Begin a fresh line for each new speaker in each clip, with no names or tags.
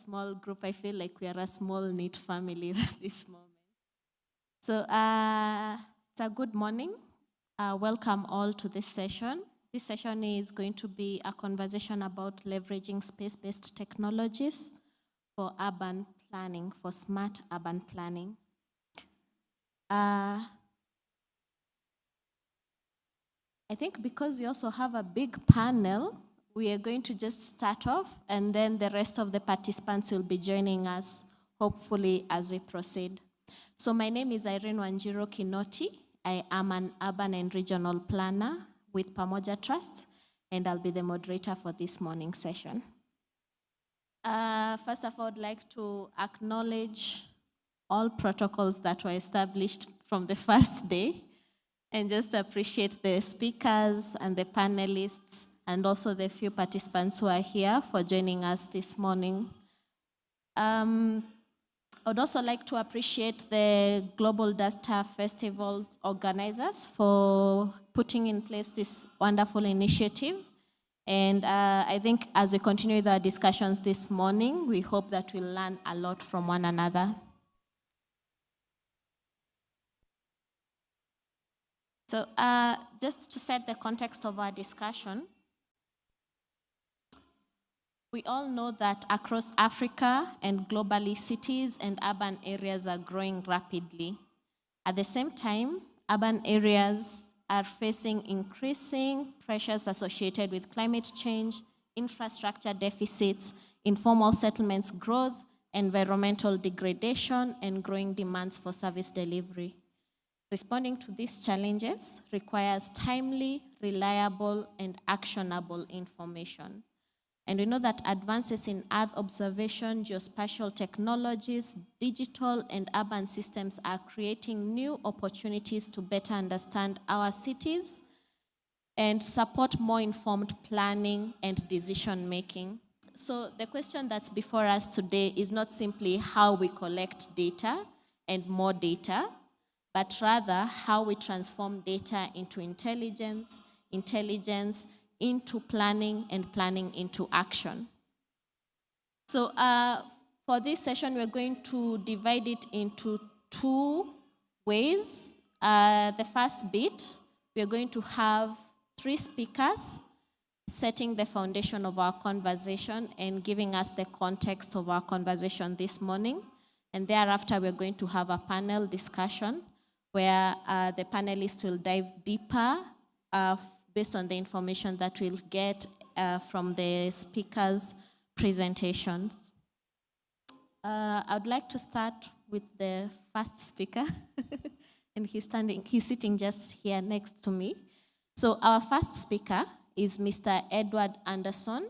small group. I feel like we are a small, neat family at this moment. So it's a good morning. Welcome all to this session. This session is going to be a conversation about leveraging space-based technologies for urban planning, for smart urban planning. I think because we also have a big panel, we are going to just start off, and then the rest of the participants will be joining us, hopefully, as we proceed. So my name is Irene Wanjiro Kinoti. I am an urban and regional planner with Pamoja Trust, and I'll be the moderator for this morning session. First of all, I'd like to acknowledge all protocols that were established from the first day, and just appreciate the speakers and the panelists, and also the few participants who are here for joining us this morning. I would also like to appreciate the Global Dasta Festival organizers for putting in place this wonderful initiative. And I think as we continue with our discussions this morning, we hope that we'll learn a lot from one another. So just to set the context of our discussion, we all know that across Africa and globally, cities and urban areas are growing rapidly. At the same time, urban areas are facing increasing pressures associated with climate change, infrastructure deficits, informal settlements growth, environmental degradation, and growing demands for service delivery. Responding to these challenges requires timely, reliable, and actionable information. And we know that advances in Earth observation, geospatial technologies, digital and urban systems are creating new opportunities to better understand our cities and support more informed planning and decision making. So the question that's before us today is not simply how we collect data and more data, but rather how we transform data into intelligence, intelligence into planning, and planning into action. So for this session, we're going to divide it into two ways. The first bit, we're going to have 3 speakers setting the foundation of our conversation and giving us the context of our conversation this morning. And thereafter, we're going to have a panel discussion where the panelists will dive deeper based on the information that we'll get from the speakers' presentations. I'd like to start with the first speaker, and he's sitting just here next to me. So our first speaker is Mr. Edward Anderson.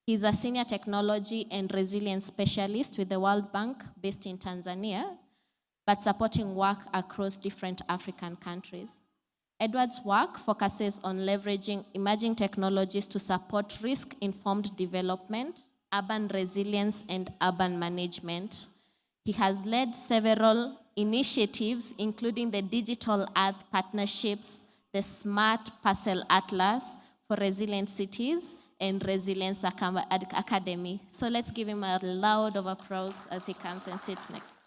He's a senior technology and resilience specialist with the World Bank based in Tanzania, but supporting work across different African countries. Edward's work focuses on leveraging emerging technologies to support risk-informed development, urban resilience, and urban management. He has led several initiatives, including the Digital Earth Partnerships, the Smart Parcel Atlas for Resilient Cities, and Resilience Academy. So let's give him a loud of applause as he comes and sits next.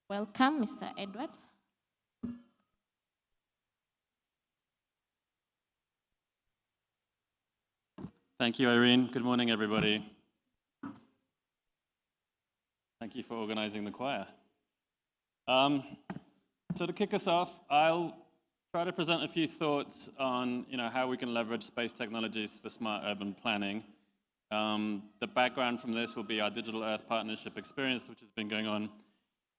Welcome, Mr. Edward.
Thank you, Irene. Good morning, everybody. Thank you for organizing the choir. So to kick us off, I'll try to present a few thoughts on how we can leverage space technologies for smart urban planning. The background from this will be our Digital Earth Partnership experience, which has been going on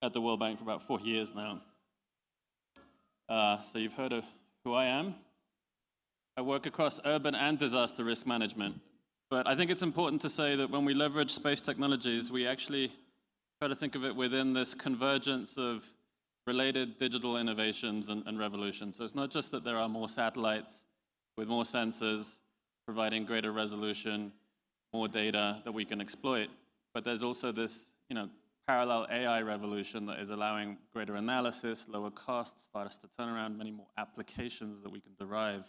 at the World Bank for about 4 years now. So you've heard of who I am. I work across urban and disaster risk management. But I think it's important to say that when we leverage space technologies, we actually try to think of it within this convergence of related digital innovations and revolutions. So it's not just that there are more satellites with more sensors, providing greater resolution, more data that we can exploit, but there's also this parallel AI revolution that is allowing greater analysis, lower costs, faster turnaround, many more applications that we can derive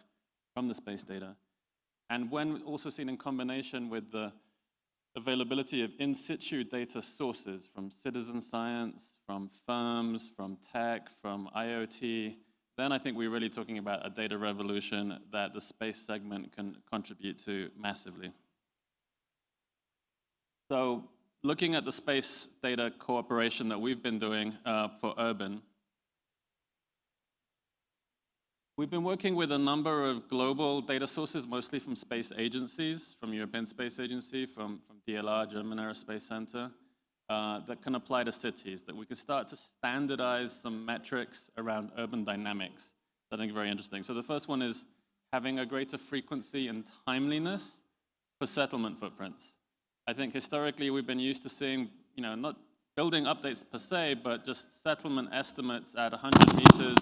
from the space data. And when also seen in combination with the availability of in situ data sources from citizen science, from firms, from tech, from IoT, then I think we're really talking about a data revolution that the space segment can contribute to massively. So looking at the space data cooperation that we've been doing for urban, we've been working with a number of global data sources, mostly from space agencies, from European Space Agency, from DLR, German Aerospace Center, that can apply to cities, that we can start to standardize some metrics around urban dynamics that I think are very interesting. So the first one is having a greater frequency and timeliness for settlement footprints. I think historically we've been used to seeing, not building updates per se, but just settlement estimates at 100 meters,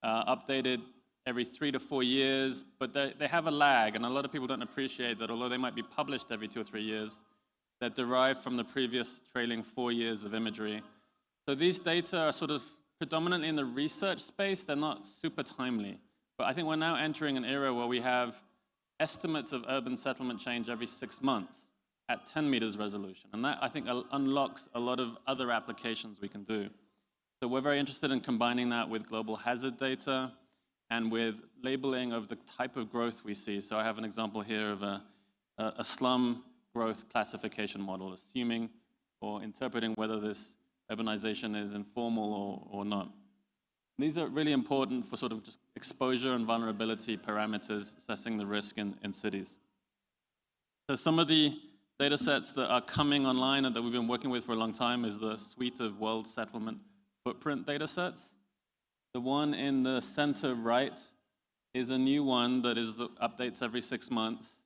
updated every 3 to 4 years, but they have a lag, and a lot of people don't appreciate that although they might be published every 2 or 3 years, they're derived from the previous trailing 4 years of imagery. So these data are sort of predominantly in the research space. They're not super timely, but I think we're now entering an era where we have estimates of urban settlement change every 6 months at 10 meters resolution, and that I think unlocks a lot of other applications we can do. So we're very interested in combining that with global hazard data and with labeling of the type of growth we see. So I have an example here of a slum growth classification model, assuming or interpreting whether this urbanization is informal or not. These are really important for sort of just exposure and vulnerability parameters, assessing the risk in cities. So some of the data sets that are coming online and that we've been working with for a long time is the suite of world settlement footprint data sets. The one in the center right is a new one that updates every 6 months.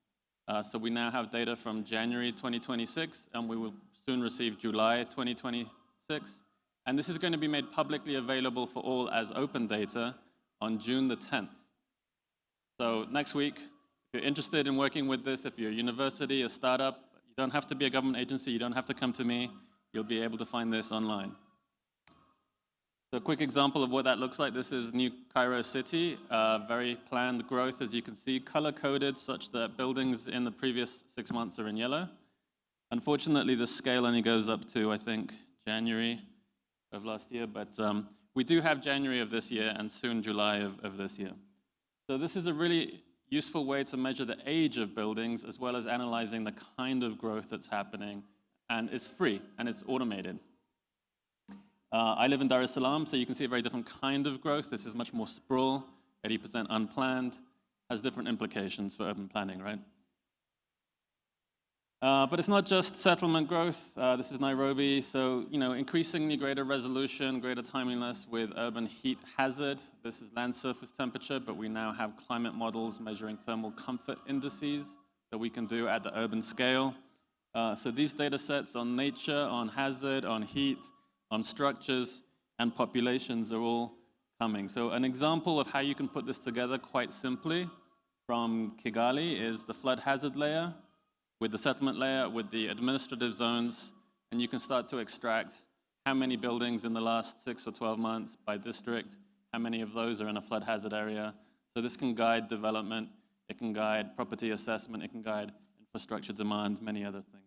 So we now have data from January 2026, and we will soon receive July 2026. And this is going to be made publicly available for all as open data on June the 10th. So next week, if you're interested in working with this, if you're a university, a startup, you don't have to be a government agency, you don't have to come to me, you'll be able to find this online. So a quick example of what that looks like. This is New Cairo City, very planned growth, as you can see, color-coded such that buildings in the previous 6 months are in yellow. Unfortunately, the scale only goes up to, I think, January of last year, but we do have January of this year and soon July of this year. So this is a really useful way to measure the age of buildings as well as analyzing the kind of growth that's happening, and it's free and it's automated. I live in Dar es Salaam, so you can see a very different kind of growth. This is much more sprawl, 80% unplanned, has different implications for urban planning, right? But it's not just settlement growth. This is Nairobi, so increasingly greater resolution, greater timeliness with urban heat hazard. This is land surface temperature, but we now have climate models measuring thermal comfort indices that we can do at the urban scale. So these data sets on nature, on hazard, on heat, on structures and populations are all coming. So an example of how you can put this together quite simply from Kigali is the flood hazard layer with the settlement layer, with the administrative zones, and you can start to extract how many buildings in the last 6 or 12 months by district, how many of those are in a flood hazard area. So this can guide development, it can guide property assessment, it can guide infrastructure demand, many other things.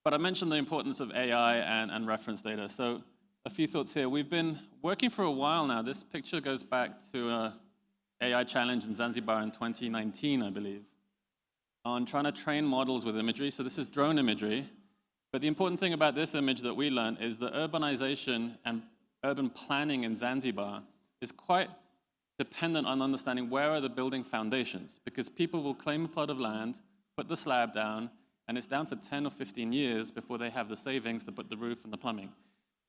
But I mentioned the importance of AI and reference data. So a few thoughts here. We've been working for a while now. This picture goes back to an AI challenge in Zanzibar in 2019, I believe, on trying to train models with imagery. So this is drone imagery. But the important thing about this image that we learned is that urbanization and urban planning in Zanzibar is quite dependent on understanding where are the building foundations, because people will claim a plot of land, put the slab down, and it's down for 10 or 15 years before they have the savings to put the roof and the plumbing.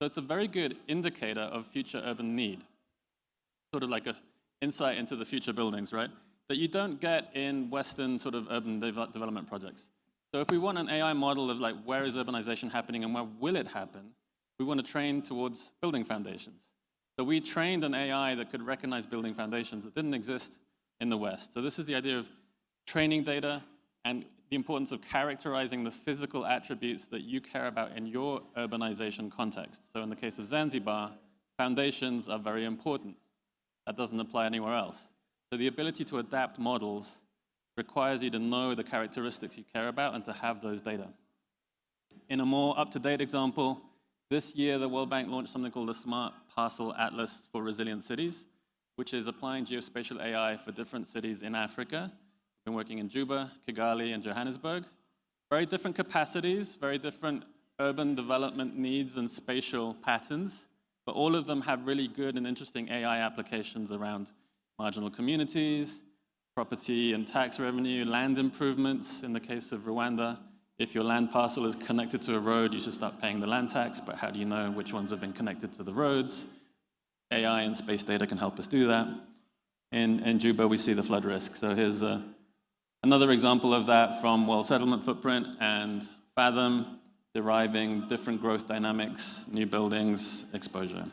So it's a very good indicator of future urban need, sort of like an insight into the future buildings, right? That you don't get in Western sort of urban development projects. So if we want an AI model of like where is urbanization happening and where will it happen, we want to train towards building foundations. So we trained an AI that could recognize building foundations that didn't exist in the West. So this is the idea of training data and the importance of characterizing the physical attributes that you care about in your urbanization context. So in the case of Zanzibar, foundations are very important. that doesn't apply anywhere else. So the ability to adapt models requires you to know the characteristics you care about and to have those data. In a more up-to-date example, this year the World Bank launched something called the Smart Parcel Atlas for Resilient Cities, which is applying geospatial AI for different cities in Africa. I've been working in Juba, Kigali, and Johannesburg. Very different capacities, very different urban development needs and spatial patterns, but all of them have really good and interesting AI applications around marginal communities, property and tax revenue, land improvements. In the case of Rwanda, if your land parcel is connected to a road, you should start paying the land tax, but how do you know which ones have been connected to the roads? AI and space data can help us do that. In Juba, we see the flood risk. So here's another example of that from World Settlement Footprint and Fathom, deriving different growth dynamics, new buildings, exposure.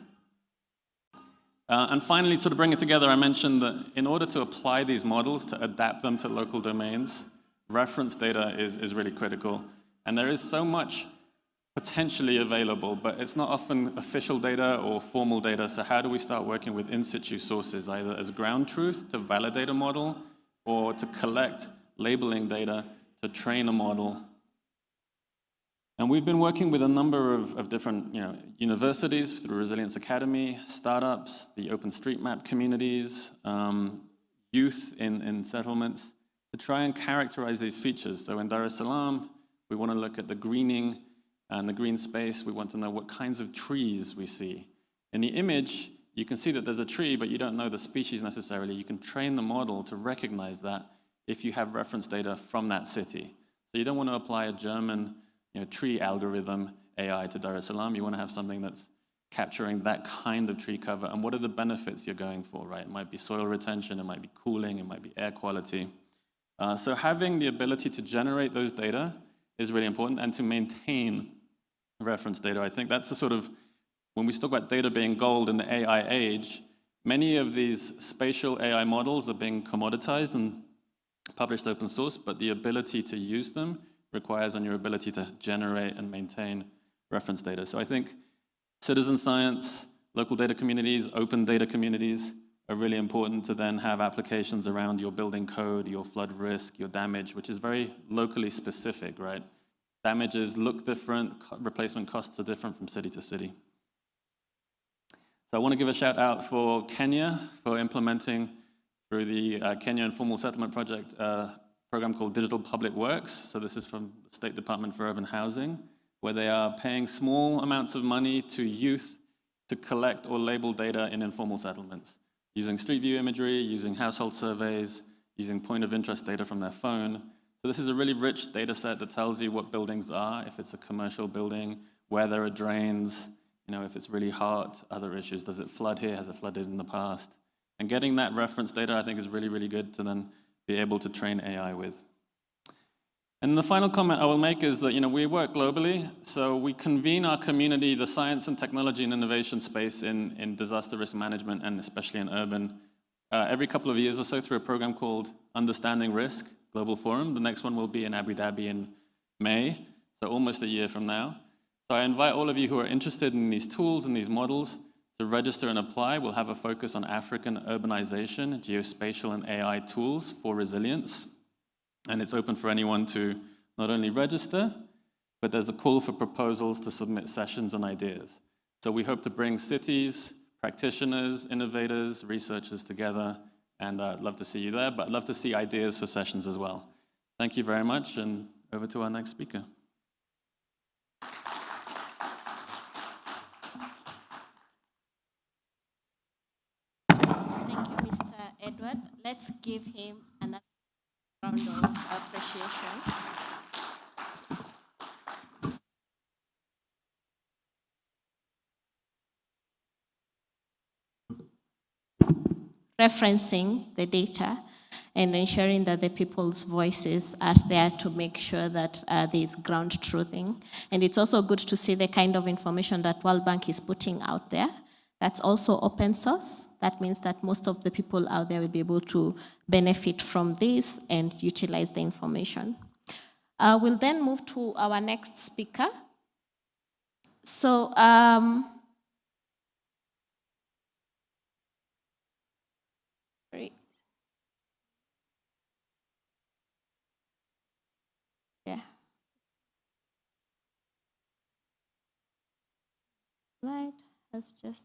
And finally, to sort of bring it together, I mentioned that in order to apply these models, to adapt them to local domains, reference data is really critical. And there is so much potentially available, but it's not often official data or formal data. So how do we start working with in situ sources, either as ground truth to validate a model or to collect labeling data to train a model? And we've been working with a number of different universities through Resilience Academy, startups, the OpenStreetMap communities, youth in settlements, to try and characterize these features. So in Dar es Salaam, we want to look at the greening and the green space. We want to know what kinds of trees we see. In the image, you can see that there's a tree, but you don't know the species necessarily. You can train the model to recognize that if you have reference data from that city. So you don't want to apply a German tree algorithm AI to Dar es Salaam. You want to have something that's capturing that kind of tree cover. And what are the benefits you're going for, right? It might be soil retention, it might be cooling, it might be air quality. So having the ability to generate those data is really important, and to maintain reference data. I think that's the sort of, when we talk about data being gold in the AI age, many of these spatial AI models are being commoditized and published open source, but the ability to use them requires on your ability to generate and maintain reference data. So I think citizen science, local data communities, open data communities are really important to then have applications around your building code, your flood risk, your damage, which is very locally specific, right? Damages look different, replacement costs are different from city to city. So I want to give a shout out for Kenya for implementing through the Kenya Informal Settlement Project program called Digital Public Works. So this is from the State Department for Urban Housing, where they are paying small amounts of money to youth to collect or label data in informal settlements, using street view imagery, using household surveys, using point of interest data from their phone. So this is a really rich data set that tells you what buildings are, if it's a commercial building, where there are drains, if it's really hot, other issues. Does it flood here? Has it flooded in the past? And getting that reference data, I think, is really, really good to then be able to train AI with. And the final comment I will make is that we work globally, so we convene our community, the science and technology and innovation space in disaster risk management, and especially in urban, every couple of years or so through a program called Understanding Risk Global Forum. The next one will be in Abu Dhabi in May, so almost a year from now. So I invite all of you who are interested in these tools and these models to register and apply. We'll have a focus on African urbanization, geospatial and AI tools for resilience. And it's open for anyone to not only register, but there's a call for proposals to submit sessions and ideas. So we hope to bring cities, practitioners, innovators, researchers together, and I'd love to see you there, but I'd love to see ideas for sessions as well. Thank you very much, and over to our next speaker.
Thank you, Mr. Edward. Let's give him another round of appreciation. Referencing the data and ensuring that the people's voices are there to make sure that there is ground truthing. And it's also good to see the kind of information that World Bank is putting out there. That's also open source. That means that most of the people out there will be able to benefit from this and utilize the information. We'll then move to our next speaker. So, slide has just...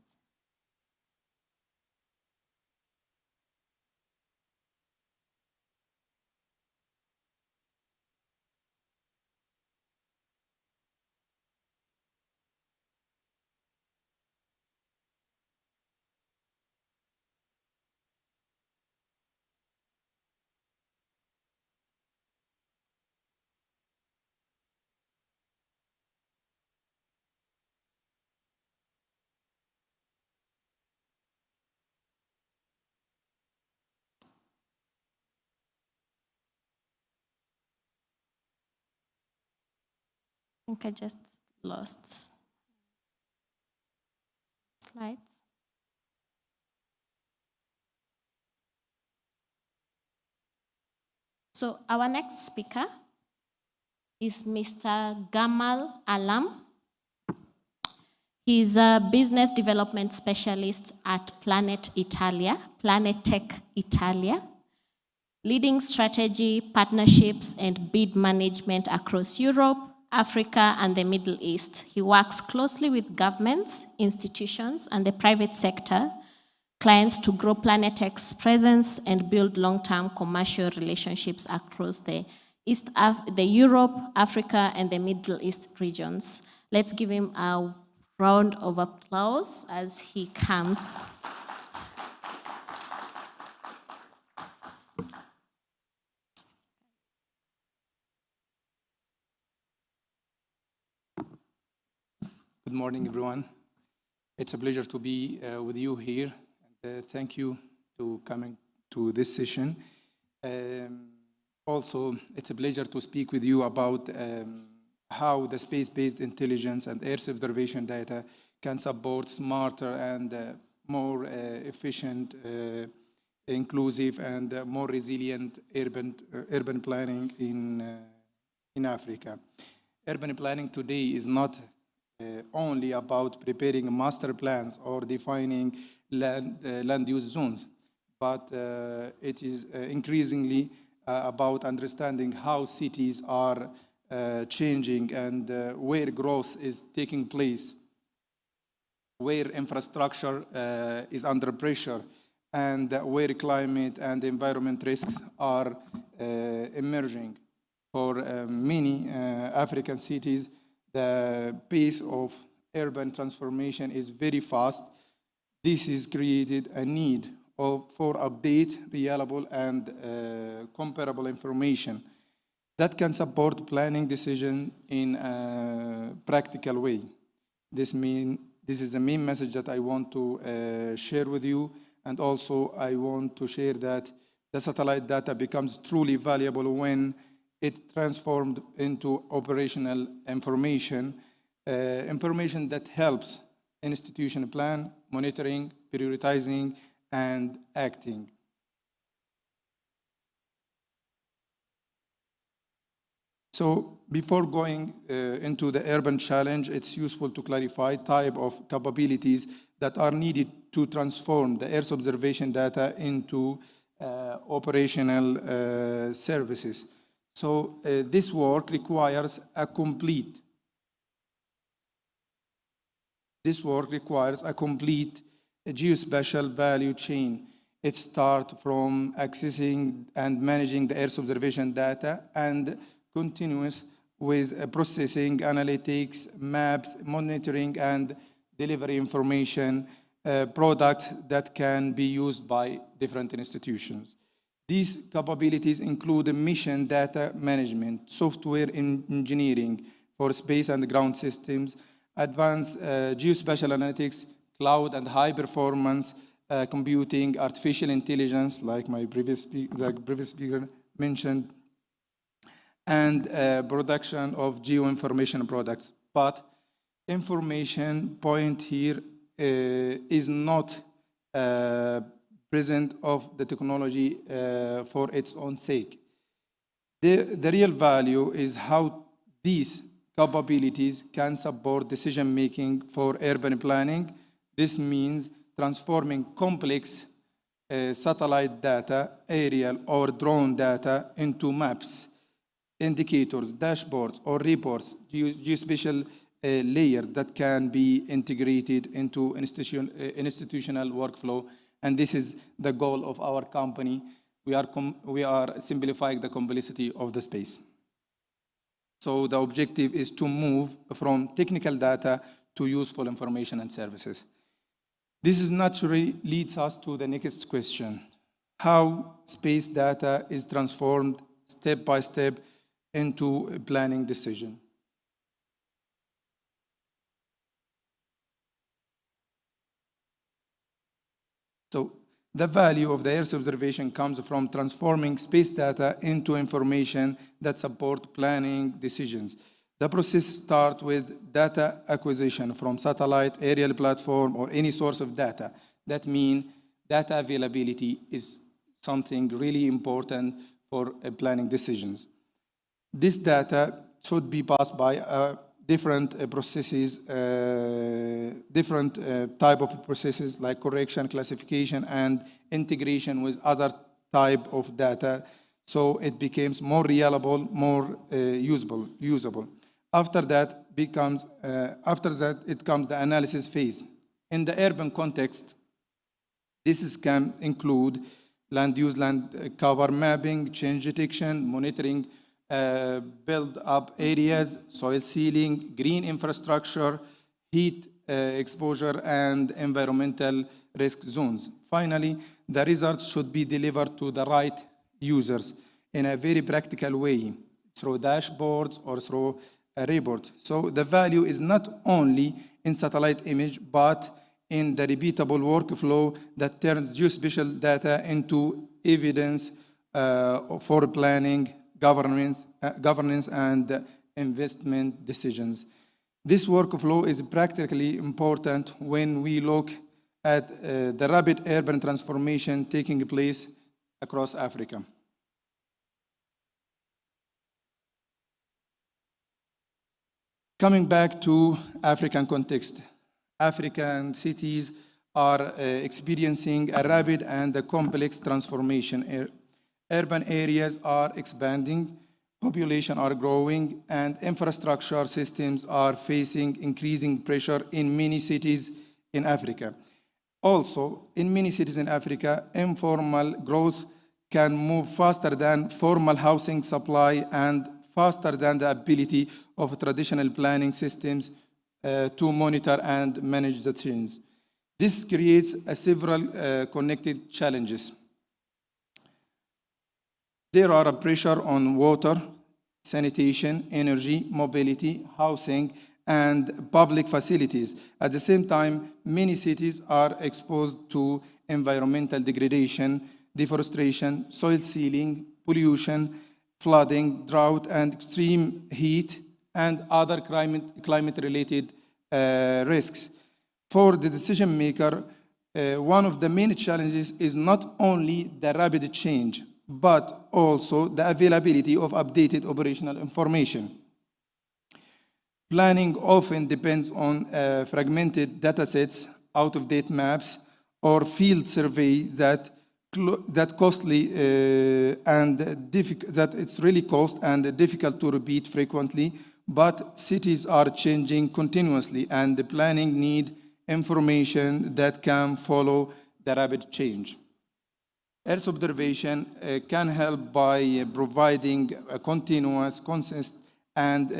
I think I just lost slides. So our next speaker is Mr. Gamal Alam. He's a business development specialist at Planet Tech Italia, leading strategy, partnerships, and bid management across Europe, Africa, and the Middle East. He works closely with governments, institutions, and the private sector clients to grow Planet Tech's presence and build long-term commercial relationships across the Europe, Africa, and the Middle East regions. Let's give him a round of applause as he comes.
Good morning, everyone. It's a pleasure to be with you here. And, thank you for coming to this session. Also, it's a pleasure to speak with you about how the space-based intelligence and Earth observation data can support smarter and more efficient, inclusive, and more resilient urban planning in Africa. Urban planning today is not only about preparing master plans or defining land use zones, but it is increasingly about understanding how cities are changing and where growth is taking place, where infrastructure is under pressure, and where climate and environment risks are emerging. For many African cities, the pace of urban transformation is very fast. This has created a need for update, reliable, and comparable information that can support planning decisions in a practical way. This is the main message that I want to share with you. And also, I want to share that the satellite data becomes truly valuable when it transformed into operational information, information that helps institution plan, monitoring, prioritizing, and acting. So before going into the urban challenge, it's useful to clarify type of capabilities that are needed to transform the Earth observation data into operational services. So this work requires a complete geospatial value chain. It starts from accessing and managing the Earth observation data and continuous with processing, analytics, maps, monitoring, and delivery information products that can be used by different institutions. These capabilities include mission data management, software engineering for space and ground systems, advanced geospatial analytics, cloud and high-performance computing, artificial intelligence, like my previous speaker mentioned, and production of geoinformation products. But information point here is not present of the technology for its own sake. The real value is how these capabilities can support decision-making for urban planning. This means transforming complex satellite data, aerial or drone data into maps, indicators, dashboards, or reports, geospatial layers that can be integrated into institutional workflow. And this is the goal of our company. We are simplifying the complexity of the space. So the objective is to move from technical data to useful information and services. This is naturally leads us to the next question: how space data is transformed step by step into a planning decision. So the value of the Earth observation comes from transforming space data into information that support planning decisions. The process starts with data acquisition from satellite, aerial platform, or any source of data. That means data availability is something really important for planning decisions. This data should be passed by different processes, different type of processes like correction, classification, and integration with other type of data, so it becomes more reliable, more usable. After that, it comes the analysis phase. In the urban context, this can include land use, land cover mapping, change detection, monitoring, build-up areas, soil sealing, green infrastructure, heat exposure, and environmental risk zones. Finally, the results should be delivered to the right users in a very practical way, through dashboards or through a report. So the value is not only in satellite image, but in the repeatable workflow that turns geospatial data into evidence for planning, governance, and investment decisions. This workflow is practically important when we look at the rapid urban transformation taking place across Africa. Coming back to African context, African cities are experiencing a rapid and a complex transformation. Urban areas are expanding, population are growing, and infrastructure systems are facing increasing pressure in many cities in Africa. Also, in many cities in Africa, informal growth can move faster than formal housing supply and faster than the ability of traditional planning systems to monitor and manage the change. This creates several connected challenges. There are a pressure on water, sanitation, energy, mobility, housing, and public facilities. At the same time, many cities are exposed to environmental degradation, deforestation, soil sealing, pollution, flooding, drought, and extreme heat, and other climate-related risks. For the decision maker, one of the main challenges is not only the rapid change, but also the availability of updated operational information. Planning often depends on fragmented datasets, out-of-date maps, or field surveys that costly and that it's really cost and difficult to repeat frequently. But cities are changing continuously, and the planning need information that can follow the rapid change. Earth observation can help by providing a continuous, consistent, and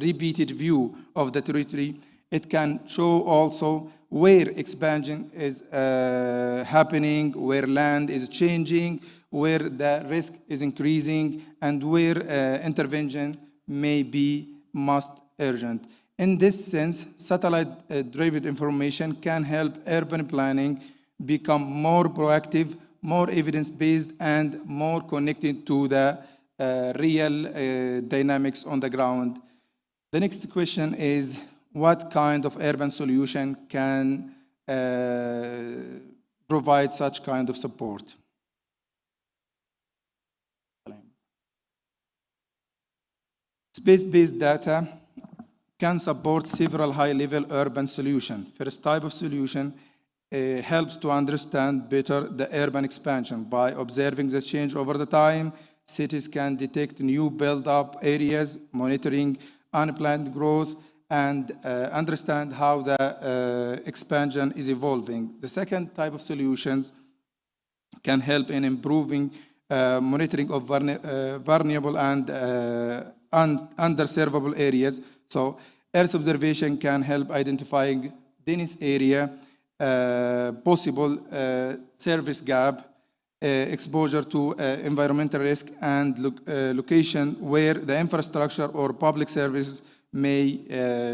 repeated view of the territory. It can show also where expansion is happening, where land is changing, where the risk is increasing, and where intervention may be most urgent. In this sense, satellite-driven information can help urban planning become more proactive, more evidence-based, and more connected to the real dynamics on the ground. The next question is, what kind of urban solution can provide such kind of support? Space-based data can support several high-level urban solutions. First type of solution helps to understand better the urban expansion. By observing the change over the time, cities can detect new build-up areas, monitoring unplanned growth, and understand how the expansion is evolving. The second type of solutions can help in improving monitoring of vulnerable and underservable areas. So Earth observation can help identifying dense area, possible service gap, exposure to environmental risk, and location where the infrastructure or public services may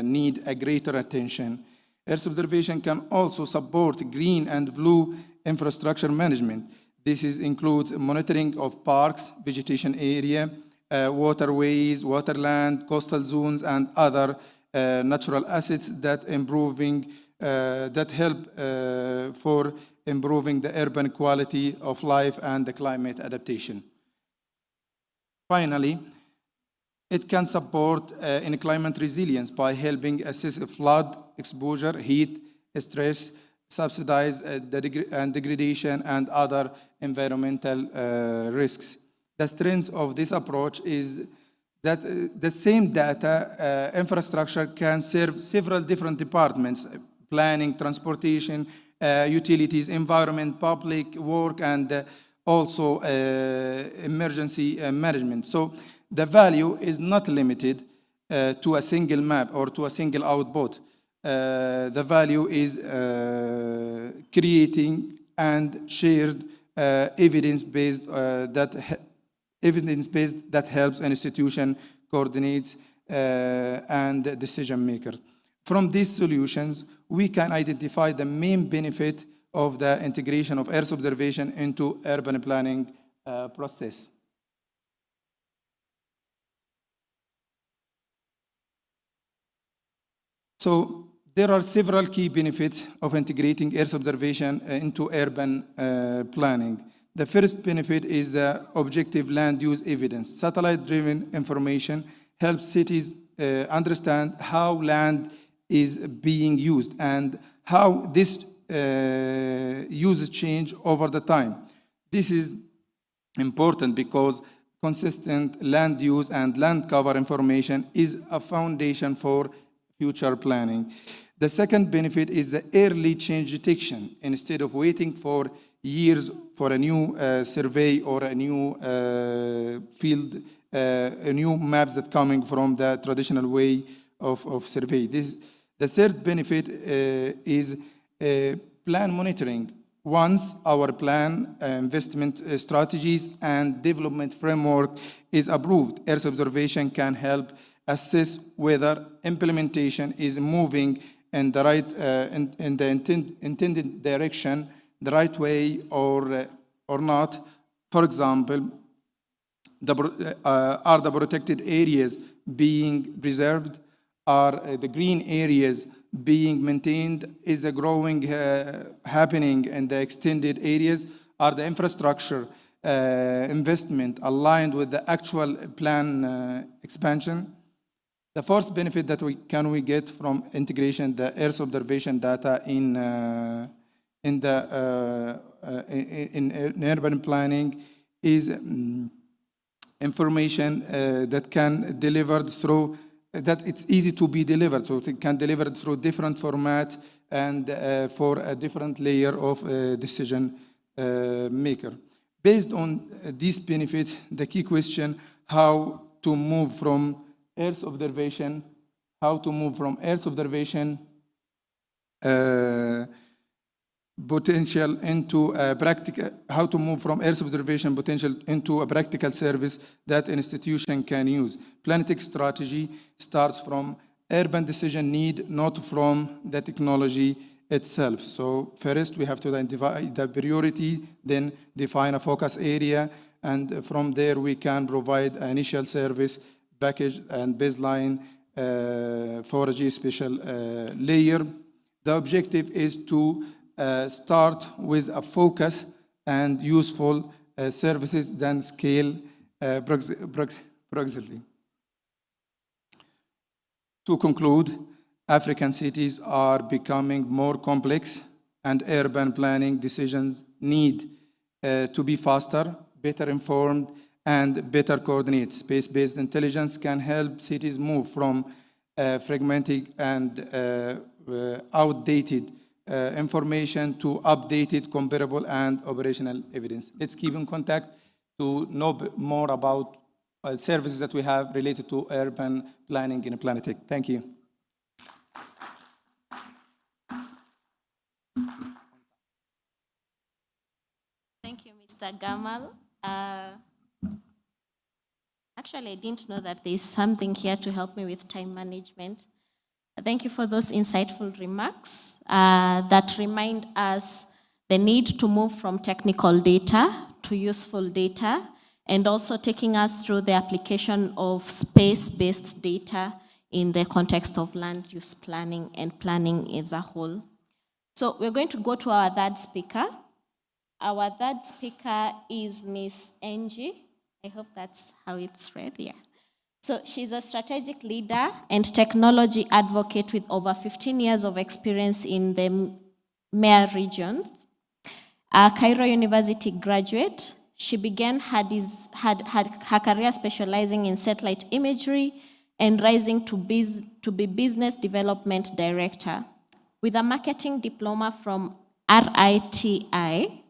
need a greater attention. Earth observation can also support green and blue infrastructure management. This includes monitoring of parks, vegetation area, waterways, waterland, coastal zones, and other natural assets that help for improving the urban quality of life and the climate adaptation. Finally, it can support in climate resilience by helping assess flood exposure, heat, stress, subsidize and degradation, and other environmental risks. The strength of this approach is that the same data infrastructure can serve several different departments: planning, transportation, utilities, environment, public work, and also emergency management. So the value is not limited to a single map or to a single output. The value is creating and shared evidence-based that helps an institution coordinates and decision maker. From these solutions, we can identify the main benefit of the integration of Earth observation into urban planning process. So there are several key benefits of integrating Earth observation into urban planning. The first benefit is the objective land use evidence. Satellite-driven information helps cities understand how land is being used and how this uses change over the time. This is important because consistent land use and land cover information is a foundation for future planning. The second benefit is the early change detection. Instead of waiting for years for a new survey or a new field, a new maps that coming from the traditional way of survey. The third benefit is plan monitoring. Once our plan, investment strategies, and development framework is approved, Earth observation can help assess whether implementation is moving in the right, in the intended direction, the right way, or not. For example, are the protected areas being preserved? Are the green areas being maintained? Is the growing happening in the extended areas? Are the infrastructure investment aligned with the actual plan expansion? The fourth benefit that we get from integration the Earth observation data in urban planning is information that can delivered through that it's easy to be delivered, so it can deliver through different format and for a different layer of decision maker. Based on these benefits, the key question: how to move from Earth observation, potential into a practical, how to move from Earth observation potential into a practical service that an institution can use. Planetech strategy starts from urban decision need, not from the technology itself. So first we have to identify the priority, then define a focus area, and from there we can provide an initial service package and baseline for a geospatial layer. The objective is to start with a focus and useful services, then scale progressively. To conclude, African cities are becoming more complex, and urban planning decisions need to be faster, better informed, and better coordinated. Space-based intelligence can help cities move from fragmented and outdated information to updated, comparable, and operational evidence. Let's keep in contact to know more about services that we have related to urban planning in Planetech. Thank you.
Thank you, Mr. Gamal. Actually, I didn't know that there's something here to help me with time management. Thank you for those insightful remarks that remind us the need to move from technical data to useful data, and also taking us through the application of space-based data in the context of land use planning and planning as a whole. So we're going to go to our third speaker. Our third speaker is Miss Angie. I hope that's how it's read, yeah. So she's a strategic leader and technology advocate with over 15 years of experience in the MEA regions. A Cairo University graduate, she began her career specializing in satellite imagery and rising to be business development director. With a marketing diploma from RITI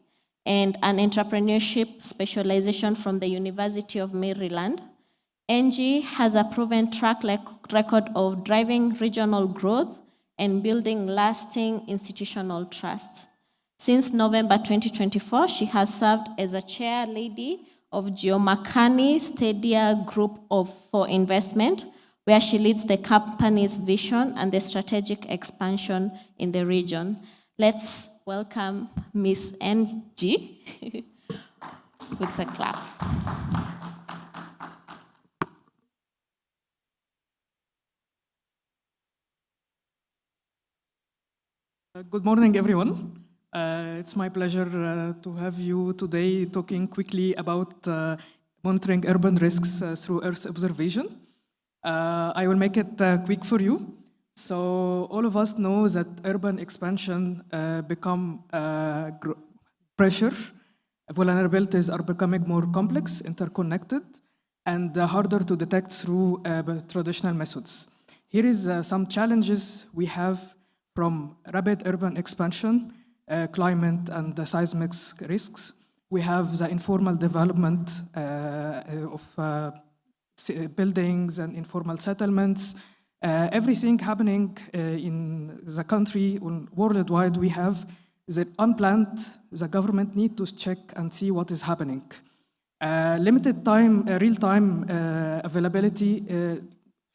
and an entrepreneurship specialization from the University of Maryland, Angie has a proven track record of driving regional growth and building lasting institutional trust. Since November 2024, she has served as a chair lady of Geomakani Stadia Group for Investment, where she leads the company's vision and the strategic expansion in the region. Let's welcome Miss Angie with a clap.
Good morning, everyone. It's my pleasure to have you today talking quickly about monitoring urban risks through Earth observation. I will make it quick for you. So all of us know that urban expansion become pressure. Vulnerabilities are becoming more complex, interconnected, and harder to detect through traditional methods. Here is some challenges we have from rapid urban expansion, climate and the seismic risks. We have the informal development of buildings and informal settlements. Everything happening in the country, worldwide, we have the unplanned. The government need to check and see what is happening. Limited time, real-time availability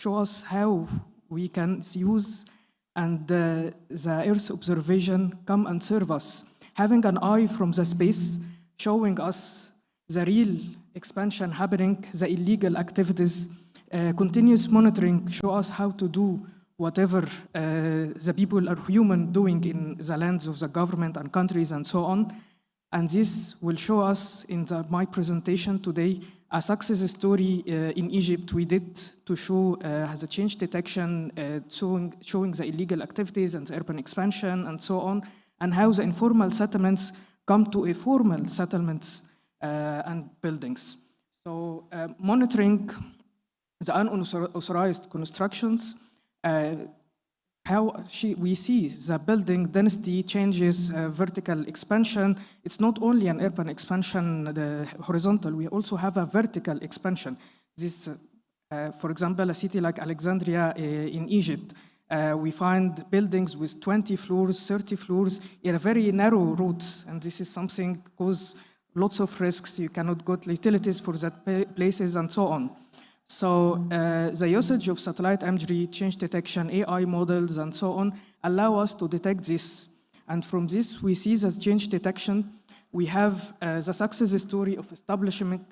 show us how we can use and the Earth observation come and serve us. Having an eye from the space, showing us the real expansion happening, the illegal activities, continuous monitoring show us how to do whatever the people are human doing in the lands of the government and countries and so on. And this will show us in my presentation today a success story in Egypt we did to show as a change detection, showing the illegal activities and the urban expansion and so on, and how the informal settlements come to a formal settlements and buildings. So monitoring the unauthorized constructions, how we see the building density changes, vertical expansion. It's not only an urban expansion, the horizontal, we also have a vertical expansion. This, for example, a city like Alexandria in Egypt, we find buildings with 20 floors, 30 floors in a very narrow route, and this is something cause lots of risks. You cannot get utilities for that places and so on. So the usage of satellite imagery, change detection, AI models, and so on, allow us to detect this. And from this, we see that change detection, we have the success story of establishment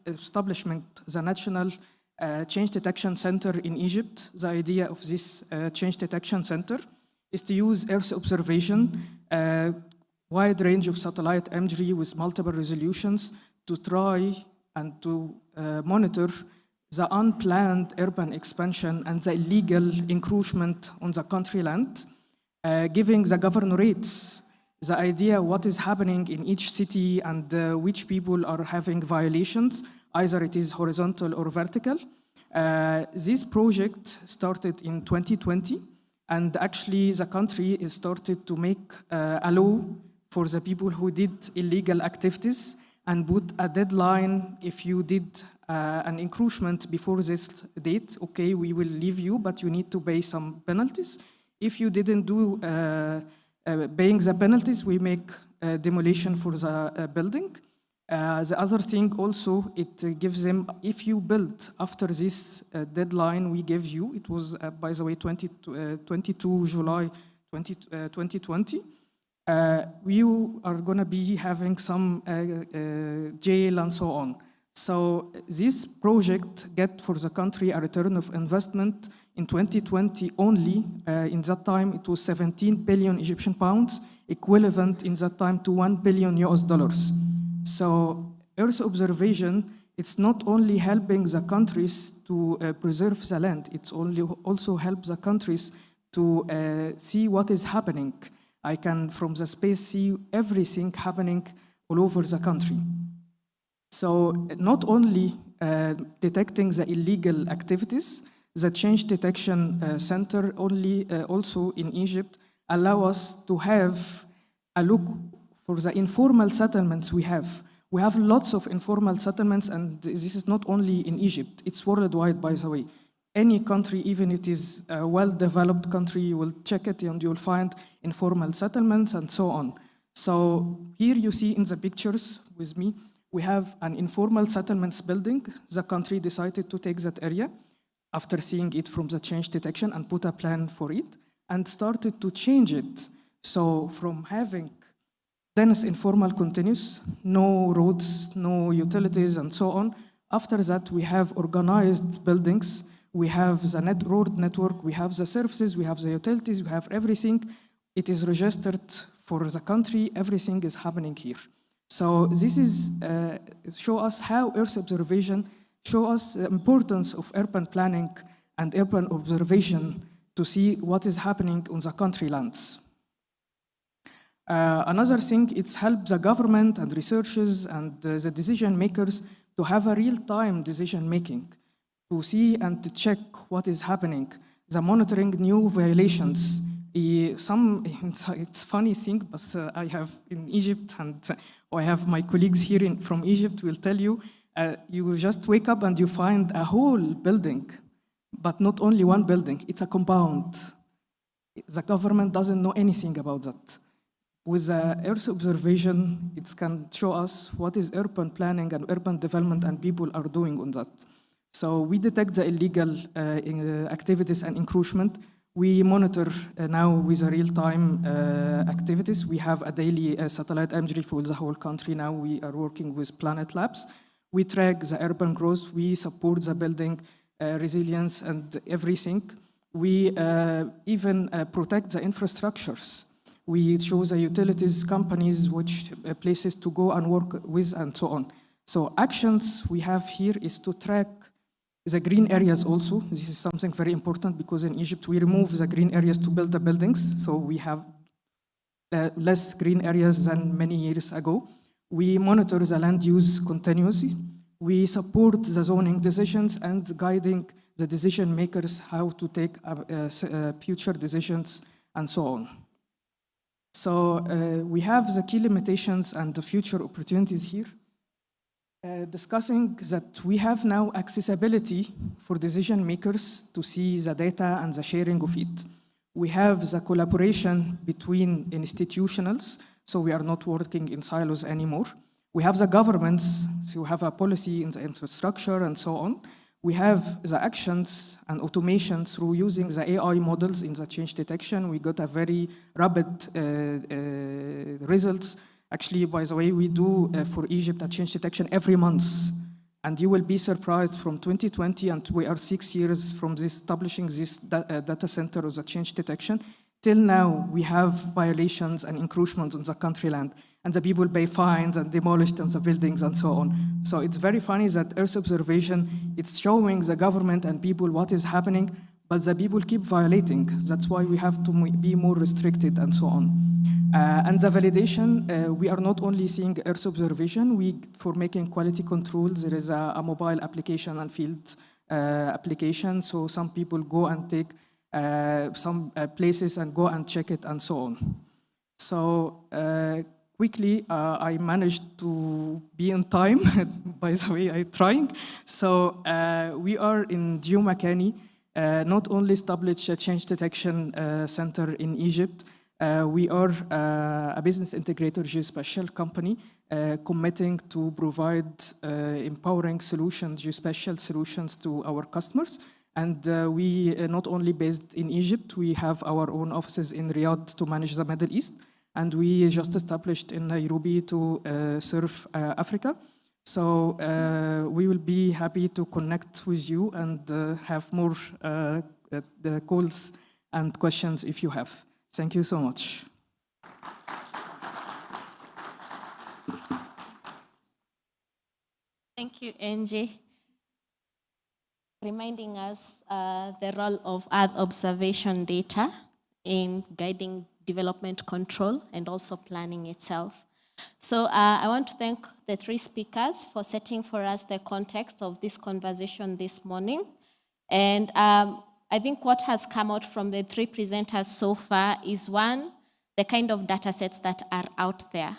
the National Change Detection Center in Egypt. The idea of this change detection center is to use Earth observation, wide range of satellite imagery with multiple resolutions to try and to monitor the unplanned urban expansion and the illegal encroachment on the country land, giving the governorates the idea what is happening in each city and which people are having violations, either it is horizontal or vertical, This project started in 2020, and actually the country is started to make a law for the people who did illegal activities and put a deadline. If you did an encroachment before this date, okay, we will leave you, but you need to pay some penalties. If you didn't do paying the penalties, we make demolition for the building. The other thing also, it gives them, if you build after this deadline we give you, it was, by the way, 22 July 2020, you are going to be having some jail and so on. So this project get for the country a return of investment in 2020 only. In that time, it was 17 billion Egyptian pounds, equivalent in that time to $1 billion US. So Earth observation, it's not only helping the countries to preserve the land, it's also helps the countries to see what is happening. I can, from the space, see everything happening all over the country. So not only detecting the illegal activities, the Change Detection Center also in Egypt allow us to have a look for the informal settlements we have. We have lots of informal settlements, and this is not only in Egypt, it's worldwide, by the way. Any country, even if it is a well-developed country, you will check it and you'll find informal settlements and so on. So here you see in the pictures with me, we have an informal settlements building. The country decided to take that area after seeing it from the change detection and put a plan for it and started to change it. So from having dense informal continuous, no roads, no utilities, and so on. After that, we have organized buildings. We have the road network, we have the services, we have the utilities, we have everything. It is registered for the country. Everything is happening here. So this is show us how Earth observation show us the importance of urban planning and urban observation to see what is happening on the country lands. Another thing, it's helped the government and researchers and the decision makers to have a real-time decision making, to see and to check what is happening, the monitoring new violations. It's funny thing, but I have in Egypt, and I have my colleagues here from Egypt will tell you, you just wake up and you find a whole building, but not only one building, it's a compound. The government doesn't know anything about that. With Earth observation, it can show us what is urban planning and urban development and people are doing on that. So we detect the illegal activities and encroachment. We monitor now with real-time activities. We have a daily satellite imagery for the whole country now. We are working with Planet Labs. We track the urban growth. We support the building resilience and everything. We even protect the infrastructures. We show the utilities companies which places to go and work with and so on. So actions we have here is to track the green areas also. This is something very important because in Egypt we remove the green areas to build the buildings. So we have less green areas than many years ago. We monitor the land use continuously. We support the zoning decisions and guiding the decision makers how to take future decisions and so on. So we have the key limitations and the future opportunities here. Discussing that we have now accessibility for decision makers to see the data and the sharing of it. We have the collaboration between institutionals, so we are not working in silos anymore. We have the governments, so we have a policy in the infrastructure and so on. We have the actions and automation through using the AI models in the change detection. We got a very rapid results. Actually, by the way, we do for Egypt a change detection every month. And you will be surprised from 2020, and we are 6 years from establishing this data center of the change detection. Till now, we have violations and encroachments on the country land. And the people pay fines and demolished the buildings and so on. So it's very funny that Earth observation, it's showing the government and people what is happening, but the people keep violating. That's why we have to be more restricted and so on. And the validation, we are not only seeing Earth observation, for making quality control, there is a mobile application and field application. So some people go and take some places and go and check it and so on. So quickly, I managed to be in time. By the way, I'm trying. So we are in Diou-Makani, not only established a change detection center in Egypt, we are a business integrator geospatial company committing to provide empowering solutions, geospatial solutions to our customers. And we not only based in Egypt, we have our own offices in Riyadh to manage the Middle East. And we just established in Nairobi to serve Africa. So we will be happy to connect with you and have more the calls and questions if you have. Thank you so much.
Thank you, Angie. Reminding us the role of Earth observation data in guiding development control and also planning itself. So I want to thank the three speakers for setting for us the context of this conversation this morning. And I think what has come out from the three presenters so far is one, the kind of data sets that are out there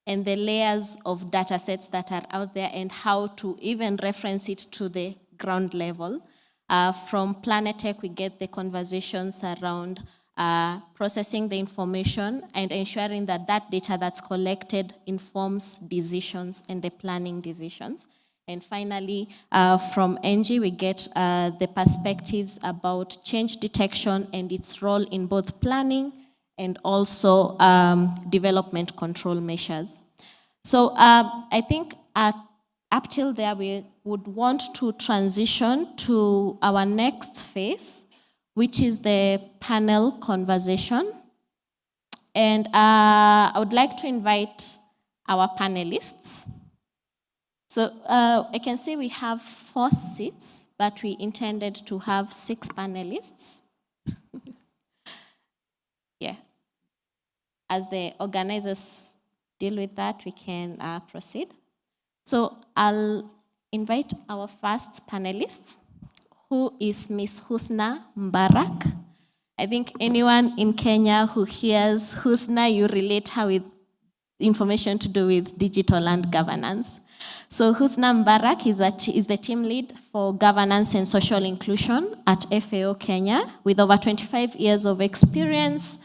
and the layers of data sets that are out there and how to even reference it to the ground level. From Planetech, we get the conversations around processing the information and ensuring that that data that's collected informs decisions and the planning decisions. And finally, from Angie, we get the perspectives about change detection and its role in both planning and also development control measures. So I think up till there, we would want to transition to our next phase, which is the panel conversation. And I would like to invite our panelists. So I can say we have 4 seats, but we intended to have 6 panelists. Yeah. As the organizers deal with that, we can proceed. So I'll invite our first panelist, who is Ms. Husna Mbarak. I think anyone in Kenya who hears Husna, you relate her with information to do with digital and governance. So Husna Mbarak is the team lead for governance and social inclusion at FAO Kenya, with over 25 years of experience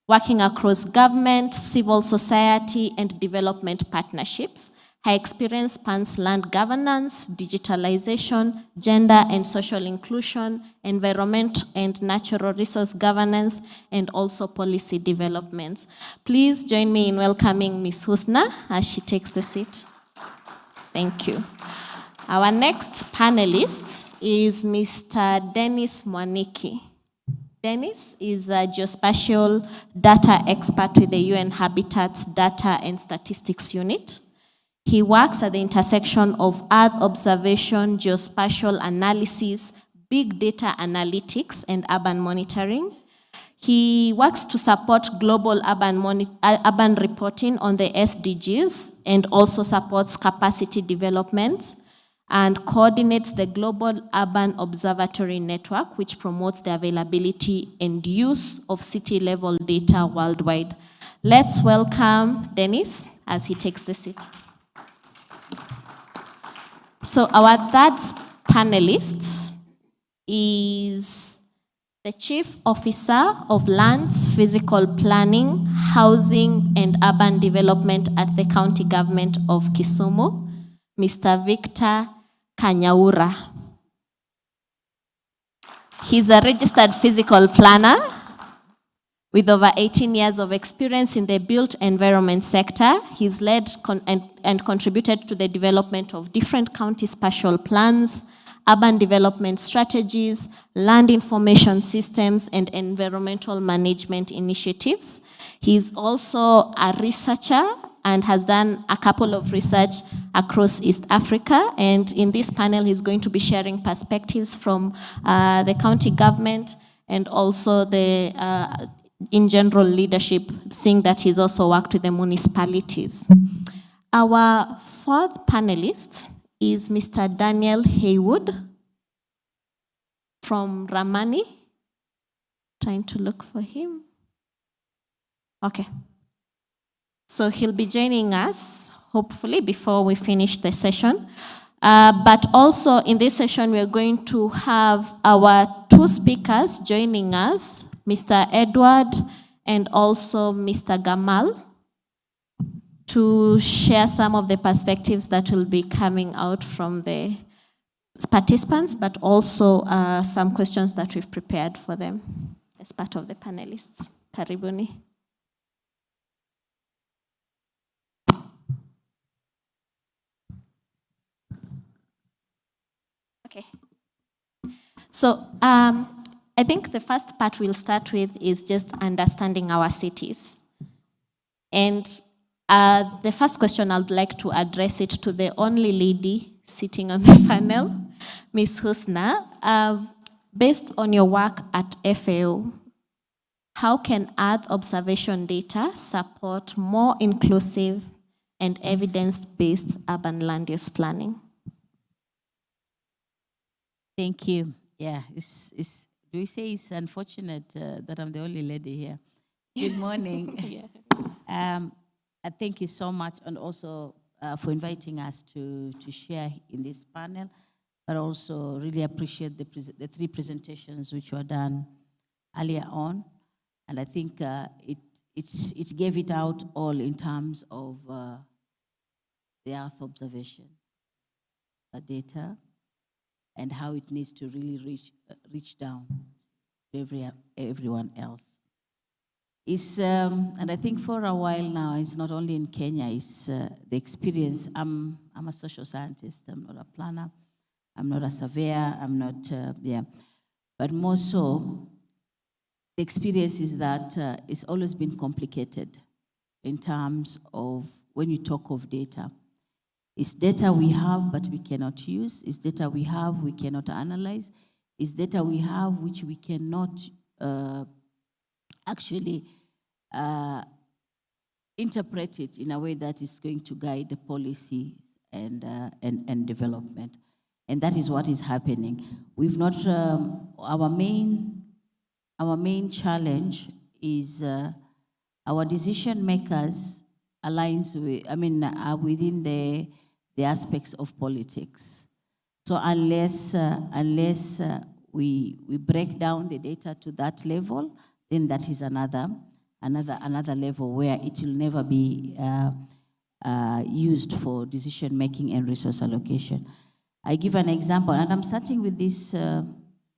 working across government, civil society, and development partnerships. Her experience spans land governance, digitalization, gender and social inclusion, environment and natural resource governance, and also policy developments. Please join me in welcoming Ms. Husna as she takes the seat. Thank you. Our next panelist is Mr. Dennis Mwaniki. Dennis is a geospatial data expert with the UN Habitat's Data and Statistics Unit. He works at the intersection of Earth observation, geospatial analysis, big data analytics, and urban monitoring. He works to support global urban reporting on the SDGs and also supports capacity development and coordinates the Global Urban Observatory Network, which promotes the availability and use of city-level data worldwide. Let's welcome Dennis as he takes the seat. So our third panelist is the Chief Officer of Lands, Physical Planning, Housing and Urban Development at the County Government of Kisumu, Mr. Victor Kanyaura. He's a registered physical planner with over 18 years of experience in the built environment sector. He's led and contributed to the development of different county spatial plans, urban development strategies, land information systems, and environmental management initiatives. He's also a researcher and has done a couple of research across East Africa. And in this panel, he's going to be sharing perspectives from the county government and also the in general leadership, seeing that he's also worked with the municipalities. Our fourth panelist is Mr. Daniel Haywood. from Ramani. Trying to look for him. Okay. So he'll be joining us, hopefully, before we finish the session. But also in this session, we're going to have our two speakers joining us, Mr. Edward and also Mr. Gamal, to share some of the perspectives that will be coming out from the participants, but also some questions that we've prepared for them as part of the panelists. Karibuni. Okay. So I think the first part we'll start with is just understanding our cities. And the first question, I'd like to address it to the only lady sitting on the panel, Ms. Husna. Based on your work at FAO, how can Earth observation data support more inclusive and evidence-based urban land use planning?
Thank you. Yeah, do we say it's unfortunate that I'm the only lady here? Good morning. Thank you so much, and also for inviting us to share in this panel, but also really appreciate the three presentations which were done earlier on. And I think it gave it out all in terms of the Earth observation data, and how it needs to really reach down to everyone else. And I think for a while now, it's not only in Kenya, it's the experience. I'm a social scientist, I'm not a planner, I'm not a surveyor, I'm not, But more so, the experience is that it's always been complicated in terms of when you talk of data. It's data we have, but we cannot use. It's data we have, we cannot analyze. It's data we have, which we cannot actually interpret it in a way that is going to guide the policies and development. And that is what is happening. We've not, our main challenge is our decision makers aligns with, are within the aspects of politics. So unless we break down the data to that level, then that is another level where it will never be used for decision making and resource allocation. I give an example, and I'm starting with this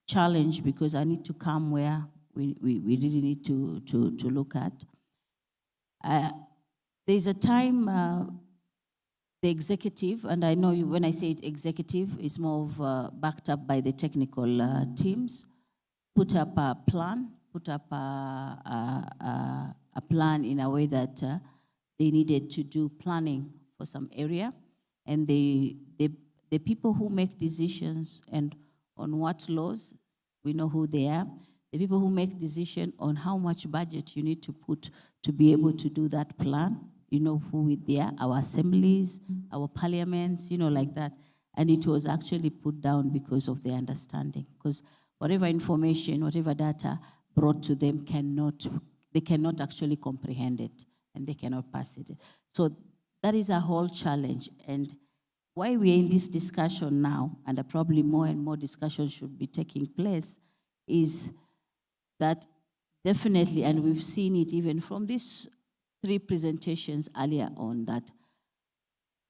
challenge because I need to come where we really need to look at. There's a time the executive, and I know when I say it executive, it's more of backed up by the technical teams, put up a plan, a plan in a way that they needed to do planning for some area, and the people who make decisions and on what laws, we know who they are. The people who make decision on how much budget you need to put to be able to do that plan, you know who they are, our assemblies, our parliaments, like that. And it was actually put down because of their understanding. Because whatever information, whatever data brought to them, they cannot actually comprehend it, and they cannot pass it. So that is a whole challenge. And why we're in this discussion now, and probably more and more discussion should be taking place, is that definitely, and we've seen it even from these three presentations earlier on, that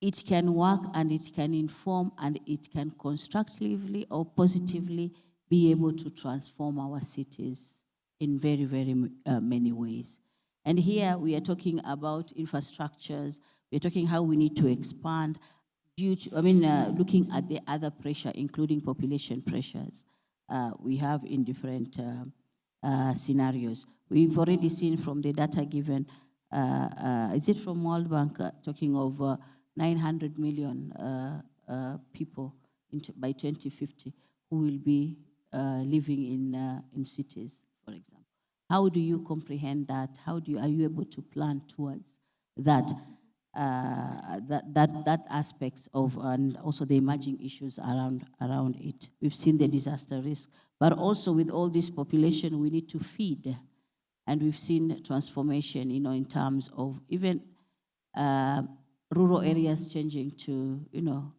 it can work and it can inform and it can constructively or positively be able to transform our cities in very, very many ways. And here we are talking about infrastructures, we're talking how we need to expand due to, looking at the other pressure, including population pressures we have in different scenarios. We've already seen from the data given, is it from World Bank, talking of 900 million people by 2050 who will be living in cities, for example. How do you comprehend that? Are you able to plan towards that? that aspects of, and also the emerging issues around it. We've seen the disaster risk, but also with all this population, we need to feed, and we've seen transformation, in terms of even rural areas changing to,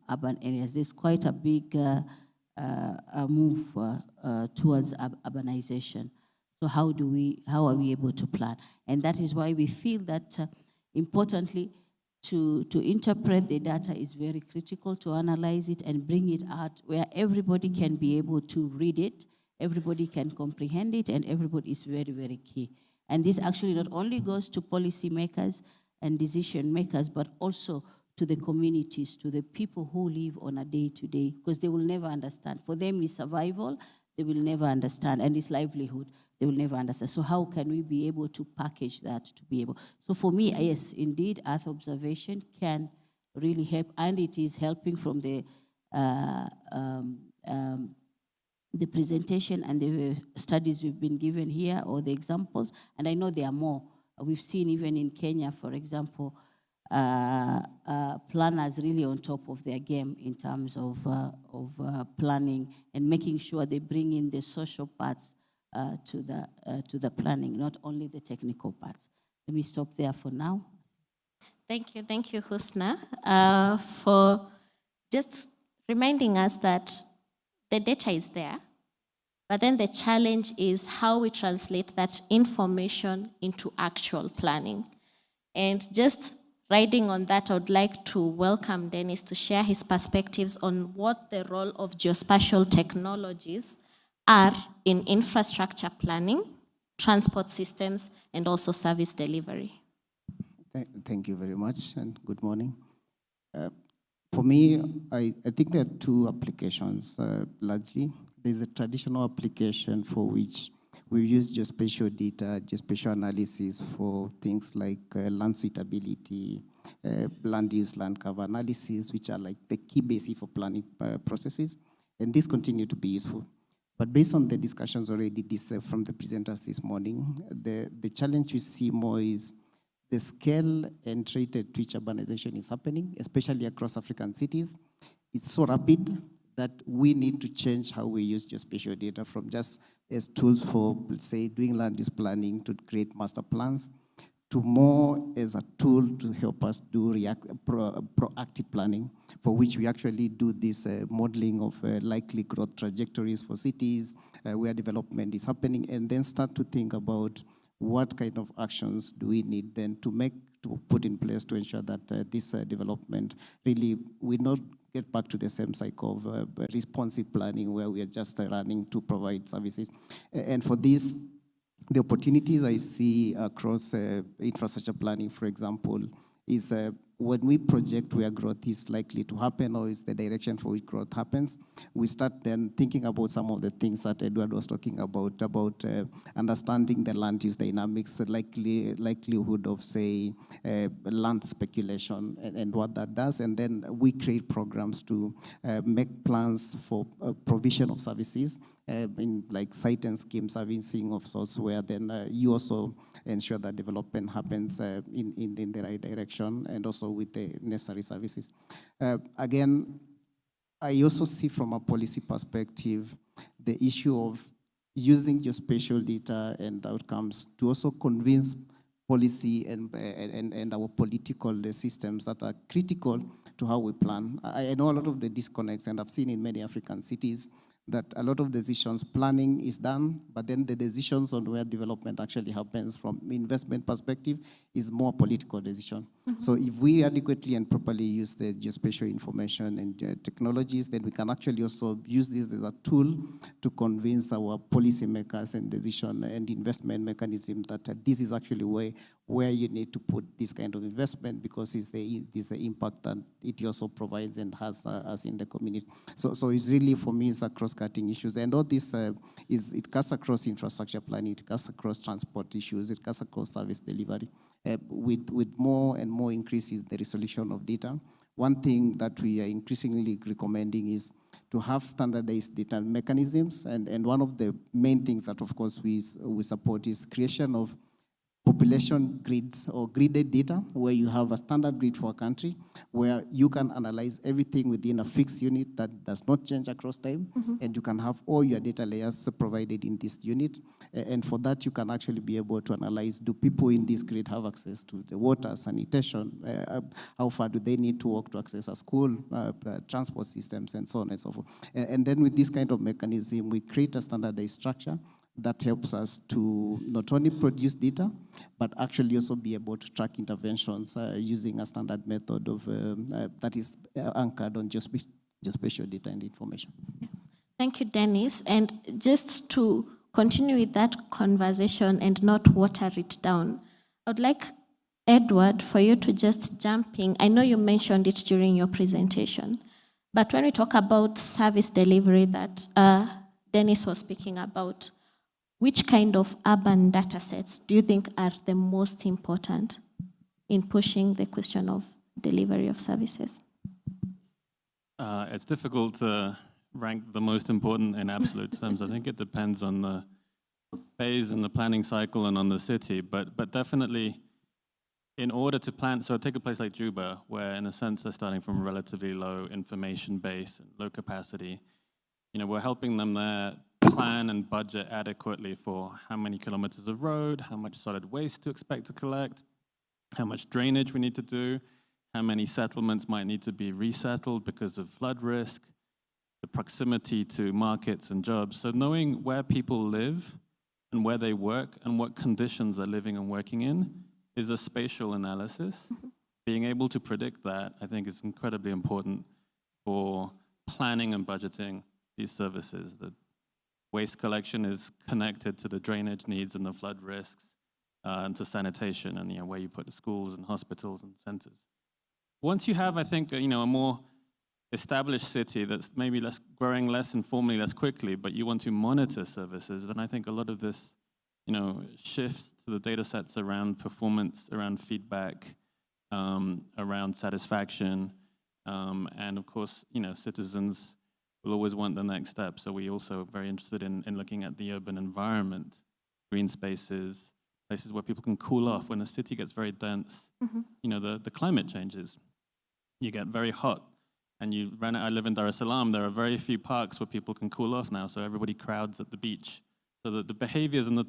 urban areas. There's quite a big move towards urbanization. So how are we able to plan? And that is why we feel that, importantly, to interpret the data is very critical, to analyze it and bring it out where everybody can be able to read it, everybody can comprehend it, and everybody is very, very key. And this actually not only goes to policymakers and decision makers, but also to the communities, to the people who live on a day-to-day, because they will never understand. For them, it's survival, they will never understand, and it's livelihood, they will never understand. So how can we be able to package that to be able? So for me, yes, indeed, Earth observation can really help, and it is helping from the presentation and the studies we've been given here, or the examples, and I know there are more. We've seen even in Kenya, for example, planners really on top of their game in terms of planning and making sure they bring in the social parts to the planning, not only the technical parts. Let me stop there for now.
Thank you, Husna, for just reminding us that the data is there, but then the challenge is how we translate that information into actual planning. And just riding on that, I would like to welcome Dennis to share his perspectives on what the role of geospatial technologies are in infrastructure planning, transport systems, and also service delivery.
Thank you very much, and good morning. For me, I think there are two applications, largely. There's a traditional application for which we use geospatial data, geospatial analysis for things like land suitability, land use, land cover analysis, which are like the key basis for planning processes, and these continue to be useful. But based on the discussions already from the presenters this morning, the challenge we see more is the scale and rate at which urbanization is happening, especially across African cities. It's so rapid that we need to change how we use geospatial data from just as tools for, let's say, doing land use planning to create master plans, to more as a tool to help us do proactive planning, for which we actually do this modeling of likely growth trajectories for cities, where development is happening, and then start to think about what kind of actions do we need then to put in place to ensure that this development really will not get back to the same cycle of responsive planning where we are just running to provide services. And for this, the opportunities I see across infrastructure planning, for example, is when we project where growth is likely to happen or is the direction for which growth happens, we start then thinking about some of the things that Edward was talking about understanding the land use dynamics, the likelihood of, say, land speculation and what that does. And then we create programs to make plans for provision of services in like site and scheme servicing of sorts, where then you also ensure that development happens in the right direction and also with the necessary services. Again, I also see from a policy perspective the issue of using geospatial data and outcomes to also convince policy and our political systems that are critical to how we plan. I know a lot of the disconnects, and I've seen in many African cities that a lot of decisions, planning is done, but then the decisions on where development actually happens from investment perspective is more political decision. Mm-hmm. So if we adequately and properly use the geospatial information and technologies, then we can actually also use this as a tool to convince our policymakers and decision and investment mechanism that this is actually where you need to put this kind of investment, because it's the impact that it also provides and has us in the community. So it's really, for me, it's a cross-cutting issues. And all this, it cuts across infrastructure planning, it cuts across transport issues, it cuts across service delivery. With more and more increases the resolution of data. One thing that we are increasingly recommending is to have standardized data mechanisms. And one of the main things that, of course, we support is creation of population grids or gridded data, where you have a standard grid for a country, where you can analyze everything within a fixed unit that does not change across time, and you can have all your data layers provided in this unit. And for that, you can actually be able to analyze, do people in this grid have access to the water, sanitation, how far do they need to walk to access a school, transport systems, and so on and so forth. And then with this kind of mechanism, we create a standardized structure that helps us to not only produce data, but actually also be able to track interventions using a standard method of that is anchored on geospatial data and information.
Thank you, Dennis. And just to continue with that conversation and not water it down, I would like, Edward, for you to just jump in. I know you mentioned it during your presentation, but when we talk about service delivery that Dennis was speaking about, which kind of urban data sets do you think are the most important in pushing the question of delivery of services?
It's difficult to rank the most important in absolute terms. I think it depends on the phase and the planning cycle and on the city, but definitely in order to plan, so take a place like Juba, where in a sense they're starting from a relatively low information base and low capacity. We're helping them there plan and budget adequately for how many kilometers of road, how much solid waste to expect to collect, how much drainage we need to do, how many settlements might need to be resettled because of flood risk, the proximity to markets and jobs. So knowing where people live and where they work and what conditions they're living and working in is a spatial analysis. Being able to predict that, I think, is incredibly important for planning and budgeting these services. The waste collection is connected to the drainage needs and the flood risks, and to sanitation and where you put the schools and hospitals and centers. Once you have, I think, a more established city that's maybe growing less informally, less quickly, but you want to monitor services, then I think a lot of this, shifts to the data sets around performance, around feedback, around satisfaction, and of course, citizens will always want the next step. So we also are very interested in looking at the urban environment, green spaces, places where people can cool off. When the city gets very dense, the climate changes. You get very hot, and I live in Dar es Salaam, there are very few parks where people can cool off now, so everybody crowds at the beach. So that the behaviors in the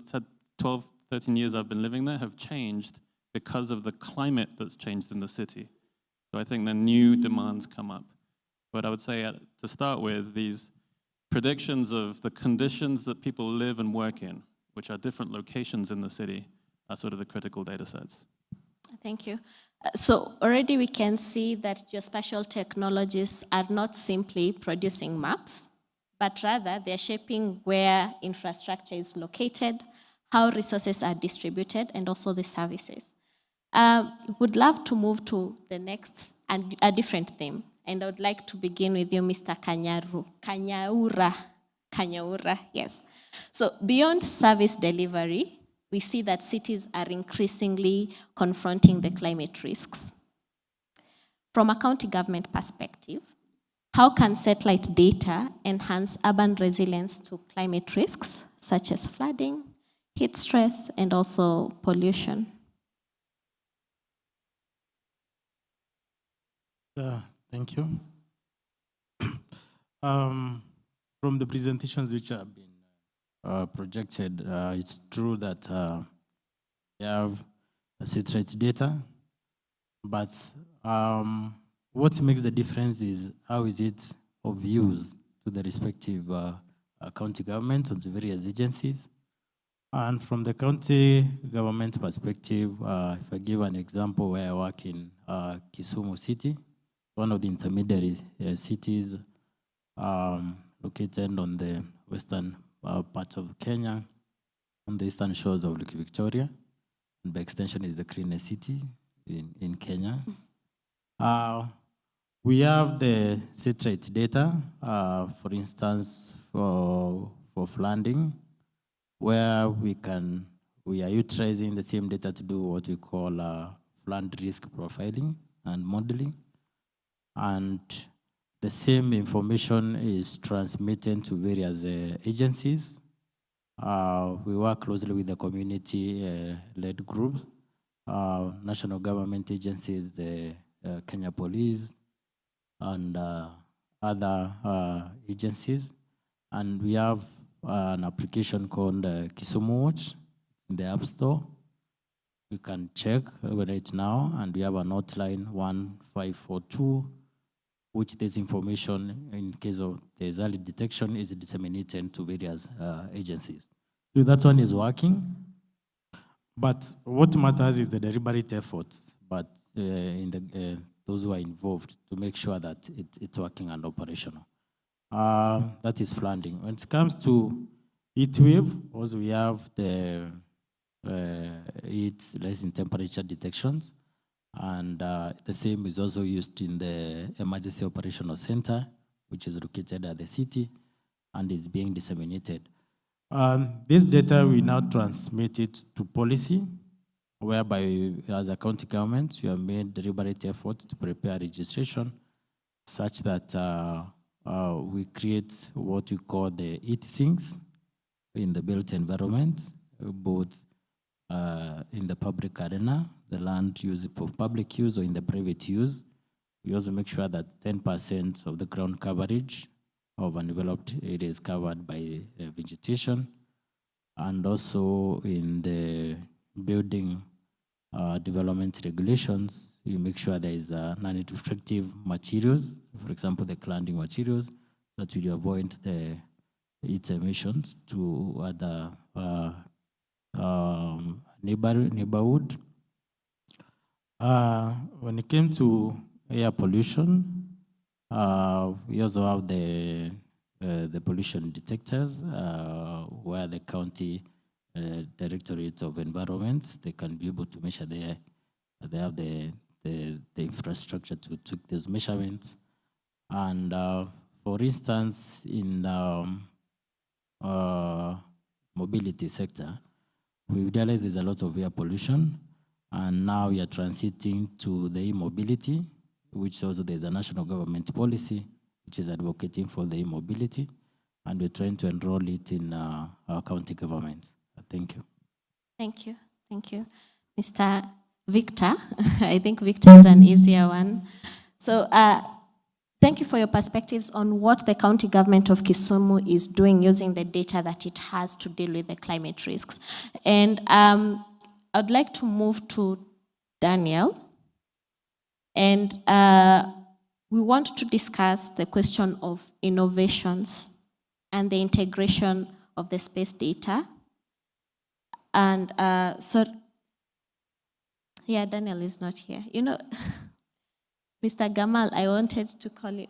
12, 13 years I've been living there have changed because of the climate that's changed in the city. So I think the new demands come up. But I would say to start with, these predictions of the conditions that people live and work in, which are different locations in the city, are sort of the critical data sets.
Thank you. So already we can see that geospatial technologies are not simply producing maps, but rather they're shaping where infrastructure is located, how resources are distributed, and also the services. Would love to move to the next and a different theme. And I would like to begin with you, Mr. Kanyaura, yes. So beyond service delivery, we see that cities are increasingly confronting the climate risks. From a county government perspective, how can satellite data enhance urban resilience to climate risks, such as flooding, heat stress, and also pollution?
Thank you. From the presentations which have been projected, it's true that we have satellite data, but what makes the difference is how is it of use to the respective county government or the various agencies. And from the county government perspective, if I give an example where I work in Kisumu City, one of the intermediary cities located on the western part of Kenya, on the eastern shores of Lake Victoria, and by extension is the cleanest city in Kenya. We have the satellite data, for instance, for flooding, where we are utilizing the same data to do what we call flood risk profiling and modeling. And the same information is transmitted to various agencies We work closely with the community-led groups, national government agencies, the Kenya Police, and other agencies. And we have an application called Kisumu Watch in the App Store. You can check right now, and we have an hotline 1542, which this information, in case of there's early detection, is disseminated to various agencies. So that one is working. But what matters is the deliberate efforts, but in the those who are involved to make sure that it's working and operational. That is flooding. When it comes to heat wave, also we have the heat rising temperature detections, and the same is also used in the emergency operational center, which is located at the city, and is being disseminated. This data, we now transmit it to policy, whereby as a county government, we have made deliberate efforts to prepare registration such that we create what we call the heat sinks in the built environment, both in the public arena, the land used for public use or in the private use. We also make sure that 10% of the ground coverage of undeveloped area is covered by vegetation. And also in the building development regulations, we make sure there is non-destructive materials, for example, the cladding materials, that will avoid the its emissions to other neighborhood. When it came to air pollution, we also have the pollution detectors, where the county Directorate of Environment, they can be able to measure they have the infrastructure to take those measurements. And for instance, in mobility sector, we realize there's a lot of air pollution, and now we are transiting to the e-mobility, which also there's a national government policy which is advocating for the e-mobility, and we're trying to enroll it in our county government. Thank you.
Thank you. Thank you. Mr. Victor, I think Victor is an easier one. So thank you for your perspectives on what the county government of Kisumu is doing using the data that it has to deal with the climate risks. And I'd like to move to Daniel. And we want to discuss the question of innovations and the integration of the space data. And so, yeah, Daniel is not here. You know, Mr. Gamal, I wanted to call you.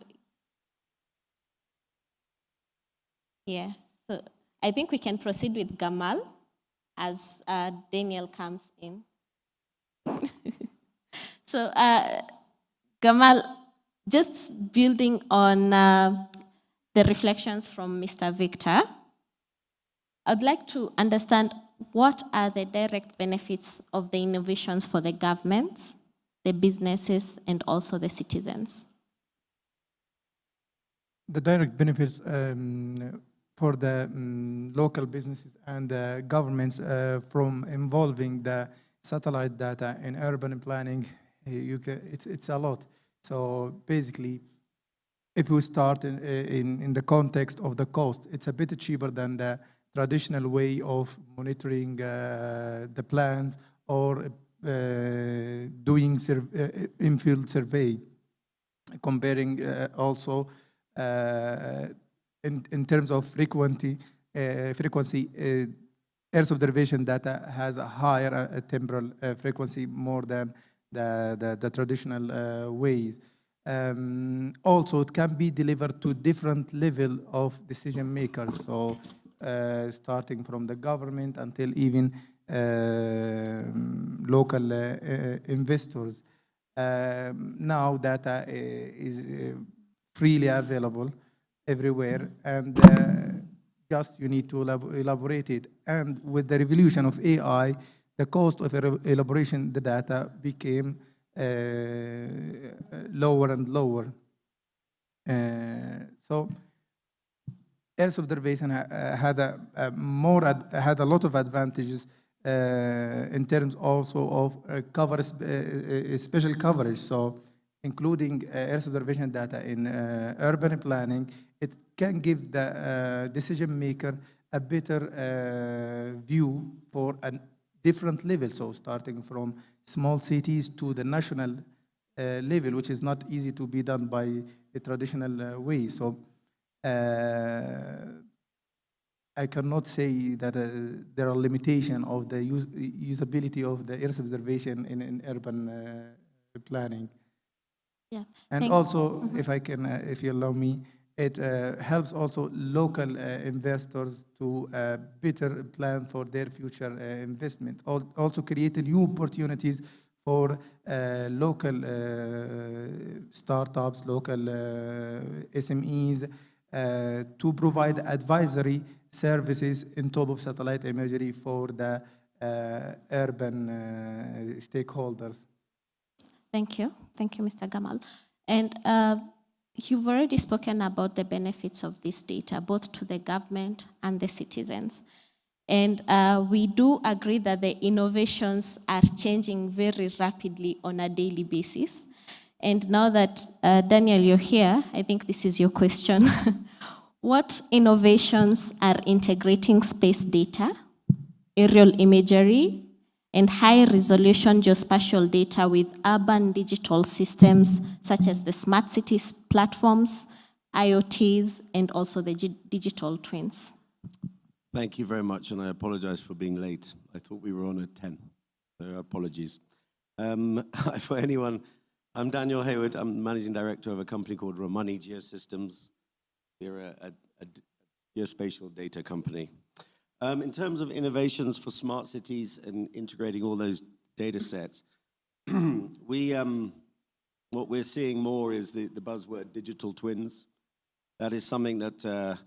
Yes, so I think we can proceed with Gamal as Daniel comes in. So, Gamal, just building on the reflections from Mr. Victor, I'd like to understand what are the direct benefits of the innovations for the governments, the businesses, and also the citizens?
The direct benefits for the local businesses and the governments from involving the satellite data in urban planning, it's a lot. So basically, if we start in the context of the cost, it's a bit cheaper than the traditional way of monitoring the plans or doing in-field survey, comparing also in terms of frequency, Earth observation data has a higher temporal frequency more than the traditional ways. Also, it can be delivered to different level of decision makers. So starting from the government until even local investors. Now data is freely available everywhere, and just you need to elaborate it. And with the revolution of AI, the cost of elaboration the data became lower and lower. So Earth observation had had a lot of advantages in terms also of special coverage. So, including Earth observation data in urban planning, it can give the decision maker a better view for a different level. So, starting from small cities to the national level, which is not easy to be done by a traditional way. So I cannot say that there are limitations of the usability of the Earth observation in urban planning.
Yeah.
And also, if I can, if you allow me, it helps also local investors to better plan for their future investment. Also create new opportunities for local startups, local SMEs to provide advisory services on top of satellite imagery for the urban stakeholders.
Thank you. Thank you, Mr. Gamal. And you've already spoken about the benefits of this data, both to the government and the citizens. And we do agree that the innovations are changing very rapidly on a daily basis. And now that, Daniel, you're here, I think this is your question. What innovations are integrating space data, aerial imagery, and high-resolution geospatial data with urban digital systems, such as the smart cities platforms, IoTs, and also the digital twins?
Thank you very much, and I apologize for being late. I thought we were on at 10, so apologies. For anyone, I'm Daniel Hayward. I'm Managing Director of a company called Romani Geosystems. We're a geospatial data company. In terms of innovations for smart cities and integrating all those data sets, what we're seeing more is the buzzword digital twins. That is something that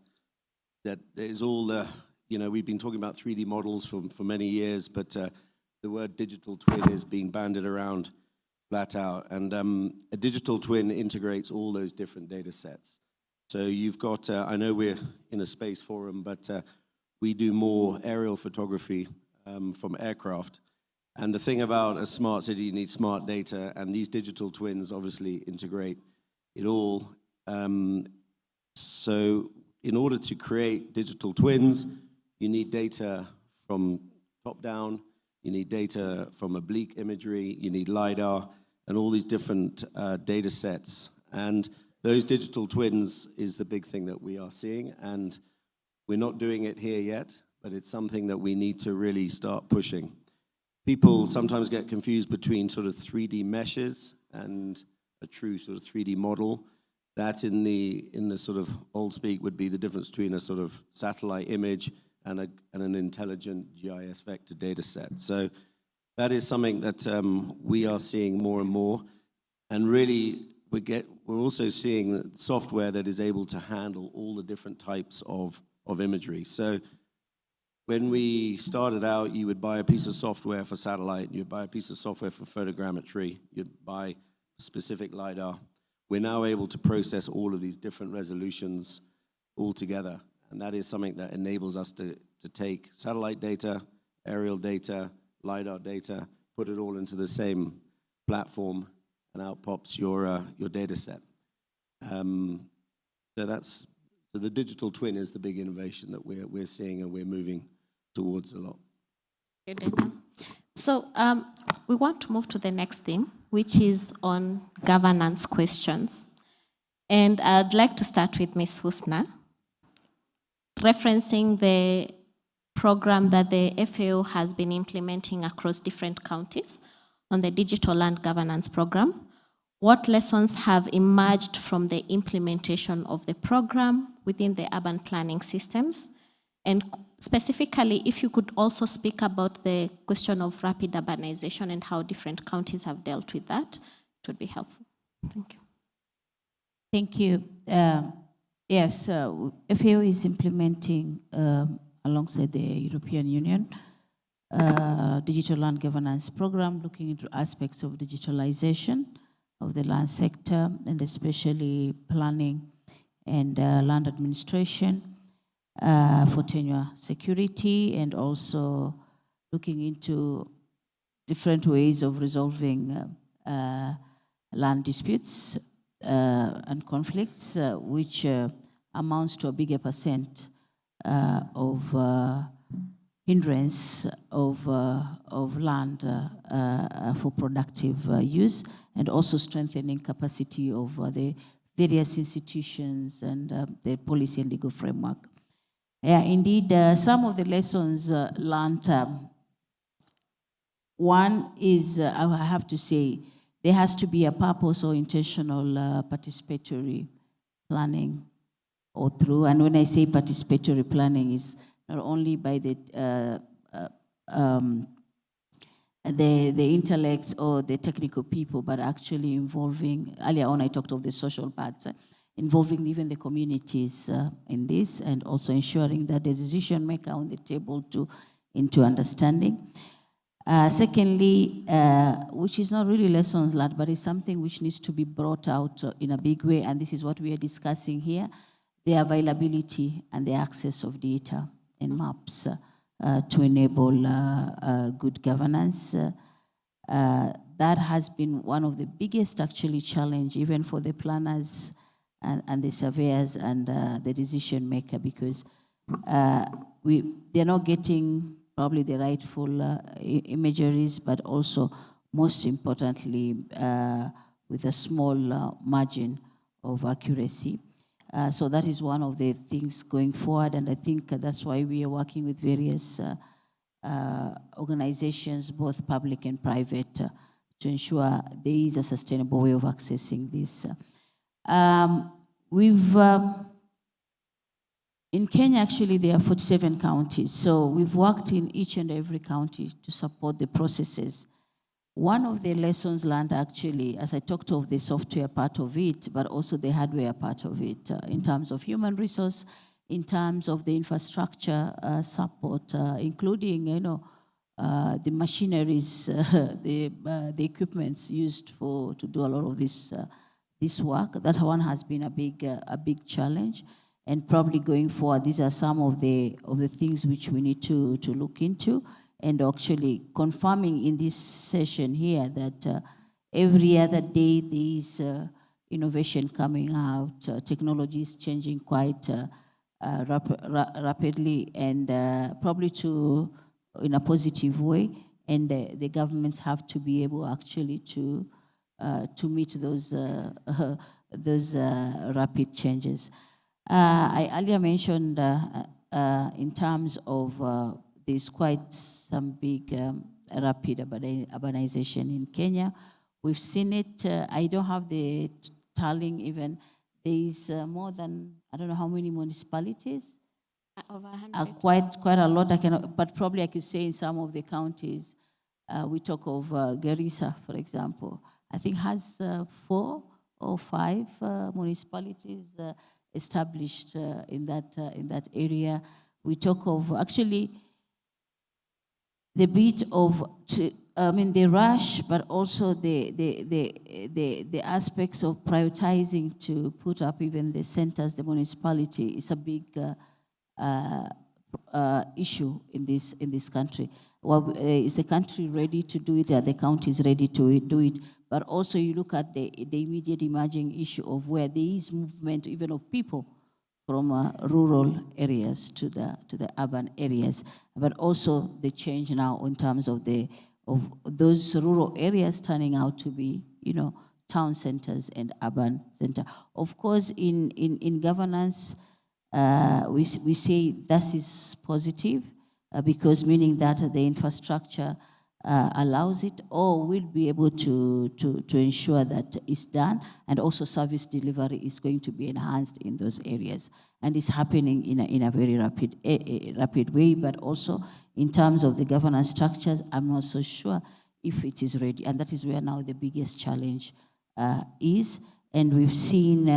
is all, we've been talking about 3D models for many years, but the word digital twin is being bandied around flat out. And a digital twin integrates all those different data sets. So you've got, I know we're in a space forum, but we do more aerial photography from aircraft. And the thing about a smart city, you need smart data, and these digital twins obviously integrate it all. So in order to create digital twins, you need data from top down, you need data from oblique imagery, you need LiDAR, and all these different data sets. And those digital twins is the big thing that we are seeing, and we're not doing it here yet, but it's something that we need to really start pushing. People sometimes get confused between sort of 3D meshes and a true sort of 3D model. That in the sort of old speak would be the difference between a sort of satellite image and an intelligent GIS vector data set. So that is something that we are seeing more and more, and really we're also seeing software that is able to handle all the different types of imagery. So when we started out, you would buy a piece of software for satellite, you'd buy a piece of software for photogrammetry, you'd buy specific LiDAR. We're now able to process all of these different resolutions all together. And that is something that enables us to take satellite data, aerial data, LiDAR data, put it all into the same platform, and out pops your data set. So the digital twin is the big innovation that we're seeing and we're moving towards a lot.
So we want to move to the next theme, which is on governance questions. And I'd like to start with Ms. Husna, referencing the program that the FAO has been implementing across different counties on the Digital Land Governance Program. What lessons have emerged from the implementation of the program within the urban planning systems? And specifically, if you could also speak about the question of rapid urbanization and how different counties have dealt with that, it would be helpful. Thank you.
Thank you. Yes, FAO is implementing, alongside the European Union, Digital Land Governance Program, looking into aspects of digitalization of the land sector, and especially planning and land administration. for tenure security, and also looking into different ways of resolving land disputes and conflicts, which amounts to a bigger percent of hindrance of land for productive use, and also strengthening capacity of the various institutions and the policy and legal framework. Yeah, indeed, some of the lessons learned, one is, I have to say, there has to be a purpose or intentional participatory planning all through. And when I say participatory planning, is not only by the intellects or the technical people, but actually involving, earlier on I talked of the social parts, involving even the communities in this, and also ensuring that the decision maker on the table into understanding. Secondly, which is not really lessons learned, but is something which needs to be brought out in a big way, and this is what we are discussing here, the availability and the access of data and maps to enable good governance. That has been one of the biggest actually challenge, even for the planners and the surveyors and the decision maker, because they're not getting probably the rightful imageries, but also most importantly with a small margin of accuracy. So that is one of the things going forward, and I think that's why we are working with various organizations, both public and private, to ensure there is a sustainable way of accessing this. In Kenya, actually, there are 47 counties, so we've worked in each and every county to support the processes. One of the lessons learned, actually, as I talked of the software part of it, but also the hardware part of it, in terms of human resource, in terms of the infrastructure support, including, the machineries, the equipments used to do a lot of this work. That one has been a big challenge. And probably going forward, these are some of the things which we need to look into, and actually confirming in this session here that every other day there is innovation coming out, technology is changing quite rapidly, and probably in a positive way, and the governments have to be able actually to meet those rapid changes. I earlier mentioned in terms of there's quite some big rapid urbanization in Kenya. We've seen it. I don't have the tallying even. There is more than, I don't know how many municipalities.
Over 100.
Quite a lot. But probably I could say in some of the counties, we talk of Garissa, for example. I think has 4 or 5 municipalities established in that area. We talk of actually the bit of the rush, but also the aspects of prioritizing to put up even the centers, the municipality is a big issue in this country. Well, is the country ready to do it? Are the counties ready to do it? But also you look at the immediate emerging issue of where there is movement even of people from rural areas to the urban areas, but also the change now in terms of those rural areas turning out to be, town centers and urban center. Of course, in governance, we say that is positive because meaning that the infrastructure allows it, or will be able to ensure that it's done, and also service delivery is going to be enhanced in those areas, and it's happening in a very rapid way. But also in terms of the governance structures, I'm not so sure if it is ready, and that is where now the biggest challenge is. And we've seen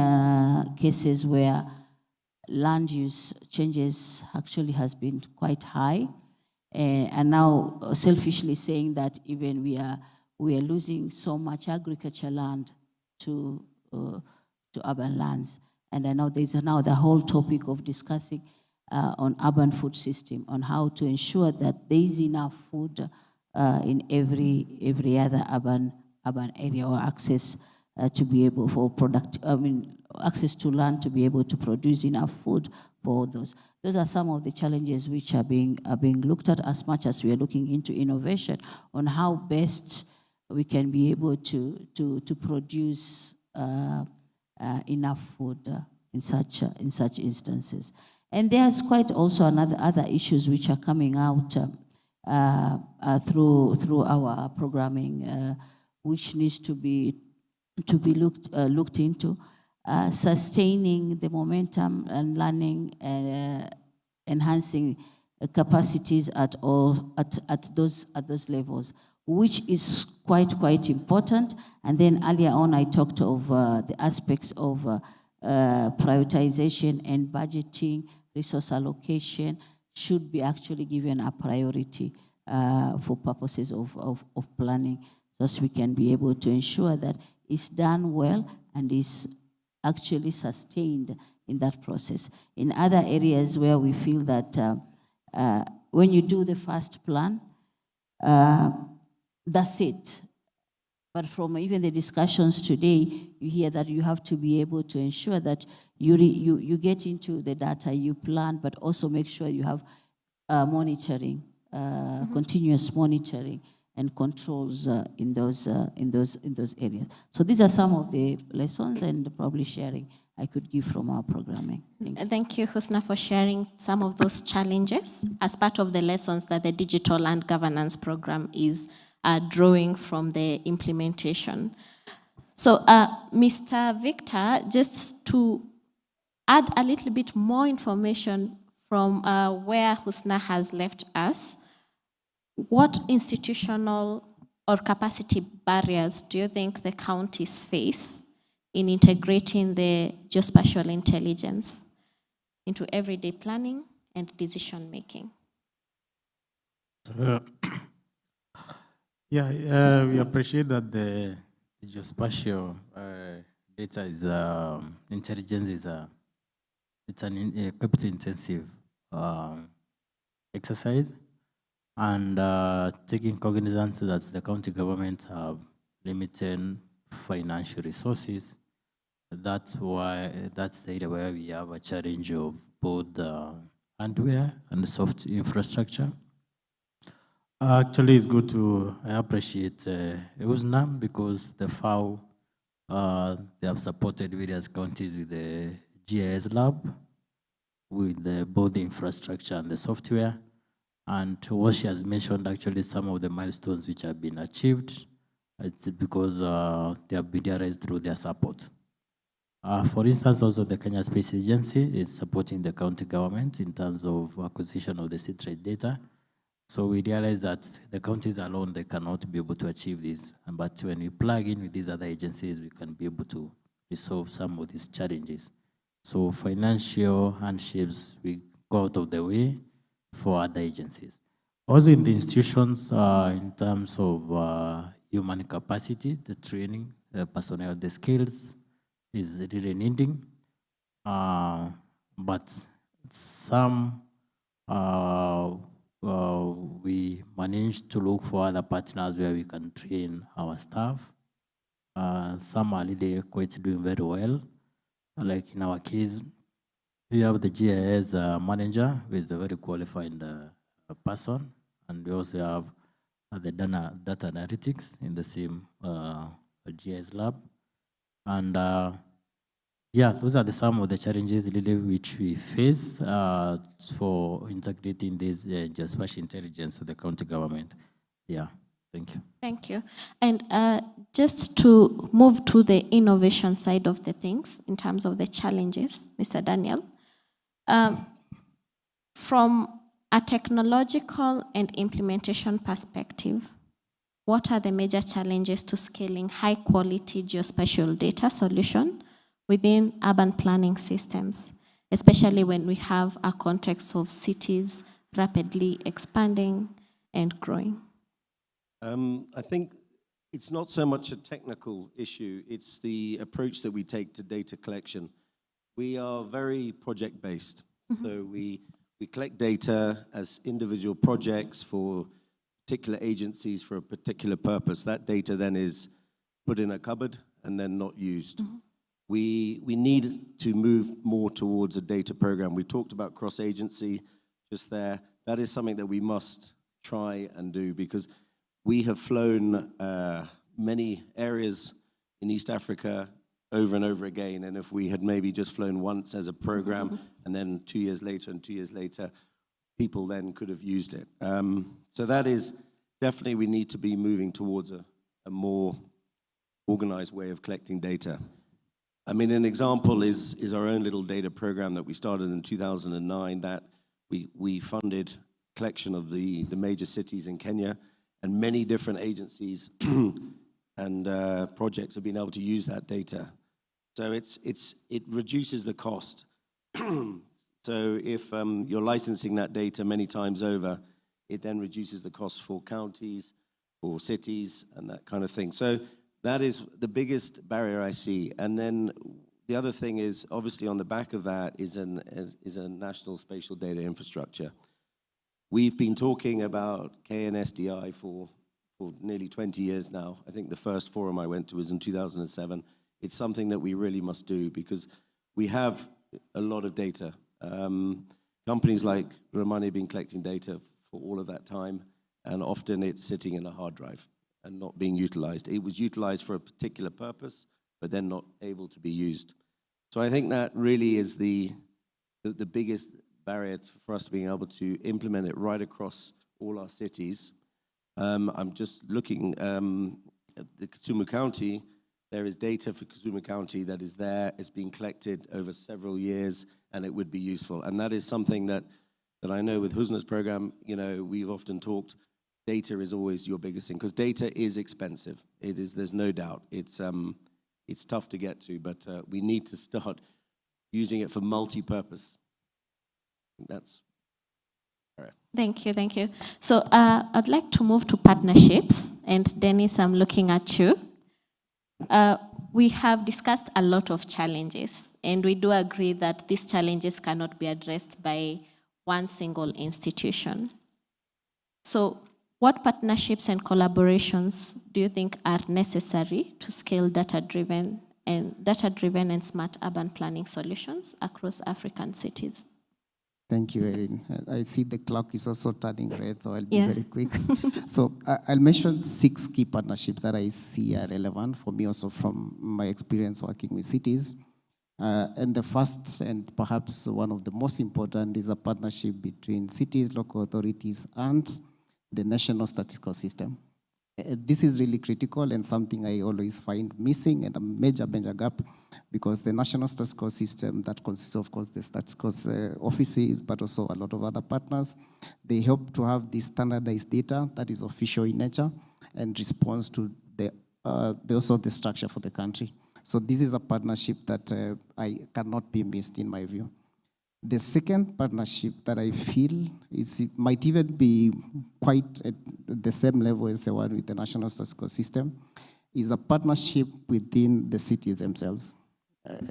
cases where land use changes actually has been quite high. And now selfishly saying that even we are losing so much agriculture land to urban lands. And I know there's now the whole topic of discussing on urban food system, on how to ensure that there is enough food in every other urban area, or access to be able for access to land to be able to produce enough food for all those. Those are some of the challenges which are being looked at, as much as we are looking into innovation on how best we can be able to produce enough food in such instances. And there's quite also other issues which are coming out through our programming, which needs to be looked into, sustaining the momentum and learning and enhancing capacities at those levels, which is quite important. And then earlier on, I talked of the aspects of prioritization and budgeting, resource allocation should be actually given a priority for purposes of planning, so as we can be able to ensure that it's done well and is actually sustained in that process. In other areas where we feel that when you do the first plan, that's it. But from even the discussions today, you hear that you have to be able to ensure that you get into the data, you plan, but also make sure you have monitoring, continuous monitoring and controls in those areas. So these are some of the lessons and probably sharing I could give from our programming.
Thank you, Husna, for sharing some of those challenges as part of the lessons that the Digital Land Governance Program is drawing from the implementation. So, Mr. Victor, just to add a little bit more information from where Husna has left us, what institutional or capacity barriers do you think the counties face in integrating the geospatial intelligence into everyday planning and decision making?
We appreciate that the geospatial data is intelligence is it's an capital intensive exercise, and taking cognizance that the county governments have limited financial resources. That's the area where we have a challenge of both hardware and soft infrastructure. Actually, it's good to appreciate USNAM because the FAO, they have supported various counties with the GIS lab, with both the infrastructure and the software. And what she has mentioned, actually, some of the milestones which have been achieved, it's because they have been realized through their support. For instance, also the Kenya Space Agency is supporting the county government in terms of acquisition of the satellite data. So we realize that the counties alone, they cannot be able to achieve this. But when we plug in with these other agencies, we can be able to resolve some of these challenges. So financial handships, we go out of the way for other agencies. Also in the institutions, in terms of human capacity, the training, the personnel, the skills is really needing. But some we managed to look for other partners where we can train our staff. Some are really quite doing very well. Like in our case, we have the GIS manager, who is a very qualified person, and we also have the data analytics in the same GIS lab. And those are some of the challenges really which we face for integrating this geospatial intelligence to the county government. Yeah, thank you.
Thank you. And just to move to the innovation side of the things in terms of the challenges, Mr. Daniel, from a technological and implementation perspective, what are the major challenges to scaling high quality geospatial data solution within urban planning systems, especially when we have a context of cities rapidly expanding and growing?
I think it's not so much a technical issue, it's the approach that we take to data collection. We are very project-based. So we collect data as individual projects for particular agencies for a particular purpose. That data then is put in a cupboard and then not used. We need to move more towards a data program. We talked about cross-agency just there. That is something that we must try and do, because we have flown many areas in East Africa over and over again, and if we had maybe just flown once as a program, and then 2 years later and 2 years later, people then could have used it. So that is definitely, we need to be moving towards a more organized way of collecting data. I mean, an example is our own little data program that we started in 2009, that we funded collection of the major cities in Kenya, and many different agencies and projects have been able to use that data. So it reduces the cost. So if you're licensing that data many times over, it then reduces the cost for counties, for cities, and that kind of thing. So that is the biggest barrier I see. And then the other thing is, obviously on the back of that is a national spatial data infrastructure. We've been talking about KNSDI for nearly 20 years now. I think the first forum I went to was in 2007. It's something that we really must do, because we have a lot of data. Companies like Romani have been collecting data for all of that time, and often it's sitting in a hard drive and not being utilized. It was utilized for a particular purpose, but then not able to be used. So I think that really is the biggest barrier for us being able to implement it right across all our cities. I'm just looking at the Kisumu County. There is data for Kisumu County that is there. It's been collected over several years, and it would be useful. And that is something that I know with Husna's program, you know, we've often talked, data is always your biggest thing, because data is expensive. It is, there's no doubt. It's tough to get to, but we need to start using it for multi-purpose. That's all right.
Thank you, thank you. So I'd like to move to partnerships, and Dennis, I'm looking at you. We have discussed a lot of challenges, and we do agree that these challenges cannot be addressed by one single institution. So what partnerships and collaborations do you think are necessary to scale data-driven and smart urban planning solutions across African cities?
Thank you, Erin. I see the clock is also turning red, so I'll be very quick. So I'll mention 6 key partnerships that I see are relevant for me also from my experience working with cities. And the first, and perhaps one of the most important, is a partnership between cities, local authorities, and the national statistical system. This is really critical and something I always find missing, and a major gap, because the national statistical system that consists, of course, the statistical offices, but also a lot of other partners, they help to have this standardized data that is official in nature and responds to also the structure for the country. So this is a partnership that I cannot be missed in my view. The second partnership that I feel might even be quite at the same level as the one with the national statistical system is a partnership within the cities themselves.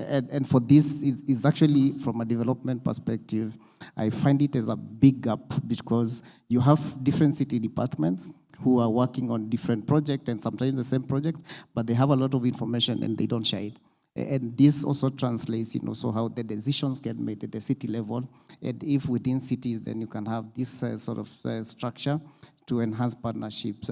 And for this is actually, from a development perspective, I find it as a big gap, because you have different city departments who are working on different projects, and sometimes the same projects, but they have a lot of information and they don't share it. And this also translates in also how the decisions get made at the city level. And if within cities, then you can have this sort of structure to enhance partnerships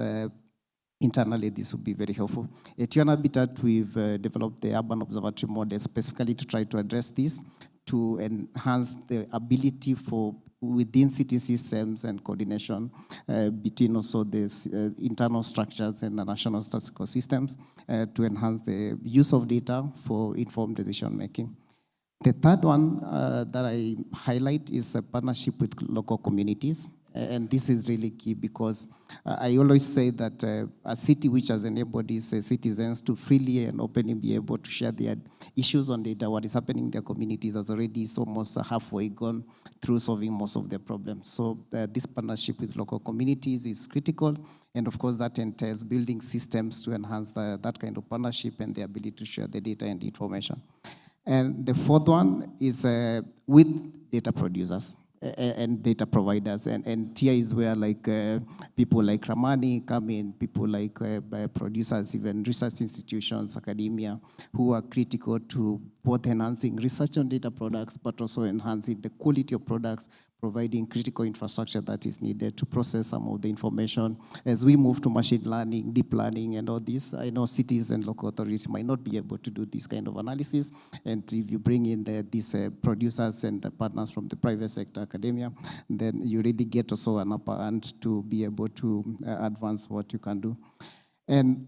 internally. This would be very helpful. At UNHABITAT, we've developed the Urban Observatory model specifically to try to address this, to enhance the ability for within city systems and coordination between also the internal structures and the national statistical systems to enhance the use of data for informed decision making. The third one that I highlight is a partnership with local communities. And this is really key, because I always say that a city which has enabled its citizens to freely and openly be able to share their issues on data, what is happening in their communities, has already almost halfway gone through solving most of their problems. So this partnership with local communities is critical. And of course, that entails building systems to enhance that kind of partnership and the ability to share the data and the information. And the fourth one is with data producers and data providers. And here is where people like Ramani come in, people like producers, even research institutions, academia, who are critical to both enhancing research on data products, but also enhancing the quality of products, providing critical infrastructure that is needed to process some of the information. As we move to machine learning, deep learning, and all this, I know cities and local authorities might not be able to do this kind of analysis. And if you bring in these producers and the partners from the private sector, academia, then you really get also an upper hand to be able to advance what you can do. And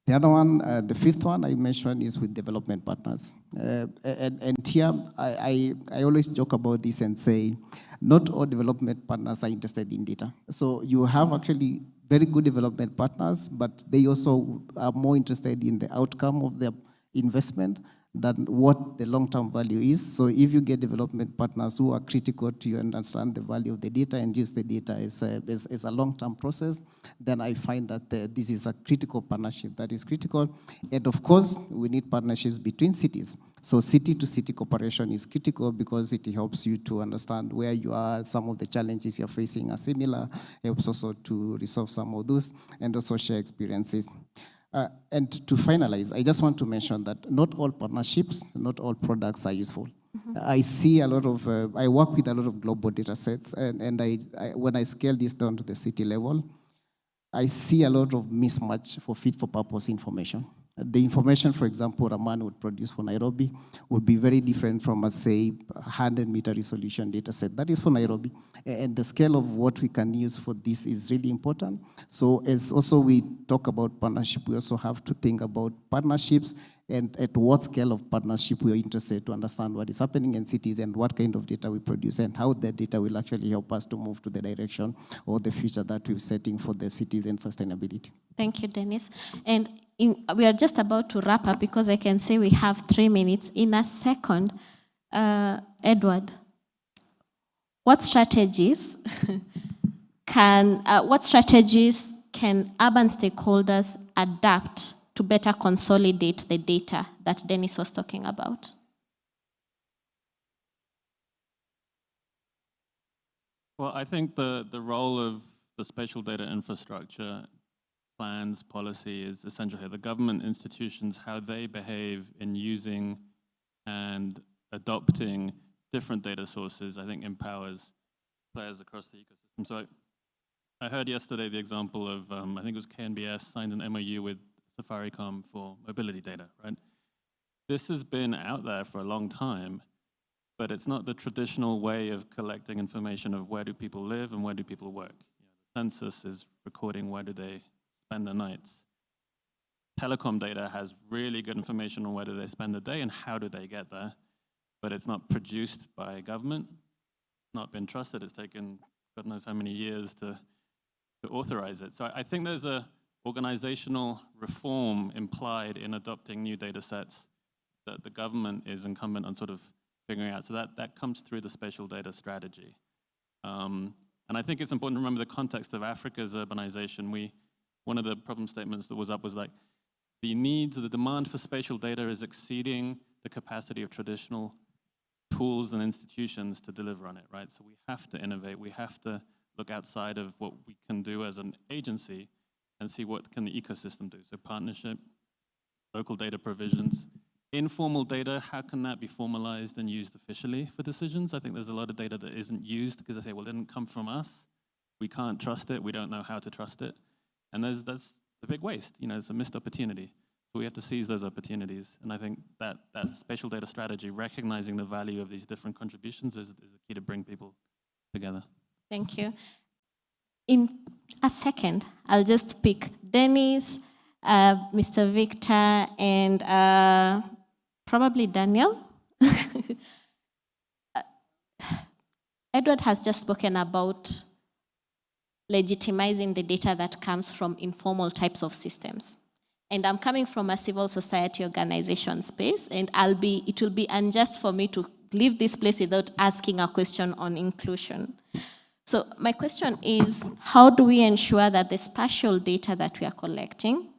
the other one, the fifth one I mentioned is with development partners. And here, I always joke about this and say, not all development partners are interested in data. So you have actually very good development partners, but they also are more interested in the outcome of their investment than what the long-term value is. So if you get development partners who are critical to you and understand the value of the data and use the data as a long-term process, then I find that this is a critical partnership that is critical. And of course, we need partnerships between cities. So city-to-city cooperation is critical because it helps you to understand where you are, some of the challenges you're facing are similar, helps also to resolve some of those, and also share experiences. And to finalize, I just want to mention that not all partnerships, not all products are useful. I see a lot of, I work with a lot of global data sets, and when I scale this down to the city level, I see a lot of mismatch for fit-for-purpose information. The information, for example, Raman would produce for Nairobi would be very different from a, say, 100-meter resolution data set. That is for Nairobi. And the scale of what we can use for this is really important. So as also we talk about partnership, we also have to think about partnerships and at what scale of partnership we are interested to understand what is happening in cities and what kind of data we produce and how that data will actually help us to move to the direction or the future that we're setting for the cities and sustainability.
Thank you, Dennis. And we are just about to wrap up because I can say we have 3 minutes. In a second, Edward, what strategies can urban stakeholders adapt to better consolidate the data that Dennis was talking about?
Well, I think the role of the spatial data infrastructure, plans, policy is essential here. The government institutions, how they behave in using and adopting different data sources, I think empowers players across the ecosystem. So I heard yesterday the example of, I think it was KNBS signed an MOU with Safaricom for mobility data, right? This has been out there for a long time, but it's not the traditional way of collecting information of where do people live and where do people work. The census is recording where do they spend their nights. Telecom data has really good information on where do they spend the day and how do they get there, but it's not produced by government, not been trusted. It's taken God knows how many years to authorize it. So I think there's a organizational reform implied in adopting new data sets that the government is incumbent on sort of figuring out. So that comes through the spatial data strategy. And I think it's important to remember the context of Africa's urbanization. One of the problem statements that was up was like, the needs, the demand for spatial data is exceeding the capacity of traditional tools and institutions to deliver on it, right? So we have to innovate. We have to look outside of what we can do as an agency and see what can the ecosystem do. So partnership, local data provisions, informal data, how can that be formalized and used officially for decisions? I think there's a lot of data that isn't used because they say, well, it didn't come from us. We can't trust it. We don't know how to trust it. And that's a big waste. You know, it's a missed opportunity. So we have to seize those opportunities. And I think that spatial data strategy, recognizing the value of these different contributions is the key to bring people together.
Thank you. In a second, I'll just pick Dennis, Mr. Victor, and probably Daniel. Edward has just spoken about legitimizing the data that comes from informal types of systems. And I'm coming from a civil society organization space, and it will be unjust for me to leave this place without asking a question on inclusion. So my question is, how do we ensure that the spatial data that we are collecting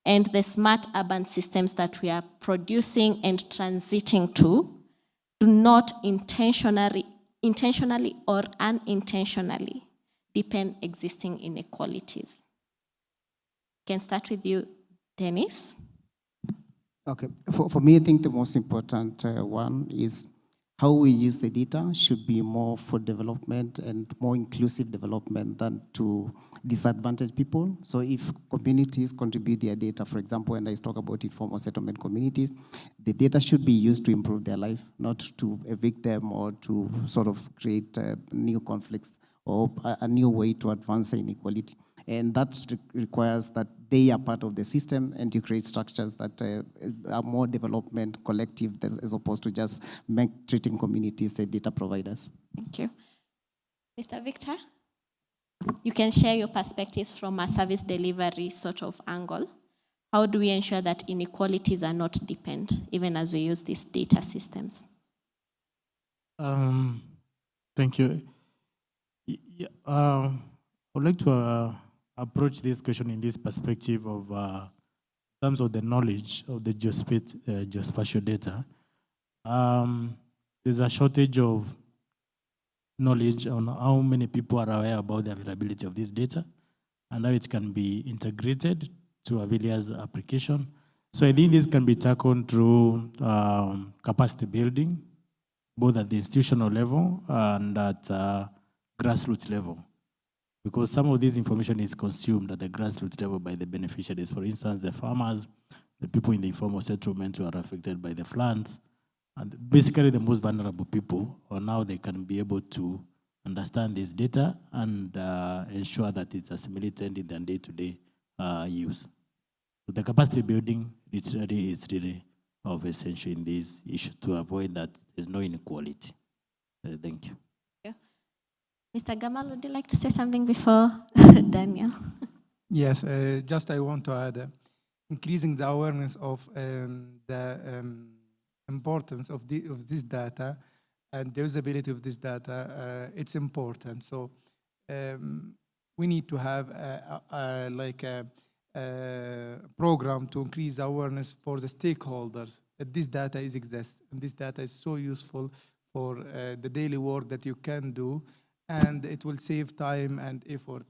and the smart urban systems that we are producing and transiting to do not intentionally intentionally or unintentionally deepen existing inequalities. Can start with you, Dennis.
Okay, for me, I think the most important one is how we use the data should be more for development and more inclusive development than to disadvantage people. So if communities contribute their data, for example, when I talk about informal settlement communities, the data should be used to improve their life, not to evict them or to sort of create new conflicts or a new way to advance inequality. And that requires that they are part of the system and to create structures that are more development collective as opposed to just treating communities as data providers.
Thank you. Mr. Victor, you can share your perspectives from a service delivery sort of angle. How do we ensure that inequalities are not deepened, even as we use these data systems?
Thank you. I would like to approach this question in this perspective of in terms of the knowledge of the geospatial data. There's a shortage of knowledge on how many people are aware about the availability of this data and how it can be integrated to a various application. So I think this can be tackled through capacity building, both at the institutional level and at grassroots level. Because some of this information is consumed at the grassroots level by the beneficiaries. For instance, the farmers, the people in the informal settlement who are affected by the floods, and basically the most vulnerable people, or now they can be able to understand this data and ensure that it's assimilated in their day-to-day use. So the capacity building literally is really of essential in this issue to avoid that there's no inequality. Thank you.
Mr. Gamal, would you like to say something before Daniel?
Yes, just I want to add, increasing the awareness of the importance of this data and the usability of this data, it's important. So we need to have a program to increase awareness for the stakeholders that this data exists and this data is so useful for the daily work that you can do, and it will save time and effort,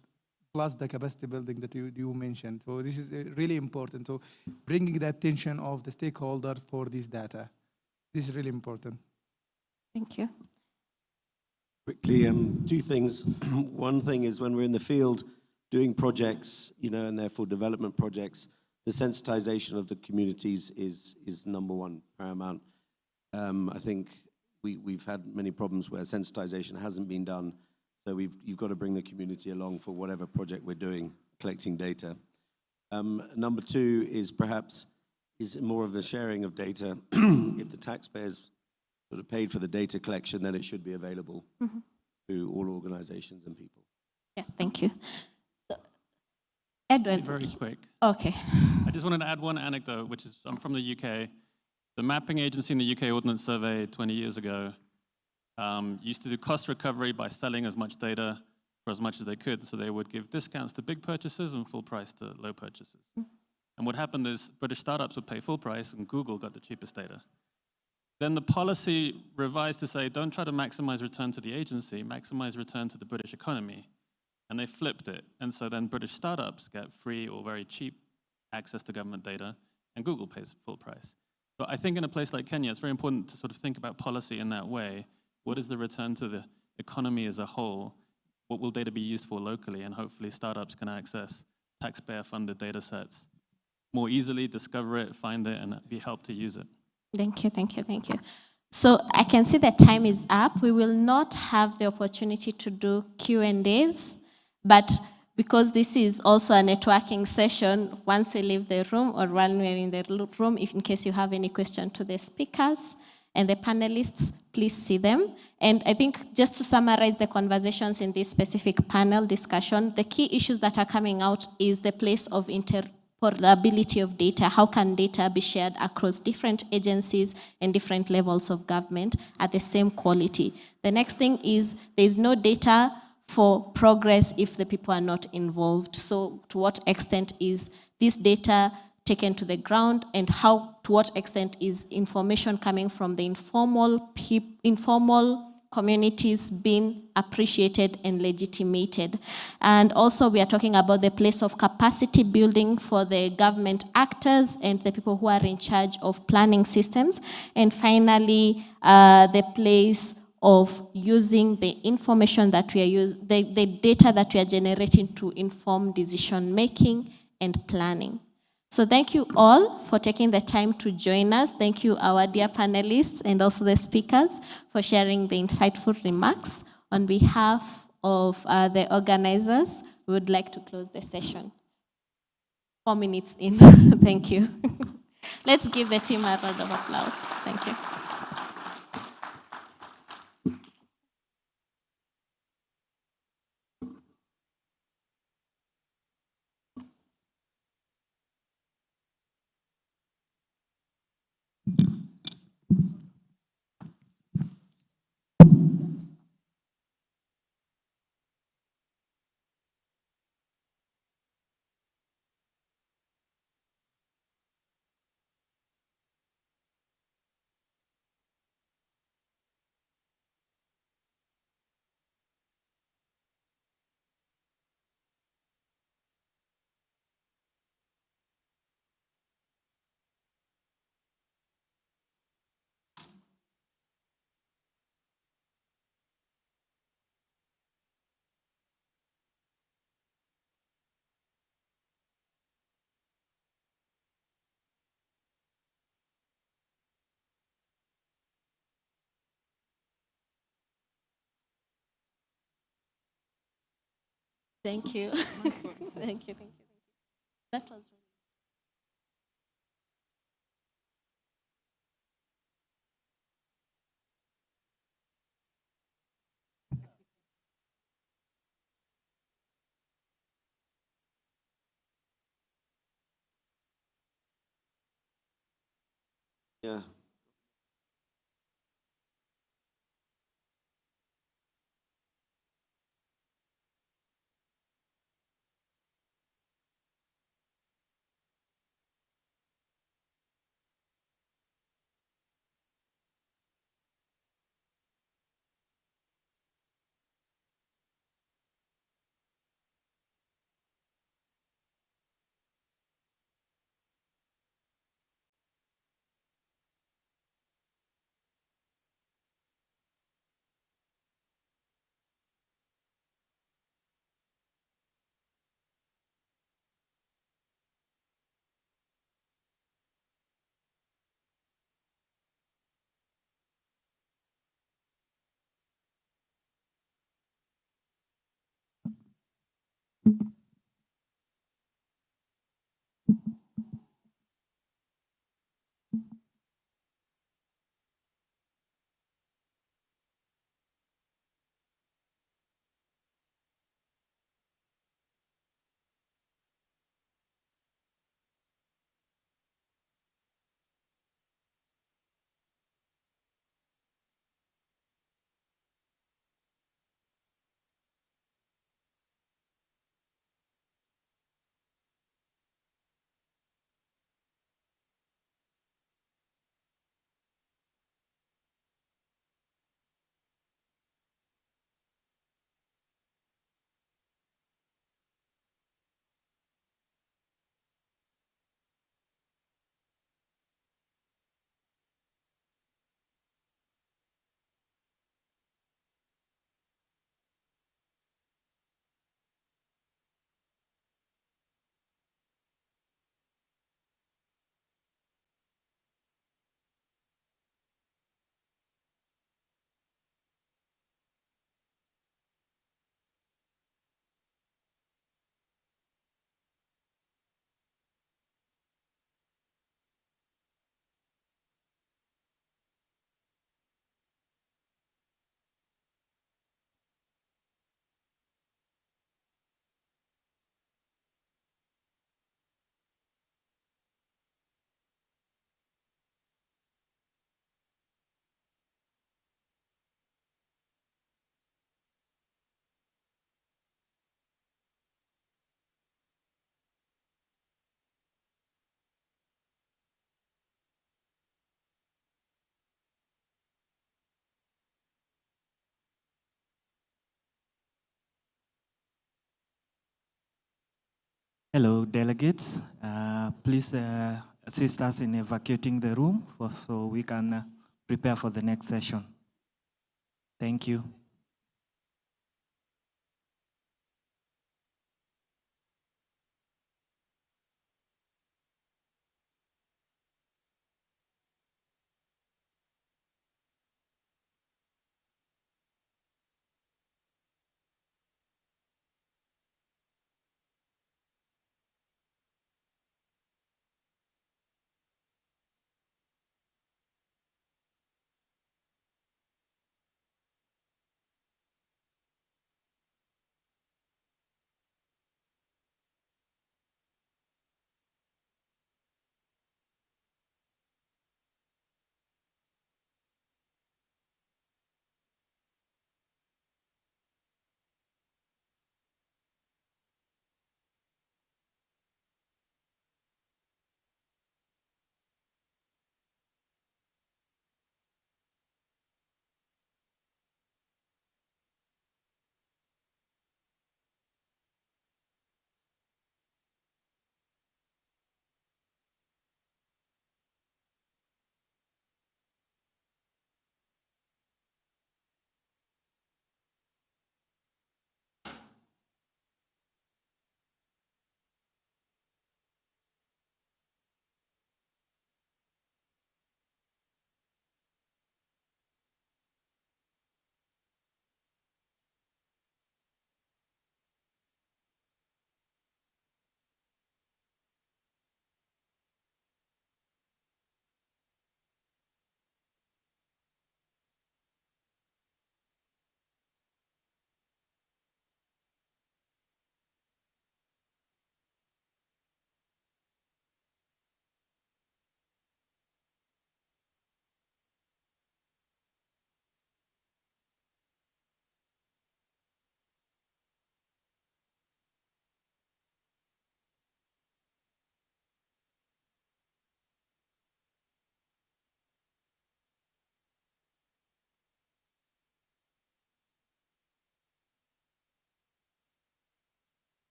plus the capacity building that you mentioned. So this is really important. So bringing the attention of the stakeholders for this data, this is really important.
Thank you.
Quickly, two things. One thing is when we're in the field doing projects, and therefore development projects, the sensitization of the communities is number one, paramount. I think we've had many problems where sensitization hasn't been done. So you've got to bring the community along for whatever project we're doing, collecting data. Number two is perhaps more of the sharing of data. If the taxpayers sort of paid for the data collection, then it should be available to all organizations and people.
Yes, thank you. So, Edward.
Very quick.
Okay.
I just wanted to add one anecdote, which is I'm from the UK. The mapping agency in the UK Ordnance Survey 20 years ago used to do cost recovery by selling as much data for as much as they could. So they would give discounts to big purchasers and full price to low purchasers. And what happened is British startups would pay full price and Google got the cheapest data. Then the policy revised to say, don't try to maximize return to the agency, maximize return to the British economy. And they flipped it. And so then British startups get free or very cheap access to government data and Google pays full price. So I think in a place like Kenya, it's very important to sort of think about policy in that way. What is the return to the economy as a whole? What will data be used for locally? And hopefully startups can access taxpayer-funded data sets more easily, discover it, find it, and be helped to use it.
Thank you, thank you, thank you. So I can see that time is up. We will not have the opportunity to do Q&As, but because this is also a networking session, once we leave the room or when we're in the room, if in case you have any question to the speakers and the panelists, please see them. And I think just to summarize the conversations in this specific panel discussion, the key issues that are coming out is the place of interoperability of data. How can data be shared across different agencies and different levels of government at the same quality? The next thing is there's no data for progress if the people are not involved. So to what extent is this data taken to the ground, and to what extent is information coming from the informal communities being appreciated and legitimated. And also we are talking about the place of capacity building for the government actors and the people who are in charge of planning systems. And finally, the place of using the information that we are using, the data that we are generating to inform decision making and planning. So thank you all for taking the time to join us. Thank you, our dear panelists and also the speakers for sharing the insightful remarks. On behalf of the organizers, we would like to close the session. 4 minutes in. Thank you. Let's give the team a round of applause. Thank you. Thank you. Thank you. That was really
Yeah.
Hello, delegates. Please assist us in evacuating the room so we can prepare for the next session. Thank you.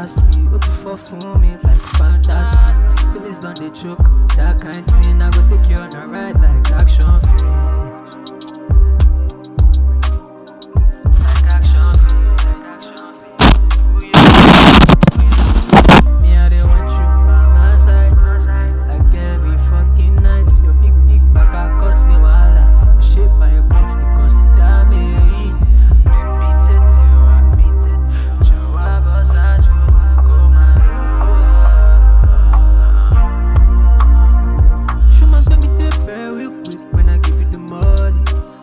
fantasy. What the fuck for me like fantastic. Feelings done they choke, that kind thing. I go take you on a ride like action film. Like action film. Me I dey want you by my side. Like every fucking night. Your big back I cause you wahala. Your shape and your cuff they consider me.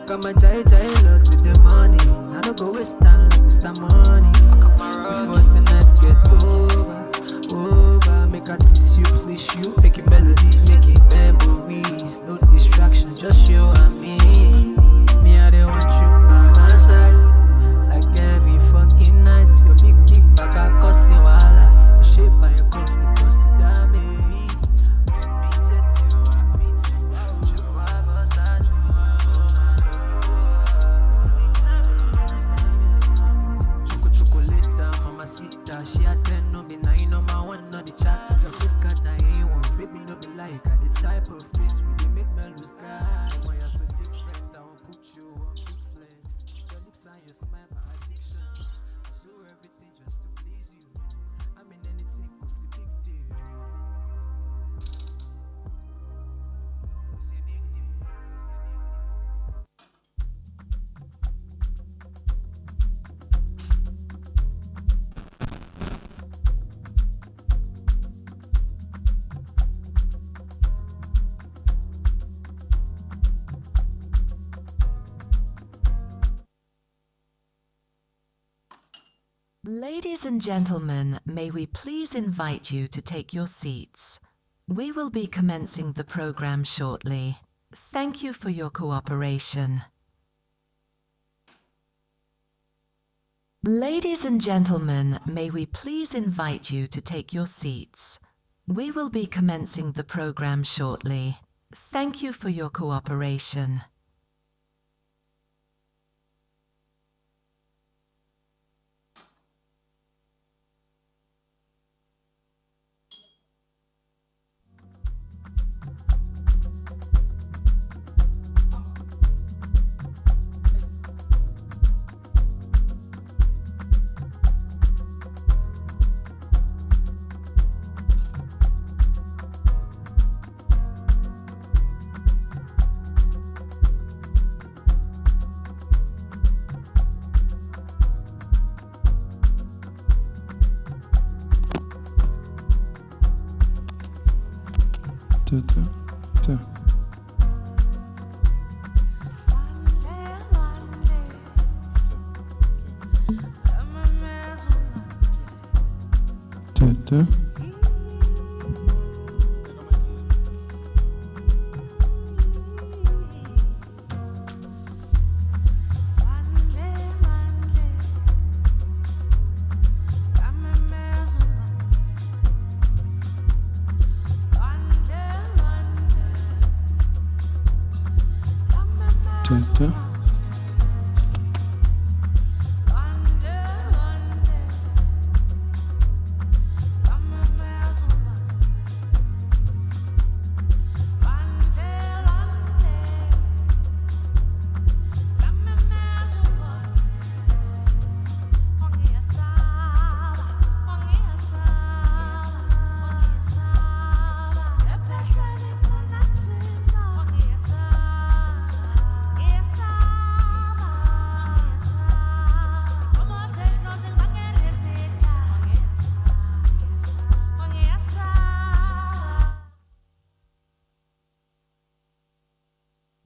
Got my jai lots with the money. I don't go waste time like Mr. Money. Before the nights get over. Make I tease you, please you. Making melodies, making memories. No distraction, just you and me. Me, I don't want you by my side. Like every fucking night. Your big back, I cause you wahala. Your shape and your cuff, they consider me. She a 10, no be 9, no my one, no the chat. The face card I ain't one, baby no be like I the type of face we dey make me lose guy. Why you so different, I won't put you on big flex. Your lips and your smile, my addiction. I do everything just to please you. I mean anything, cause it's a big deal. It's a big deal.
Ladies and gentlemen, may we please invite you to take your seats. We will be commencing the program shortly. Thank you for your cooperation. Ladies and gentlemen, may we please invite you to take your seats. We will be commencing the program shortly. Thank you for your cooperation.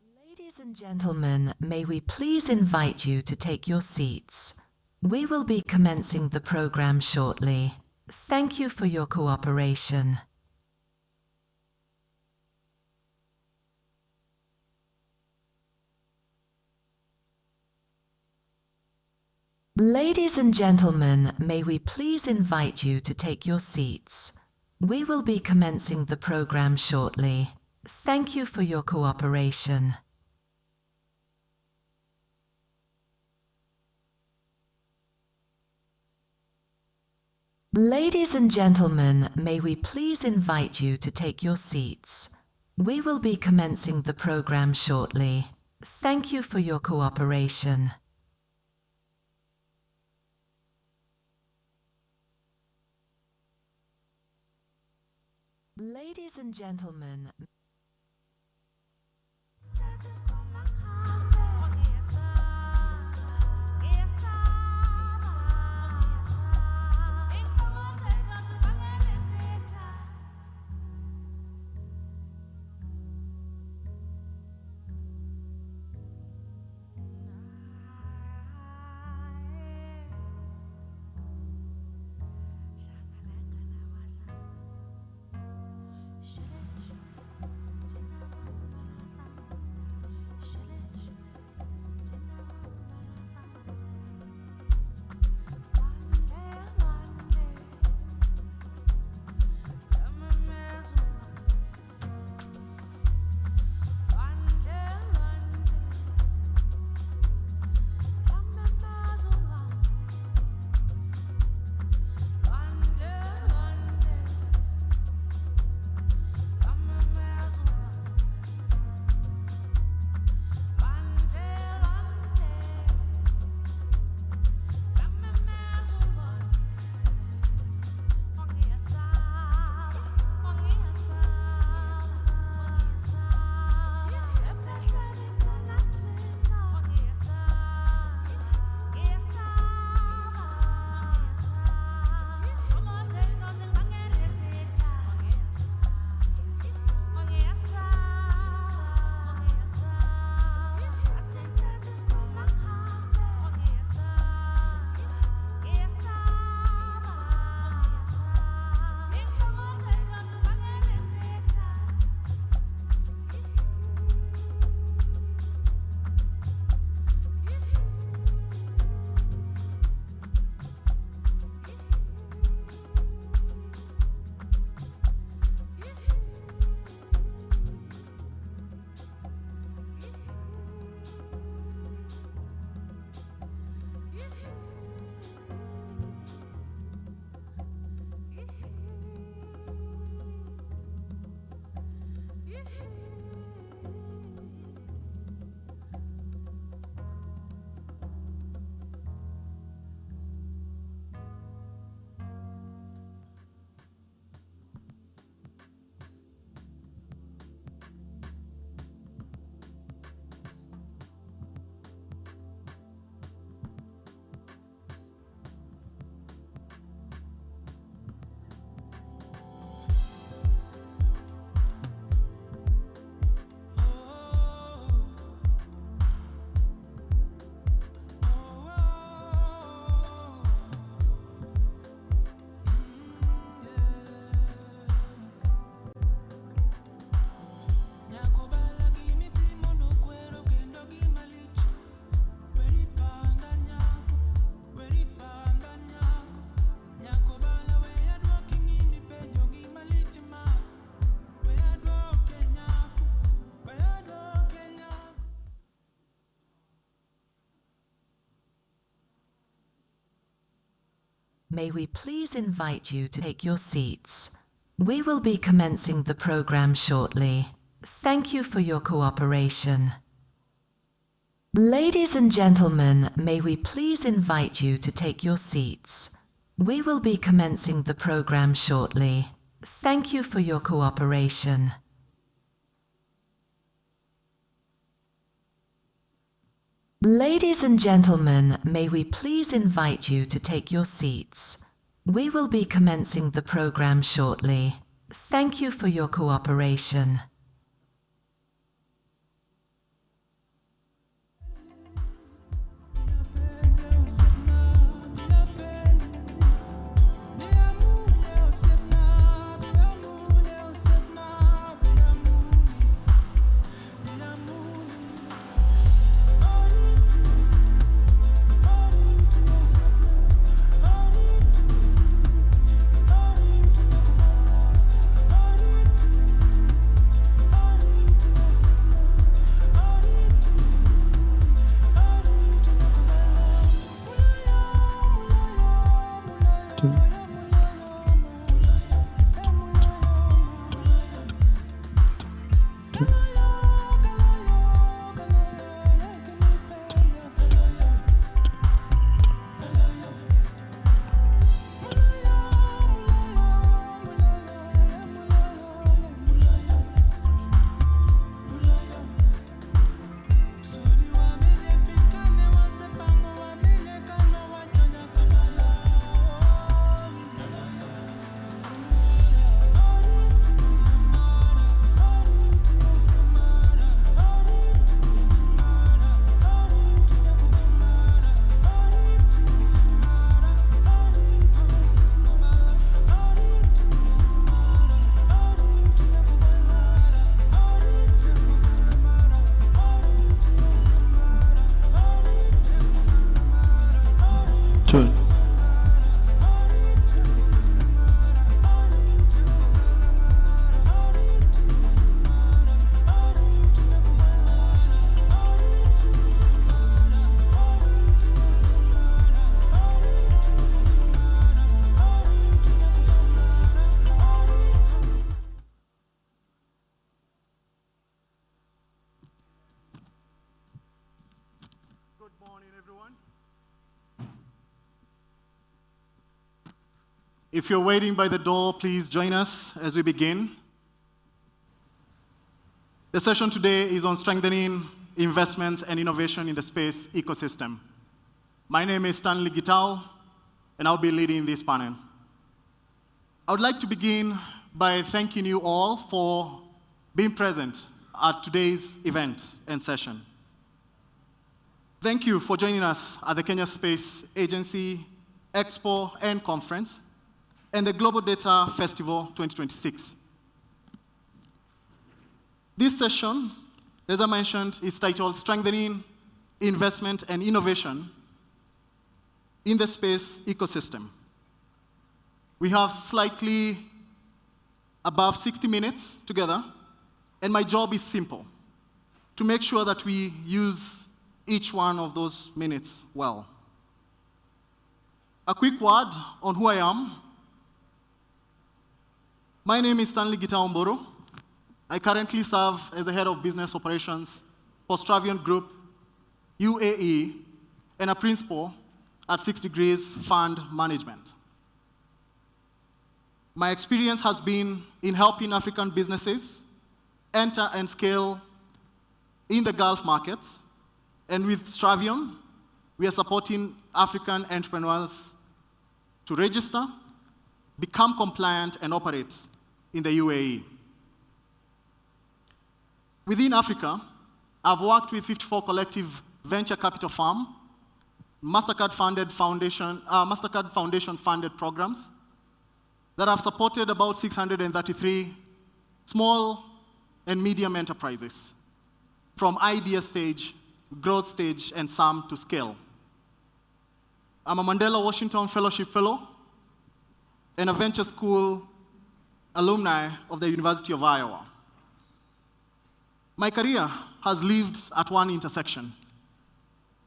Ladies and gentlemen, may we please invite you to take your seats. We will be commencing the program shortly. Thank you for your cooperation. Ladies and gentlemen, may we please invite you to take your seats. We will be commencing the program shortly. Thank you for your cooperation. Ladies and gentlemen, may we please invite you to take your seats. We will be commencing the program shortly. Thank you for your cooperation. Ladies and gentlemen, may we please invite you to take your seats. We will be commencing the program shortly. Thank you for your cooperation. Ladies and gentlemen, may we please invite you to take your seats. We will be commencing the program shortly. Thank you for your cooperation. Ladies and gentlemen, may we please invite you to take your seats. We will be commencing the program shortly. Thank you for your cooperation.
If you're waiting by the door, please join us as we begin. The session today is on strengthening investments and innovation in the space ecosystem. My name is Stanley Gitao, and I'll be leading this panel. I would like to begin by thanking you all for being present at today's event and session. Thank you for joining us at the Kenya Space Agency Expo and Conference and the Global Data Festival 2026. This session, as I mentioned, is titled Strengthening Investment and Innovation in the Space Ecosystem. We have slightly above 60 minutes together, and my job is simple, to make sure that we use each one of those minutes well. A quick word on who I am. My name is Stanley Gitao Mboro. I currently serve as the head of business operations for Stravion Group, UAE, and a principal at 6 Degrees Fund Management. My experience has been in helping African businesses enter and scale in the Gulf markets. And with Stravion, we are supporting African entrepreneurs to register, become compliant, and operate in the UAE. Within Africa, I've worked with 54 collective venture capital firms, MasterCard Foundation funded programs that have supported about 633 small and medium enterprises from idea stage, growth stage, and some to scale. I'm a Mandela Washington Fellowship Fellow and a venture school alumni of the University of Iowa. My career has lived at one intersection,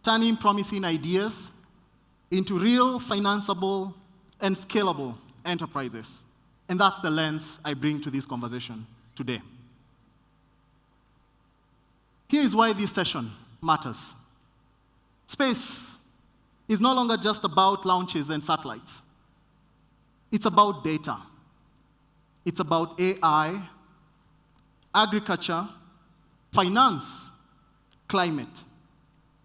turning promising ideas into real financeable and scalable enterprises. And that's the lens I bring to this conversation today. Here is why this session matters. Space is no longer just about launches and satellites. It's about data. It's about AI, agriculture, finance, climate,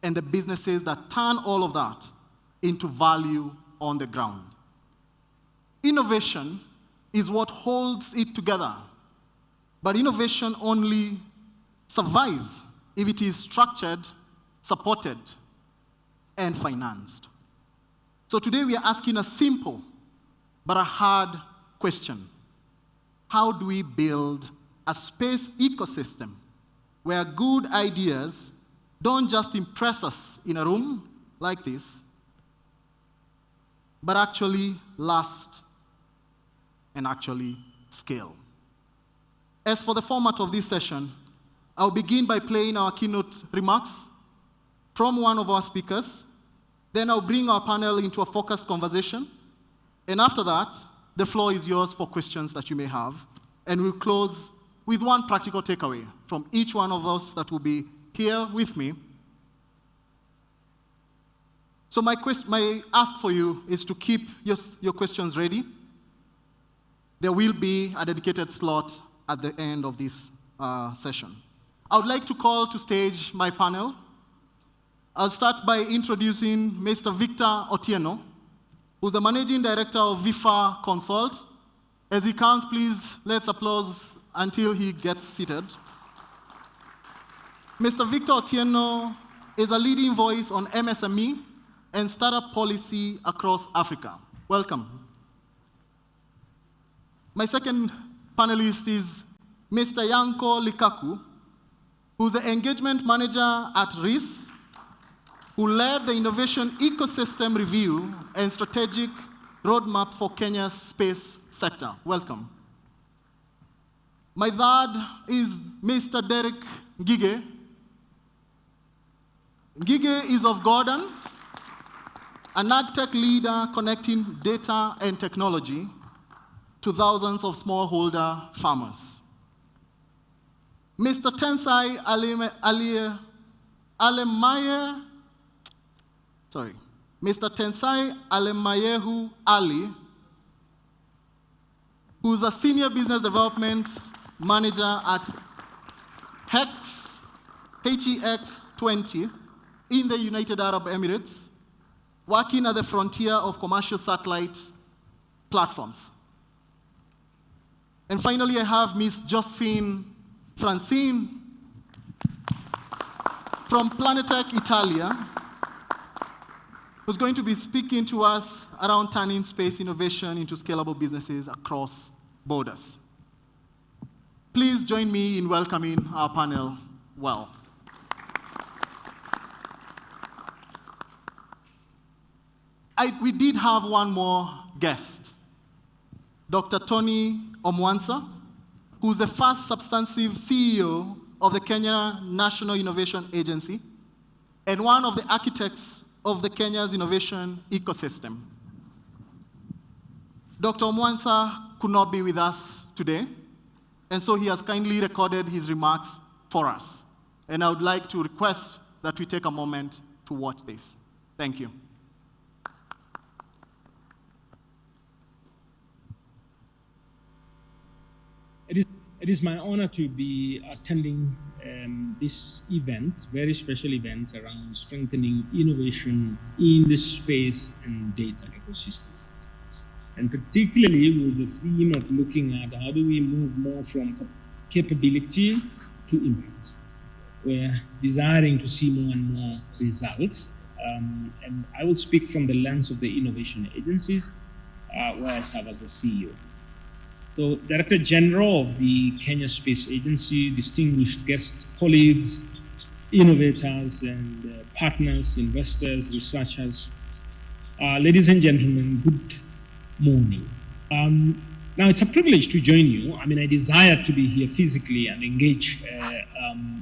and the businesses that turn all of that into value on the ground. Innovation is what holds it together, but innovation only survives if it is structured, supported, and financed. So today we are asking a simple but a hard question. How do we build a space ecosystem where good ideas don't just impress us in a room like this, but actually last and actually scale? As for the format of this session, I'll begin by playing our keynote remarks from one of our speakers. Then I'll bring our panel into a focused conversation. And after that, the floor is yours for questions that you may have. And we'll close with one practical takeaway from each one of us that will be here with me. So my ask for you is to keep your questions ready. There will be a dedicated slot at the end of this session. I would like to call to stage my panel. I'll start by introducing Mr. Victor Otieno, who's the Managing Director of VIFA Consult. As he comes, please, let's applause until he gets seated. Mr. Victor Otieno is a leading voice on MSME and startup policy across Africa. Welcome. My second panelist is Mr. Yanko Likaku, who's the Engagement Manager at RIS, who led the Innovation Ecosystem Review and Strategic Roadmap for Kenya's space sector. Welcome. My third is Mr. Derek Ngige. Ngige is of Gordon, an agtech leader connecting data and technology to thousands of smallholder farmers. Mr. Tensai Mr. Tensai Alemayehu Ali who's a senior business development manager at HEX 20 in the United Arab Emirates, working at the frontier of commercial satellite platforms. And finally, I have Ms. Josephine Francine from Planetech Italia, who's going to be speaking to us around turning space innovation into scalable businesses across borders. Please join me in welcoming our panel well. We did have one more guest, Dr. Tony Omwansa, who's the first substantive CEO of the Kenya National Innovation Agency and one of the architects of the Kenya's innovation ecosystem. Dr. Omwansa could not be with us today, and so he has kindly recorded his remarks for us. And I would like to request that we take a moment to watch this. Thank you.
It is my honor to be attending this event, very special event around strengthening innovation in the space and data ecosystem. And particularly with the theme of looking at how do we move more from capability to impact. We're desiring to see more and more results. And I will speak from the lens of the innovation agencies, where I serve as the CEO. So, Director General of the Kenya Space Agency, distinguished guests, colleagues, innovators, and partners, investors, researchers, ladies and gentlemen, good morning. Now, it's a privilege to join you. I mean, I desired to be here physically and engage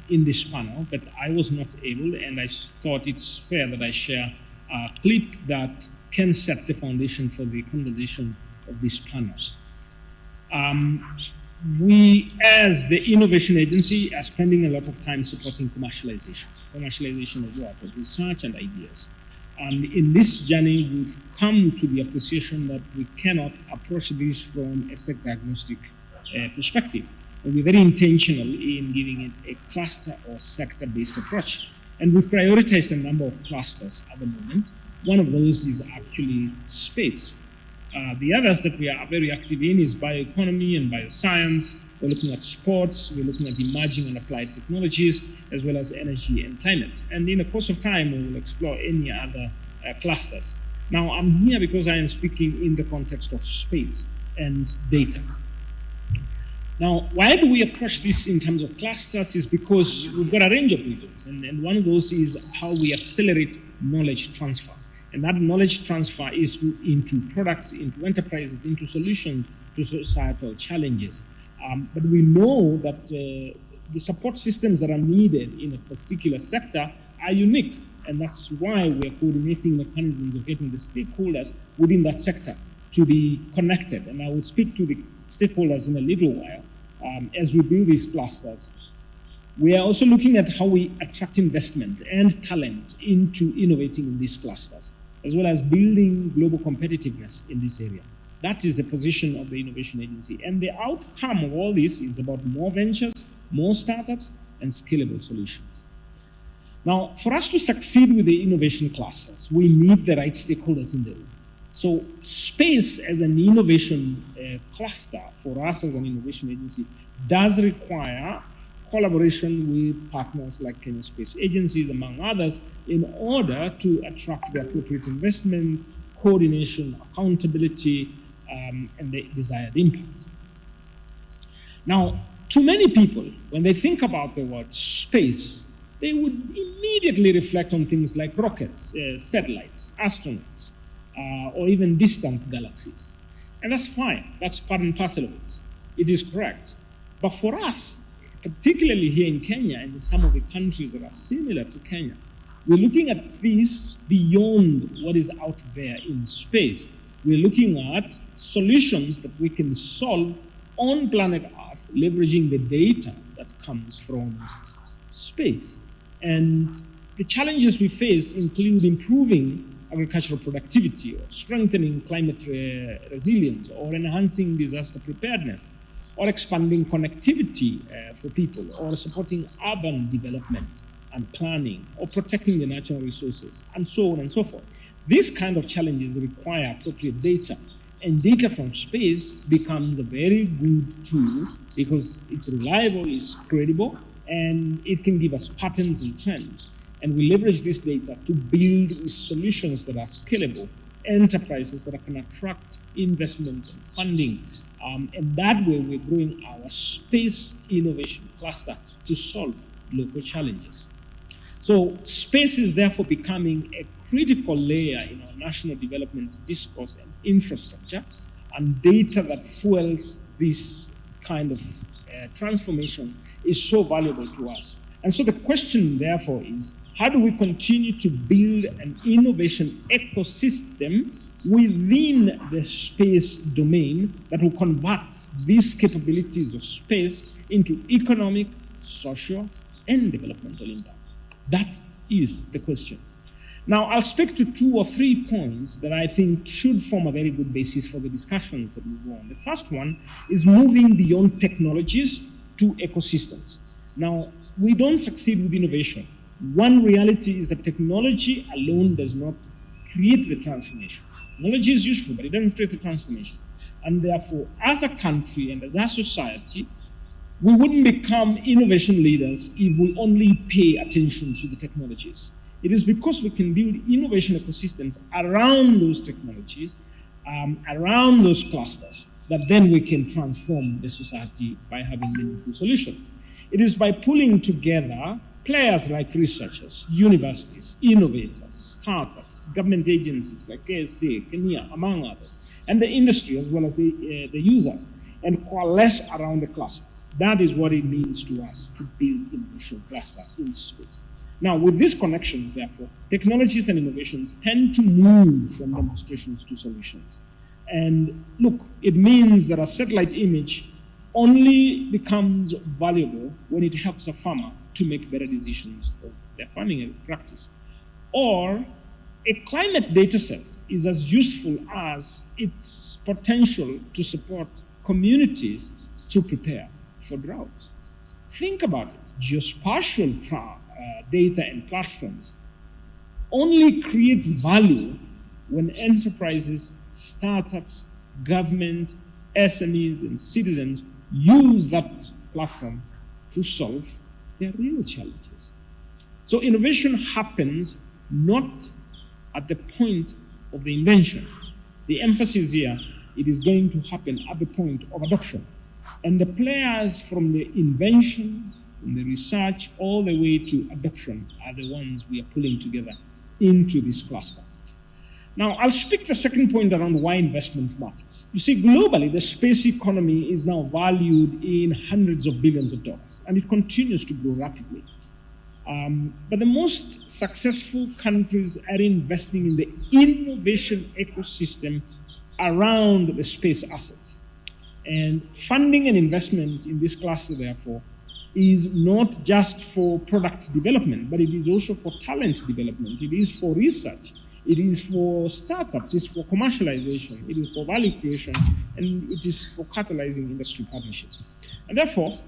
in this panel, but I was not able, and I thought it's fair that I share a clip that can set the foundation for the conversation of this panel. We, as the innovation agency, are spending a lot of time supporting commercialization of what? Of research and ideas. And in this journey, we've come to the appreciation that we cannot approach this from a sector agnostic perspective. And we're very intentional in giving it a cluster or sector-based approach. And we've prioritized a number of clusters at the moment. One of those is actually space. The others that we are very active in is bioeconomy and bioscience. We're looking at sports, we're looking at emerging and applied technologies, as well as energy and climate. And in the course of time, we will explore any other clusters. Now, I'm here because I am speaking in the context of space and data. Now, why do we approach this in terms of clusters is because we've got a range of regions, and one of those is how we accelerate knowledge transfer. And that knowledge transfer is into products, into enterprises, into solutions to societal challenges. But we know that the support systems that are needed in a particular sector are unique. And that's why we're coordinating mechanisms of getting the stakeholders within that sector to be connected. And I will speak to the stakeholders in a little while as we build these clusters. We are also looking at how we attract investment and talent into innovating in these clusters, as well as building global competitiveness in this area. That is the position of the Innovation Agency. And the outcome of all this is about more ventures, more startups, and scalable solutions. Now, for us to succeed with the innovation clusters, we need the right stakeholders in the room. So space as an innovation cluster for us as an innovation agency does require collaboration with partners like Kenya Space Agencies, among others, in order to attract the appropriate investment, coordination, accountability, and the desired impact. Now, to many people, when they think about the word space, they would immediately reflect on things like rockets, satellites, astronauts, or even distant galaxies. And that's fine. That's part and parcel of it. It is correct. But for us, particularly here in Kenya and in some of the countries that are similar to Kenya, we're looking at this beyond what is out there in space. We're looking at solutions that we can solve on planet Earth, leveraging the data that comes from space. And the challenges we face include improving agricultural productivity, or strengthening climate resilience, or enhancing disaster preparedness, or expanding connectivity for people, or supporting urban development and planning, or protecting the natural resources, and so on and so forth. These kind of challenges require appropriate data, and data from space becomes a very good tool because it's reliable, it's credible, and it can give us patterns and trends. And we leverage this data to build solutions that are scalable, enterprises that can attract investment and funding. And that way, we're growing our space innovation cluster to solve local challenges. So space is therefore becoming a critical layer in our national development discourse and infrastructure, and data that fuels this kind of transformation is so valuable to us. And so the question therefore is, how do we continue to build an innovation ecosystem within the space domain that will convert these capabilities of space into economic, social, and developmental impact? That is the question. Now, I'll speak to 2 or 3 points that I think should form a very good basis for the discussion that we go on. The first one is moving beyond technologies to ecosystems. Now, we don't succeed with innovation. One reality is that technology alone does not create the transformation. Technology is useful, but it doesn't create the transformation. And therefore, as a country and as a society, we wouldn't become innovation leaders if we only pay attention to the technologies. It is because we can build innovation ecosystems around those technologies, around those clusters, that then we can transform the society by having meaningful solutions. It is by pulling together players like researchers, universities, innovators, startups, government agencies like KSA, Kenya, among others, and the industry as well as the users, and coalesce around the cluster. That is what it means to us to build innovation cluster in space. Now, with these connections, therefore, technologies and innovations tend to move from demonstrations to solutions. And look, it means that a satellite image only becomes valuable when it helps a farmer to make better decisions of their farming practice. Or a climate data set is as useful as its potential to support communities to prepare for drought. Think about it. Geospatial data and platforms only create value when enterprises, startups, government, SMEs, and citizens use that platform to solve their real challenges. So innovation happens not at the point of the invention. The emphasis here, it is going to happen at the point of adoption. And the players from the invention, from the research, all the way to adoption are the ones we are pulling together into this cluster. Now, I'll speak the second point around why investment matters. You see, globally, the space economy is now valued in hundreds of billions of dollars, and it continues to grow rapidly. But the most successful countries are investing in the innovation ecosystem around the space assets. And funding and investment in this cluster, therefore, is not just for product development, but it is also for talent development. It is for research. It is for startups. It's for commercialization. It is for value creation. And it is for catalyzing industry partnership. And therefore,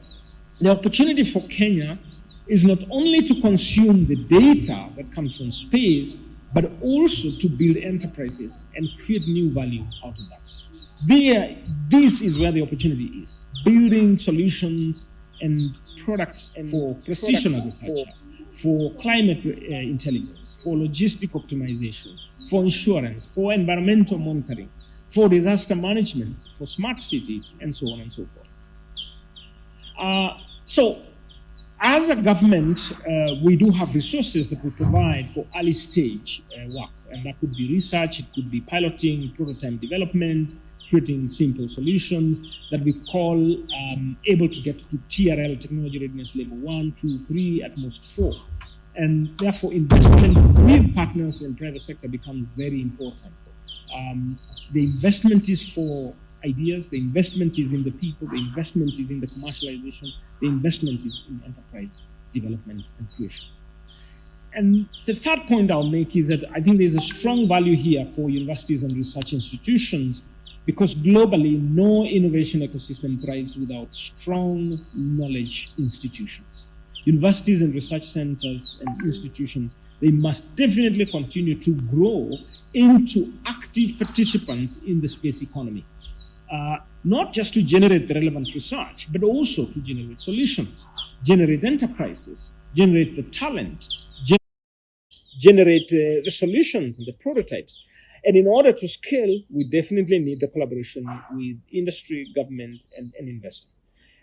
the opportunity for Kenya is not only to consume the data that comes from space, but also to build enterprises and create new value out of that. This is where the opportunity is. Building solutions and products for precision agriculture, for climate intelligence, for logistic optimization, for insurance, for environmental monitoring, for disaster management, for smart cities, and so on and so forth. So, as a government, we do have resources that we provide for early stage work, and that could be research, it could be piloting, prototype development, creating simple solutions that we call able to get to TRL, technology readiness level 1, 2, 3, at most 4. And therefore, investment with partners in private sector becomes very important. The investment is for ideas, the investment is in the people, the investment is in the commercialization, the investment is in enterprise development and creation. And the third point I'll make is that I think there's a strong value here for universities and research institutions, because globally, no innovation ecosystem thrives without strong knowledge institutions. Universities and research centers and institutions, they must definitely continue to grow into active participants in the space economy. Not just to generate the relevant research, but also to generate solutions, generate enterprises, generate the talent, generate the solutions and the prototypes. And in order to scale, we definitely need the collaboration with industry, government, and investors.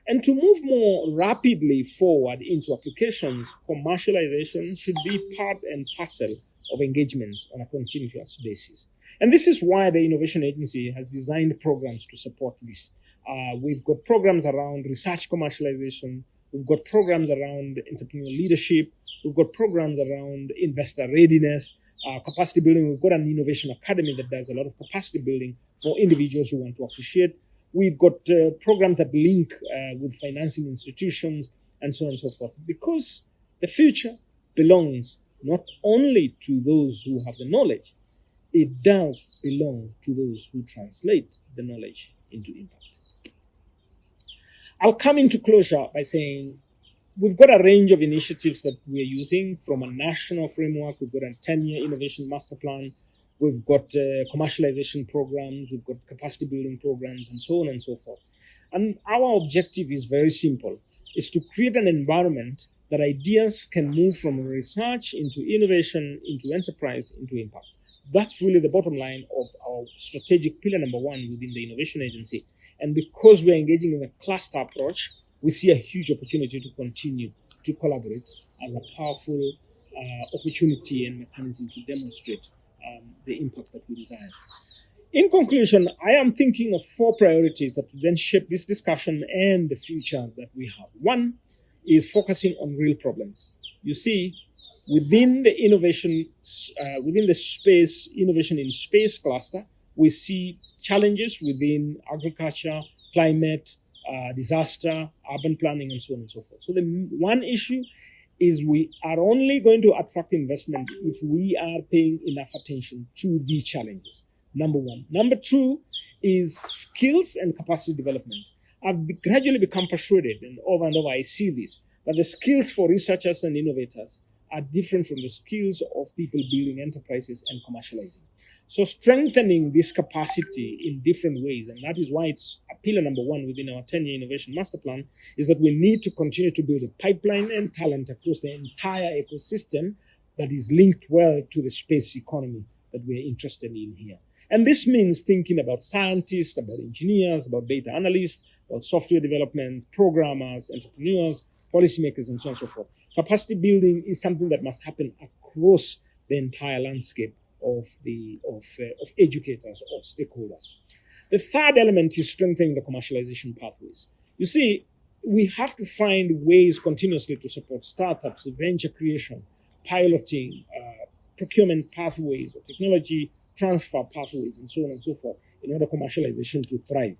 And to move more rapidly forward into applications, commercialization should be part and parcel of engagements on a continuous basis. And this is why the Innovation Agency has designed programs to support this. We've got programs around research commercialization. We've got programs around entrepreneurial leadership. We've got programs around investor readiness, capacity building. We've got an innovation academy that does a lot of capacity building for individuals who want to appreciate. We've got programs that link with financing institutions and so on and so forth, because the future belongs not only to those who have the knowledge, it does belong to those who translate the knowledge into impact. I'll come into closure by saying we've got a range of initiatives that we're using from a national framework. We've got a 10-year innovation master plan. We've got commercialization programs. We've got capacity building programs and so on and so forth. And our objective is very simple. It's to create an environment that ideas can move from research into innovation, into enterprise, into impact. That's really the bottom line of our strategic pillar number one within the Innovation Agency. And because we're engaging in a cluster approach, we see a huge opportunity to continue to collaborate as a powerful opportunity and mechanism to demonstrate the impact that we desire. In conclusion, I am thinking of 4 priorities that will then shape this discussion and the future that we have. One is focusing on real problems. You see, within the innovation, within the space, innovation in space cluster, we see challenges within agriculture, climate, disaster, urban planning, and so on and so forth. So the one issue is we are only going to attract investment if we are paying enough attention to these challenges. Number one. Number two is skills and capacity development. I've gradually become persuaded, and over I see this, that the skills for researchers and innovators are different from the skills of people building enterprises and commercializing. So strengthening this capacity in different ways, and that is why it's a pillar number one within our 10-year innovation master plan, is that we need to continue to build a pipeline and talent across the entire ecosystem that is linked well to the space economy that we're interested in here. And this means thinking about scientists, about engineers, about data analysts, about software development, programmers, entrepreneurs, policymakers, and so on and so forth. Capacity building is something that must happen across the entire landscape of educators, of stakeholders. The third element is strengthening the commercialization pathways. You see, we have to find ways continuously to support startups, venture creation, piloting, procurement pathways, technology transfer pathways, and so on and so forth, in order for commercialization to thrive.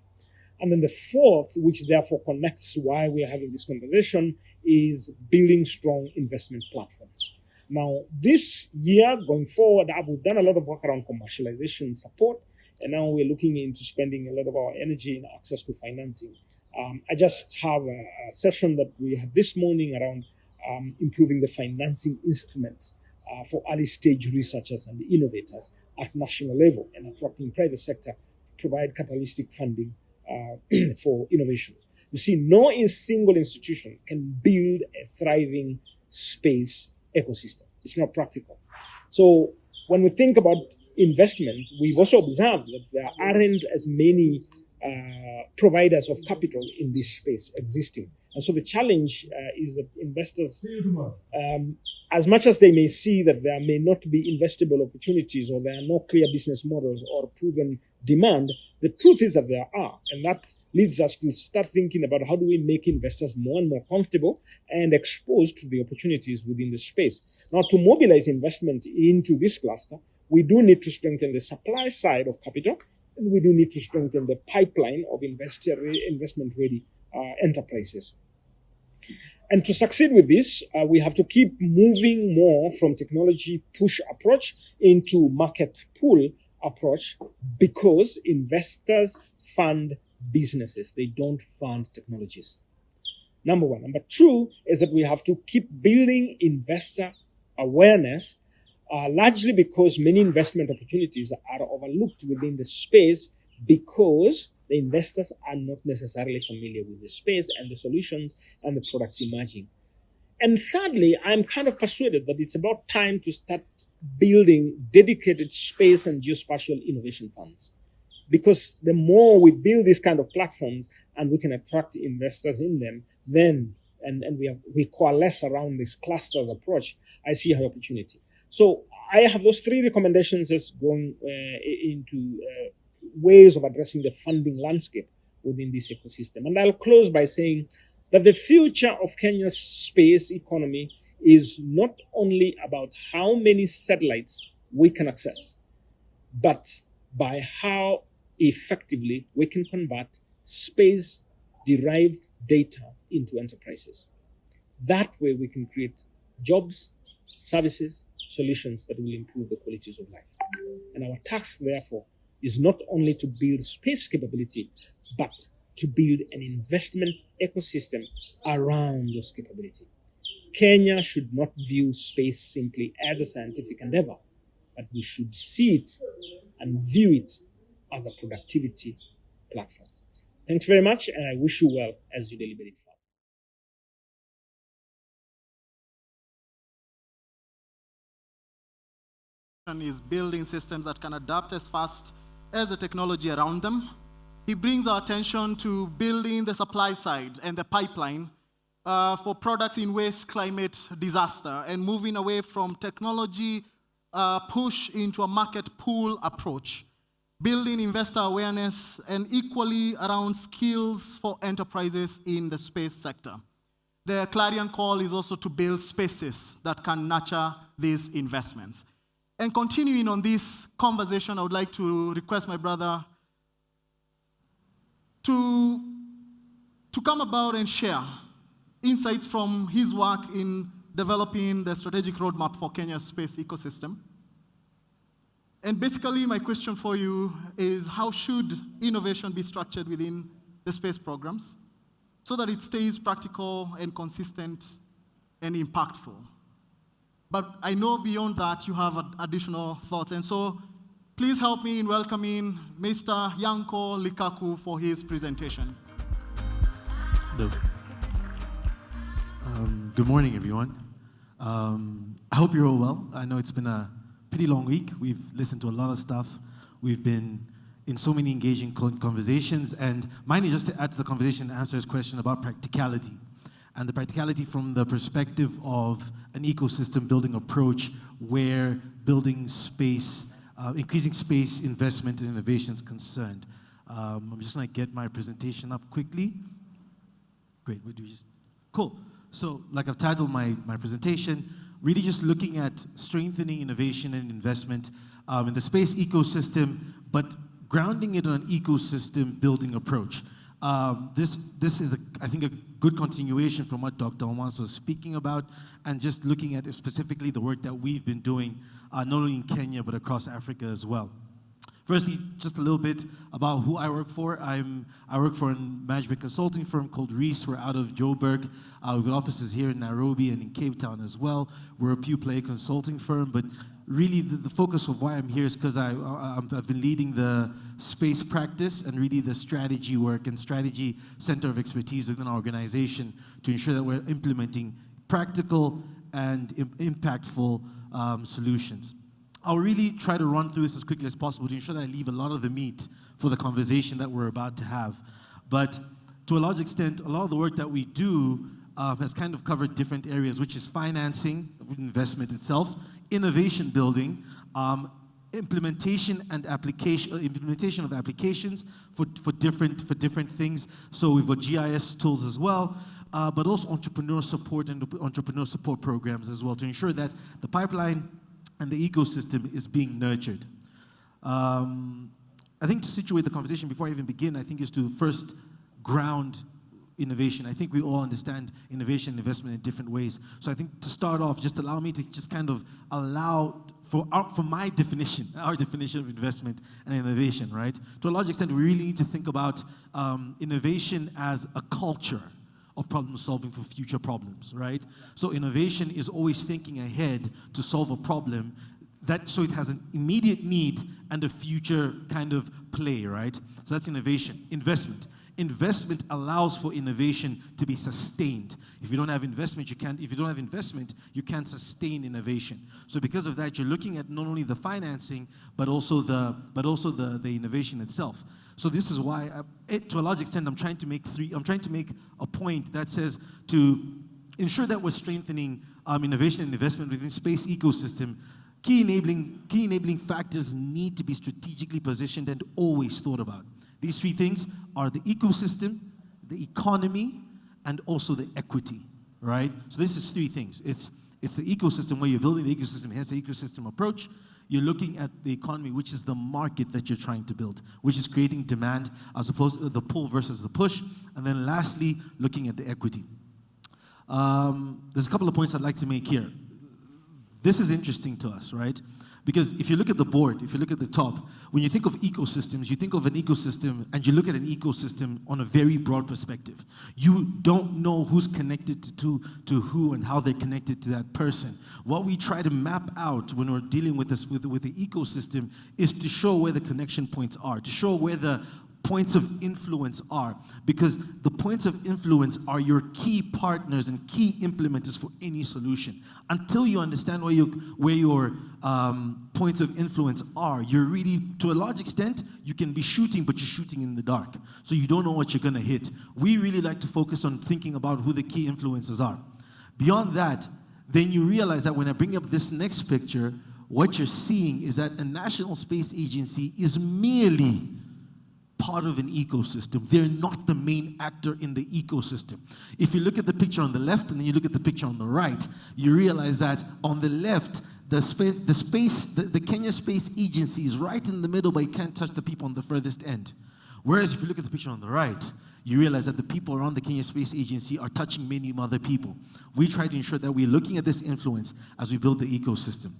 And then the fourth, which therefore connects why we are having this conversation, is building strong investment platforms. Now, this year, going forward, we've done a lot of work around commercialization support, and now we're looking into spending a lot of our energy in access to financing. I just have a session that we had this morning around improving the financing instruments for early stage researchers and innovators at national level, and attracting private sector to provide catalytic funding for innovation. You see, no single institution can build a thriving space ecosystem. It's not practical. So when we think about investment, we've also observed that there aren't as many providers of capital in this space existing. And so the challenge is that investors, as much as they may see that there may not be investable opportunities, or there are no clear business models or proven demand, the truth is that there are. And that leads us to start thinking about how do we make investors more and more comfortable and exposed to the opportunities within the space. Now, to mobilize investment into this cluster, we do need to strengthen the supply side of capital, and we do need to strengthen the pipeline of investment-ready enterprises. And to succeed with this, we have to keep moving more from technology push approach into market pull approach, because investors fund businesses. They don't fund technologies. Number one. Number two is that we have to keep building investor awareness, largely because many investment opportunities are overlooked within the space because the investors are not necessarily familiar with the space and the solutions and the products emerging. And thirdly, I'm kind of persuaded that it's about time to start building dedicated space and geospatial innovation funds. Because the more we build these kind of platforms and we can attract investors in them, then we coalesce around this clusters approach, I see high opportunity. So I have those three recommendations as going into ways of addressing the funding landscape within this ecosystem. And I'll close by saying that the future of Kenya's space economy is not only about how many satellites we can access, but by how effectively we can convert space-derived data into enterprises. That way we can create jobs, services, solutions that will improve the qualities of life. And our task, therefore, is not only to build space capability, but to build an investment ecosystem around those capabilities. Kenya should not view space simply as a scientific endeavor, but we should see it and view it as a productivity platform. Thanks very much, and I wish you well as you deliberate further.
Is building systems that can adapt as fast as the technology around them. He brings our attention to building the supply side and the pipeline for products in waste, climate, disaster, and moving away from technology push into a market pull approach, building investor awareness, and equally around skills for enterprises in the space sector. The clarion call is also to build spaces that can nurture these investments. And continuing on this conversation, I would like to request my brother to come about and share insights from his work in developing the strategic roadmap for Kenya's space ecosystem. And basically, my question for you is, how should innovation be structured within the space programs so that it stays practical and consistent and impactful? But I know beyond that, you have additional thoughts. And so please help me in welcoming Mr. Yanko Likaku for his presentation.
Hello. Good morning, everyone. I hope you're all well. I know it's been a pretty long week. We've listened to a lot of stuff. We've been in so many engaging conversations. And mine is just to add to the conversation and answer his question about practicality. And the practicality from the perspective of an ecosystem building approach where building space, increasing space investment and innovation is concerned. I'm just going to get my presentation up quickly. Great, cool. So like I've titled my presentation, really just looking at strengthening innovation and investment in the space ecosystem, but grounding it on an ecosystem building approach. This is, I think, a good continuation from what Dr. Almanso was speaking about, and just looking at specifically the work that we've been doing, not only in Kenya, but across Africa as well. Firstly, just a little bit about who I work for. I work for a management consulting firm called Reese. We're out of Joburg. We've got offices here in Nairobi and in Cape Town as well. We're a pure-play consulting firm, but really the focus of why I'm here is because I've been leading the space practice and really the strategy work and strategy center of expertise within our organization to ensure that we're implementing practical and impactful solutions. I'll really try to run through this as quickly as possible to ensure that I leave a lot of the meat for the conversation that we're about to have. But to a large extent, a lot of the work that we do has kind of covered different areas, which is financing, investment itself, innovation building, implementation and implementation of applications for different things. So we've got GIS tools as well, but also entrepreneur support and entrepreneur support programs as well to ensure that the pipeline and the ecosystem is being nurtured. I think to situate the conversation before I even begin, I think is to first ground innovation. I think we all understand innovation and investment in different ways. So I think to start off, just allow me to just kind of allow for my definition, our definition of investment and innovation, right? To a large extent, we really need to think about innovation as a culture of problem solving for future problems, right? So innovation is always thinking ahead to solve a problem so it has an immediate need and a future kind of play, right? So that's innovation. Investment allows for innovation to be sustained. If you don't have investment, you can't sustain innovation. So because of that, you're looking at not only the financing, but also the innovation itself. So this is why, to a large extent, I'm trying to make a point that says to ensure that we're strengthening innovation and investment within space ecosystem. Key enabling factors need to be strategically positioned and always thought about. These three things are the ecosystem, the economy, and also the equity, right? So this is three things. It's the ecosystem where you're building the ecosystem, hence the ecosystem approach. You're looking at the economy, which is the market that you're trying to build, which is creating demand as opposed to the pull versus the push. And then lastly, looking at the equity. There's a couple of points I'd like to make here. This is interesting to us, right? Because if you look at the board, if you look at the top, when you think of ecosystems, you think of an ecosystem and you look at an ecosystem on a very broad perspective. You don't know who's connected to who and how they're connected to that person. What we try to map out when we're dealing with this with the ecosystem is to show where the connection points are, to show where the points of influence are, because the points of influence are your key partners and key implementers for any solution. Until you understand where your points of influence are, you're really, to a large extent, you can be shooting, but you're shooting in the dark. So you don't know what you're gonna hit. We really like to focus on thinking about who the key influences are. Beyond that, then you realize that when I bring up this next picture, what you're seeing is that a national space agency is merely part of an ecosystem. They're not the main actor in the ecosystem. If you look at the picture on the left and then you look at the picture on the right, you realize that on the left, the Kenya Space Agency is right in the middle, but you can't touch the people on the furthest end. Whereas if you look at the picture on the right, you realize that the people around the Kenya Space Agency are touching many other people. We try to ensure that we're looking at this influence as we build the ecosystem.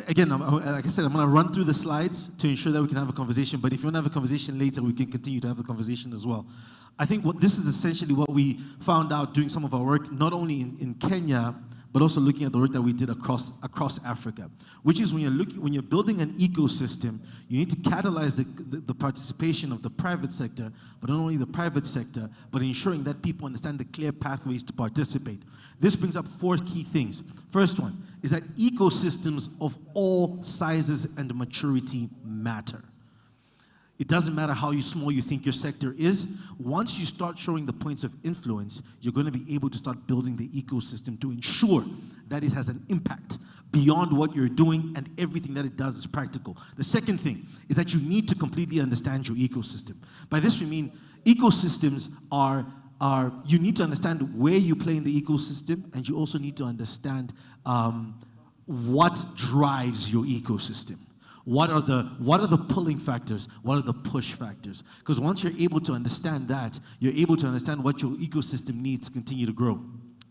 Again, like I said, I'm going to run through the slides to ensure that we can have a conversation, but if you want to have a conversation later, we can continue to have the conversation as well. I think this is essentially what we found out doing some of our work, not only in Kenya, but also looking at the work that we did across Africa, which is when you're building an ecosystem, you need to catalyze the participation of the private sector, but not only the private sector, but ensuring that people understand the clear pathways to participate. This brings up 4 key things. First one is that ecosystems of all sizes and maturity matter. It doesn't matter how small you think your sector is. Once you start showing the points of influence, you're going to be able to start building the ecosystem to ensure that it has an impact beyond what you're doing, and everything that it does is practical. The second thing is that you need to completely understand your ecosystem. By this we mean ecosystems you need to understand where you play in the ecosystem, and you also need to understand what drives your ecosystem. What are the pulling factors? What are the push factors? Because once you're able to understand that, you're able to understand what your ecosystem needs to continue to grow.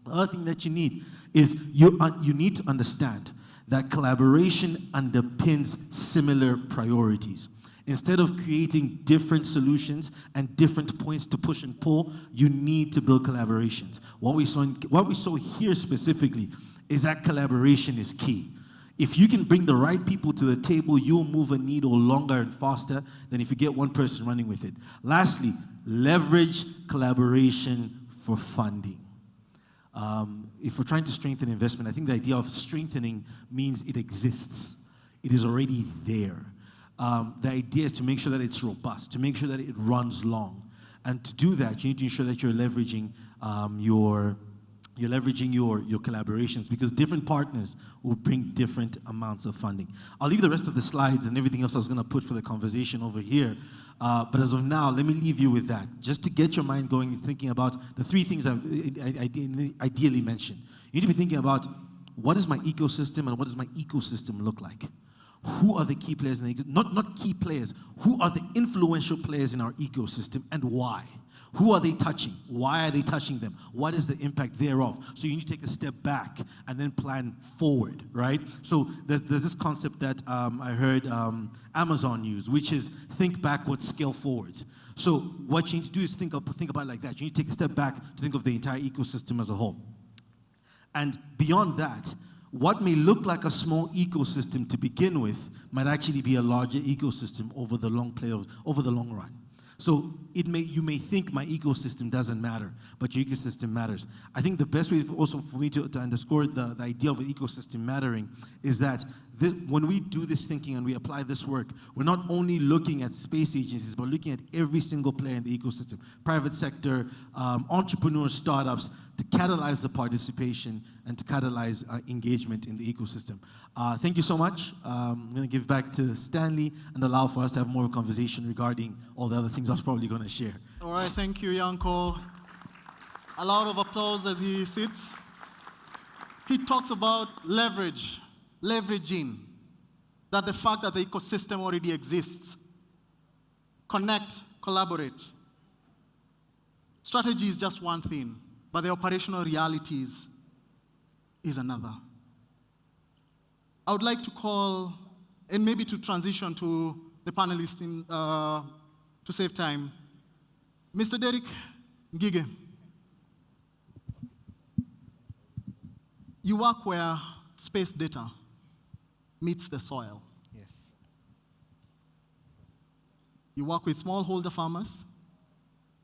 The other thing that you need is you need to understand that collaboration underpins similar priorities. Instead of creating different solutions and different points to push and pull, you need to build collaborations. What we saw here specifically is that collaboration is key. If you can bring the right people to the table, you'll move a needle longer and faster than if you get one person running with it. Lastly, leverage collaboration for funding. If we're trying to strengthen investment, I think the idea of strengthening means it exists. It is already there. The idea is to make sure that it's robust, to make sure that it runs long. And to do that, you need to ensure that you're leveraging your collaborations, because different partners will bring different amounts of funding. I'll leave the rest of the slides and everything else I was going to put for the conversation over here. But as of now, let me leave you with that, just to get your mind going and thinking about the 3 things I ideally mentioned. You need to be thinking about, what is my ecosystem and what does my ecosystem look like? who are the key players in the ecosystem? Not key players, who are the influential players in our ecosystem and why? Who are they touching? Why are they touching them? What is the impact thereof? So you need to take a step back and then plan forward, right? So there's this concept that I heard Amazon use, which is think backwards, scale forwards. So what you need to do is think about it like that. You need to take a step back to think of the entire ecosystem as a whole. And beyond that, what may look like a small ecosystem to begin with might actually be a larger ecosystem over the long run. So you may think my ecosystem doesn't matter, but your ecosystem matters. I think the best way also for me to underscore the idea of an ecosystem mattering is that when we do this thinking and we apply this work, we're not only looking at space agencies, but looking at every single player in the ecosystem, private sector, entrepreneurs, startups, to catalyze the participation and to catalyze engagement in the ecosystem. Thank you so much. I'm going to give back to Stanley and allow for us to have more conversation regarding all the other things I was probably going to share.
All right, thank you, Yanko. A lot of applause as he sits. He talks about leveraging, that the fact that the ecosystem already exists. Connect, collaborate. Strategy is just one thing, but the operational realities is another. I would like to call, and maybe to transition to the panelists to save time, Mr. Derek Ngige. You work where space data meets the soil.
Yes.
You work with smallholder farmers.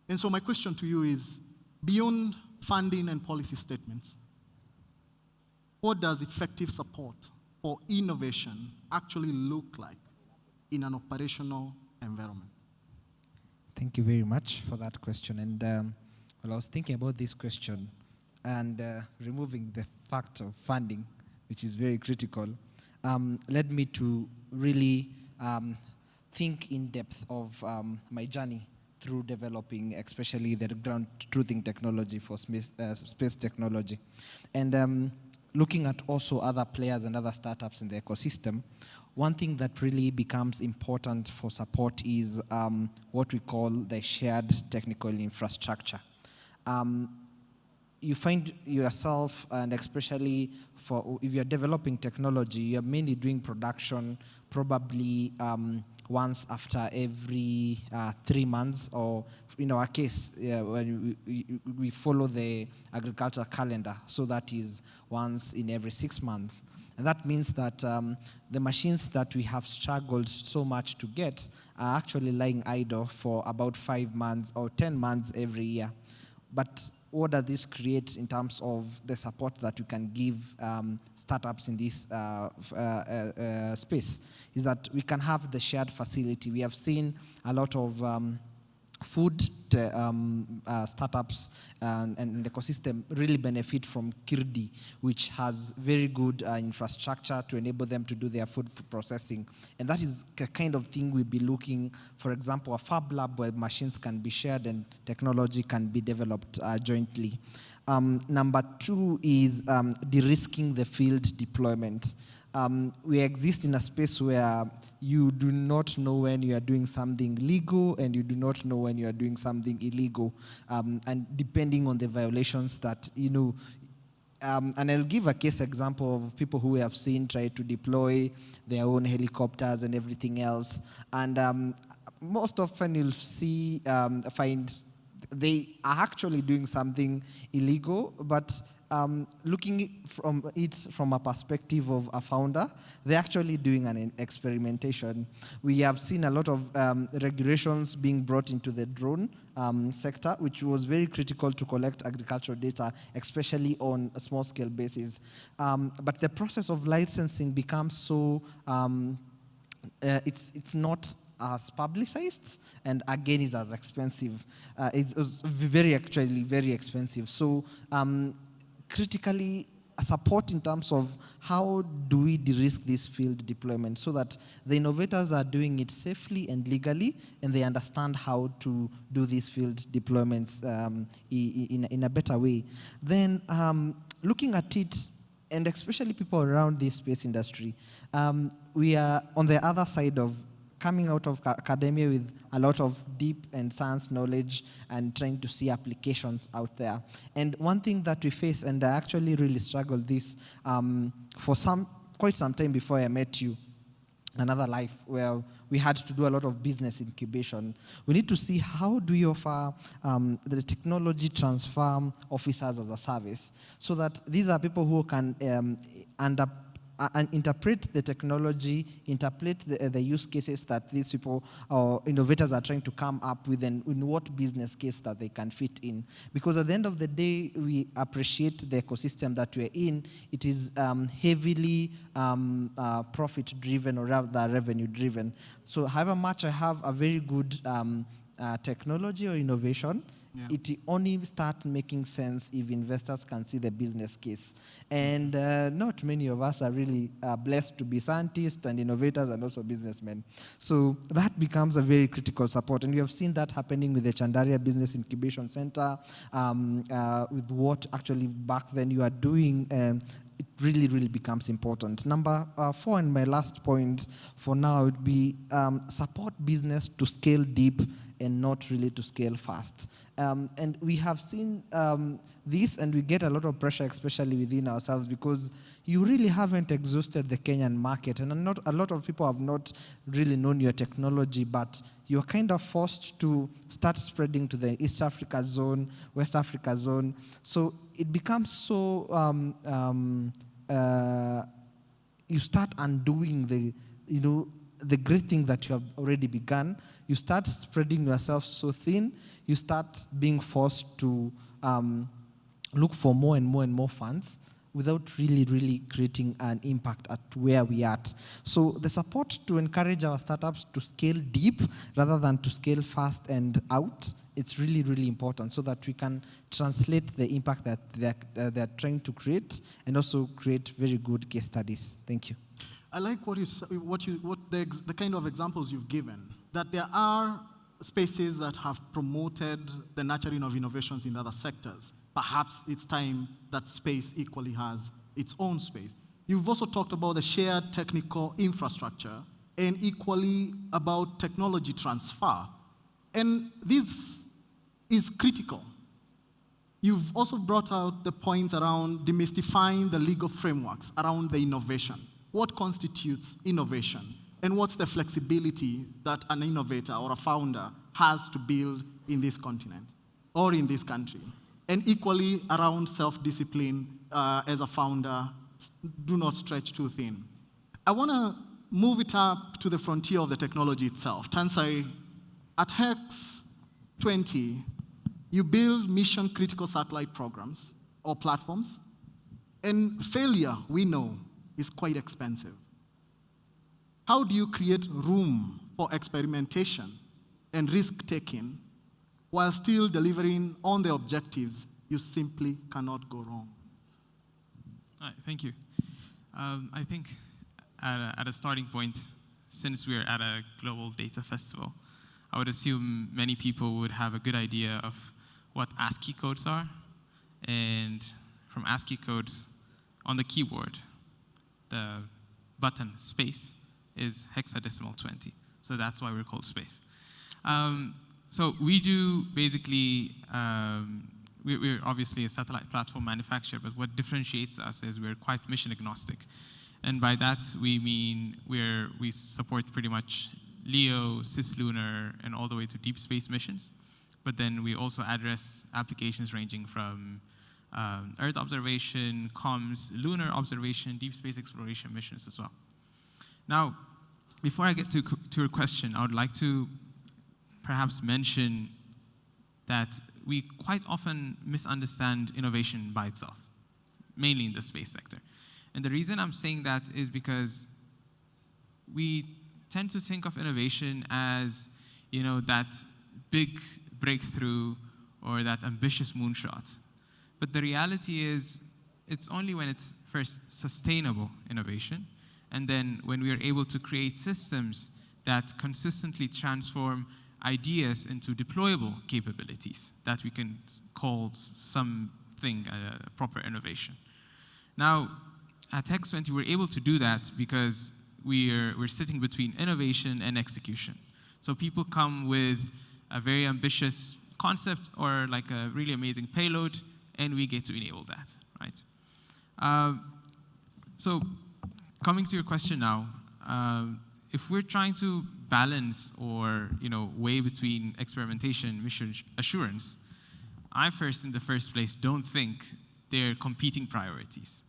And so my question to you is, beyond funding and policy statements, what does effective support for innovation actually look like in an operational environment?
Thank you very much for that question. And well, I was thinking about this question and removing the fact of funding, which is very critical, led me to really think in depth of my journey through developing, especially the ground truthing technology for space technology. And looking at also other players and other startups in the ecosystem, one thing that really becomes important for support is what we call the shared technical infrastructure. You find yourself, and especially if you're developing technology, you're mainly doing production probably once after every 3 months, or in our case, when we follow the agriculture calendar, so that is once in every 6 months. And that means that the machines that we have struggled so much to get are actually lying idle for about 5 months or 10 months every year. But what does this create in terms of the support that we can give startups in this space is that we can have the shared facility. We have seen a lot of food startups and the ecosystem really benefit from Kirdi, which has very good infrastructure to enable them to do their food processing. And that is the kind of thing we'll be looking, for example, a fab lab where machines can be shared and technology can be developed jointly. Number 2 is de-risking the field deployment. We exist in a space where you do not know when you are doing something legal and you do not know when you are doing something illegal, and depending on the violations that, and I'll give a case example of people who we have seen try to deploy their own helicopters and everything else, and most often you'll find they are actually doing something illegal, but looking from it from a perspective of a founder, they're actually doing an experimentation. We have seen a lot of regulations being brought into the drone sector, which was very critical to collect agricultural data, especially on a small-scale basis. But the process of licensing becomes so, it's not as publicized, and again is as expensive. It's very expensive. So critically, support in terms of how do we de-risk this field deployment so that the innovators are doing it safely and legally, and they understand how to do these field deployments in a better way. Then looking at it and especially people around the space industry. We are on the other side of coming out of academia with a lot of deep and science knowledge and trying to see applications out there. And one thing that we face, and I actually really struggled this for quite some time before I met you, another life where we had to do a lot of business incubation. We need to see how do we offer the technology transfer officers as a service, so that these are people who can interpret the technology, interpret the use cases that these people or innovators are trying to come up with, and in what business case that they can fit in. Because at the end of the day, we appreciate the ecosystem that we're in. It is heavily profit-driven, or rather revenue-driven. So however much I have a very good technology or innovation, it only starts making sense if investors can see the business case. And not many of us are really blessed to be scientists and innovators and also businessmen. So that becomes a very critical support. And we have seen that happening with the Chandaria Business Incubation Center, with what actually back then you are doing. It really, really becomes important. Number 4, and my last point for now, would be support business to scale deep and not really to scale fast. And we have seen this, and we get a lot of pressure, especially within ourselves, because you really haven't exhausted the Kenyan market, and a lot of people have not really known your technology, but you're kind of forced to start spreading to the East Africa zone, West Africa zone. So it becomes so, you start undoing the great thing that you have already begun. You start spreading yourself so thin, you start being forced to look for more and more and more funds without really, really creating an impact at where we are at. So the support to encourage our startups to scale deep rather than to scale fast and out, it's really, really important, so that we can translate the impact that they're trying to create, and also create very good case studies. Thank you.
I like the kind of examples you've given, that there are spaces that have promoted the nurturing of innovations in other sectors. Perhaps it's time that space equally has its own space. You've also talked about the shared technical infrastructure, and equally about technology transfer. And this is critical. You've also brought out the point around demystifying the legal frameworks around the innovation. What constitutes innovation? And what's the flexibility that an innovator or a founder has to build in this continent or in this country? And equally around self-discipline as a founder, do not stretch too thin. I want to move it up to the frontier of the technology itself. Tansai, at Hex 20, you build mission-critical satellite programs or platforms, and failure, we know, is quite expensive. How do you create room for experimentation and risk-taking while still delivering on the objectives you simply cannot go wrong?
Thank you. I think at a starting point, since we're at a global data festival, I would assume many people would have a good idea of what ASCII codes are. And from ASCII codes, on the keyboard, the button space is hexadecimal 20. So that's why we're called space. So we do basically, we're obviously a satellite platform manufacturer, but what differentiates us is we're quite mission agnostic. And by that, we mean we support pretty much LEO, cislunar, and all the way to deep space missions. But then we also address applications ranging from Earth observation, comms, lunar observation, deep space exploration missions as well. Now, before I get to your question, I would like to perhaps mention that we quite often misunderstand innovation by itself, mainly in the space sector. And the reason I'm saying that is because we tend to think of innovation as, that big breakthrough or that ambitious moonshot. But the reality is, it's only when it's first sustainable innovation, and then when we are able to create systems that consistently transform ideas into deployable capabilities that we can call something a proper innovation. Now, at X20, we're able to do that because we're sitting between innovation and execution. So people come with a very ambitious concept or like a really amazing payload, and we get to enable that, right? So coming to your question now, if we're trying to balance or weigh between experimentation and mission assurance, I first, in the first place, don't think they're competing priorities.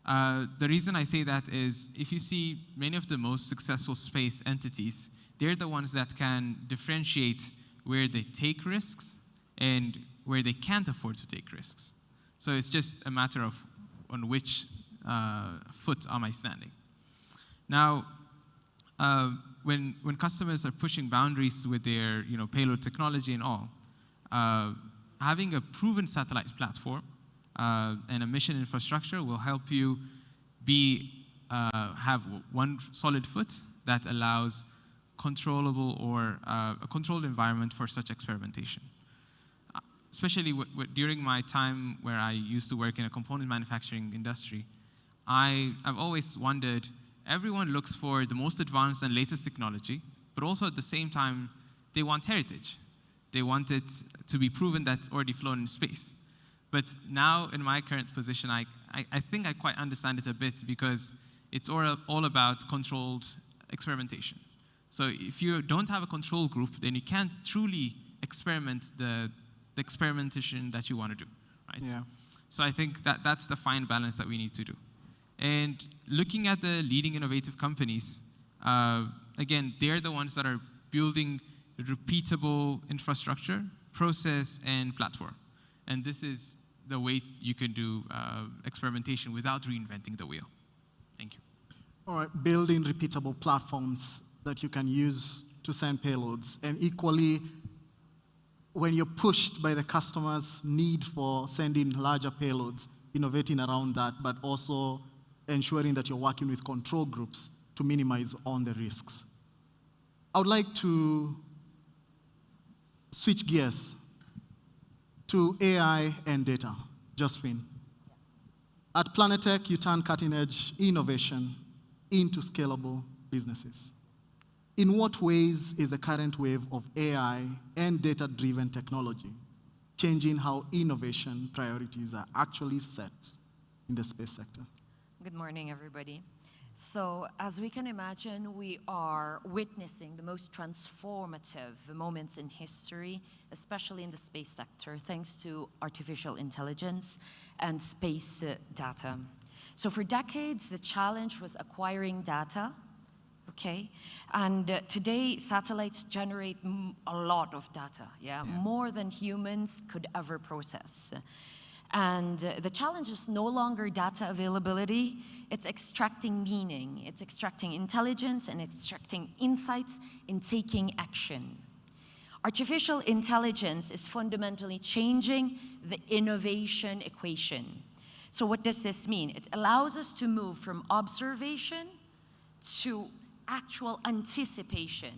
The reason I say that is if you see many of the most successful space entities, they're the ones that can differentiate where they take risks and where they can't afford to take risks. So it's just a matter of on which foot am I standing. Now, when customers are pushing boundaries with their payload technology and all, having a proven satellite platform and a mission infrastructure will help you have one solid foot that allows controllable or a controlled environment for such experimentation. Especially during my time where I used to work in a component manufacturing industry, I've always wondered, everyone looks for the most advanced and latest technology, but also at the same time, they want heritage. They want it to be proven that's already flown in space. But now, in my current position, I think I quite understand it a bit because it's all about controlled experimentation. So if you don't have a control group, then you can't truly experiment the experimentation that you want to do, right?
Yeah.
So I think that's the fine balance that we need to do. And looking at the leading innovative companies, again, they're the ones that are building repeatable infrastructure, process, and platform. And this is the way you can do experimentation without reinventing the wheel. Thank you.
All right, building repeatable platforms that you can use to send payloads. And equally, when you're pushed by the customer's need for sending larger payloads, innovating around that, but also ensuring that you're working with control groups to minimize on the risks. I would like to switch gears to AI and data. Josephine. At Planetech, you turn cutting-edge innovation into scalable businesses. In what ways is the current wave of AI and data-driven technology changing how innovation priorities are actually set in the space sector?
Good morning, everybody. So, as we can imagine, we are witnessing the most transformative moments in history, especially in the space sector, thanks to artificial intelligence and space data. So for decades, the challenge was acquiring data, okay? And today, satellites generate a lot of data, more than humans could ever process. And the challenge is no longer data availability, it's extracting meaning, it's extracting intelligence and extracting insights in taking action. Artificial intelligence is fundamentally changing the innovation equation. So what does this mean? It allows us to move from observation to actual anticipation,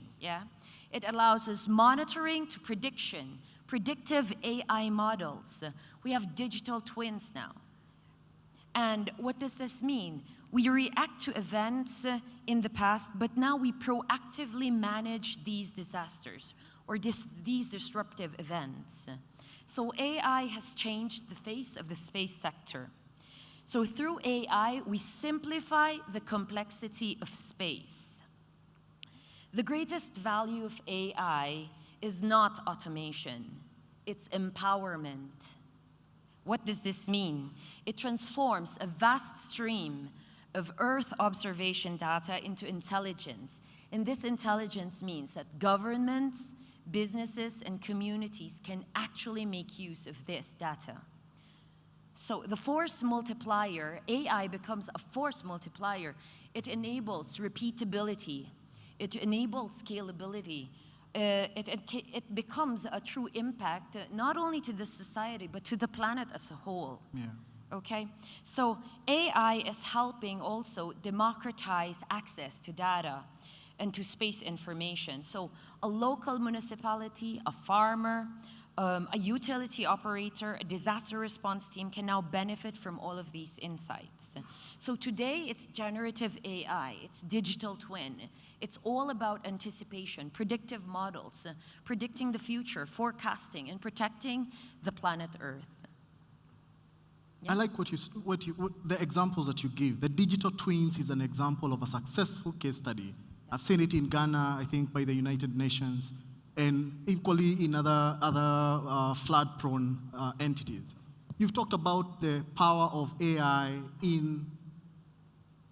It allows us monitoring to prediction, predictive AI models. We have digital twins now. And what does this mean? We react to events in the past, but now we proactively manage these disasters or these disruptive events. So AI has changed the face of the space sector. So through AI, we simplify the complexity of space. The greatest value of AI is not automation, it's empowerment. What does this mean? It transforms a vast stream of Earth observation data into intelligence. And this intelligence means that governments, businesses, and communities can actually make use of this data. So the force multiplier, AI becomes a force multiplier. It enables repeatability. It enables scalability. It becomes a true impact, not only to the society, but to the planet as a whole. Okay? So AI is helping also democratize access to data and to space information. So a local municipality, a farmer, a utility operator, a disaster response team can now benefit from all of these insights. So today it's generative AI, it's digital twin. It's all about anticipation, predictive models, predicting the future, forecasting, and protecting the planet Earth.
I like the examples that you give. The digital twins is an example of a successful case study. I've seen it in Ghana, I think, by the United Nations, and equally in other flood-prone entities. You've talked about the power of AI in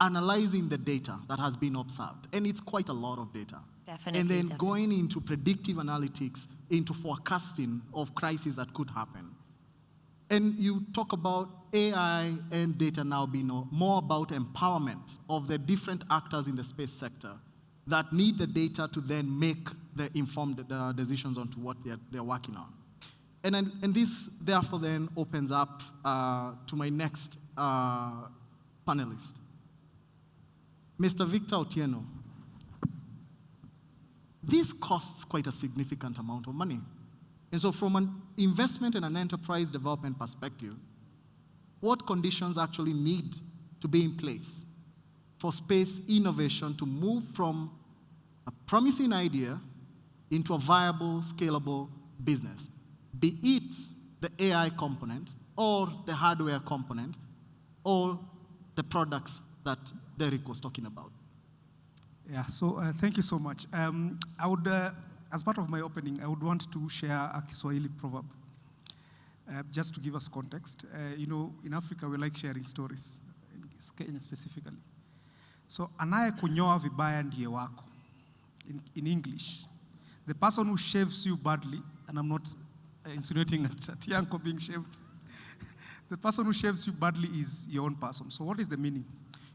analyzing the data that has been observed, and it's quite a lot of data.
Definitely.
And then going into predictive analytics, into forecasting of crises that could happen. And you talk about AI and data now being more about empowerment of the different actors in the space sector that need the data to then make the informed decisions onto what they're working on. And this, therefore, then opens up to my next panelist, Mr. Victor Otieno. This costs quite a significant amount of money. And so from an investment and an enterprise development perspective, what conditions actually need to be in place for space innovation to move from a promising idea into a viable, scalable business, be it the AI component or the hardware component or the products that Derek was talking about?
Yeah, so thank you so much. I would, as part of my opening, I would want to share a Kiswahili proverb, just to give us context. You know, in Africa, we like sharing stories, in Kenya specifically. So, anaye kunyoa vibaya ndiye wako. In English, the person who shaves you badly, and I'm not insinuating at Yanko being shaved, the person who shaves you badly is your own person. So what is the meaning?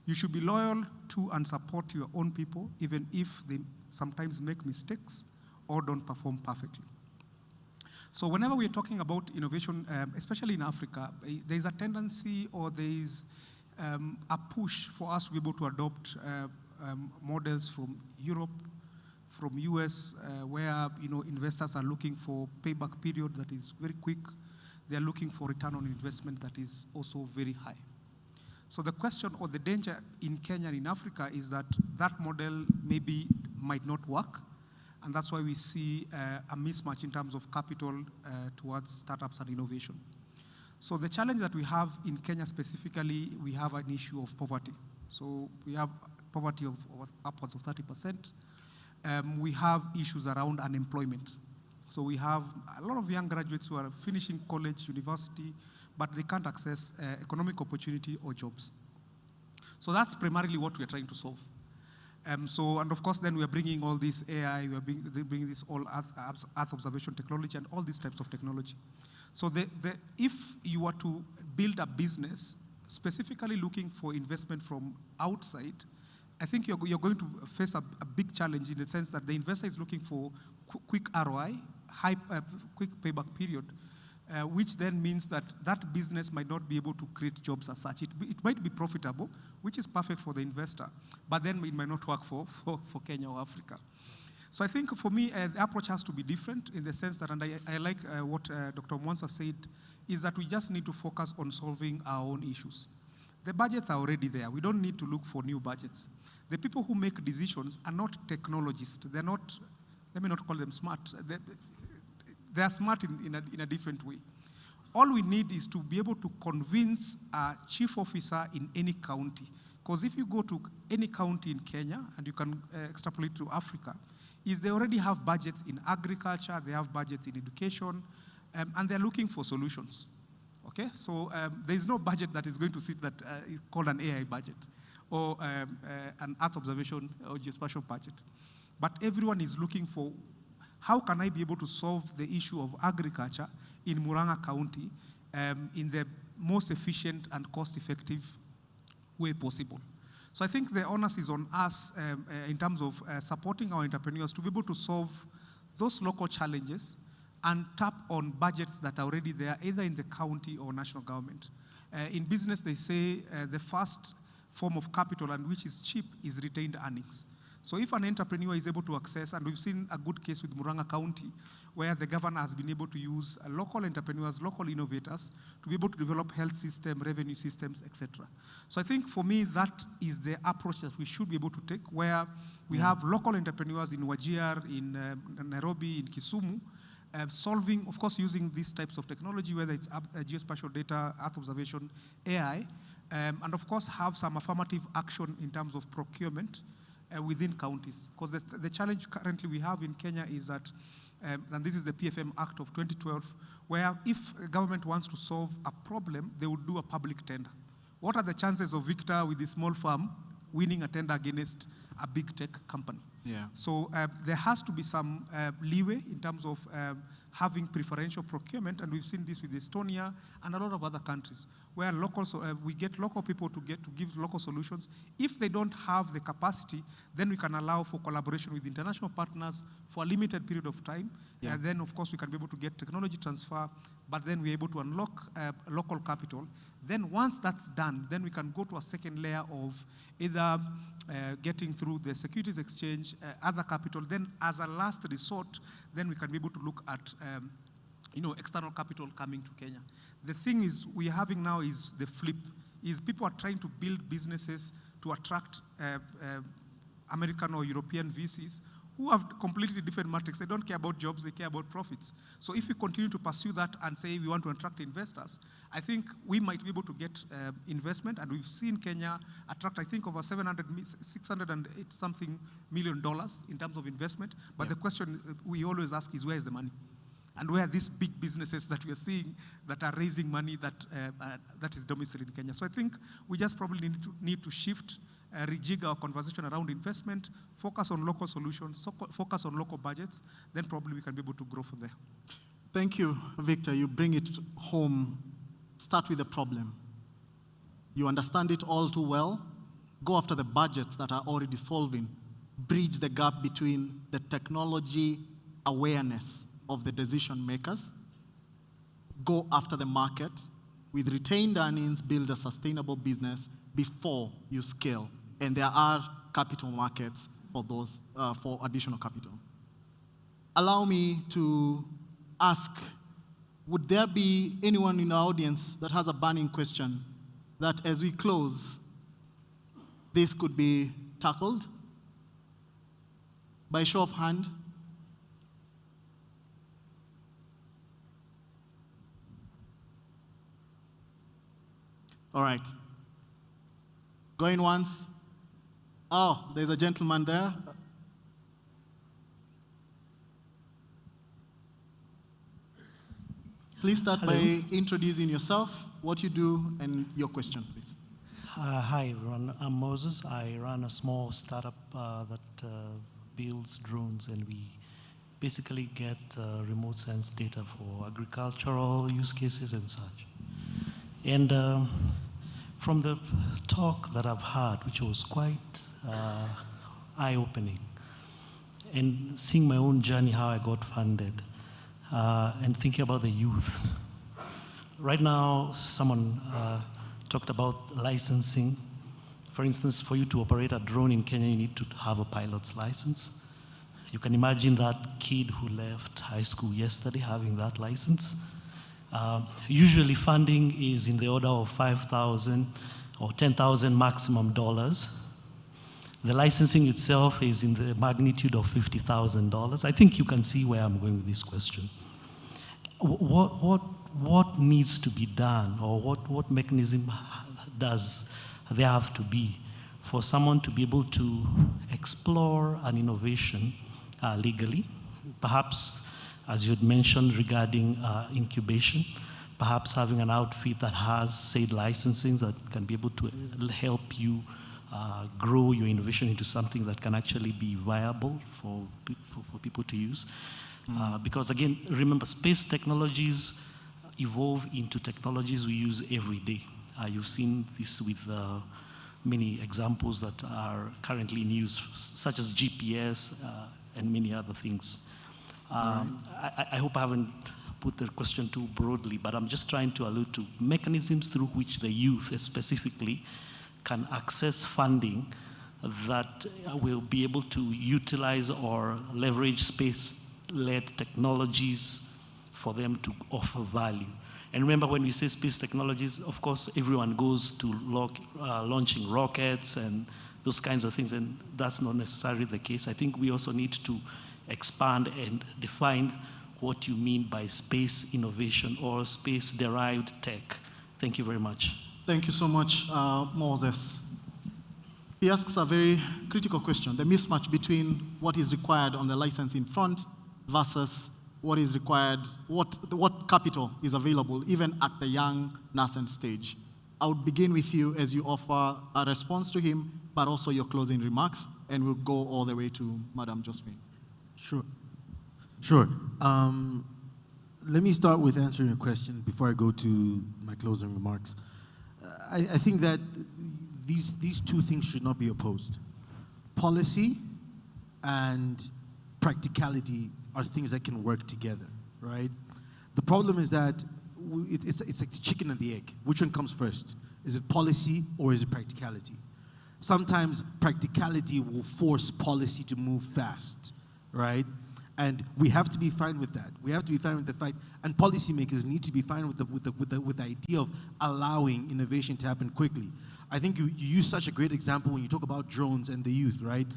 You should be loyal to and support your own people, even if they sometimes make mistakes or don't perform perfectly. So whenever we're talking about innovation, especially in Africa, there's a tendency or there's a push for us to be able to adopt models from Europe, from US, where investors are looking for payback period that is very quick. They're looking for return on investment that is also very high. So the question or the danger in Kenya and in Africa is that that model might not work, and that's why we see a mismatch in terms of capital towards startups and innovation. So the challenge that we have in Kenya specifically, we have an issue of poverty. So we have poverty of upwards of 30%. We have issues around unemployment. So we have a lot of young graduates who are finishing college, university, but they can't access economic opportunity or jobs. So that's primarily what we're trying to solve. And of course, then we're bringing all this AI, we're bringing this all Earth observation technology and all these types of technology. So if you were to build a business specifically looking for investment from outside, I think you're going to face a big challenge in the sense that the investor is looking for quick ROI, quick payback period, which then means that that business might not be able to create jobs as such. It might be profitable, which is perfect for the investor, but then it might not work for Kenya or Africa. So I think for me, the approach has to be different in the sense that, and I like what Dr. Mwansa said, is that we just need to focus on solving our own issues. The budgets are already there. We don't need to look for new budgets. The people who make decisions are not technologists. They're not, let me not call them smart. They are smart in a different way. All we need is to be able to convince a chief officer in any county. Because if you go to any county in Kenya, and you can extrapolate to Africa, is they already have budgets in agriculture, they have budgets in education, and they're looking for solutions. Okay, so there's no budget that is going to sit that is called an AI budget or an Earth observation or geospatial budget. But everyone is looking for, how can I be able to solve the issue of agriculture in Murang'a County in the most efficient and cost-effective way possible? So I think the onus is on us in terms of supporting our entrepreneurs to be able to solve those local challenges and tap on budgets that are already there, either in the county or national government. In business, they say the first form of capital, and which is cheap, is retained earnings. So if an entrepreneur is able to access, and we've seen a good case with Muranga County, where the governor has been able to use local entrepreneurs, local innovators, to be able to develop health system, revenue systems, etc. So I think for me, that is the approach that we should be able to take, where we have local entrepreneurs in Wajir, in Nairobi, in Kisumu, solving, of course, using these types of technology, whether it's geospatial data, Earth observation, AI, and of course have some affirmative action in terms of procurement within counties. Because the challenge currently we have in Kenya is that, and this is the PFM Act of 2012, where if a government wants to solve a problem, they would do a public tender. What are the chances of Victor with a small farm winning a tender against a big tech company?
Yeah.
So there has to be some leeway in terms of having preferential procurement, and we've seen this with Estonia and a lot of other countries, where we get local people to give local solutions. If they don't have the capacity, then we can allow for collaboration with international partners for a limited period of time.
Yeah.
And then, of course, we can be able to get technology transfer, but then we're able to unlock local capital. Then once that's done, then we can go to a second layer of either getting through the securities exchange, other capital. Then as a last resort, then we can be able to look at external capital coming to Kenya. The thing is we're having now is the flip, is people are trying to build businesses to attract American or European VCs who have completely different metrics. They don't care about jobs, they care about profits. So if we continue to pursue that and say we want to attract investors, I think we might be able to get investment, and we've seen Kenya attract, I think, over $608 something million in terms of investment. But the question we always ask is, where is the money? And where are these big businesses that we are seeing that are raising money that is domiciled in Kenya? So I think we just probably need to shift, rejig our conversation around investment, focus on local solutions, focus on local budgets, then probably we can be able to grow from there.
Thank you, Victor. You bring it home. Start with the problem. You understand it all too well. Go after the budgets that are already solving. Bridge the gap between the technology awareness of the decision makers. Go after the market. With retained earnings, build a sustainable business before you scale. And there are capital markets for those, for additional capital. Allow me to ask, would there be anyone in the audience that has a burning question that as we close, this could be tackled? By show of hand. All right. Going once. Oh, there's a gentleman there. Please start by introducing yourself, what you do, and your question, please.
Hi, everyone. I'm Moses. I run a small startup that builds drones, and we basically get remote sense data for agricultural use cases and such. And from the talk that I've heard, which was quite eye-opening, and seeing my own journey, how I got funded, and thinking about the youth. Right now, someone talked about licensing. For instance, for you to operate a drone in Kenya, you need to have a pilot's license. You can imagine that kid who left high school yesterday having that license. Usually funding is in the order of $5,000 or $10,000 maximum dollars. The licensing itself is in the magnitude of $50,000. I think you can see where I'm going with this question. What needs to be done, or what mechanism does there have to be for someone to be able to explore an innovation legally? Perhaps, as you had mentioned regarding incubation, perhaps having an outfit that has, say, licensing that can be able to help you grow your innovation into something that can actually be viable for people to use. Because again, remember, space technologies evolve into technologies we use every day. You've seen this with many examples that are currently in use, such as GPS and many other things. I hope I haven't put the question too broadly, but I'm just trying to allude to mechanisms through which the youth specifically can access funding that will be able to utilize or leverage space-led technologies for them to offer value. And remember, when we say space technologies, of course, everyone goes to launching rockets and those kinds of things, and that's not necessarily the case. I think we also need to expand and define what you mean by space innovation or space-derived tech. Thank you very much.
Thank you so much, Moses. He asks a very critical question, the mismatch between what is required on the licensing front versus what is required, what capital is available, even at the young nascent stage. I would begin with you as you offer a response to him, but also your closing remarks, and we'll go all the way to Madam Josephine.
Sure. Let me start with answering your question before I go to my closing remarks. I think that these two things should not be opposed. Policy and practicality are things that can work together, right? The problem is that it's like the chicken and the egg. Which one comes first? Is it policy or is it practicality? Sometimes practicality will force policy to move fast, right? And we have to be fine with that. We have to be fine with the fact, and policymakers need to be fine with the idea of allowing innovation to happen quickly. I think you use such a great example when you talk about drones and the youth, right?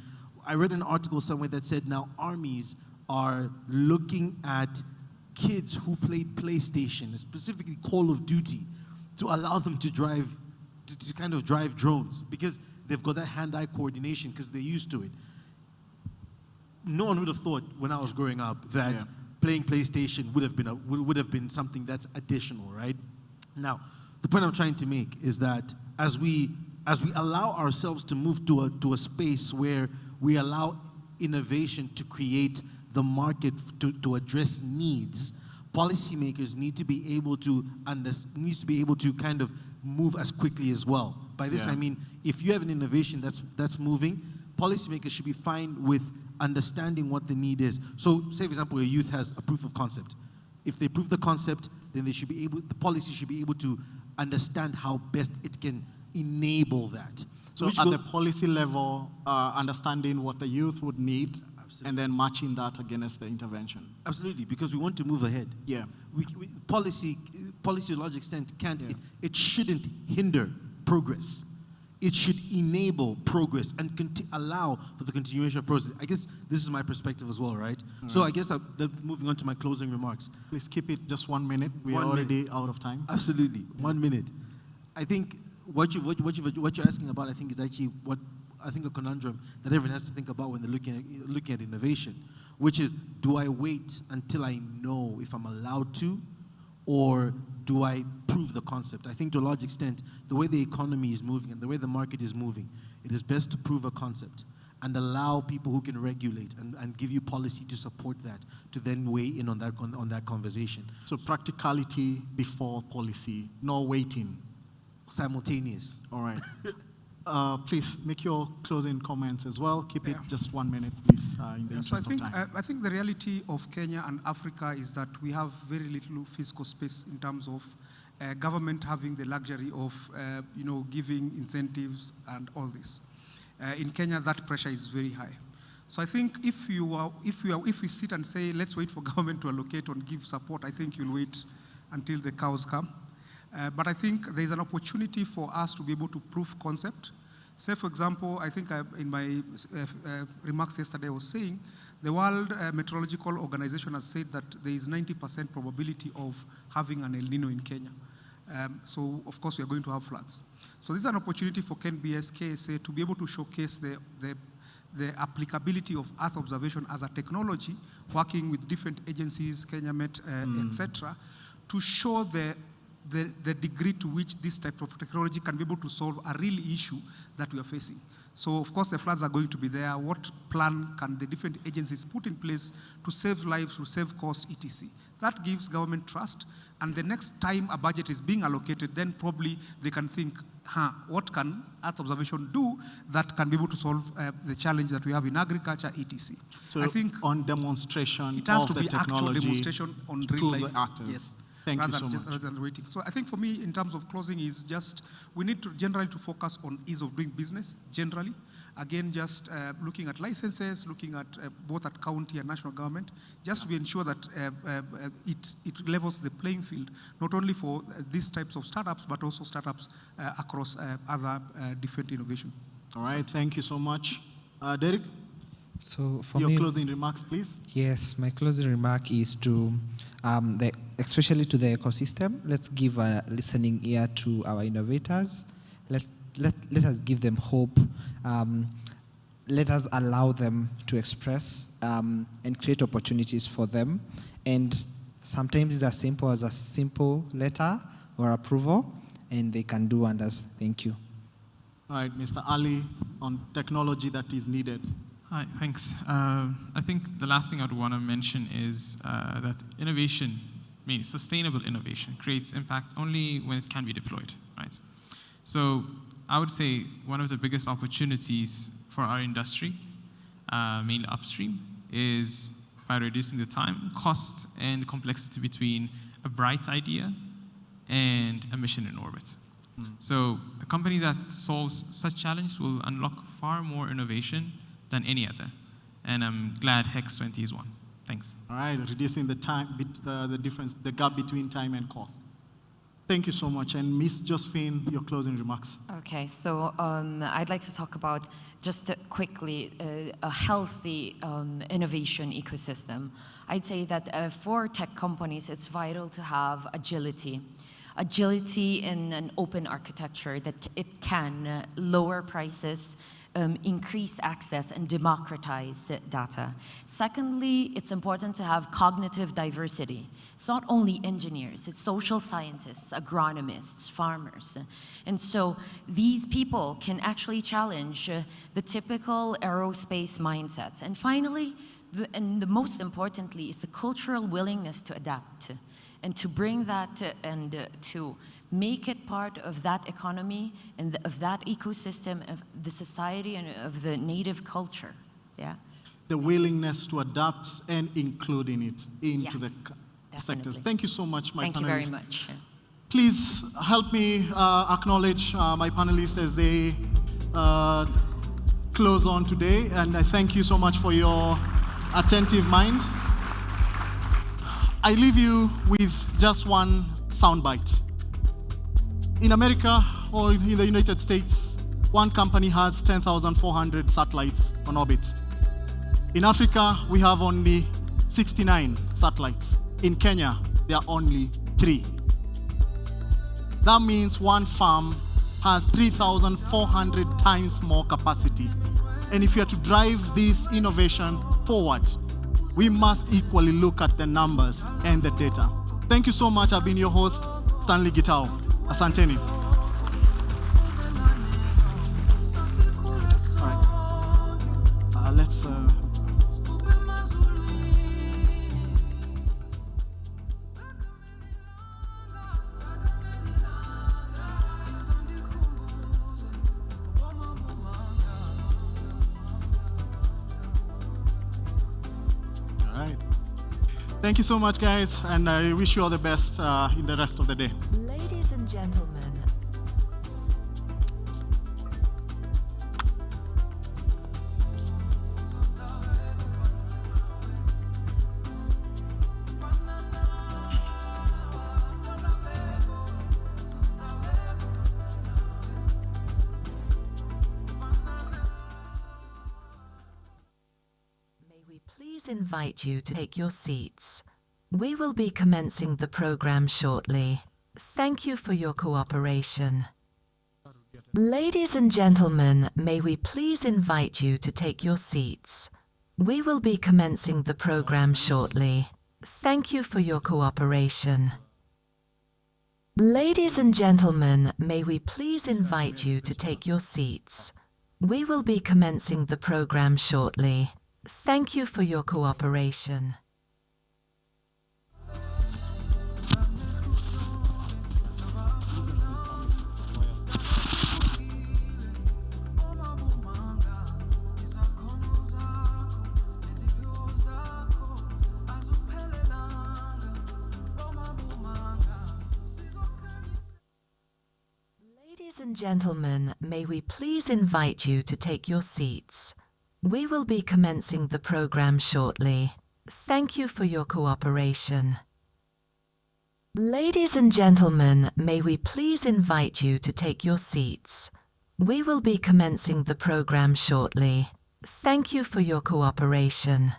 I read an article somewhere that said now armies are looking at kids who played PlayStation, specifically Call of Duty, to allow them to drive, to kind of drive drones, because they've got that hand-eye coordination because they're used to it. No one would have thought when I was growing up that playing PlayStation would have been something that's additional, right? Now, the point I'm trying to make is that as we allow ourselves to move to a space where we allow innovation to create the market to address needs, policymakers need to be able to kind of move as quickly as well. By this I mean, if you have an innovation that's moving, policymakers should be fine with understanding what the need is. So, say for example, a youth has a proof of concept. If they prove the concept, then the policy should be able to understand how best it can enable that.
So at the policy level, understanding what the youth would need, and then matching that against the intervention.
Absolutely, because we want to move ahead.
Yeah.
Policy to a large extent it shouldn't hinder progress. It should enable progress and allow for the continuation of process. I guess this is my perspective as well, right? So I guess moving on to my closing remarks.
Please keep it just 1 minute. We are already out of time.
Absolutely, 1 minute. I think what you're asking about, I think, is actually what I think a conundrum that everyone has to think about when they're looking at innovation, which is, do I wait until I know if I'm allowed to, or do I prove the concept? I think to a large extent, the way the economy is moving and the way the market is moving, it is best to prove a concept and allow people who can regulate and give you policy to support that, to then weigh in on that conversation.
So practicality before policy, no waiting.
Simultaneous.
All right. Please make your closing comments as well. Keep it just 1 minute, please, in the interest of time.
I think the reality of Kenya and Africa is that we have very little fiscal space in terms of government having the luxury of giving incentives and all this. In Kenya, that pressure is very high. So I think if we sit and say let's wait for government to allocate and give support, I think you'll wait until the cows come. But I think there's an opportunity for us to be able to prove concept. Say, for example, I think in my remarks yesterday I was saying the World Meteorological Organization has said that there is 90% probability of having an El Nino in Kenya. So, of course, we are going to have floods. So this is an opportunity for KNBS, KSA to be able to showcase the applicability of Earth observation as a technology, working with different agencies, Kenya Met, etc., to show the degree to which this type of technology can be able to solve a real issue that we are facing. So, of course, the floods are going to be there. What plan can the different agencies put in place to save lives, to save costs, etc.? That gives government trust. And the next time a budget is being allocated, then probably they can think, what can Earth observation do that can be able to solve the challenge that we have in agriculture, etc.?
So I think on demonstration,
it has to be
technology
actual demonstration on real life.
Yes. Thank you so much.
Rather than waiting. So I think for me, in terms of closing, is just we need to generally to focus on ease of doing business generally, Again, just looking at licenses, looking at both at county and national government, just to ensure that it levels the playing field, not only for these types of startups, but also startups across other different innovation.
All right, thank you so much. Derek?
So for
your
me,
closing remarks, please.
Yes, my closing remark is to, especially to the ecosystem, let's give a listening ear to our innovators. Let us give them hope. Let us allow them to express and create opportunities for them. And sometimes it's as simple as a simple letter or approval, and they can do wonders. Thank you.
All right, Mr. Ali, on technology that is needed.
Hi, thanks. I think the last thing I'd want to mention is that innovation, means sustainable innovation, creates impact only when it can be deployed, right? So I would say one of the biggest opportunities for our industry, mainly upstream, is by reducing the time, cost, and complexity between a bright idea and a mission in orbit. So a company that solves such challenges will unlock far more innovation than any other. And I'm glad Hex 20 is one. Thanks.
All right, reducing the time, the difference, the gap between time and cost. Thank you so much. And Ms. Josephine, your closing remarks.
Okay, so I'd like to talk about just quickly a healthy innovation ecosystem. I'd say that for tech companies, it's vital to have agility. Agility in an open architecture that it can lower prices, increase access, and democratize data. Secondly, it's important to have cognitive diversity. It's not only engineers, it's social scientists, agronomists, farmers. And so these people can actually challenge the typical aerospace mindsets. And finally, the most importantly, is the cultural willingness to adapt and to bring that and to make it part of that economy and of that ecosystem of the society and of the native culture. Yeah.
The willingness to adapt and including it into the
definitely.
sectors. Thank you so much, my panelists.
Thank you very much.
Please help me acknowledge my panelists as they close on today. And I thank you so much for your attentive mind. I leave you with just one soundbite. In America or in the United States, one company has 10,400 satellites on orbit. In Africa, we have only 69 satellites. In Kenya, there are only 3. That means one farm has 3,400 times more capacity. And if you are to drive this innovation forward, we must equally look at the numbers and the data. Thank you so much. I've been your host, Stanley Gitao. Asanteni. All right. Let's... Thank you so much, guys, and I wish you all the best in the rest of the day.
Ladies and gentlemen, please invite you to take your seats. We will be commencing the program shortly. Thank you for your cooperation. Ladies and gentlemen, may we please invite you to take your seats. We will be commencing the program shortly. Thank you for your cooperation. Ladies and gentlemen, may we please invite you to take your seats. We will be commencing the program shortly. Thank you for your cooperation. Ladies and gentlemen, may we please invite you to take your seats. We will be commencing the program shortly. Thank you for your cooperation. Ladies and gentlemen, may we please invite you to take your seats. We will be commencing the program shortly. Thank you for your cooperation.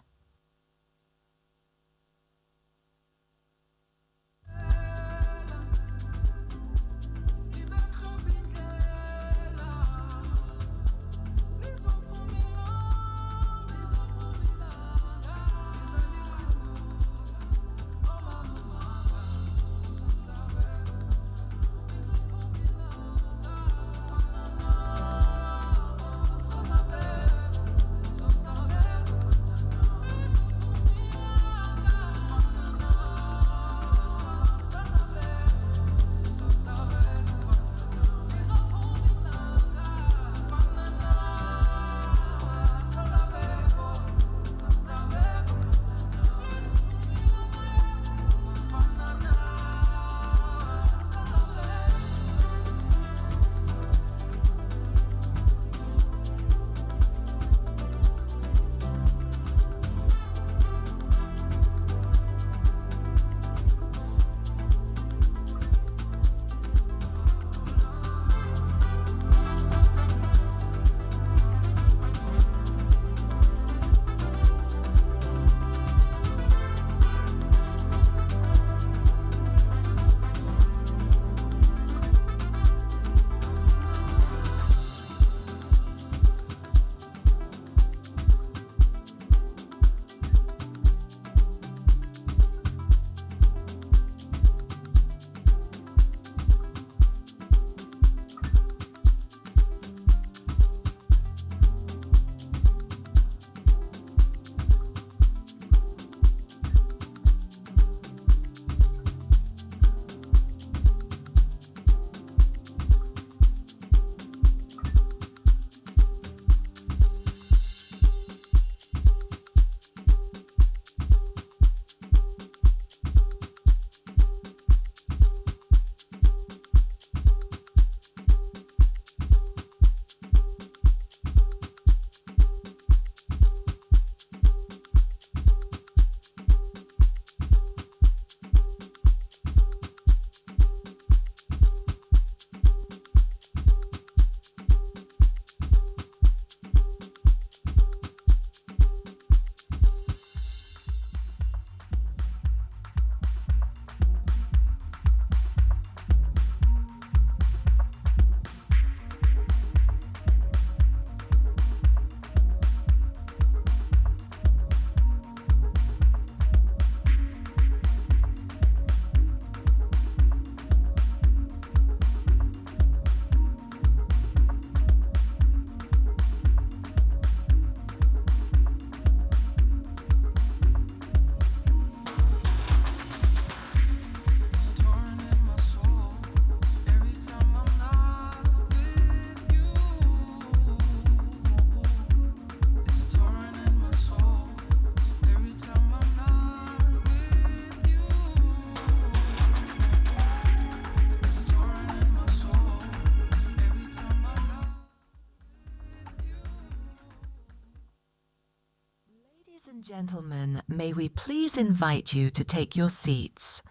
Ladies and gentlemen, may we please invite you to take your seats.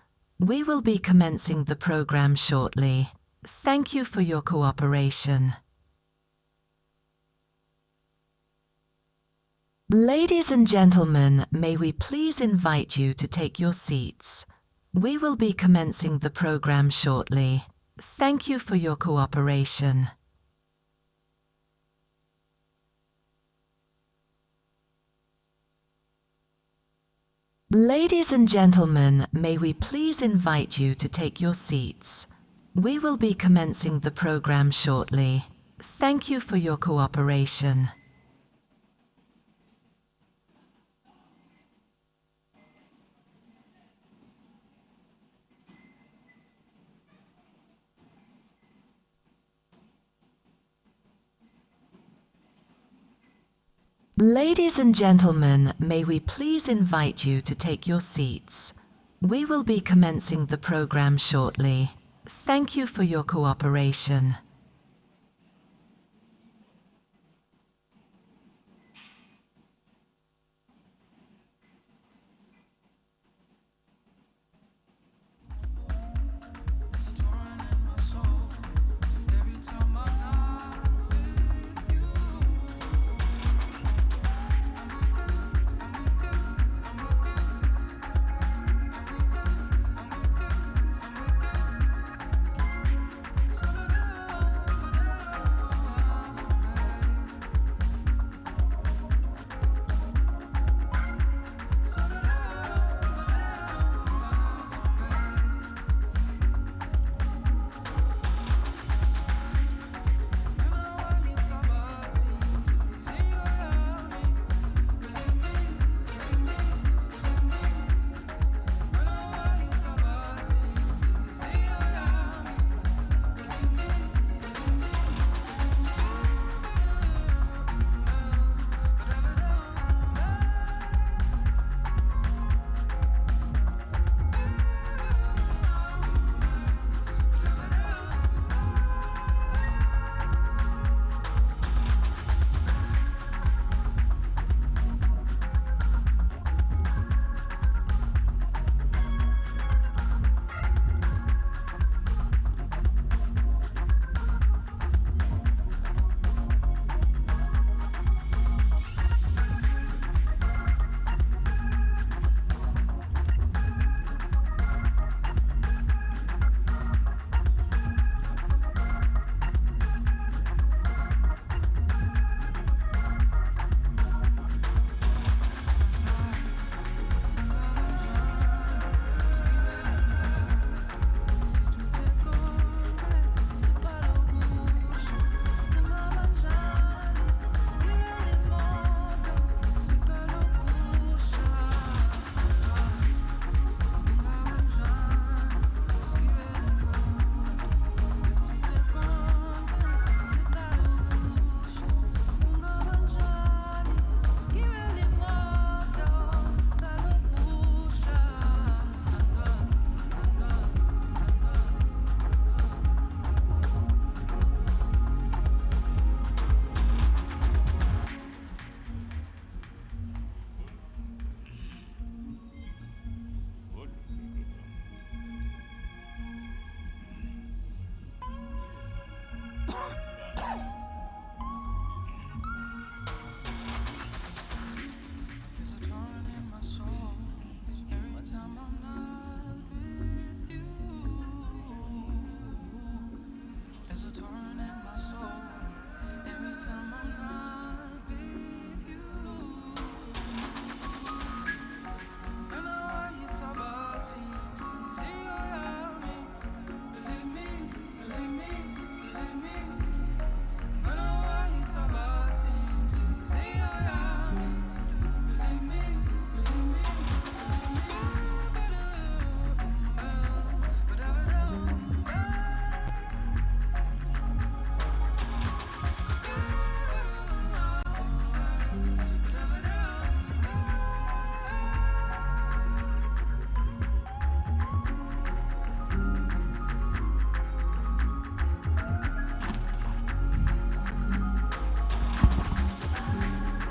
We will be commencing the program shortly. Thank you for your cooperation. Ladies and gentlemen, may we please invite you to take your seats. We will be commencing the program shortly. Thank you for your cooperation. Ladies and gentlemen, may we please invite you to take your seats. We will be commencing the program shortly. Thank you for your cooperation. Ladies and gentlemen, may we please invite you to take your seats. We will be commencing the program shortly. Thank you for your cooperation.
time I'm not with you, there's a torrent in my soul. Every time I'm not with you, and I hit a body. See you around me, believe me, believe me, believe me. And I hit a body. See you around me, believe me, believe me, believe me.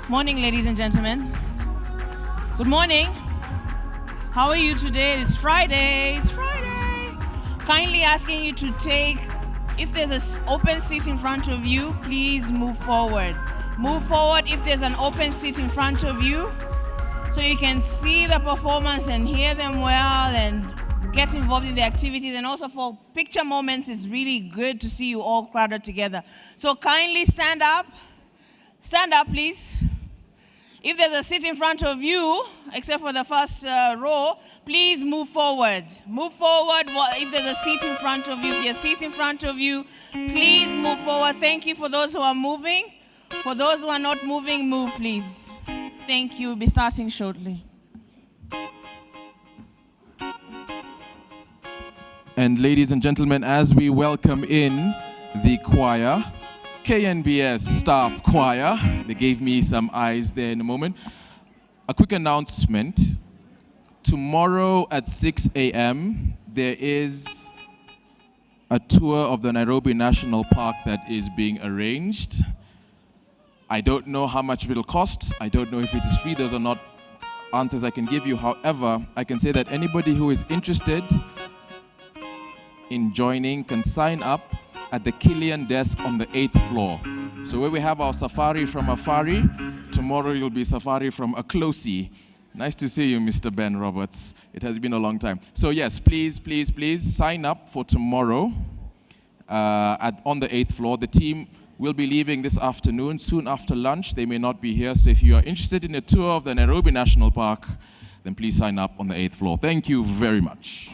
Morning, ladies and gentlemen. Good morning. How are you today? It's Friday. It's Friday. Kindly asking you to take, if there's an open seat in front of you, please move forward. Move forward if there's an open seat in front of you, so you can see the performance and hear them well and get involved in the activities. And also for picture moments, it's really good to see you all crowded together. So kindly stand up. Stand up, please. If there's a seat in front of you, except for the first row, please move forward. Move forward if there's a seat in front of you. If there's a seat in front of you, please move forward. Thank you for those who are moving. For those who are not moving, move, please. Thank you. We'll be starting shortly.
And ladies and gentlemen, as we welcome in the choir, KNBS staff choir. They gave me some eyes there in a moment. A quick announcement. Tomorrow at 6 a.m., there is a tour of the Nairobi National Park that is being arranged. I don't know how much it will cost. I don't know if it is free. Those are not answers I can give you. However, I can say that anybody who is interested in joining can sign up at the Killian desk on the 8th floor. So where we have our safari from Afari, tomorrow you'll be safari from Aklosi. Nice to see you, Mr. Ben Roberts. It has been a long time. So yes, please, please, please sign up for tomorrow on the 8th floor. The team will be leaving this afternoon, soon after lunch. They may not be here, so if you are interested in a tour of the Nairobi National Park, then please sign up on the 8th floor. Thank you very much.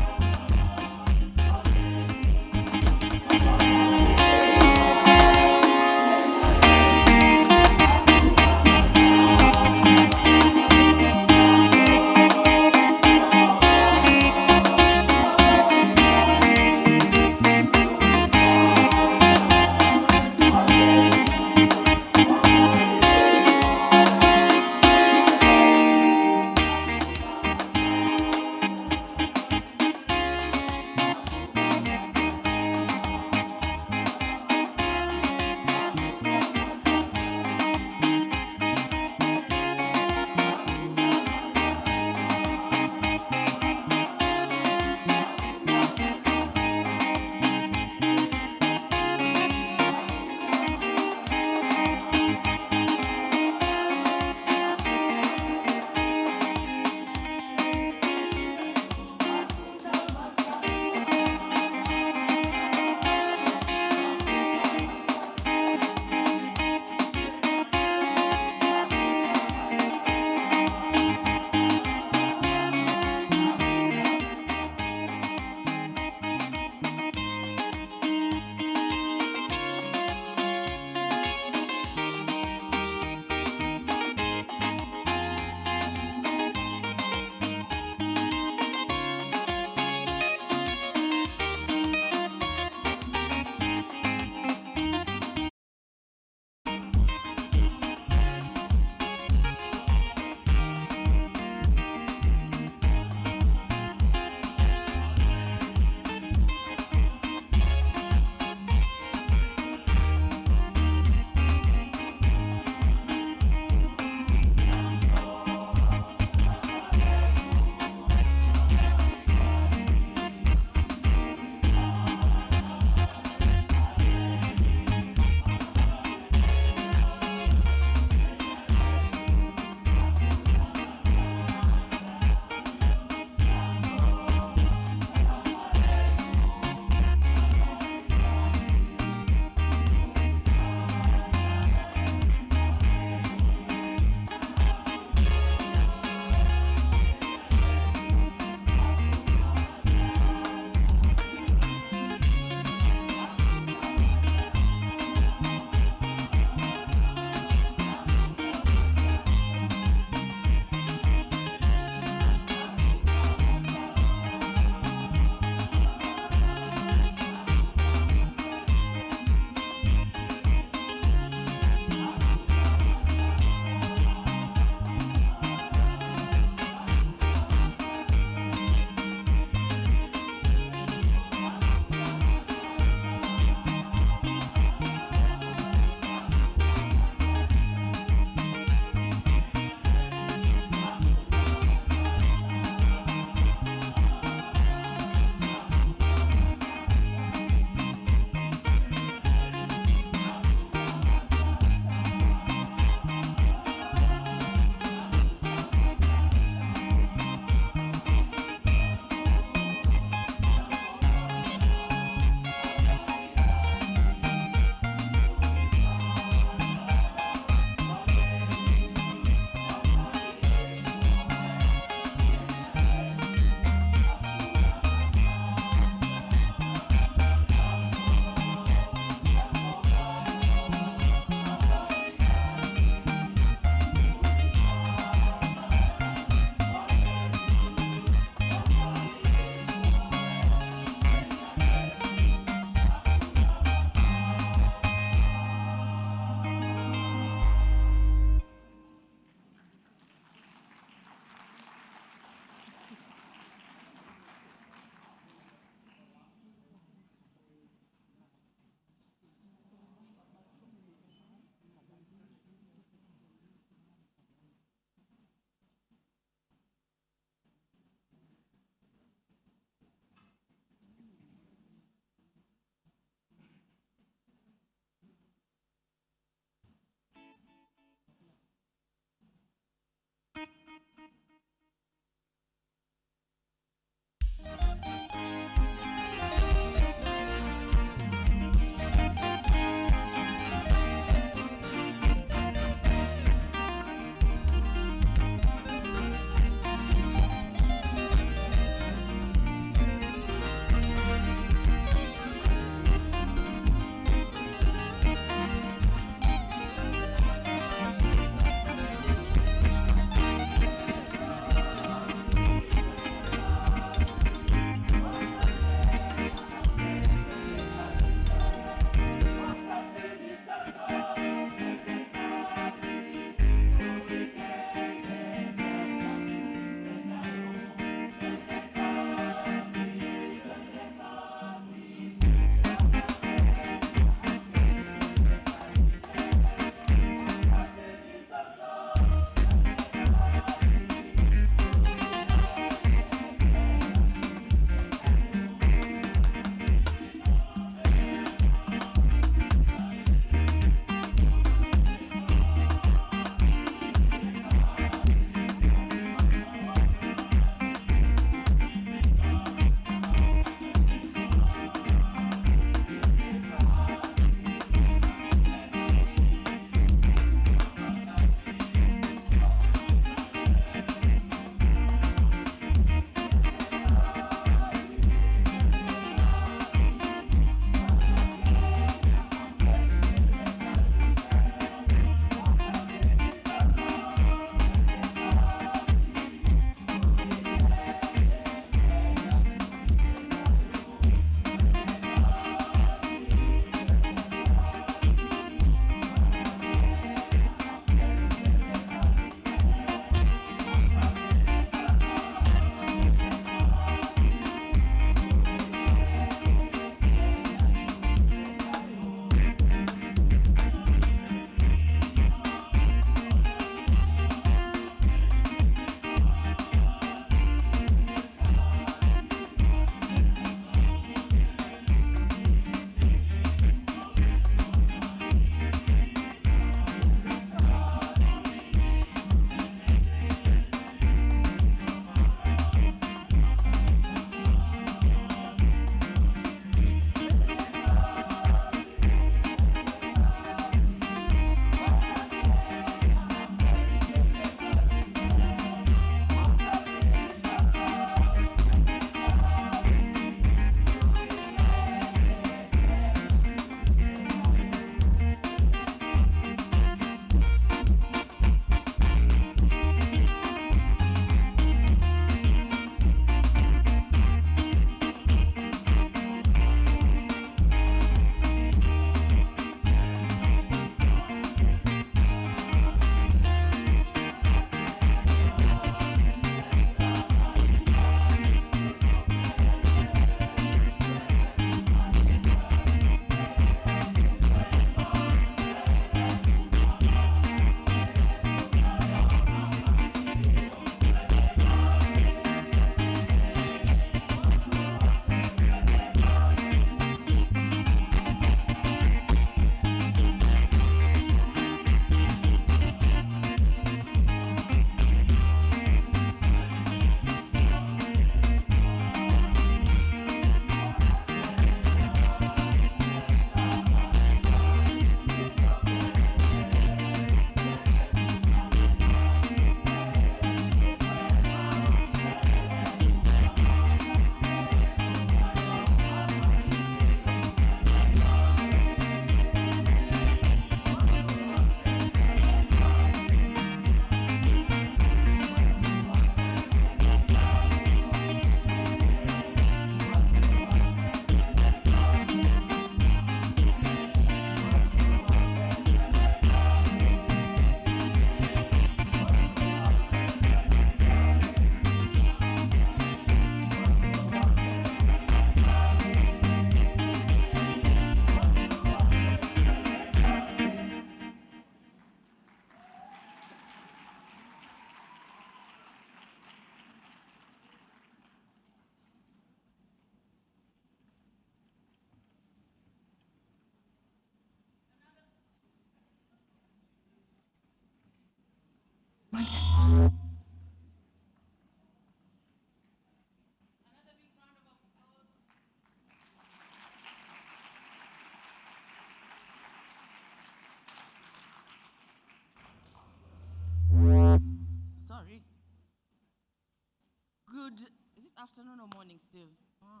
or morning still? Oh.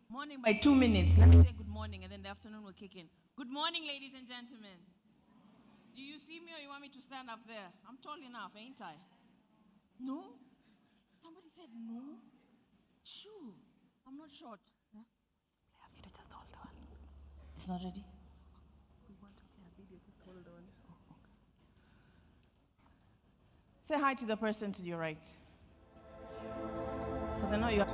Morning by 2 minutes. Let me say good morning, and then the afternoon will kick in. Good morning, ladies and gentlemen. Do you see me or you want me to stand up there? I'm tall enough, ain't I? No? Somebody said no? Sure. I'm not short. Huh? Play a video, just hold on. It's not ready? We want to play a video, just hold on. Oh, okay. Say hi to the person to your right. Because I know you're...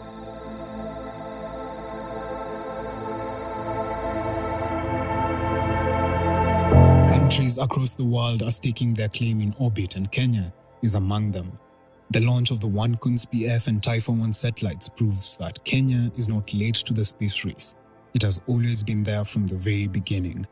Countries across the world are staking their claim in orbit, and Kenya is among them. The launch of the One-Kunz PF and Typhoon 1 satellites proves that Kenya is not late to the space race. It has always been there from the very beginning.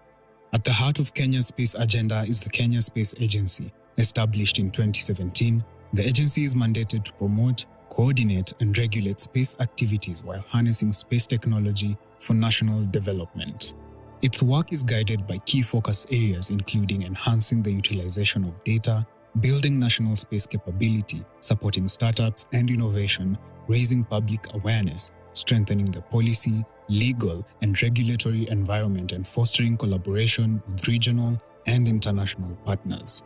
At the heart of Kenya's space agenda is the Kenya Space Agency. Established in 2017, the agency is mandated to promote, coordinate, and regulate space activities while harnessing space technology for national development. Its work is guided by key focus areas including enhancing the utilization of data, building national space capability, supporting startups and innovation, raising public awareness, strengthening the policy, legal, and regulatory environment, and fostering collaboration with regional and international partners.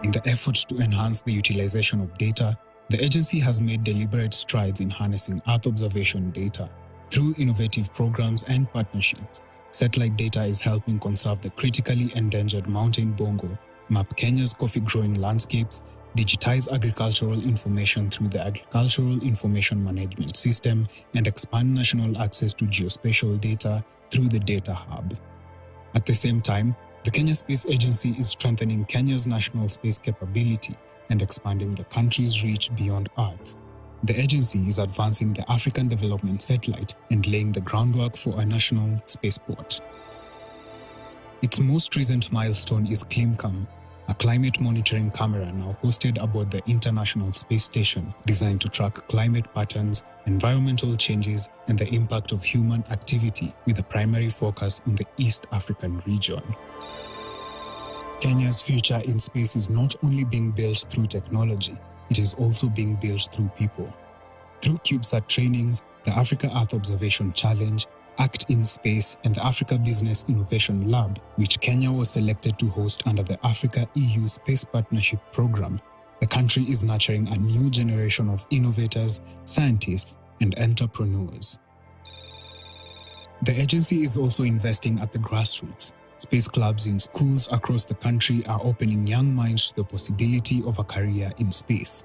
In the effort to enhance the utilization of data, the agency has made deliberate strides in harnessing Earth observation data. Through innovative programs and partnerships, satellite data is helping conserve the critically endangered mountain bongo, map Kenya's coffee-growing landscapes, digitize agricultural information through the Agricultural Information Management System, and expand national access to geospatial data through the Data Hub. At the same time, the Kenya Space Agency is strengthening Kenya's national space capability and expanding the country's reach beyond Earth. The agency is advancing the African Development Satellite and laying the groundwork for a national spaceport. Its most recent milestone is ClimCam, a climate monitoring camera now hosted aboard the International Space Station, designed to track climate patterns, environmental changes, and the impact of human activity, with a primary focus on the East African region. Kenya's future in space is not only being built through technology, it is also being built through people. Through CubeSat trainings, the Africa Earth Observation Challenge, ACT in Space, and the Africa Business Innovation Lab, which Kenya was selected to host under the Africa-EU Space Partnership Program, the country is nurturing a new generation of innovators, scientists, and entrepreneurs. The agency is also investing at the grassroots. Space clubs in schools across the country are opening young minds to the possibility of a career in space.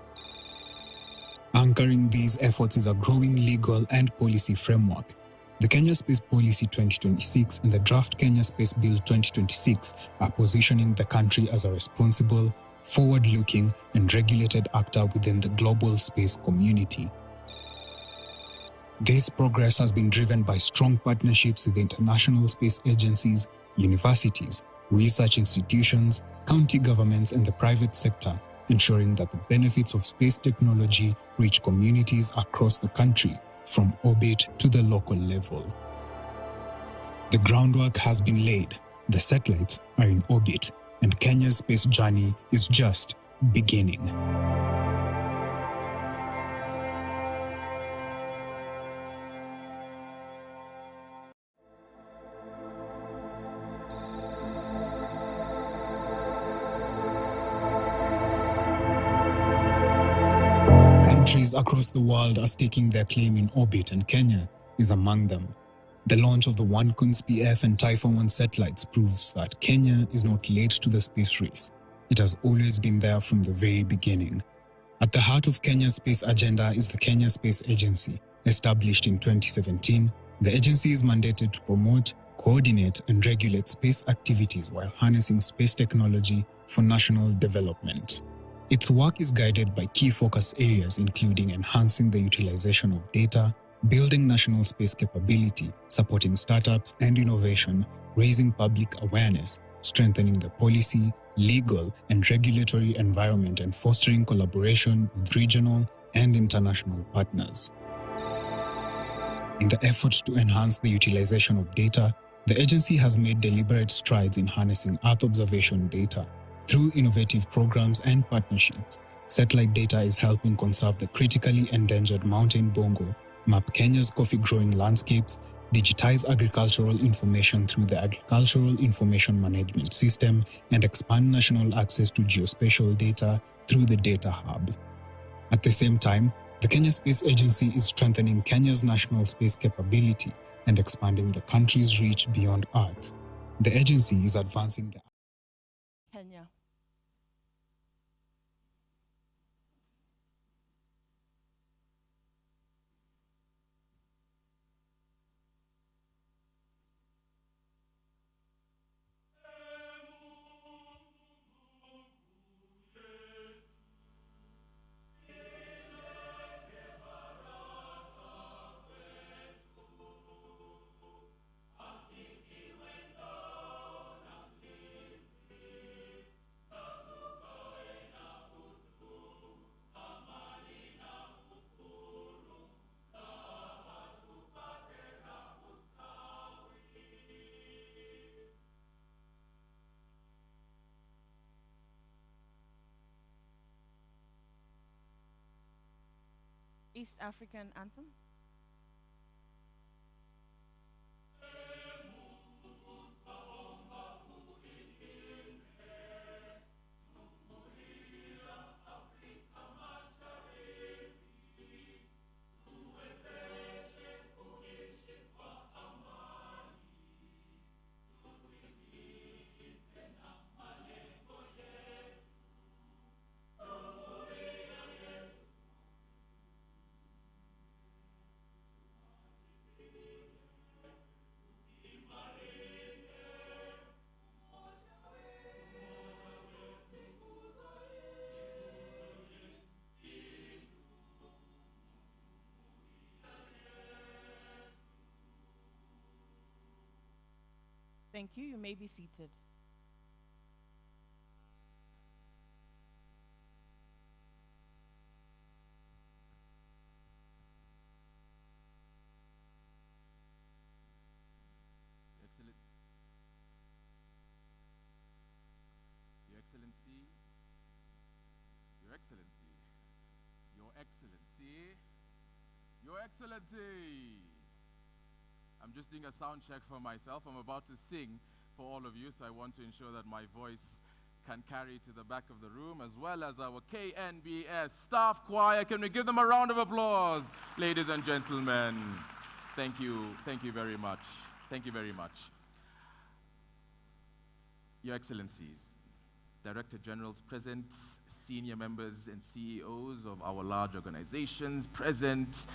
Anchoring these efforts is a growing legal and policy framework. The Kenya Space Policy 2026 and the Draft Kenya Space Bill 2026 are positioning the country as a responsible, forward-looking, and regulated actor within the global space community. This progress has been driven by strong partnerships with international space agencies, universities, research institutions, county governments, and the private sector, ensuring that the benefits of space technology reach communities across the country, from orbit to the local level. The groundwork has been laid, the satellites are in orbit, and Kenya's space journey is just beginning. Countries across the world are staking their claim in orbit, and Kenya is among them. The launch of the One-Kunz PF and Typhoon 1 satellites proves that Kenya is not late to the space race. It has always been there from the very beginning. At the heart of Kenya's space agenda is the Kenya Space Agency. Established in 2017, the agency is mandated to promote, coordinate, and regulate space activities while harnessing space technology for national development. Its work is guided by key focus areas including enhancing the utilization of data, building national space capability, supporting startups and innovation, raising public awareness, strengthening the policy, legal, and regulatory environment, and fostering collaboration with regional and international partners. In the effort to enhance the utilization of data, the agency has made deliberate strides in harnessing Earth observation data. Through innovative programs and partnerships, Satellite data is helping conserve the critically endangered mountain bongo, map Kenya's coffee-growing landscapes, digitize agricultural information through the Agricultural Information Management System, and expand national access to geospatial data through the Data Hub. At the same time, the Kenya Space Agency is strengthening Kenya's national space capability and expanding the country's reach beyond Earth. The agency is advancing the
Kenya. East African anthem. Thank you. You may be seated.
Your Excellency, Your Excellency, Your Excellency, Your Excellency. I'm just doing a sound check for myself. I'm about to sing for all of you, so I want to ensure that my voice can carry to the back of the room, as well as our KNBS staff choir. Can we give them a round of applause, ladies and gentlemen? Thank you very much. Thank you very much. Your Excellencies, Director Generals present, senior members and CEOs of our large organizations present,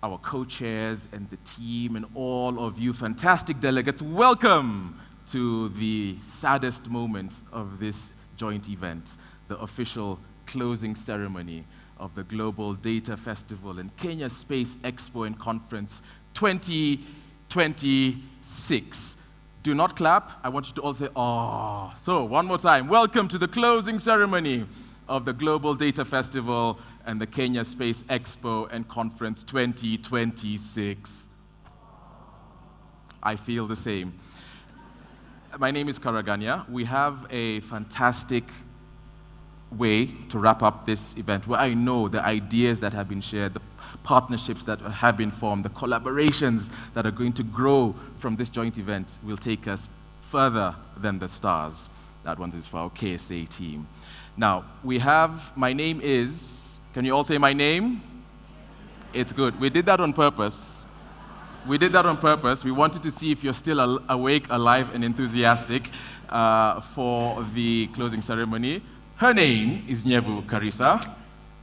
our co-chairs and the team, and all of you fantastic delegates, welcome to the saddest moment of this joint event, the official closing ceremony of the Global Data Festival and Kenya Space Expo and Conference 2026. Do not clap. I want you to all say, "Oh." So one more time. Welcome to the closing ceremony of the Global Data Festival and the Kenya Space Expo and Conference 2026. I feel the same. My name is Karaganya. We have a fantastic way to wrap up this event where I know the ideas that have been shared, the partnerships that have been formed, the collaborations that are going to grow from this joint event will take us further than the stars. That one is for our KSA team. Now, we have, my name is, can you all say my name? It's good. We did that on purpose. We did that on purpose. We wanted to see if you're still awake, alive, and enthusiastic for the closing ceremony. Her name is Nyevu Karisa.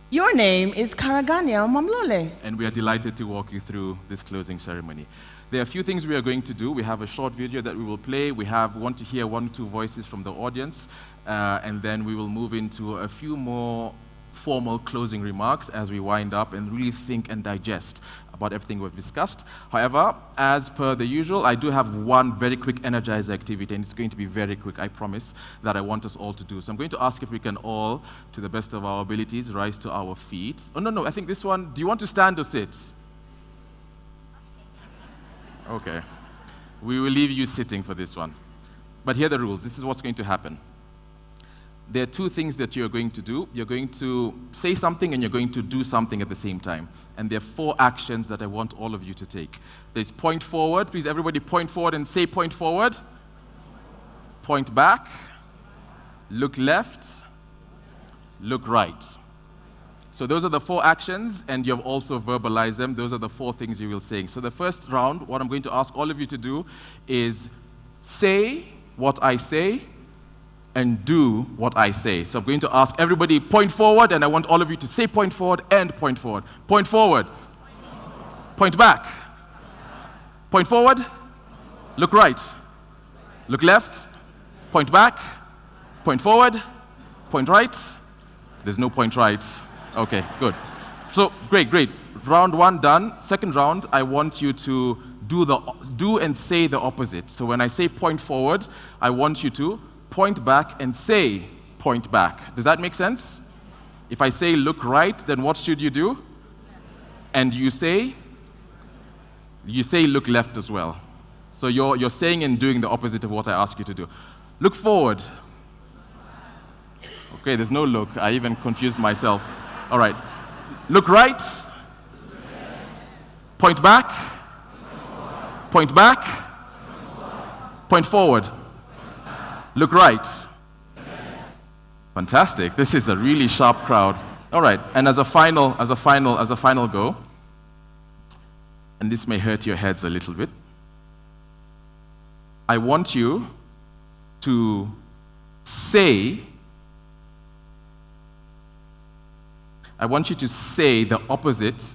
Your name is Karaganya Mamlole.
And we are delighted to walk you through this closing ceremony. There are a few things we are going to do. We have a short video that we will play. We want to hear 1 or 2 voices from the audience. And then we will move into a few more formal closing remarks as we wind up and really think and digest about everything we've discussed. However, as per the usual, I do have one very quick energizer activity, and it's going to be very quick, I promise, that I want us all to do. So I'm going to ask if we can all, to the best of our abilities, rise to our feet. Oh, no, I think this one, do you want to stand or sit? Okay. We will leave you sitting for this one. But here are the rules. This is what's going to happen. there are two things that you're going to do. You're going to say something and you're going to do something at the same time. And there are 4 actions that I want all of you to take. There's point forward. Please, everybody point forward and say point forward. Point back. Look left. Look right. So those are the 4 actions, and you've also verbalized them. Those are the 4 things you will say. So the first round, what I'm going to ask all of you to do is say what I say and do what I say. So I'm going to ask everybody point forward, and I want all of you to say point forward and point forward. Point forward. Point back. Point forward. Look right. Look left. Point back. Point forward. Point right. There's no point right. Okay, good. So, great. Round 1 done. Second round, I want you to do and say the opposite. So when I say point forward, I want you to point back and say point back. Does that make sense? If I say look right, then what should you do? And you say look left as well. So you're saying and doing the opposite of what I ask you to do. Look forward. Okay, there's no look. I even confused myself. All right. Look right. Point back. Point back. Point forward. Look right. Fantastic. This is a really sharp crowd. All right. And as a final go, and this may hurt your heads a little bit, I want you to say the opposite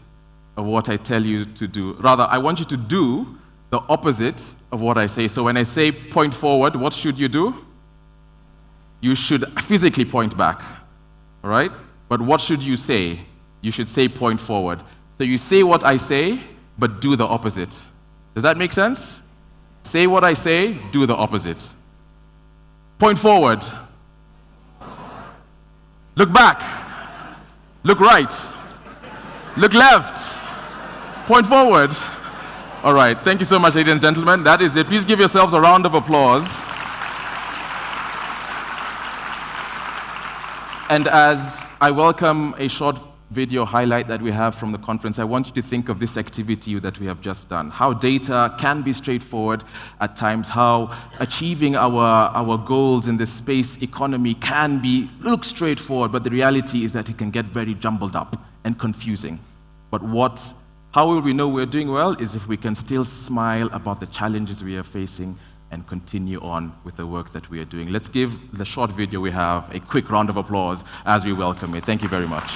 of what I tell you to do. Rather, I want you to do the opposite of what I say. So when I say point forward, what should you do? You should physically point back, all right? But what should you say? You should say point forward. So you say what I say, but do the opposite. Does that make sense? Say what I say, do the opposite. Point forward. Look back. Look right. Look left. Point forward. All right. Thank you so much, ladies and gentlemen. That is it. Please give yourselves a round of applause. And as I welcome a short video highlight that we have from the conference, I want you to think of this activity that we have just done. How data can be straightforward at times, how achieving our goals in the space economy can look straightforward, but the reality is that it can get very jumbled up and confusing. But how will we know we're doing well is if we can still smile about the challenges we are facing and continue on with the work that we are doing. Let's give the short video we have a quick round of applause as we welcome it. Thank you very much.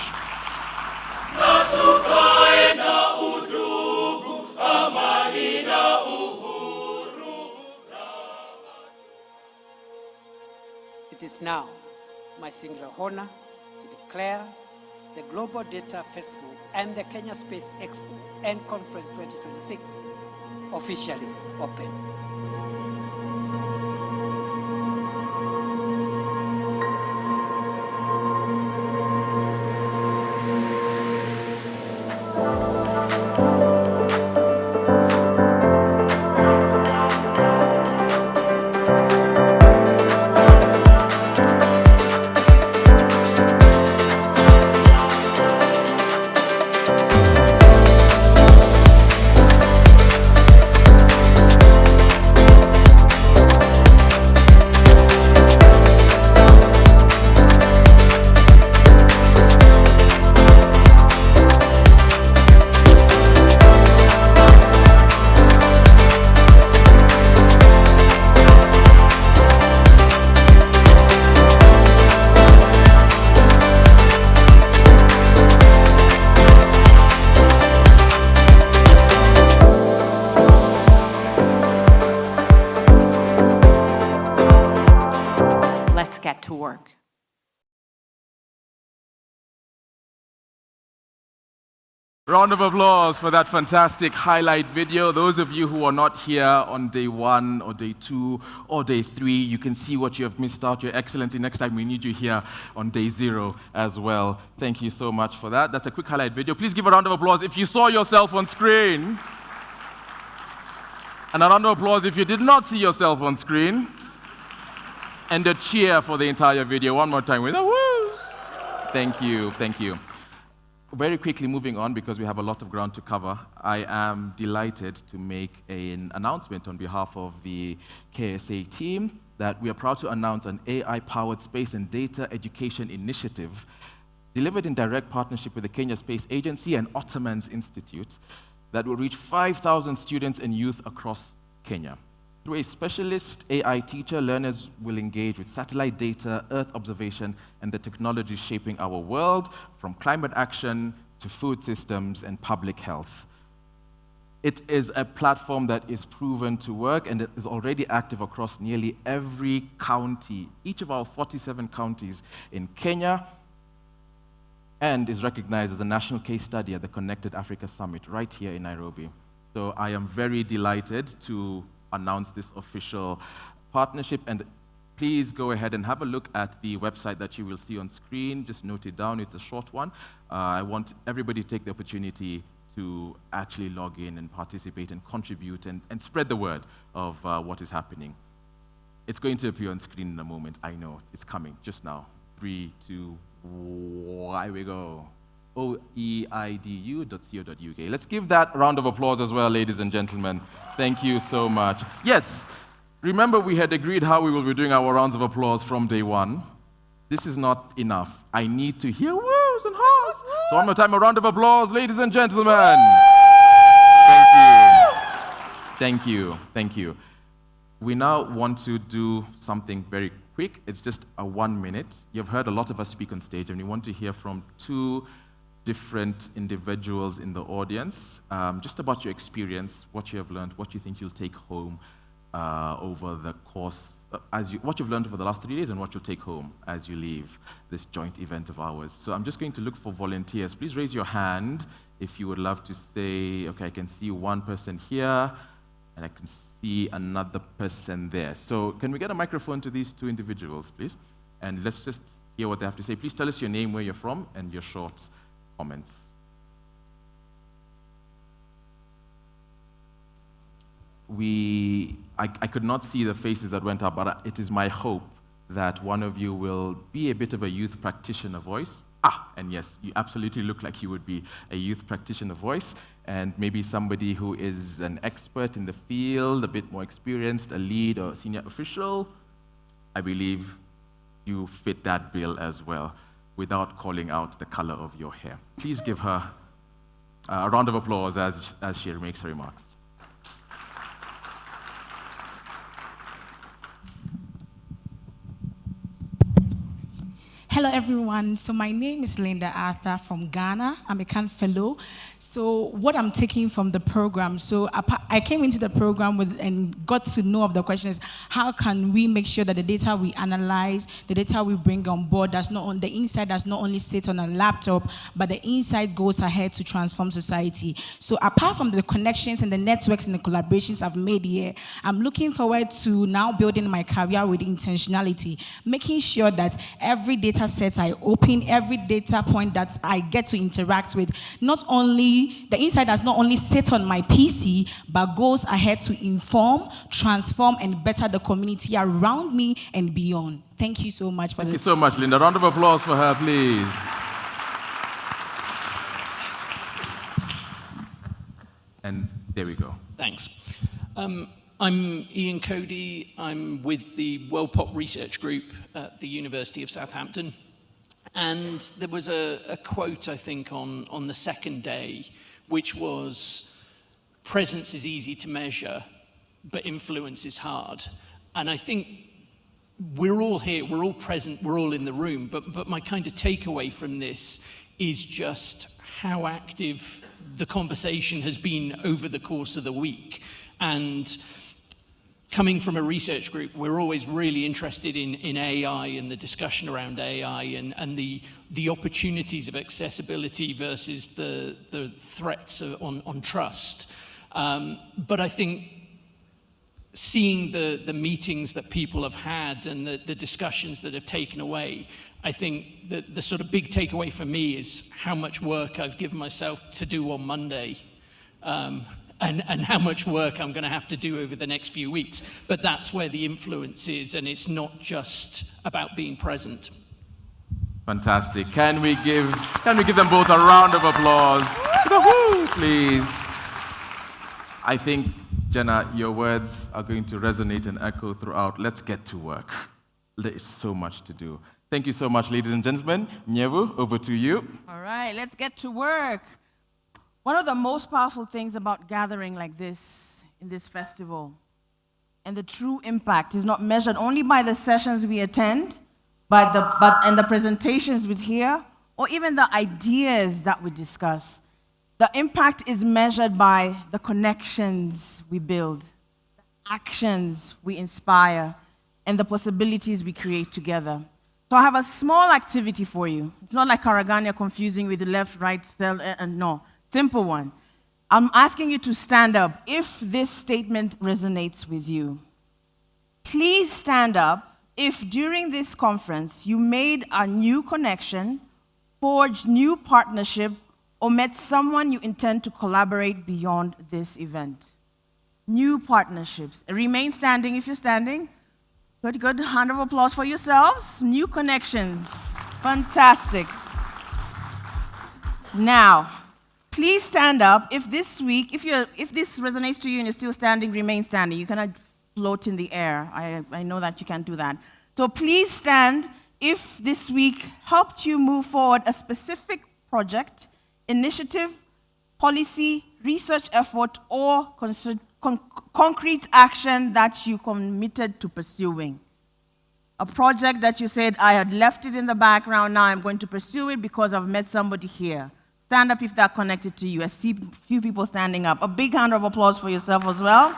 It is now my singular honor to declare the Global Data Festival and the Kenya Space Expo and Conference 2026 officially open.
Get to work.
Round of applause for that fantastic highlight video. Those of you who are not here on day 1 or day 2 or day 3, you can see what you have missed out. Your Excellency, next time we need you here on day 0 as well. Thank you so much for that. That's a quick highlight video. Please give a round of applause if you saw yourself on screen. And a round of applause if you did not see yourself on screen. And a cheer for the entire video. One more time with a whoosh. Thank you, thank you. Very quickly moving on, because we have a lot of ground to cover, I am delighted to make an announcement on behalf of the KSA team that we are proud to announce an AI-powered space and data education initiative delivered in direct partnership with the Kenya Space Agency and Ottomans Institute that will reach 5,000 students and youth across Kenya. Through a specialist AI teacher, learners will engage with satellite data, Earth observation, and the technology shaping our world, from climate action to food systems and public health. It is a platform that is proven to work, and it is already active across nearly every county, each of our 47 counties in Kenya, and is recognized as a national case study at the Connected Africa Summit right here in Nairobi. So I am very delighted to announce this official partnership, and please go ahead and have a look at the website that you will see on screen. Just note it down, it's a short one. I want everybody to take the opportunity to actually log in and participate and contribute and spread the word of what is happening. It's going to appear on screen in a moment. I know, it's coming just now. 3, 2, 1, here we go. oeidu.co.uk. Let's give that a round of applause as well, ladies and gentlemen. Thank you so much. Yes, remember we had agreed how we will be doing our rounds of applause from day one. This is not enough. I need to hear woos and haws. So one more time, a round of applause, ladies and gentlemen. Thank you. Thank you. Thank you. We now want to do something very quick. It's just a 1 minute. You've heard a lot of us speak on stage, and we want to hear from 2 different individuals in the audience, just about your experience, what you have learned, what you think you'll take home over the course, what you've learned over the last 3 days and what you'll take home as you leave this joint event of ours. So I'm just going to look for volunteers. Please raise your hand if you would love to say, okay, I can see one person here, and I can see another person there. So can we get a microphone to these 2 individuals, please? And let's just hear what they have to say. Please tell us your name, where you're from, and your short comments. I could not see the faces that went up, but it is my hope that one of you will be a bit of a youth practitioner voice. And yes, you absolutely look like you would be a youth practitioner voice, and maybe somebody who is an expert in the field, a bit more experienced, a lead or a senior official. I believe you fit that bill as well, without calling out the color of your hair. Please give her a round of applause as she makes her remarks.
Hello, everyone. So my name is Linda Arthur from Ghana. I'm a CAN fellow. So what I'm taking from the program, so I came into the program and got to know of the question is, how can we make sure that the data we analyze, the data we bring on board, the inside does not only sit on a laptop, but the inside goes ahead to transform society. So apart from the connections and the networks and the collaborations I've made here, I'm looking forward to now building my career with intentionality, making sure that every data set I open, every data point that I get to interact with, the inside does not only sit on my PC, but goes ahead to inform, transform, and better the community around me and beyond. Thank you so much for
Thank you so much, Linda. Round of applause for her, please. And there we go.
Thanks. I'm Ian Cody. I'm with the World Pop Research Group at the University of Southampton. And there was a quote, I think, on the second day, which was, presence is easy to measure, but influence is hard. And I think we're all here, we're all present, we're all in the room, but my kind of takeaway from this is just how active the conversation has been over the course of the week. And coming from a research group, we're always really interested in AI and the discussion around AI and the opportunities of accessibility versus the threats on trust. But I think seeing the meetings that people have had and the discussions that have taken away, I think that the sort of big takeaway for me is how much work I've given myself to do on Monday. and how much work I'm going to have to do over the next few weeks. But that's where the influence is, and it's not just about being present.
Fantastic. Can we give them both a round of applause? Please. I think, Jenna, your words are going to resonate and echo throughout. Let's get to work. There is so much to do. Thank you so much, ladies and gentlemen. Nyevu, over to you.
All right, let's get to work. One of the most powerful things about gathering like this in this festival and the true impact is not measured only by the sessions we attend, and the presentations we hear, or even the ideas that we discuss. The impact is measured by the connections we build, the actions we inspire, and the possibilities we create together. So I have a small activity for you. It's not like Karagania confusing with the left, right, cell, and no. Simple one. I'm asking you to stand up if this statement resonates with you. Please stand up if during this conference you made a new connection, forged new partnership, or met someone you intend to collaborate beyond this event. New partnerships. Remain standing if you're standing. Good, good. Hand of applause for yourselves. New connections. Fantastic. Now, please stand up if this week, if this resonates to you and you're still standing, remain standing. You cannot float in the air. I know that you can't do that. So please stand if this week helped you move forward a specific project, initiative, policy, research effort, or concrete action that you committed to pursuing. A project that you said, I had left it in the background, now I'm going to pursue it because I've met somebody here. Stand up if that connected to you. I see a few people standing up. A big hand of applause for yourself as well.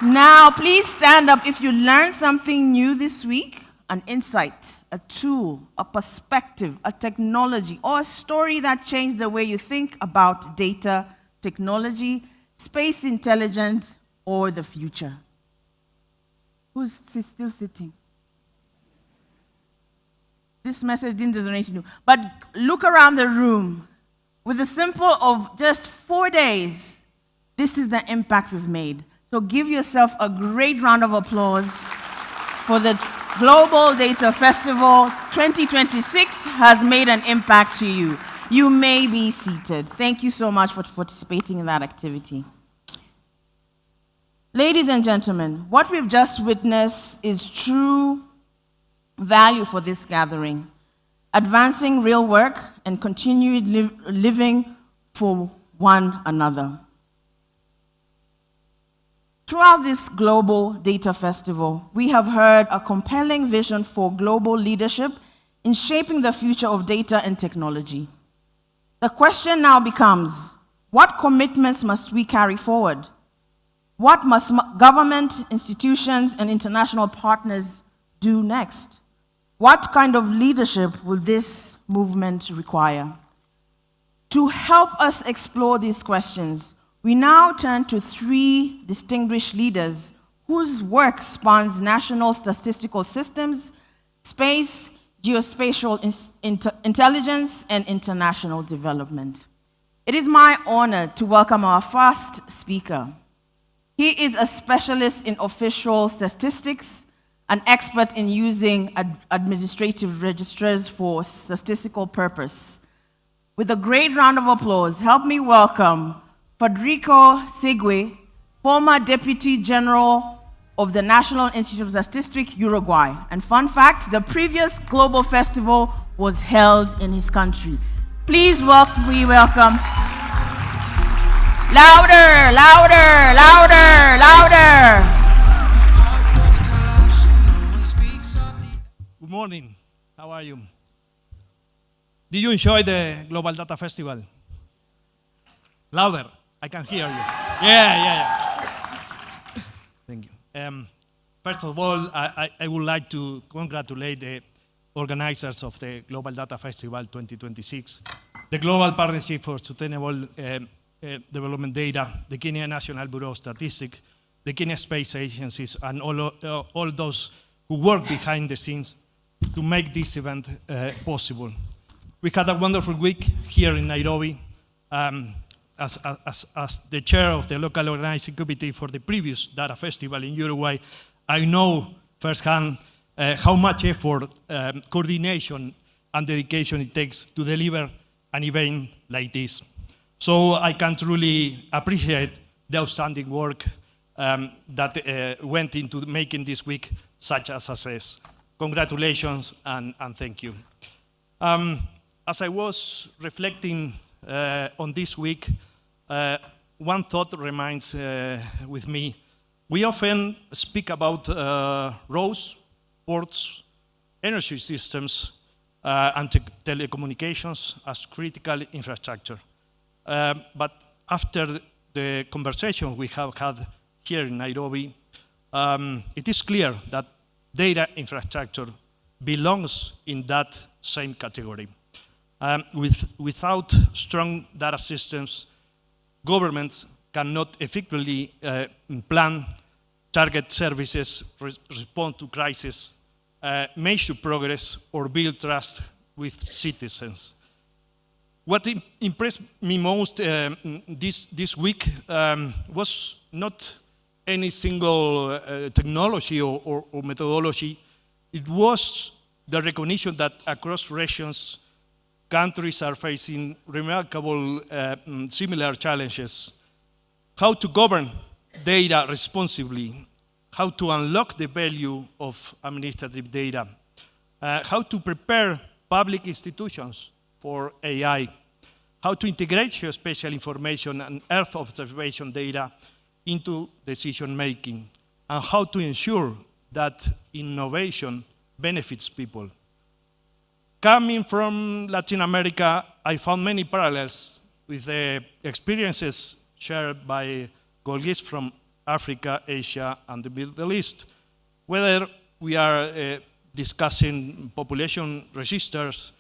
Now, please stand up if you learned something new this week, an insight, a tool, a perspective, a technology, or a story that changed the way you think about data, technology, space intelligence, or the future. Who's still sitting? This message didn't resonate with you. But look around the room. With the simple of just 4 days, this is the impact we've made. So give yourself a great round of applause for the Global Data Festival 2026 has made an impact to you. You may be seated. Thank you so much for participating in that activity. Ladies and gentlemen, what we've just witnessed is true value for this gathering, advancing real work and continued living for one another. Throughout this Global Data Festival, we have heard a compelling vision for global leadership in shaping the future of data and technology. The question now becomes, what commitments must we carry forward? What must government, institutions, and international partners do next? What kind of leadership will this movement require? To help us explore these questions, we now turn to 3 distinguished leaders whose work spans national statistical systems, space, geospatial intelligence, and international development. It is my honor to welcome our first speaker. He is a specialist in official statistics, an expert in using administrative registers for statistical purpose. With a great round of applause, help me welcome Federico Segui, former Deputy General of the National Institute of Statistics, Uruguay. And fun fact, the previous global festival was held in his country. Please welcome. Louder, louder, louder, louder.
Good morning. How are you? Did you enjoy the Global Data Festival? Louder. I can hear you. Yeah. Thank you. First of all, I would like to congratulate the organizers of the Global Data Festival 2026, the Global Partnership for Sustainable Development Data, the Kenya National Bureau of Statistics, the Kenya Space Agencies, and all those who work behind the scenes to make this event possible. We had a wonderful week here in Nairobi. as the chair of the local organizing committee for the previous data festival in Uruguay, I know firsthand how much effort, coordination, and dedication it takes to deliver an event like this. So I can truly appreciate the outstanding work that went into making this week such a success. Congratulations and thank you. As I was reflecting on this week, one thought remains with me. We often speak about roads, ports, energy systems, and telecommunications as critical infrastructure. But after the conversation we have had here in Nairobi, it is clear that data infrastructure belongs in that same category. Without strong data systems, governments cannot effectively plan, target services, respond to crises, measure progress, or build trust with citizens. What impressed me most this week was not any single technology or methodology. It was the recognition that across regions, countries are facing remarkable similar challenges. How to govern data responsibly, how to unlock the value of administrative data, how to prepare public institutions for AI, how to integrate geospatial information and Earth observation data into decision making, and how to ensure that innovation benefits people. Coming from Latin America, I found many parallels with the experiences shared by colleagues from Africa, Asia, and the Middle East. Whether we are discussing population registers,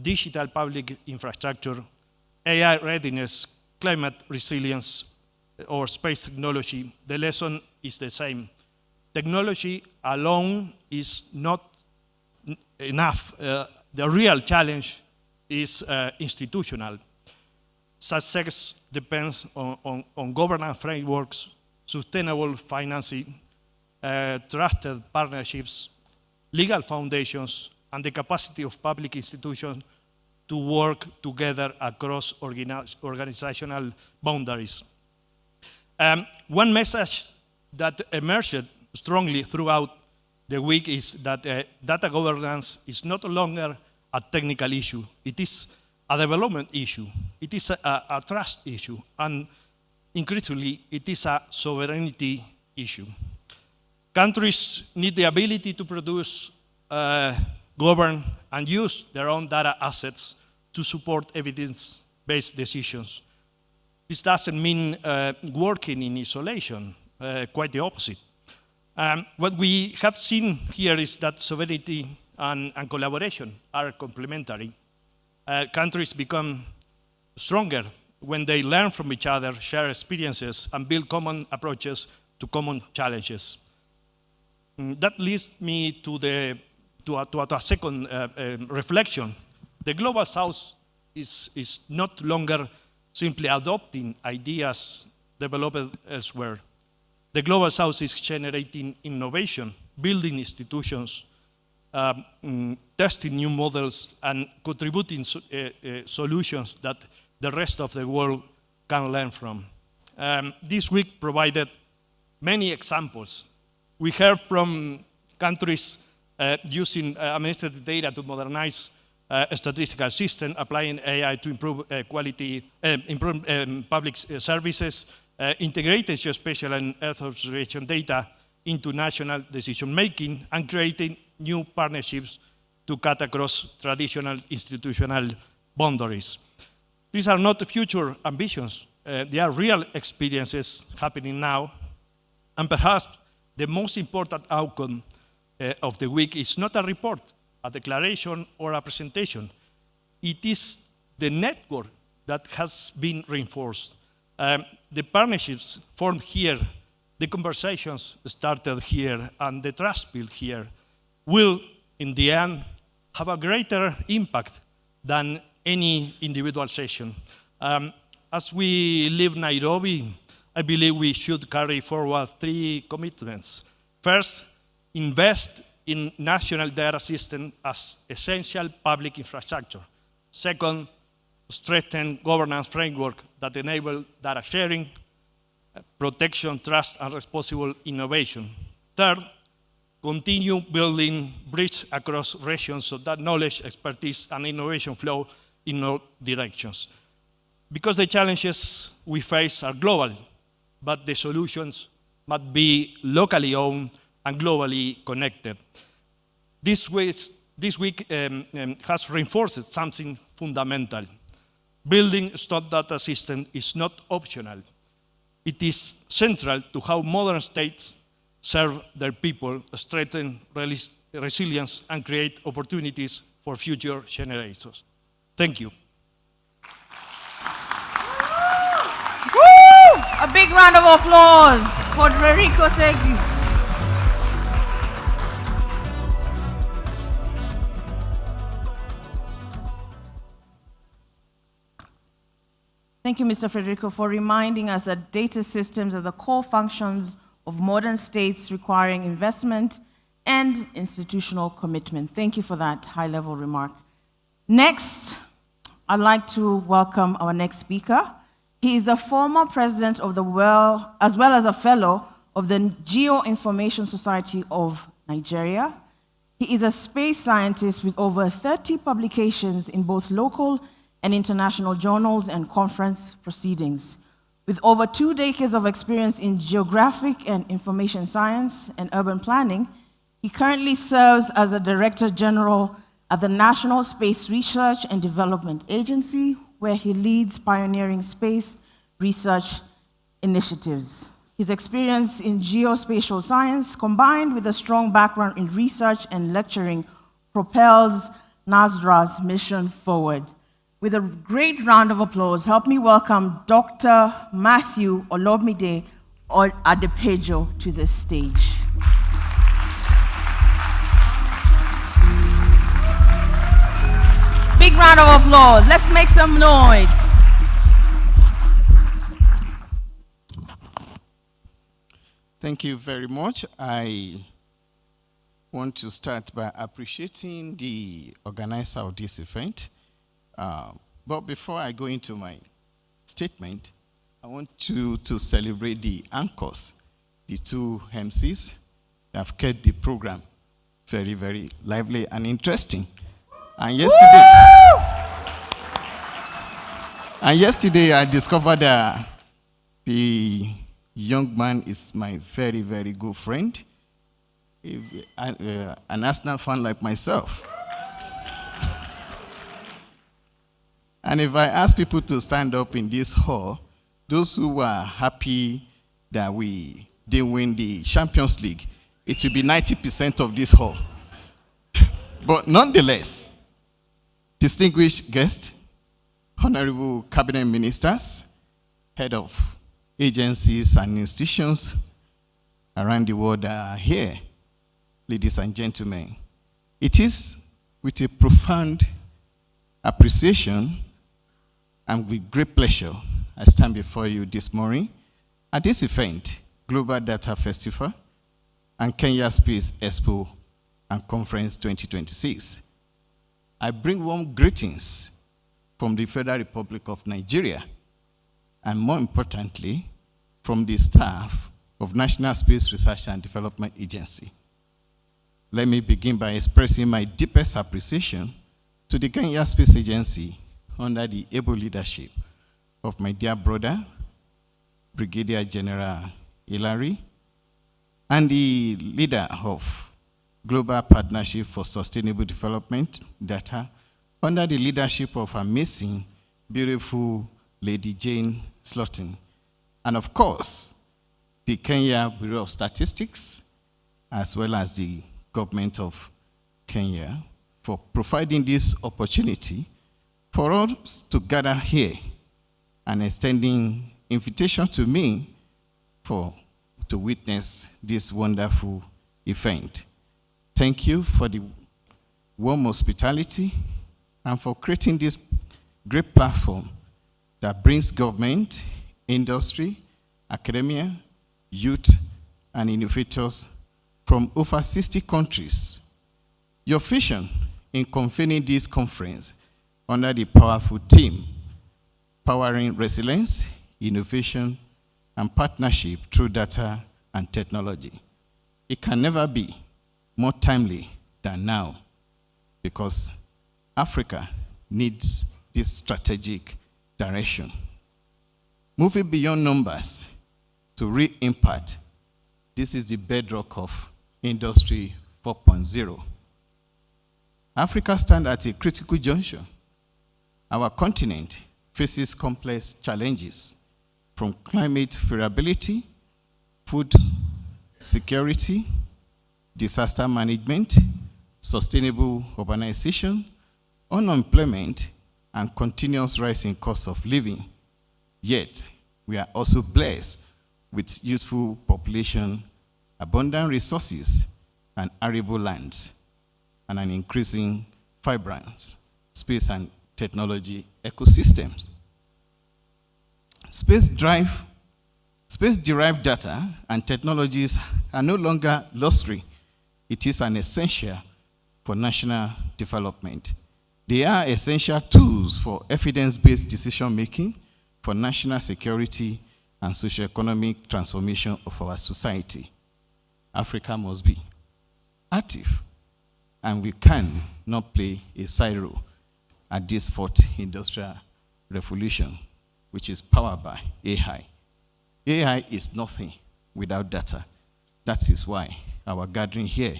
digital public infrastructure, AI readiness, climate resilience, or space technology, the lesson is the same. Technology alone is not enough. The real challenge is institutional. Success depends on governance frameworks, sustainable financing, trusted partnerships, legal foundations, and the capacity of public institutions to work together across organizational boundaries. One message that emerged strongly throughout the week is that data governance is no longer a technical issue. It is a development issue. It is a trust issue. And increasingly, it is a sovereignty issue. Countries need the ability to produce, govern, and use their own data assets to support evidence-based decisions. This doesn't mean working in isolation, quite the opposite. What we have seen here is that sovereignty and collaboration are complementary. Countries become stronger when they learn from each other, share experiences, and build common approaches to common challenges. That leads me to a second reflection. The Global South is not longer simply adopting ideas developed elsewhere. The Global South is generating innovation, building institutions, testing new models, and contributing solutions that the rest of the world can learn from. This week provided many examples. We heard from countries using administrative data to modernize a statistical system, applying AI to improve quality, improve public services, integrating geospatial and Earth observation data into national decision-making, and creating new partnerships to cut across traditional institutional boundaries. These are not future ambitions. They are real experiences happening now. And perhaps the most important outcome of the week is not a report, a declaration, or a presentation. It is the network that has been reinforced. The partnerships formed here, the conversations started here, and the trust built here will, in the end, have a greater impact than any individual session. As we leave Nairobi, I believe we should carry forward 3 commitments. First, invest in national data system as essential public infrastructure. Second, strengthen governance framework that enable data sharing, protection, trust, and responsible innovation. Third, continue building bridges across regions so that knowledge, expertise, and innovation flow in all directions. Because the challenges we face are global, but the solutions must be locally owned and globally connected. This week has reinforced something fundamental. Building a stop data system is not optional. It is central to how modern states serve their people, strengthen resilience, and create opportunities for future generations. Thank you.
Woo! A big round of applause for Federico Segui. Thank you, Mr. Federico, for reminding us that data systems are the core functions of modern states requiring investment and institutional commitment. Thank you for that high-level remark. Next, I'd like to welcome our next speaker. He is the former president of the as well as a fellow of the Geoinformation Society of Nigeria. He is a space scientist with over 30 publications in both local and international journals and conference proceedings. With over 2 decades of experience in geographic and information science and urban planning, he currently serves as a Director General at the National Space Research and Development Agency, where he leads pioneering space research initiatives. His experience in geospatial science, combined with a strong background in research and lecturing, propels NASDRA's mission forward. With a great round of applause, help me welcome Dr. Matthew Olomide Adepejo to the stage. Big round of applause. Let's make some noise.
Thank you very much. I want to start by appreciating the organizer of this event. But before I go into my statement, I want you to celebrate the anchors, the 2 MCs that have kept the program very, very lively and interesting. And yesterday I discovered that the young man is my very, very good friend, an Arsenal fan like myself. And if I ask people to stand up in this hall, those who are happy that we didn't win the Champions League, it will be 90% of this hall. But nonetheless, distinguished guests, honorable cabinet ministers, head of agencies and institutions around the world are here, ladies and gentlemen. It is with a profound appreciation and with great pleasure, I stand before you this morning at this event, Global Data Festival and Kenya Space Expo and Conference 2026. I bring warm greetings from the Federal Republic of Nigeria, and more importantly, from the staff of National Space Research and Development Agency. Let me begin by expressing my deepest appreciation to the Kenya Space Agency under the able leadership of my dear brother, Brigadier General Hilary, and the leader of Global Partnership for Sustainable Development, Data, under the leadership of amazing, beautiful Lady Jane Slaughton. And of course, the Kenya Bureau of Statistics, as well as the government of Kenya, for providing this opportunity for us to gather here and extending invitation to me to witness this wonderful event. Thank you for the warm hospitality and for creating this great platform that brings government, industry, academia, youth, and innovators from over 60 countries. Your vision in convening this conference under the powerful theme, Powering Resilience, Innovation, and Partnership through Data and Technology. It can never be more timely than now, because Africa needs this strategic direction. Moving beyond numbers to real impact, this is the bedrock of Industry 4.0. Africa stands at a critical junction. Our continent faces complex challenges, from climate variability, food security, disaster management, sustainable urbanization, unemployment, and continuous rise in cost of living. Yet, we are also blessed with useful population, abundant resources, and arable lands, and an increasing vibrant space and technology ecosystems. Space-derived data and technologies are no longer luxury. It is an essential for national development. They are essential tools for evidence-based decision-making, for national security, and socio-economic transformation of our society. Africa must be active, and we can not play a side role at this fourth industrial revolution, which is powered by AI. AI is nothing without data. That is why our gathering here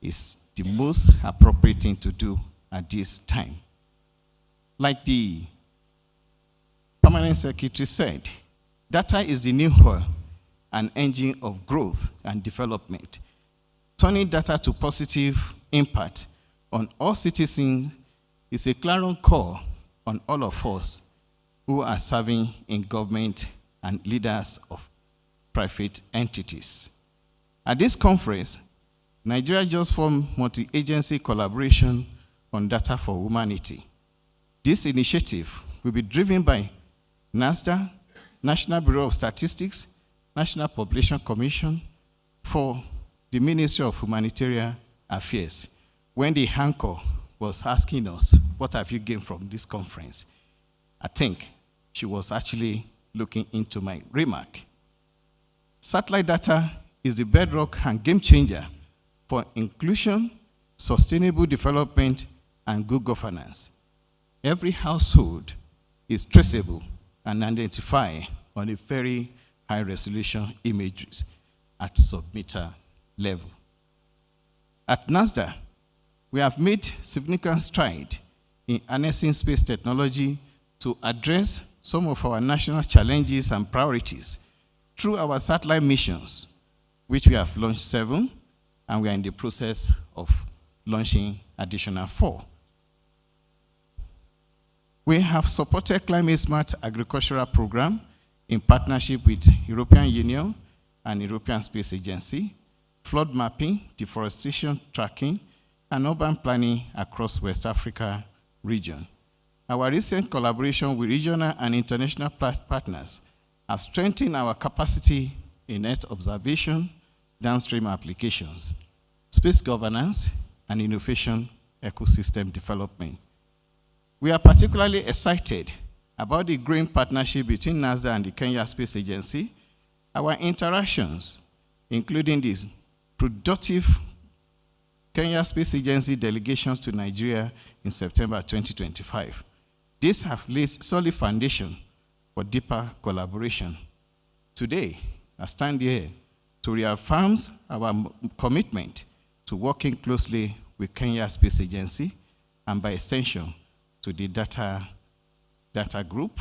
is the most appropriate thing to do at this time. Like the Permanent Secretary said, data is the new oil and engine of growth and development. Turning data to positive impact on all citizens is a clarion call on all of us who are serving in government and leaders of private entities. At this conference, Nigeria just formed multi-agency collaboration on data for humanity. This initiative will be driven by NASDA, National Bureau of Statistics, National Population Commission, for the Ministry of Humanitarian Affairs. When the anchor was asking us, what have you gained from this conference? I think she was actually looking into my remark. Satellite data is the bedrock and game changer for inclusion, sustainable development, and good governance. Every household is traceable and identified on a very high resolution images at submitter level. At NASDA, we have made significant strides in harnessing space technology to address some of our national challenges and priorities through our satellite missions, which we have launched 7, and we are in the process of launching additional 4. We have supported climate smart agricultural program in partnership with European Union and European Space Agency, flood mapping, deforestation tracking, and urban planning across West Africa region. Our recent collaboration with regional and international partners have strengthened our capacity in Earth observation, downstream applications, space governance, and innovation ecosystem development. We are particularly excited about the growing partnership between NASDA and the Kenya Space Agency, our interactions, including these productive Kenya Space Agency delegations to Nigeria in September 2025. These have laid solid foundation for deeper collaboration. Today, I stand here to reaffirm our commitment to working closely with Kenya Space Agency and by extension to the data group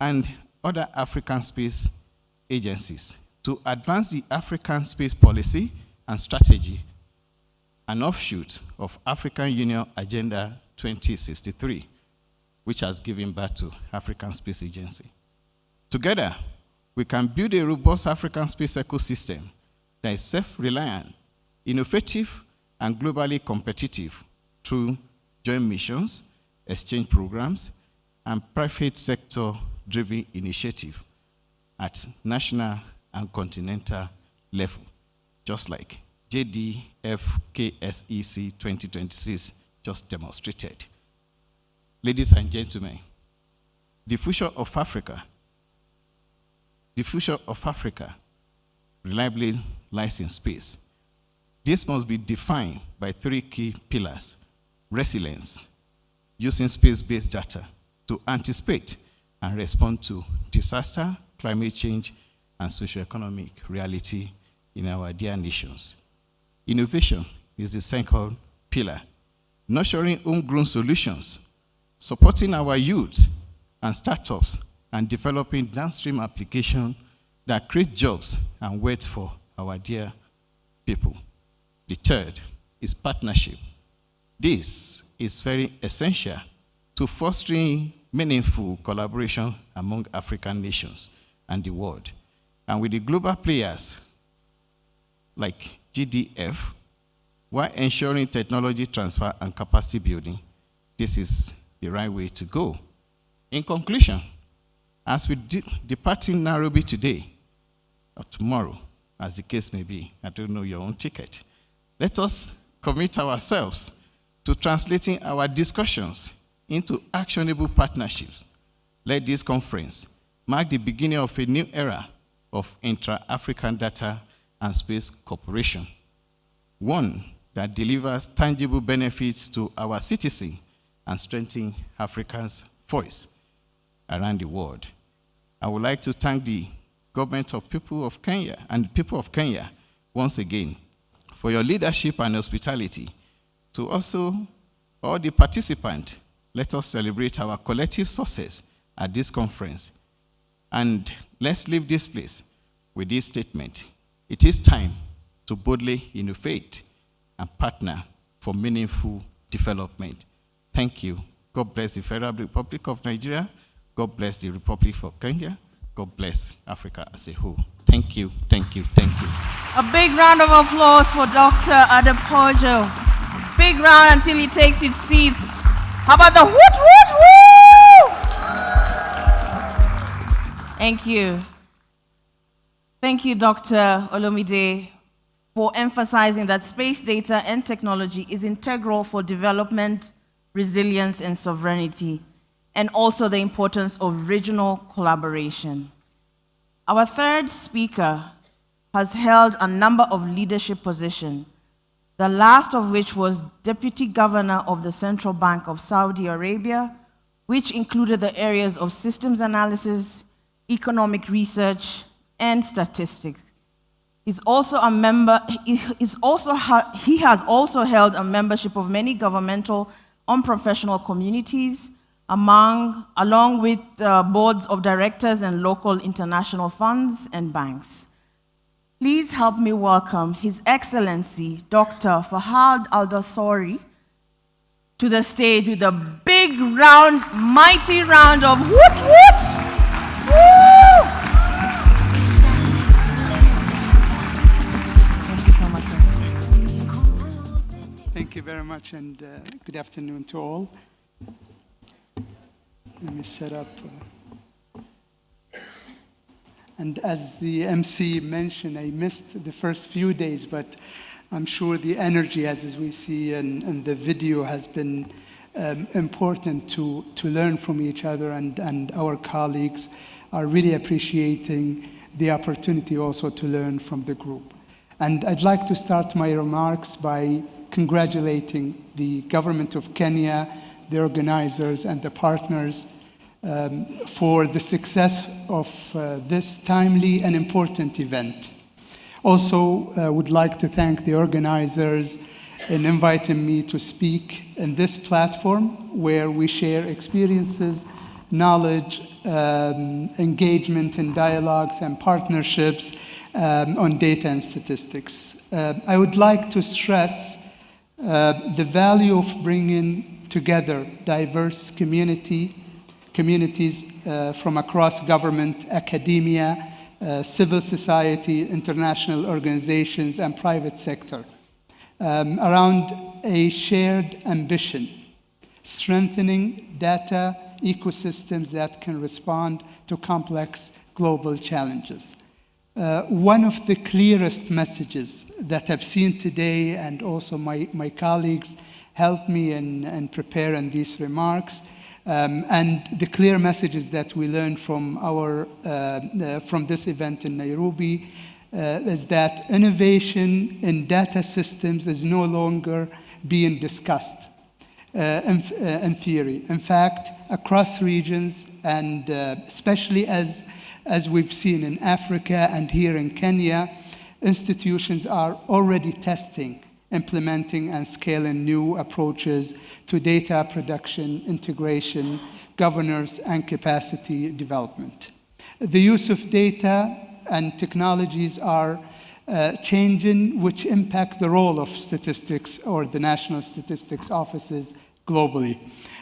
and other African space agencies to advance the African space policy and strategy, an offshoot of African Union Agenda 2063, which has given birth to African Space Agency. Together, we can build a robust African space ecosystem that is self-reliant, innovative, and globally competitive through joint missions, exchange programs, and private sector-driven initiative at national and continental level, just like JDFKSEC 2026 just demonstrated. Ladies and gentlemen, the future of Africa reliably lies in space. This must be defined by three key pillars: resilience, using space-based data to anticipate and respond to disaster, climate change, and socioeconomic reality in our dear nations. Innovation is the second pillar, nurturing homegrown solutions, supporting our youth and startups, and developing downstream applications that create jobs and wealth for our dear people. The third is partnership. This is very essential to fostering meaningful collaboration among African nations and the world, and with the global players like GDF, while ensuring technology transfer and capacity building. This is the right way to go. In conclusion, as we departing Nairobi today, or tomorrow, as the case may be, I don't know your own ticket, let us commit ourselves to translating our discussions into actionable partnerships. Let this conference mark the beginning of a new era of intra-African data and space cooperation, one that delivers tangible benefits to our citizens and strengthens Africa's voice around the world. I would like to thank the government of people of Kenya and the people of Kenya once again for your leadership and hospitality. To also all the participants, let us celebrate our collective success at this conference. And let's leave this place with this statement: it is time to boldly innovate and partner for meaningful development. Thank you. God bless the Federal Republic of Nigeria. God bless the Republic of Kenya. God bless Africa as a whole. Thank you, thank you, thank you.
A big round of applause for Dr. Adepojo. Big round until he takes his seats. How about the woot, woot, woo? Thank you. Thank you, Dr. Olomide, for emphasizing that space data and technology is integral for development, resilience, and sovereignty, and also the importance of regional collaboration. Our third speaker has held a number of leadership positions, the last of which was Deputy Governor of the Central Bank of Saudi Arabia, which included the areas of systems analysis, economic research, and statistics. He has also held a membership of many governmental unprofessional communities, along with boards of directors and local international funds and banks. Please help me welcome His Excellency, Dr. Fahad Al-Dosori, to the stage with a big round, mighty round of woot woot! Woo! Thank you so much.
Thank you very much, and good afternoon to all. Let me set up. And as the MC mentioned, I missed the first few days, but I'm sure the energy, as we see in the video, has been important to learn from each other, and our colleagues are really appreciating the opportunity also to learn from the group. And I'd like to start my remarks by congratulating the government of Kenya, the organizers, and the partners for the success of this timely and important event. Also, would like to thank the organizers in inviting me to speak in this platform where we share experiences, knowledge, engagement and dialogues and partnerships on data and statistics. I would like to stress the value of bringing together diverse communities from across government, academia, civil society, international organizations, and private sector around a shared ambition: strengthening data ecosystems that can respond to complex global challenges. One of the clearest messages that I've seen today, and also my colleagues helped me in preparing these remarks, and the clear messages that we learned from this event in Nairobi is that innovation in data systems is no longer being discussed in theory. In fact, across regions, and especially as we've seen in Africa and here in Kenya, institutions are already testing, implementing, and scaling new approaches to data production, integration, governance, and capacity development. The use of data and technologies are changing, which impact the role of statistics or the national statistics offices globally.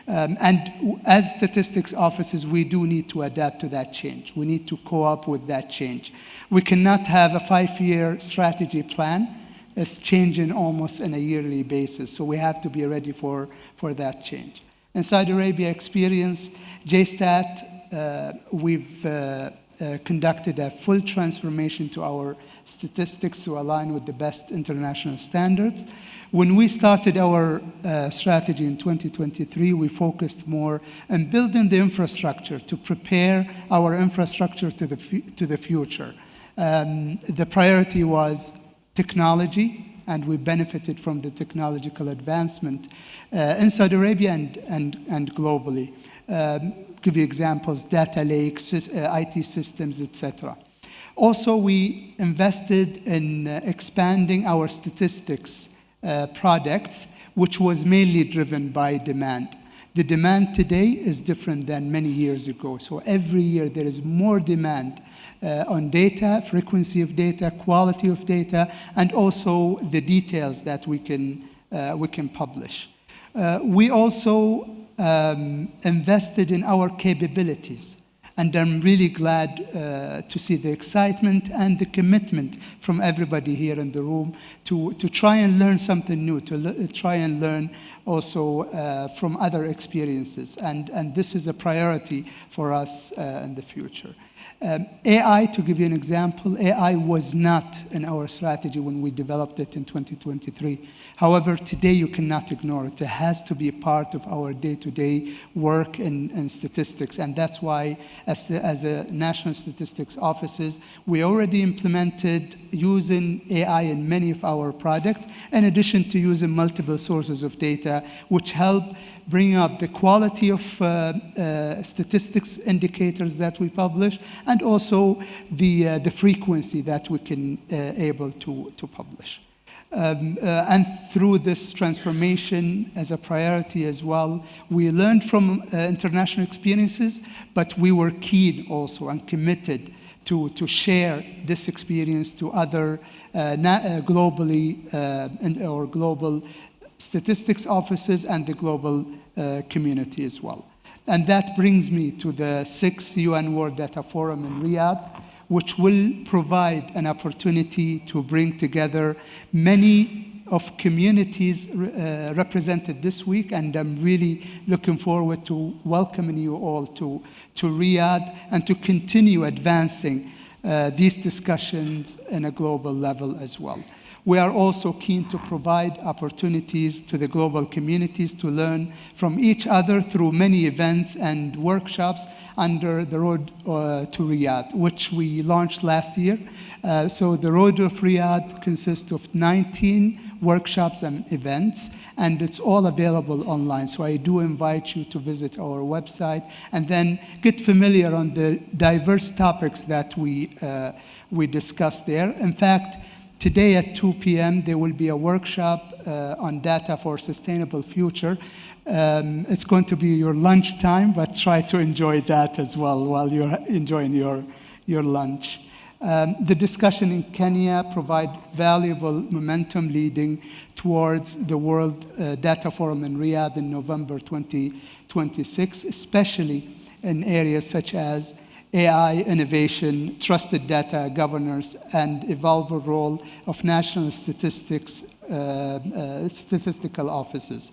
And as statistics offices, we do need to adapt to that change. We need to co-op with that change. We cannot have a 5-year strategy plan. It's changing almost on a yearly basis. So we have to be ready for that change. In Saudi Arabia experience, JSTAT, we've conducted a full transformation to our statistics to align with the best international standards. When we started our strategy in 2023, we focused more on building the infrastructure to prepare our infrastructure to the future. The priority was technology, and we benefited from the technological advancement in Saudi Arabia and globally. Give you examples, data lakes, IT systems, etc. Also, we invested in expanding our statistics products, which was mainly driven by demand. The demand today is different than many years ago. So every year there is more demand on data, frequency of data, quality of data, and also the details that we can publish. We also invested in our capabilities. And I'm really glad to see the excitement and the commitment from everybody here in the room to try and learn something new, to try and learn also from other experiences. And this is a priority for us in the future. AI, to give you an example, AI was not in our strategy when we developed it in 2023. However, today you cannot ignore it. It has to be a part of our day-to-day work in statistics. And that's why, as a national statistics offices, we already implemented using AI in many of our products, in addition to using multiple sources of data, which help bring up the quality of statistics indicators that we publish, and also the frequency that we can able to publish. And through this transformation as a priority as well, we learned from international experiences, but we were keen also and committed to share this experience to other globally or global statistics offices and the global community as well. And that brings me to the 6th UN World Data Forum in Riyadh, which will provide an opportunity to bring together many of communities represented this week. And I'm really looking forward to welcoming you all to Riyadh and to continue advancing these discussions in a global level as well. We are also keen to provide opportunities to the global communities to learn from each other through many events and workshops under the Road to Riyadh, which we launched last year. So the Road of Riyadh consists of 19 workshops and events, and it's all available online. So I do invite you to visit our website and then get familiar on the diverse topics that we discussed there. In fact, today at 2 p.m., there will be a workshop on data for sustainable future. It's going to be your lunch time, but try to enjoy that as well while you're enjoying your lunch. The discussion in Kenya provide valuable momentum leading towards the World Data Forum in Riyadh in November 2026, especially in areas such as AI innovation, trusted data governance, and evolving role of national statistical offices.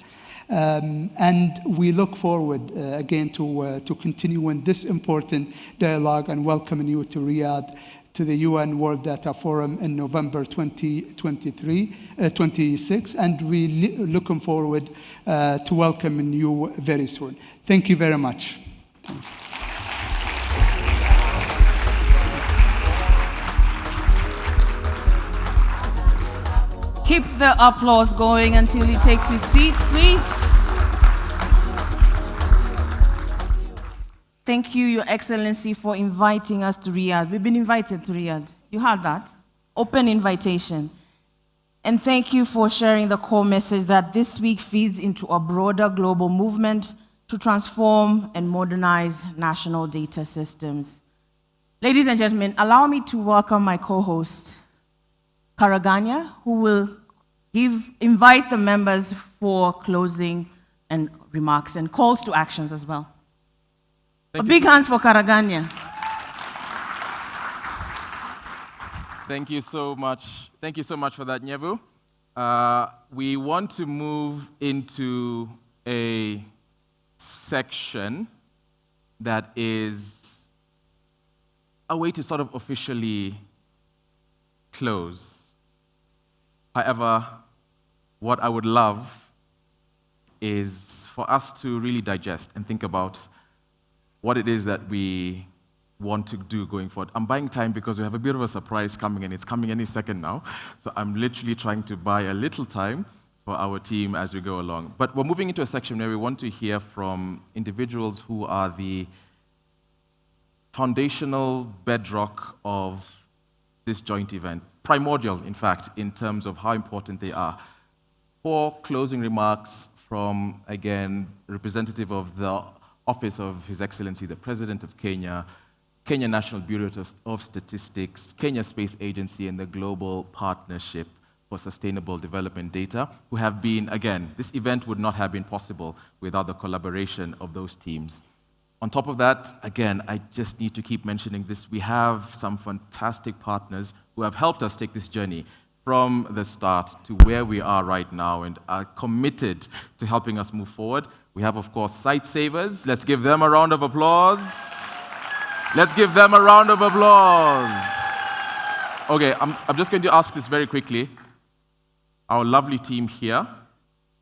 And we look forward again to continuing this important dialogue and welcoming you to Riyadh to the UN World Data Forum in November 2026, and we looking forward to welcoming you very soon. Thank you very much. Thanks.
Keep the applause going until he takes his seat, please. Thank you, Your Excellency, for inviting us to Riyadh. We've been invited to Riyadh. You heard that? Open invitation. And thank you for sharing the core message that this week feeds into a broader global movement to transform and modernize national data systems. Ladies and gentlemen, allow me to welcome my co-host, Karaganya, who will invite the members for closing and remarks and calls to actions as well. A big hands for Karaganya.
Thank you so much. Thank you so much for that, Nyevu. We want to move into a section that is a way to sort of officially close. However, what I would love is for us to really digest and think about what it is that we want to do going forward. I'm buying time because we have a bit of a surprise coming, and it's coming any second now. So I'm literally trying to buy a little time for our team as we go along. But we're moving into a section where we want to hear from individuals who are the foundational bedrock of this joint event. Primordial, in fact, in terms of how important they are. 4 closing remarks from, again, representative of the Office of His Excellency, the President of Kenya, Kenya National Bureau of Statistics, Kenya Space Agency, and the Global Partnership for Sustainable Development Data, who have been, again, this event would not have been possible without the collaboration of those teams. On top of that, again, I just need to keep mentioning this. We have some fantastic partners who have helped us take this journey from the start to where we are right now and are committed to helping us move forward. We have, of course, Site Savers. Let's give them a round of applause. Let's give them a round of applause. Okay, I'm just going to ask this very quickly. Our lovely team here,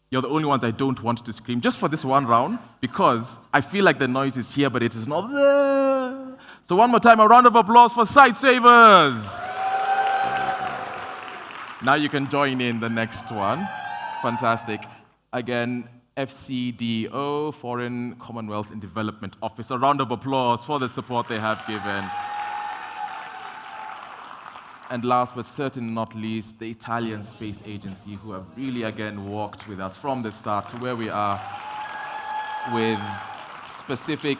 you're the only ones I don't want to scream, just for this one round, because I feel like the noise is here, but it is not there. So one more time, a round of applause for Site Savers. Now you can join in the next one. Fantastic. Again, FCDO, Foreign, Commonwealth and Development Office. A round of applause for the support they have given. And last but certainly not least, the Italian Space Agency, who have really, again, walked with us from the start to where we are with specific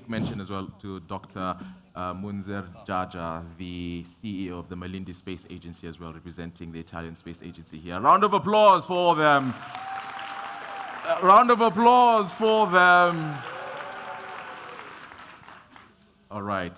mention as well to Dr. Munzer Jaja, the CEO of the Malindi Space Agency as well, representing the Italian Space Agency here. A round of applause for them. A round of applause for them. All right.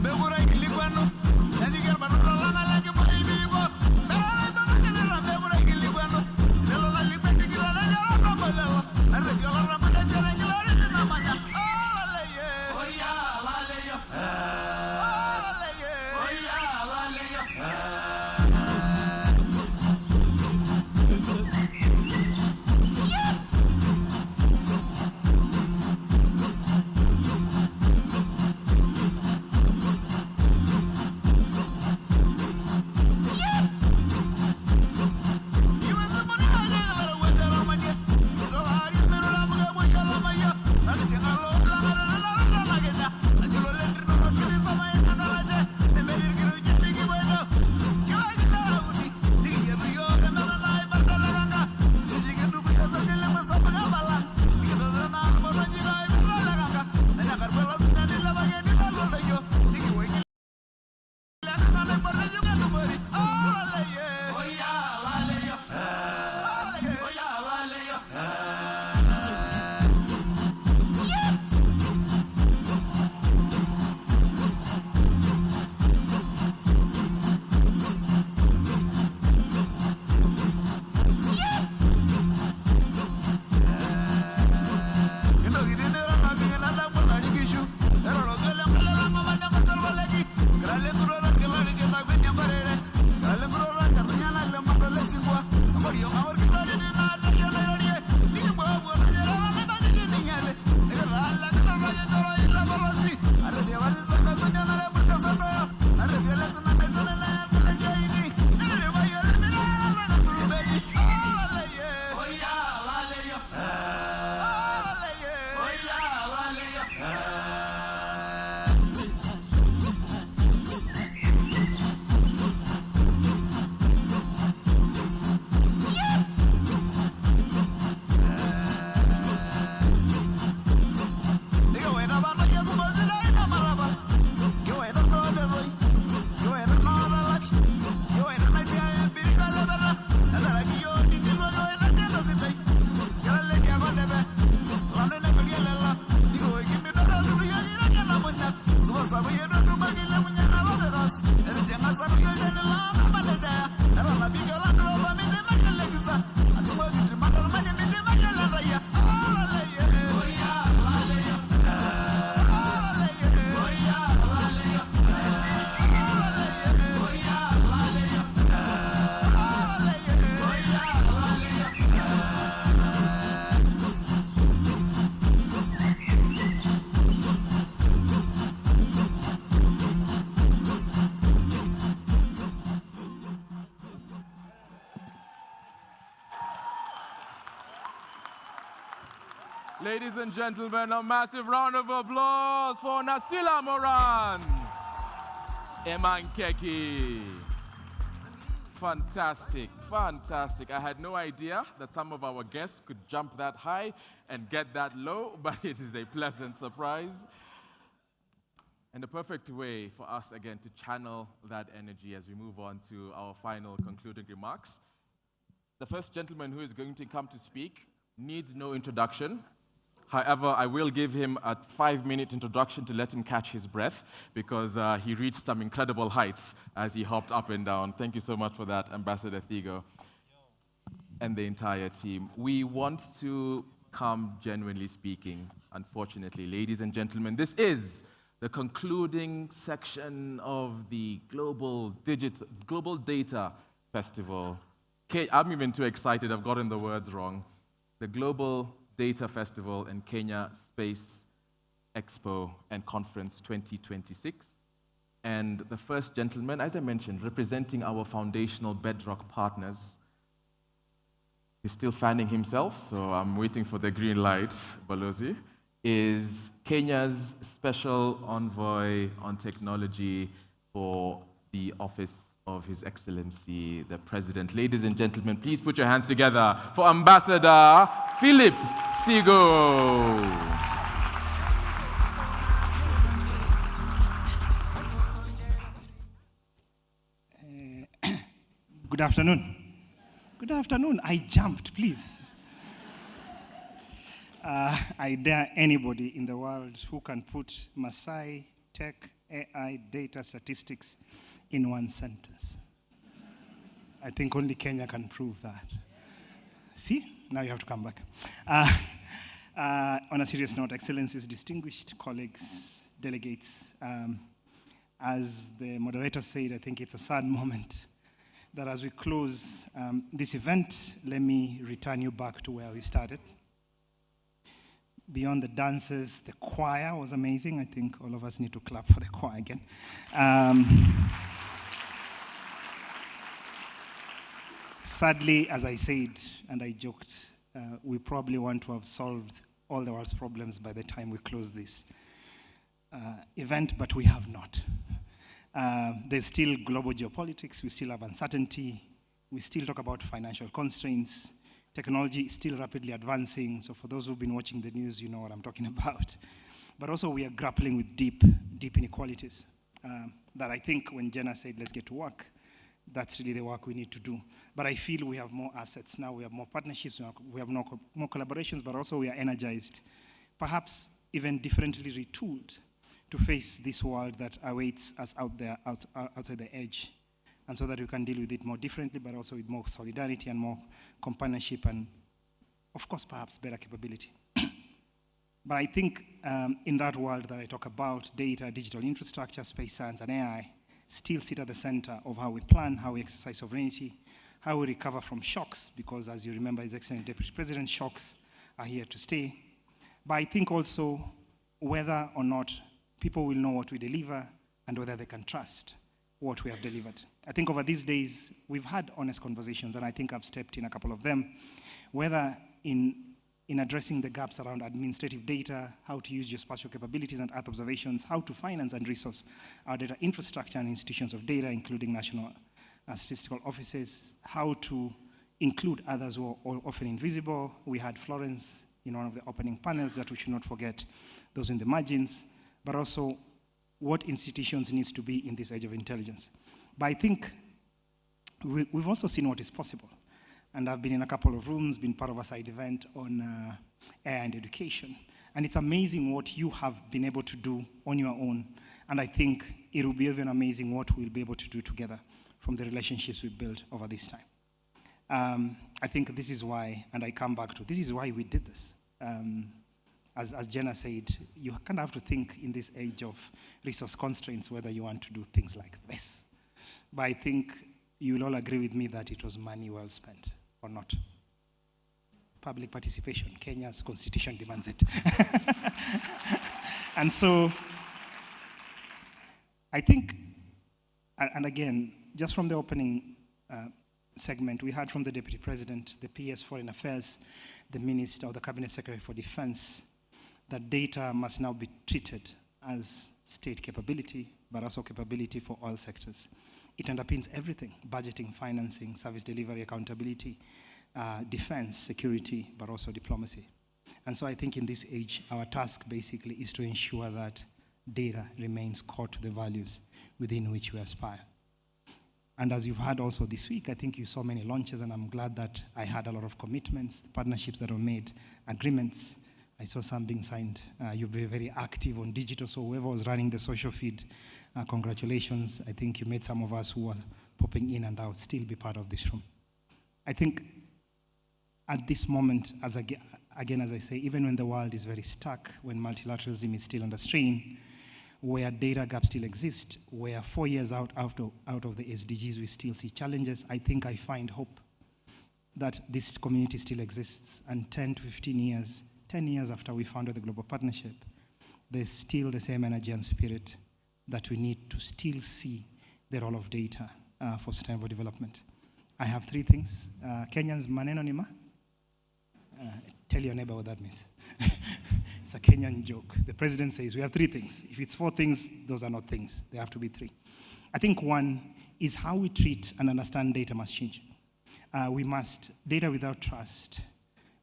Megura
Ladies and gentlemen, a massive round of applause for Nasila Morans. Emankeki. Fantastic, fantastic. I had no idea that some of our guests could jump that high and get that low, but it is a pleasant surprise. And the perfect way for us, again, to channel that energy as we move on to our final concluding remarks. The first gentleman who is going to come to speak needs no introduction. However, I will give him a 5-minute introduction to let him catch his breath, because he reached some incredible heights as he hopped up and down. Thank you so much for that, Ambassador Thigo, and the entire team. We want to come genuinely speaking, unfortunately. Ladies and gentlemen, this is the concluding section of the Global Data Festival. I'm even too excited, I've gotten the words wrong. The Global Data Festival and Kenya Space Expo and Conference 2026. And the first gentleman, as I mentioned, representing our foundational bedrock partners, he's still fanning himself, so I'm waiting for the green light, Balozi, is Kenya's Special Envoy on Technology for the Office of His Excellency, the President. Ladies and gentlemen, please put your hands together for Ambassador Philip Thigo.
Good afternoon. Good afternoon. I jumped, please. I dare anybody in the world who can put Maasai, tech, AI, data, statistics in one sentence. I think only Kenya can prove that. See? Now you have to come back. On a serious note, Excellencies, distinguished colleagues, delegates, as the moderator said, I think it's a sad moment that as we close this event, let me return you back to where we started. Beyond the dances, the choir was amazing. I think all of us need to clap for the choir again. Sadly, as I said, and I joked, we probably want to have solved all the world's problems by the time we close this event, but we have not. There's still global geopolitics, we still have uncertainty, we still talk about financial constraints, technology is still rapidly advancing, so for those who've been watching the news, you know what I'm talking about. But also we are grappling with deep inequalities that I think when Jenna said, let's get to work, that's really the work we need to do. But I feel we have more assets now, we have more partnerships, we have more collaborations, but also we are energized, perhaps even differently retooled to face this world that awaits us out there, outside the edge, and so that we can deal with it more differently, but also with more solidarity and more companionship and, of course, perhaps better capability. But I think in that world that I talk about, data, digital infrastructure, space science, and AI still sit at the center of how we plan, how we exercise sovereignty, how we recover from shocks, because as you remember, His Excellency Deputy President, shocks are here to stay. But I think also whether or not people will know what we deliver and whether they can trust what we have delivered. I think over these days, we've had honest conversations, and I think I've stepped in a couple of them, whether in addressing the gaps around administrative data, how to use geospatial capabilities and Earth observations, how to finance and resource our data infrastructure and institutions of data, including national statistical offices, how to include others who are often invisible. We had Florence in one of the opening panels that we should not forget, those in the margins, but also what institutions needs to be in this age of intelligence. But I think we've also seen what is possible. And I've been in a couple of rooms, been part of a side event on AI and education. And it's amazing what you have been able to do on your own And I think it will be even amazing what we'll be able to do together from the relationships we built over this time. I think this is why, and I come back to, this is why we did this. As Jenna said, you kind of have to think in this age of resource constraints whether you want to do things like this. But I think you will all agree with me that it was money well spent, or not. Public participation, Kenya's constitution demands it. And so, I think, and again, just from the opening segment, we heard from the Deputy President, the PS Foreign Affairs, the Minister or the Cabinet Secretary for Defense, that data must now be treated as state capability, but also capability for all sectors. It underpins everything: budgeting, financing, service delivery, accountability, defense, security, but also diplomacy. And so I think in this age, our task basically is to ensure that data remains core to the values within which we aspire. And as you've heard also this week, I think you saw many launches, and I'm glad that I had a lot of commitments, partnerships that were made, agreements. I saw some being signed. You've been very active on digital, so whoever was running the social feed, congratulations. I think you made some of us who are popping in and out still be part of this room. I think at this moment, again, as I say, even when the world is very stuck, when multilateralism is still under strain, where data gaps still exist, where 4 years out of the SDGs we still see challenges, I think I find hope that this community still exists. And 10 to 15 years, 10 years after we founded the Global Partnership, there's still the same energy and spirit that we need to still see the role of data for sustainable development. I have 3 things. Kenyans maneno nima. Tell your neighbor what that means. It's a Kenyan joke. The president says we have 3 things. If it's 4 things, those are not things. They have to be 3. I think 1 is how we treat and understand data must change. Data without trust,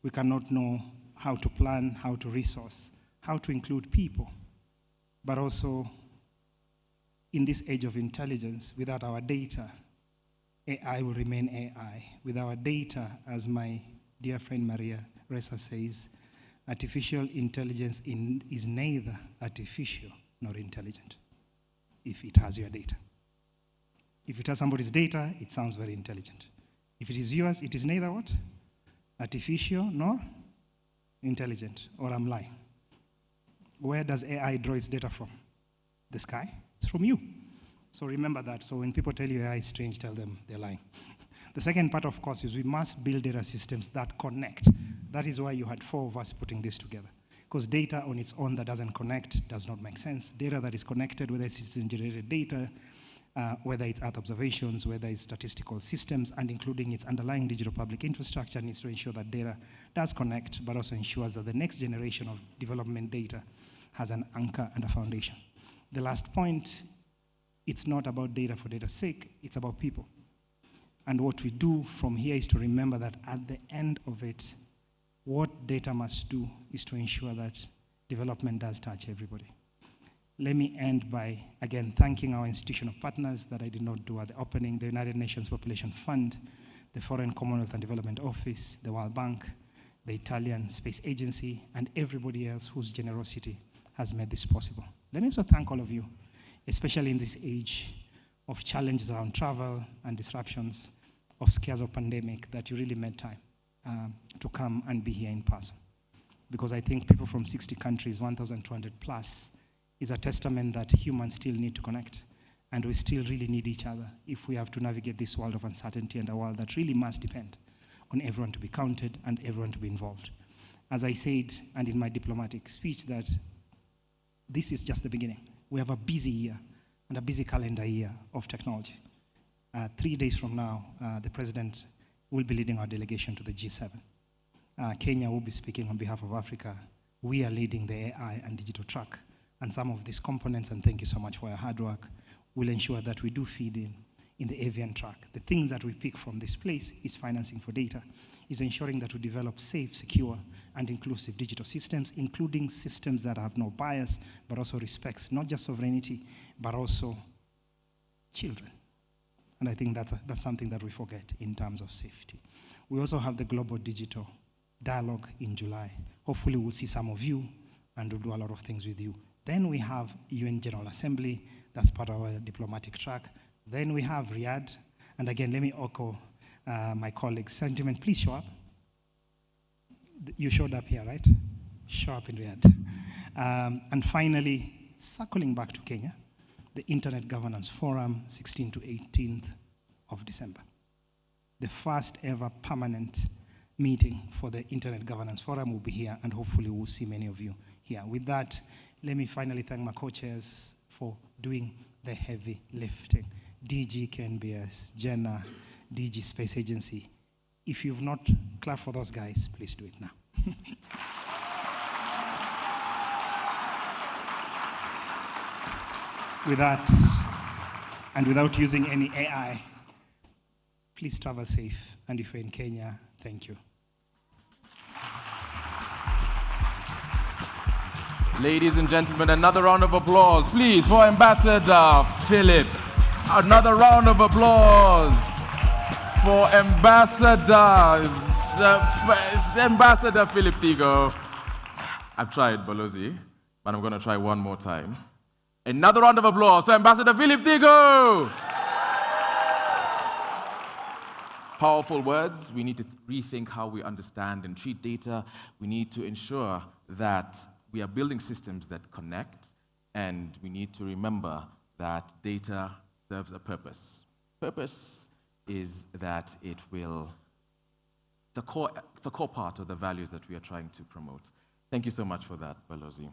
we cannot know how to plan, how to resource, how to include people. But also, in this age of intelligence, without our data, AI will remain AI. With our data, as my dear friend Maria Ressa says, artificial intelligence is neither artificial nor intelligent if it has your data. If it has somebody's data, it sounds very intelligent. If it is yours, it is neither what? Artificial nor intelligent, or I'm lying. Where does AI draw its data from? The sky? It's from you. So remember that. So when people tell you AI is strange, tell them they're lying. The second part, of course, is we must build data systems that connect. That is why you had 4 of us putting this together. Because data on its own that doesn't connect does not make sense. Data that is connected, whether it's citizen-generated data, whether it's Earth observations, whether it's statistical systems, and including its underlying digital public infrastructure, needs to ensure that data does connect, but also ensures that the next generation of development data has an anchor and a foundation. The last point, it's not about data for data's sake, it's about people. And what we do from here is to remember that at the end of it, what data must do is to ensure that development does touch everybody. Let me end by, again, thanking our institutional partners that I did not do at the opening, the United Nations Population Fund, the Foreign Commonwealth and Development Office, the World Bank, the Italian Space Agency, and everybody else whose generosity has made this possible. Let me also thank all of you, especially in this age of challenges around travel and disruptions, of scares of pandemic, that you really made time to come and be here in person. Because I think people from 60 countries, 1,200 plus, is a testament that humans still need to connect, and we still really need each other if we have to navigate this world of uncertainty, and a world that really must depend on everyone to be counted and everyone to be involved. As I said, and in my diplomatic speech, that this is just the beginning. We have a busy year and a busy calendar year of technology. 3 days from now, the president will be leading our delegation to the G7. Kenya will be speaking on behalf of Africa. We are leading the AI and digital track. And some of these components, and thank you so much for your hard work, will ensure that we do feed in the avian track. The things that we pick from this place is financing for data, is ensuring that we develop safe, secure, and inclusive digital systems, including systems that have no bias, but also respects not just sovereignty, but also children. And I think that's something that we forget in terms of safety. We also have the Global Digital Dialogue in July. Hopefully we'll see some of you, and we'll do a lot of things with you. Then we have UN General Assembly, that's part of our diplomatic track. Then we have Riyadh, and again, let me echo my colleague's sentiment. Please show up. You showed up here, right? Show up in Riyadh. And finally, circling back to Kenya, the Internet Governance Forum, 16th to 18th of December. The first ever permanent meeting for the Internet Governance Forum will be here, and hopefully we'll see many of you here. With that, let me finally thank my co-chairs for doing the heavy lifting. DG KNBS, Jenna, DG Space Agency. If you've not clapped for those guys, please do it now. With that, and without using any AI, please travel safe. And if you're in Kenya, thank you.
Ladies and gentlemen, another round of applause, please, for Ambassador Philip. Another round of applause for Ambassador Philip Tigo. I've tried, Balozi, but I'm going to try one more time. Another round of applause for Ambassador Philip Tigo. Powerful words. We need to rethink how we understand and treat data. We need to ensure that we are building systems that connect, and we need to remember that data serves a purpose. Purpose is that it's a core part of the values that we are trying to promote. Thank you so much for that, Balozi.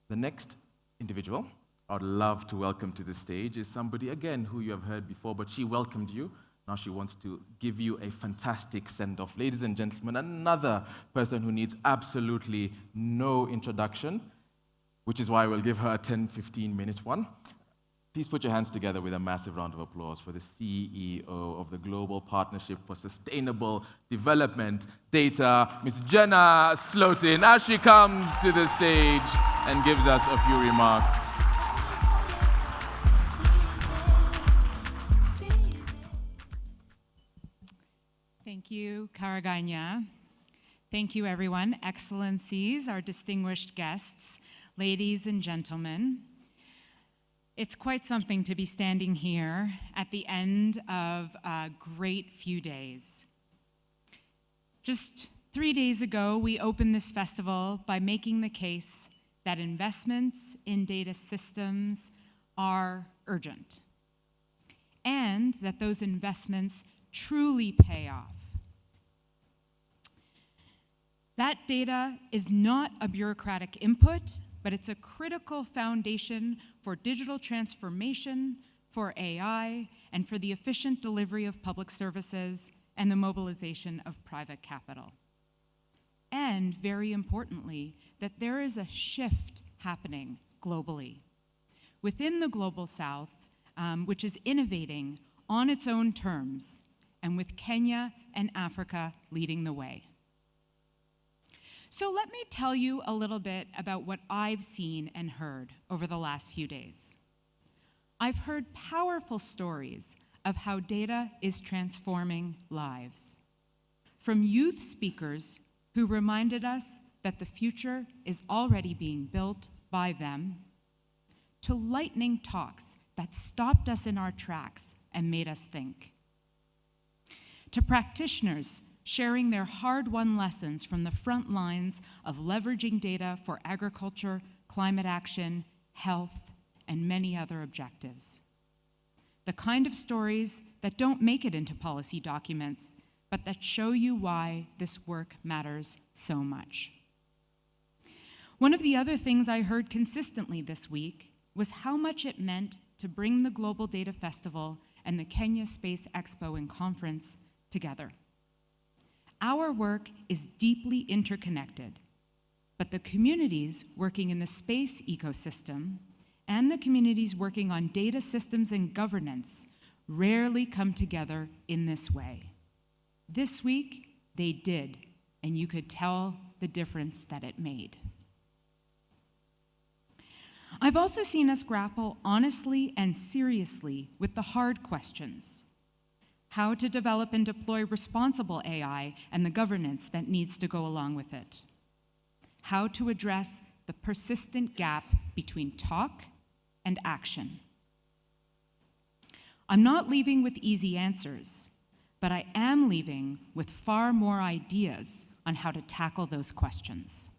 The next individual I would love to welcome to the stage is somebody, again, who you have heard before, but she welcomed you. Now she wants to give you a fantastic send-off. Ladies and gentlemen, another person who needs absolutely no introduction, which is why we'll give her a 10, 15-minute one. Please put your hands together with a massive round of applause for the CEO of the Global Partnership for Sustainable Development Data, Ms. Jenna Slotin, as she comes to the stage and gives us a few remarks.
Thank you, Karaganya. Thank you, everyone. Excellencies, our distinguished guests, ladies and gentlemen. It's quite something to be standing here at the end of a great few days. Just 3 days ago, we opened this festival by making the case that investments in data systems are urgent, and that those investments truly pay off. That data is not a bureaucratic input, but it's a critical foundation for digital transformation, for AI, and for the efficient delivery of public services and the mobilization of private capital. And very importantly, that there is a shift happening globally. Within the Global South, which is innovating on its own terms, and with Kenya and Africa leading the way. So let me tell you a little bit about what I've seen and heard over the last few days. I've heard powerful stories of how data is transforming lives. From youth speakers who reminded us that the future is already being built by them, to lightning talks that stopped us in our tracks and made us think. To practitioners sharing their hard-won lessons from the front lines of leveraging data for agriculture, climate action, health, and many other objectives. The kind of stories that don't make it into policy documents, but that show you why this work matters so much. One of the other things I heard consistently this week was how much it meant to bring the Global Data Festival and the Kenya Space Expo and Conference together. Our work is deeply interconnected, but the communities working in the space ecosystem and the communities working on data systems and governance rarely come together in this way. This week, they did, and you could tell the difference that it made. I've also seen us grapple honestly and seriously with the hard questions. How to develop and deploy responsible AI and the governance that needs to go along with it. How to address the persistent gap between talk and action. I'm not leaving with easy answers, but I am leaving with far more ideas on how to tackle those questions.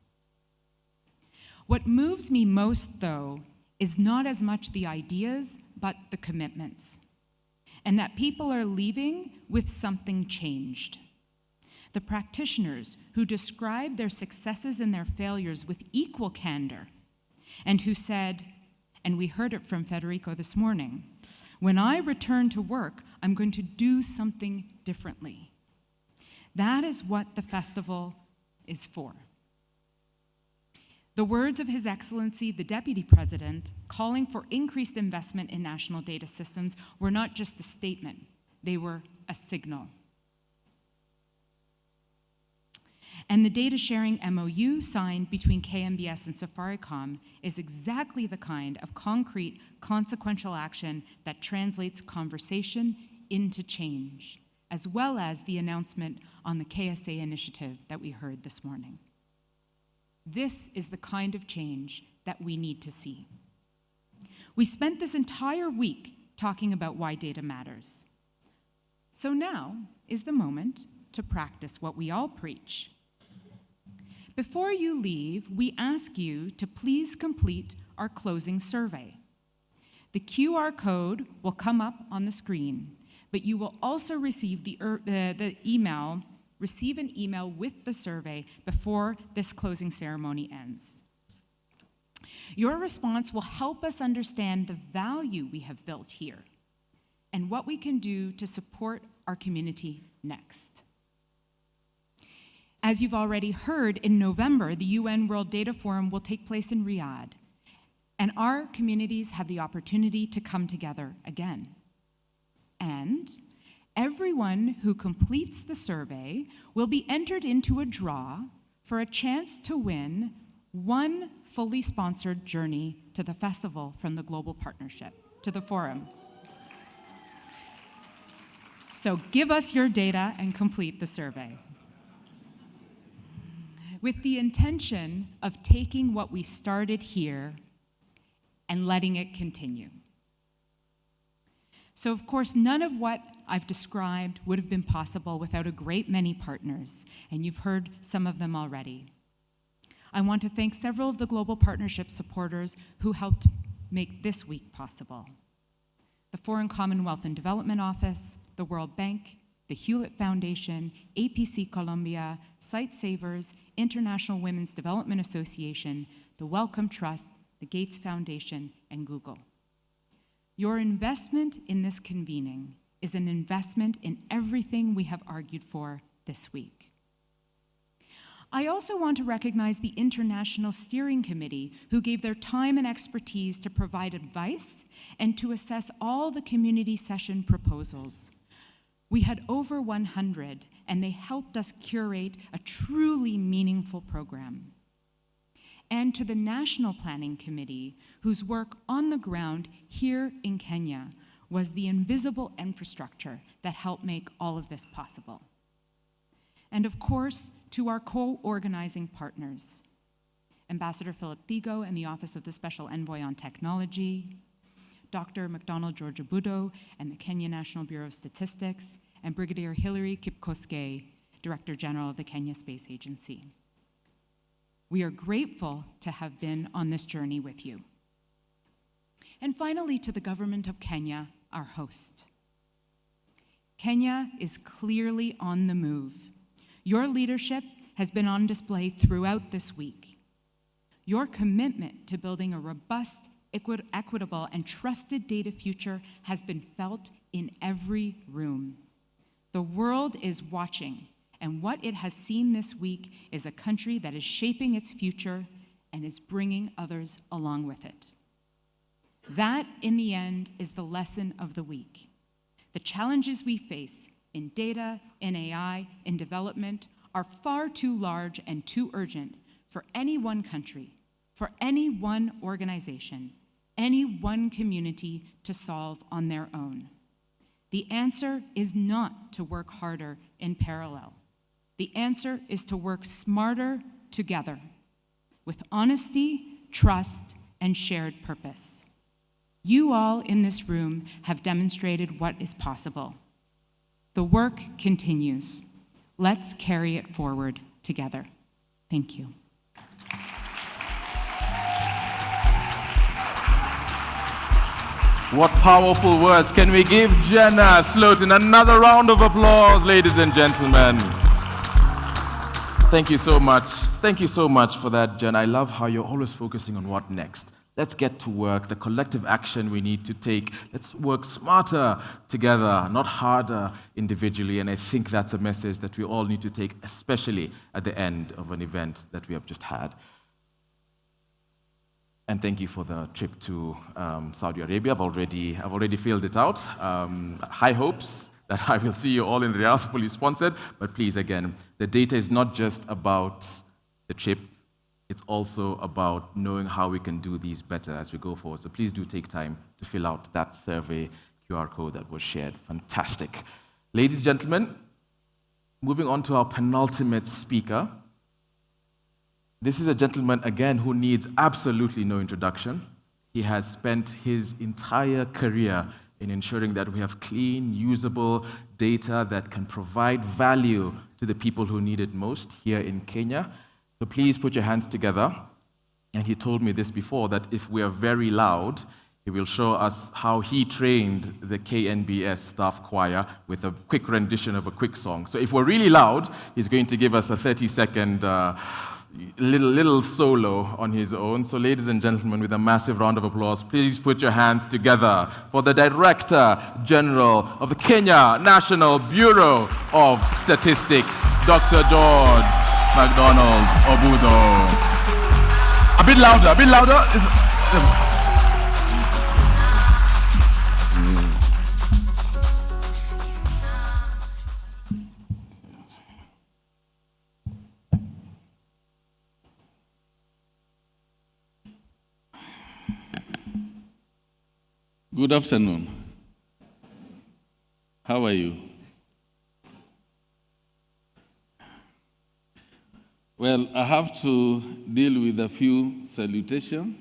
What moves me most, though, is not as much the ideas, but the commitments, and that people are leaving with something changed. The practitioners who describe their successes and their failures with equal candor, and who said, and we heard it from Federico this morning, when I return to work, I'm going to do something differently. That is what the festival is for. The words of His Excellency, the Deputy President, calling for increased investment in national data systems were not just a statement, they were a signal. And the data sharing MOU signed between KNBS and Safaricom is exactly the kind of concrete, consequential action that translates conversation into change, as well as the announcement on the KSA initiative that we heard this morning. This is the kind of change that we need to see. We spent this entire week talking about why data matters. So now is the moment to practice what we all preach. Before you leave, we ask you to please complete our closing survey. The QR code will come up on the screen, but you will also receive an email with the survey before this closing ceremony ends. Your response will help us understand the value we have built here and what we can do to support our community next. As you've already heard, in November, the UN World Data Forum will take place in Riyadh, and our communities have the opportunity to come together again. And everyone who completes the survey will be entered into a draw for a chance to win one fully sponsored journey to the festival from the Global Partnership, to the forum. So give us your data and complete the survey, with the intention of taking what we started here and letting it continue. So of course, none of what I've described would have been possible without a great many partners, and you've heard some of them already. I want to thank several of the Global Partnership supporters who helped make this week possible. The Foreign Commonwealth and Development Office, the World Bank, the Hewlett Foundation, APC Colombia, Site Savers, International Women's Development Association, the Wellcome Trust, the Gates Foundation, and Google. Your investment in this convening is an investment in everything we have argued for this week. I also want to recognize the International Steering Committee, who gave their time and expertise to provide advice and to assess all the community session proposals. We had over 100, and they helped us curate a truly meaningful program. And to the National Planning Committee, whose work on the ground here in Kenya was the invisible infrastructure that helped make all of this possible. And of course, to our co-organizing partners, Ambassador Philip Thigo and the Office of the Special Envoy on Technology, Dr. McDonald George Abudo and the Kenya National Bureau of Statistics, and Brigadier Hilary Kipkoskei, Director General of the Kenya Space Agency. We are grateful to have been on this journey with you. And finally, to the government of Kenya, our host. Kenya is clearly on the move. Your leadership has been on display throughout this week. Your commitment to building a robust, equitable, and trusted data future has been felt in every room. The world is watching, and what it has seen this week is a country that is shaping its future and is bringing others along with it. That, in the end, is the lesson of the week. The challenges we face in data, in AI, in development are far too large and too urgent for any one country, for any one organization, any one community to solve on their own. The answer is not to work harder in parallel. The answer is to work smarter together with honesty, trust, and shared purpose. You all in this room have demonstrated what is possible. The work continues. Let's carry it forward together. Thank you.
What powerful words. Can we give Jenna Slotin another round of applause, ladies and gentlemen? Thank you so much. Thank you so much for that, Jen. I love how you're always focusing on what next. Let's get to work, the collective action we need to take. Let's work smarter together, not harder individually. And I think that's a message that we all need to take, especially at the end of an event that we have just had. And thank you for the trip to Saudi Arabia. I've already filled it out. High hopes that I will see you all in Riyadh, fully sponsored. But please, again, the data is not just about the trip. It's also about knowing how we can do these better as we go forward. So please do take time to fill out that survey QR code that was shared. Fantastic. Ladies and gentlemen, moving on to our penultimate speaker. This is a gentleman, again, who needs absolutely no introduction. He has spent his entire career in ensuring that we have clean, usable data that can provide value to the people who need it most here in Kenya. So please put your hands together. And he told me this before, that if we are very loud, he will show us how he trained the KNBS staff choir with a quick rendition of a quick song. So if we're really loud, he's going to give us a 30-second little solo on his own. So ladies and gentlemen, with a massive round of applause, please put your hands together for the Director General of the Kenya National Bureau of Statistics, Dr. George McDonald Obudo. A bit louder, a bit louder.
Good afternoon. How are you? Well, I have to deal with a few salutations.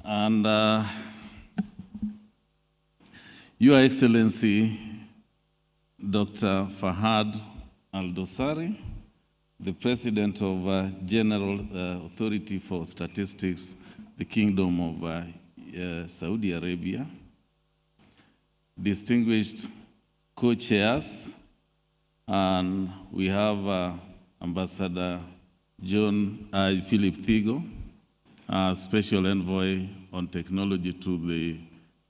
And Your Excellency, Dr. Fahad Al-Dosari, the President of General Authority for Statistics, the Kingdom of Saudi Arabia, distinguished co-chairs, and we have Ambassador John Philip Thigo, Special Envoy on Technology to the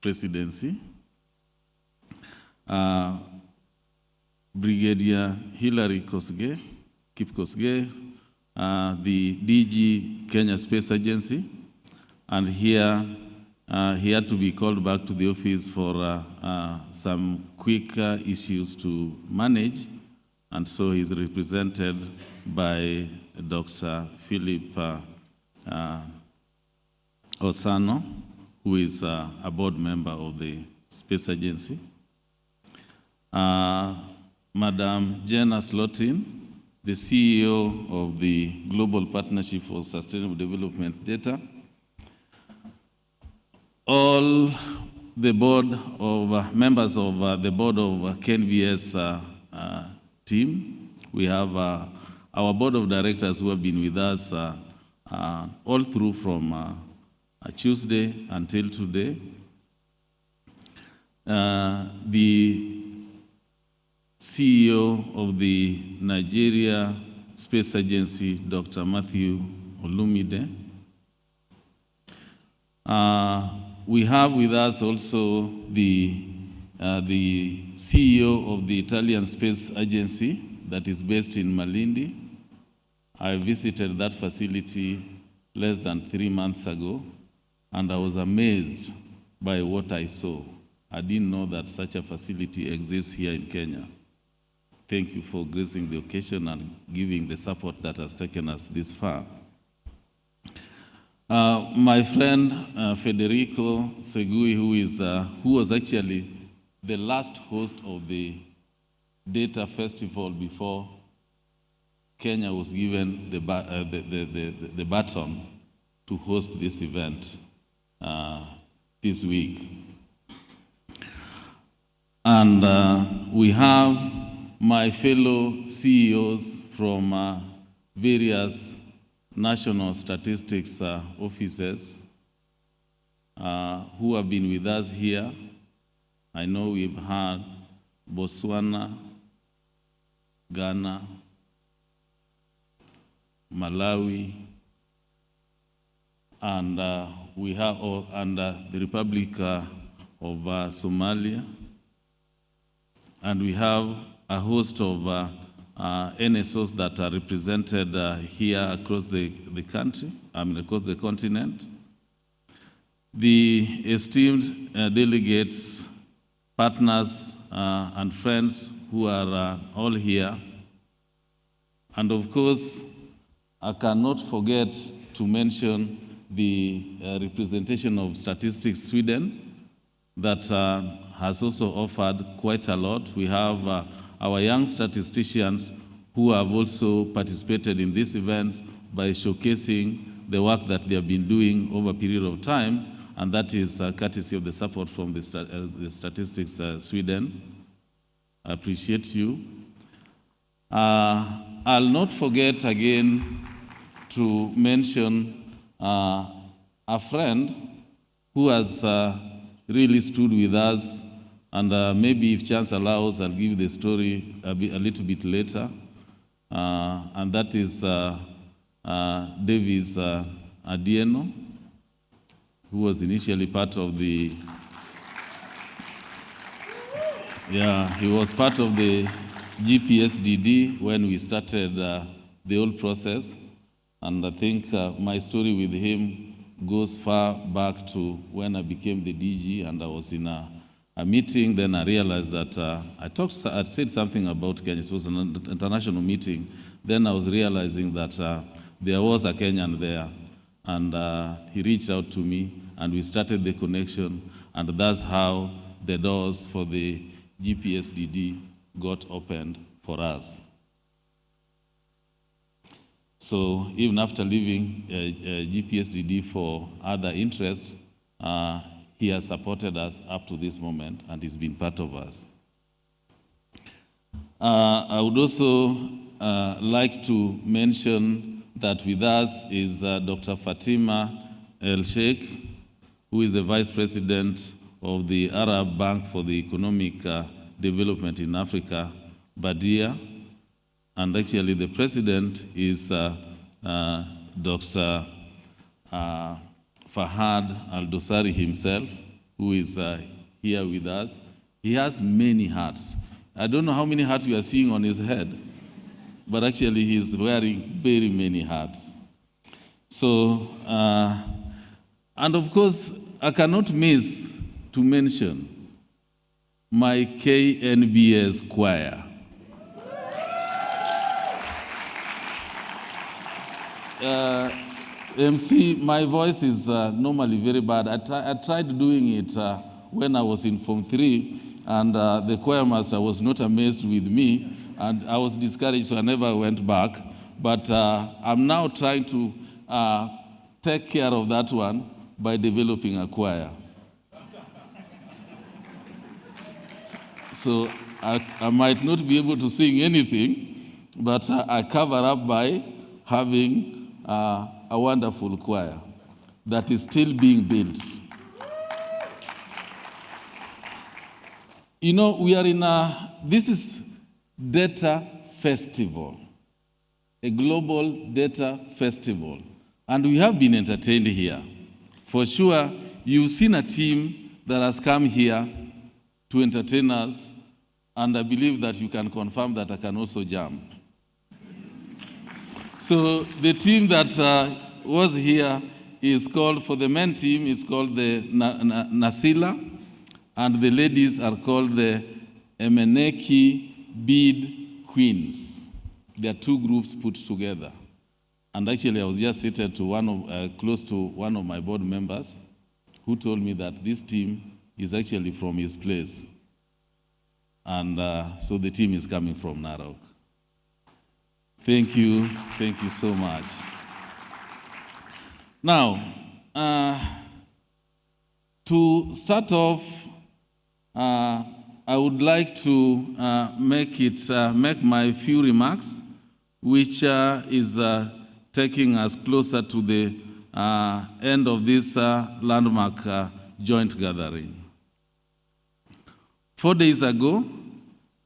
Presidency, Brigadier Hilary Kosgei, Kip Kosgei, the DG Kenya Space Agency, and here he had to be called back to the office for some quick issues to manage, and so he's represented by Dr. Philip Osano, who is a board member of the Space Agency. Madam Jenna Slotin, the CEO of the Global Partnership for Sustainable Development Data. All the board of members of the board of KNBS team. We have our board of directors who have been with us all through from Tuesday until today. The CEO of the Nigeria Space Agency, Dr. Matthew Olumide. We have with us also the CEO of the Italian Space Agency that is based in Malindi. I visited that facility less than 3 months ago, and I was amazed by what I saw. I didn't know that such a facility exists here in Kenya. Thank you for gracing the occasion and giving the support that has taken us this far. My friend Federico Segui, who was actually the last host of the Data Festival before Kenya was given the baton, to host this event this week. And we have my fellow CEOs from various national statistics offices who have been with us here. I know we've had Botswana, Ghana, Malawi, and we have the Republic of Somalia, and we have a host of NSOs that are represented here across the country, across the continent. The esteemed delegates, partners, and friends who are all here. And of course, I cannot forget to mention the representation of Statistics Sweden that has also offered quite a lot. We have our young statisticians who have also participated in this event by showcasing the work that they have been doing over a period of time, and that is courtesy of the support from the Statistics Sweden. I appreciate you. I'll not forget again to mention a friend who has really stood with us, and maybe if chance allows, I'll give the story a little bit later, and that is Davis Adieno, who was initially part of the, he was part of the GPSDD when we started the whole process. And I think my story with him goes far back to when I became the DG, and I was in a meeting. Then I realized that I said something about Kenya. It was an international meeting. Then I was realizing that there was a Kenyan there, and he reached out to me, and we started the connection, and that's how the doors for the GPSDD got opened for us. So even after leaving GPSDD for other interests, he has supported us up to this moment, and he's been part of us. I would also like to mention that with us is Dr. Fatima El Sheikh, who is the Vice President of the Arab Bank for the Economic Development in Africa, Badia. And actually the president is Dr. Fahad Al-Dosari himself, who is here with us. He has many hats. I don't know how many hats we are seeing on his head, but actually he's wearing very many hats. So, and of course, I cannot miss to mention my KNBS choir. MC, my voice is normally very bad. I tried doing it when I was in Form 3, and the choir master was not amazed with me, and I was discouraged, so I never went back. But I'm now trying to take care of that one by developing a choir. So I might not be able to sing anything, but I cover up by having a wonderful choir that is still being built. You know, we are in this is Data Festival, a global data festival, and we have been entertained here. For sure, you've seen a team that has come here to entertain us, and I believe that you can confirm that I can also jump. So the team that was here is called, for the men team, it's called the Nasila, and the ladies are called the Emeneki Bead Queens. They are two groups put together. And actually, I was just seated to close to one of my board members who told me that this team is actually from his place. And so the team is coming from Narok. Thank you so much. Now, to start off, I would like to make my few remarks, which is taking us closer to the end of this landmark joint gathering. 4 days ago,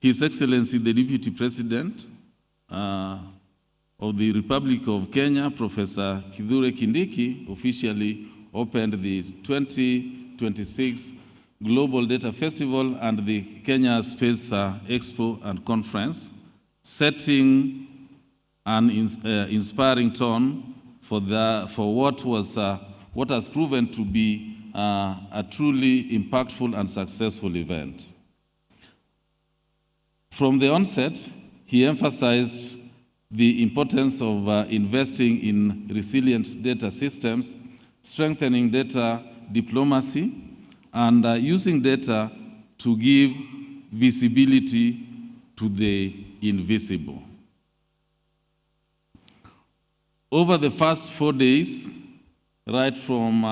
His Excellency the Deputy President of the Republic of Kenya, Professor Kithure Kindiki, officially opened the 2026 Global Data Festival and the Kenya Space Expo and Conference, setting an inspiring tone for what has proven to be a truly impactful and successful event. From the onset, he emphasized the importance of investing in resilient data systems, strengthening data diplomacy, and using data to give visibility to the invisible. Over the first 4 days, right from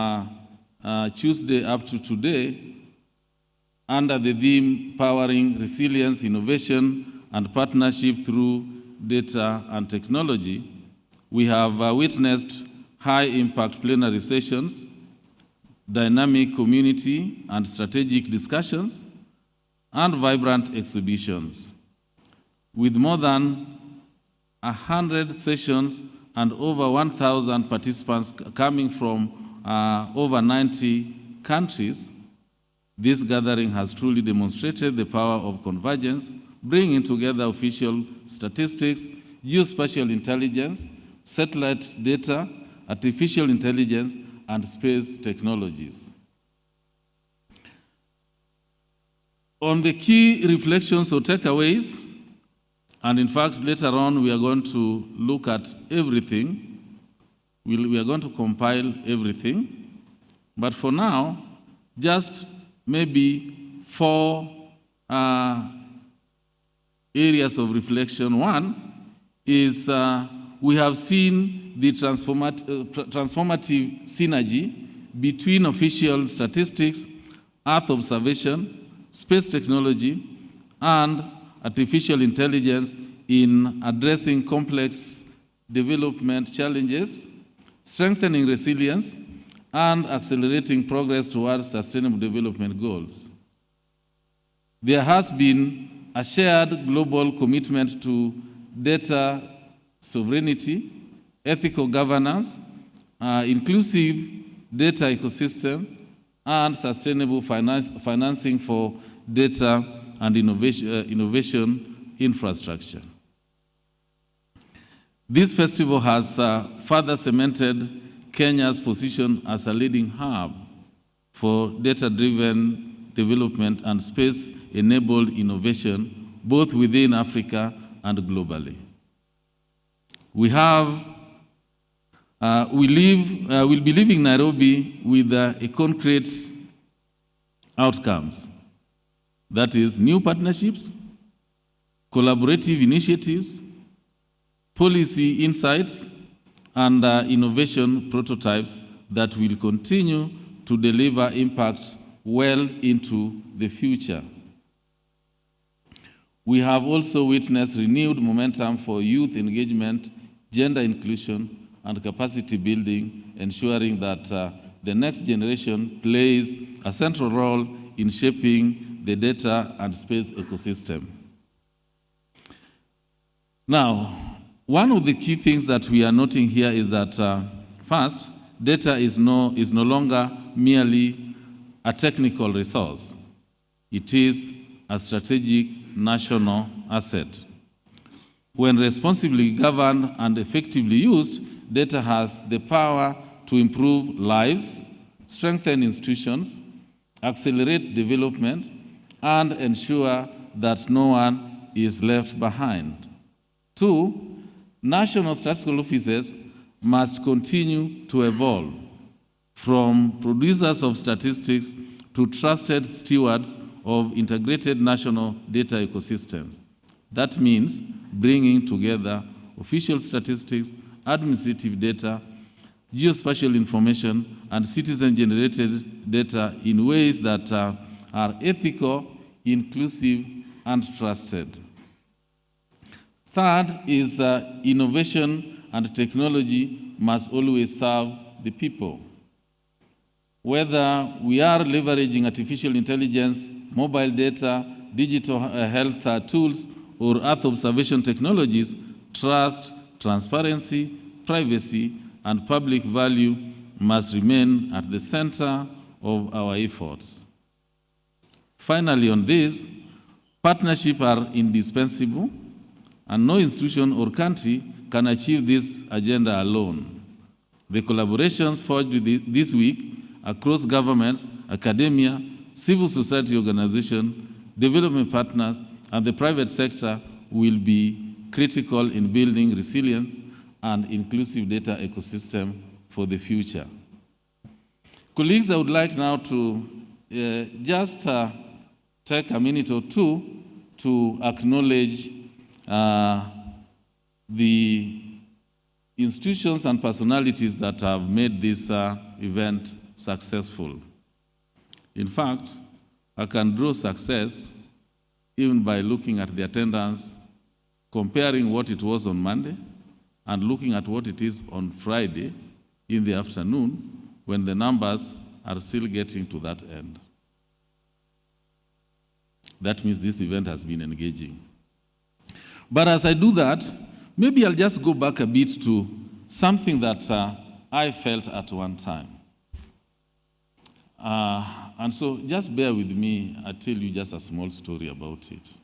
Tuesday up to today, under the theme Powering Resilience, Innovation, and Partnership through Data and Technology, we have witnessed high-impact plenary sessions, dynamic community and strategic discussions, and vibrant exhibitions. With more than 100 sessions and over 1,000 participants coming from over 90 countries, this gathering has truly demonstrated the power of convergence, bringing together official statistics, geospatial intelligence, satellite data, artificial intelligence, and space technologies. On the key reflections or takeaways, and in fact, later on, we are going to look at everything. We are going to compile everything. But for now, just maybe 4 areas of reflection. One is we have seen the transformative synergy between official statistics, Earth observation, space technology, and artificial intelligence in addressing complex development challenges, strengthening resilience, and accelerating progress towards sustainable development goals. There has been a shared global commitment to data sovereignty, ethical governance, inclusive data ecosystem, and sustainable financing for data and innovation infrastructure. This festival has further cemented Kenya's position as a leading hub for data-driven development and space-enabled innovation, both within Africa and globally. We'll be leaving Nairobi with concrete outcomes. That is, new partnerships, collaborative initiatives, policy insights, and innovation prototypes that will continue to deliver impact well into the future. We have also witnessed renewed momentum for youth engagement, gender inclusion, and capacity building, ensuring that the next generation plays a central role in shaping the data and space ecosystem. Now, one of the key things that we are noting here is that, first, data is no longer merely a technical resource. It is a strategic national asset. When responsibly governed and effectively used, data has the power to improve lives, strengthen institutions, accelerate development, and ensure that no one is left behind. 2, national statistical offices must continue to evolve from producers of statistics to trusted stewards of integrated national data ecosystems. That means bringing together official statistics, administrative data, geospatial information, and citizen-generated data in ways that are ethical, inclusive, and trusted. Third is innovation and technology must always serve the people. Whether we are leveraging artificial intelligence, mobile data, digital health tools, or Earth observation technologies, trust, transparency, privacy, and public value must remain at the center of our efforts. Finally, on this, partnerships are indispensable, and no institution or country can achieve this agenda alone. The collaborations forged this week across governments, academia, civil society organizations, development partners, and the private sector will be critical in building resilient and inclusive data ecosystem for the future. Colleagues, I would like now to just take a minute or two to acknowledge the institutions and personalities that have made this event successful. In fact, I can draw success even by looking at the attendance, comparing what it was on Monday, and looking at what it is on Friday in the afternoon, when the numbers are still getting to that end. That means this event has been engaging. But as I do that, maybe I'll just go back a bit to something that I felt at one time. And so just bear with me, I'll tell you just a small story about it.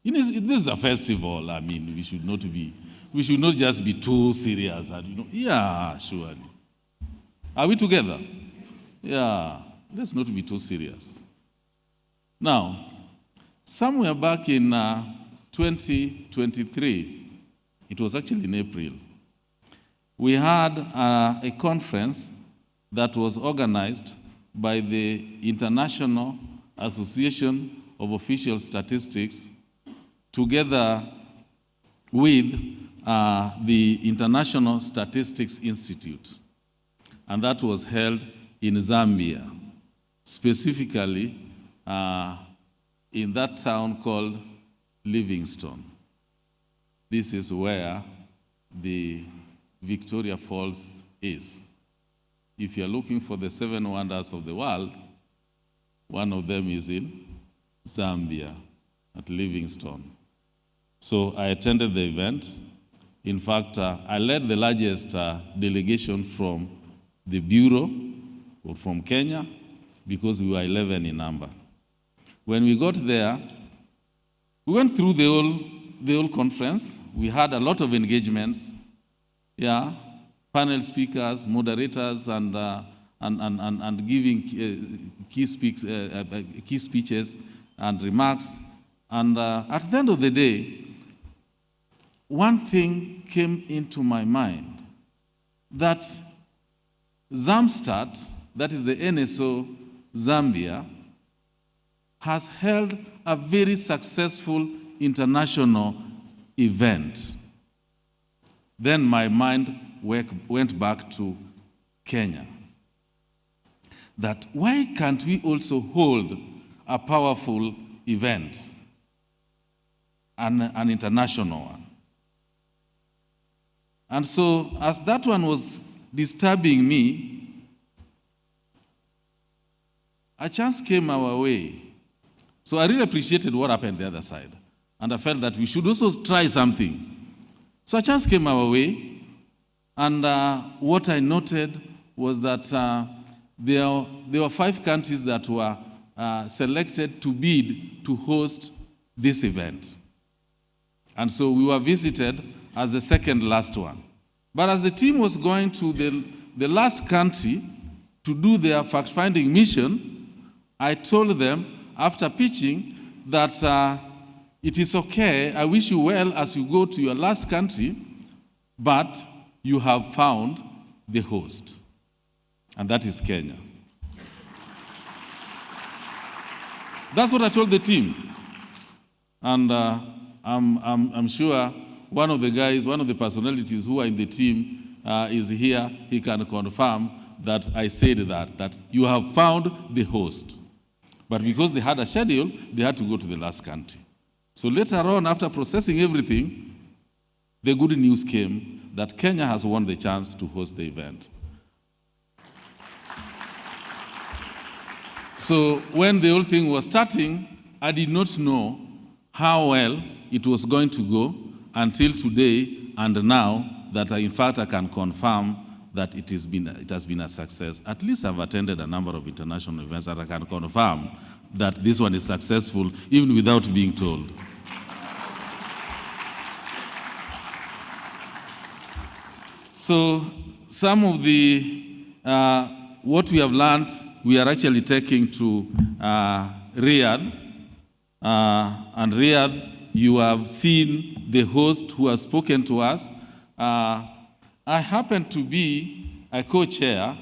You know, this is a festival. I mean, we should not just be too serious. And, you know, yeah, surely. Are we together? Yeah, let's not be too serious. Now, somewhere back in 2023, it was actually in April, we had a conference that was organized by the International Association of Official Statistics together with the International Statistics Institute. And that was held in Zambia, specifically in that town called Livingstone. This is where the Victoria Falls is. If you're looking for the 7 wonders of the world, one of them is in Zambia, at Livingstone. So I attended the event. In fact, I led the largest delegation from the Bureau, or from Kenya, because we were 11 in number. When we got there, we went through the whole conference. We had a lot of engagements, yeah, panel speakers, moderators, and giving key speeches and remarks. And at the end of the day, one thing came into my mind, that Zamstat, that is the NSO Zambia, has held a very successful international event. Then my mind went back to Kenya. That why can't we also hold a powerful event, an international one? And so as that one was disturbing me, a chance came our way. So I really appreciated what happened the other side. And I felt that we should also try something. So a chance came our way. And what I noted was that there were 5 countries that were selected to bid to host this event. And so we were visited as the second last one. But as the team was going to the last country to do their fact-finding mission, I told them, after pitching, that it is okay, I wish you well as you go to your last country, but you have found the host, and that is Kenya. That's what I told the team. And I'm sure one of the guys, one of the personalities who are in the team is here, he can confirm that I said that you have found the host. But because they had a schedule, they had to go to the last country. So later on, after processing everything, the good news came that Kenya has won the chance to host the event. So when the whole thing was starting, I did not know how well it was going to go until today and now that in fact I can confirm that it has been a success. At least I've attended a number of international events that I can confirm that this one is successful even without being told. So some of the, what we have learned, we are actually taking to Riyadh. And Riyadh, you have seen the host who has spoken to us. I happen to be a co-chair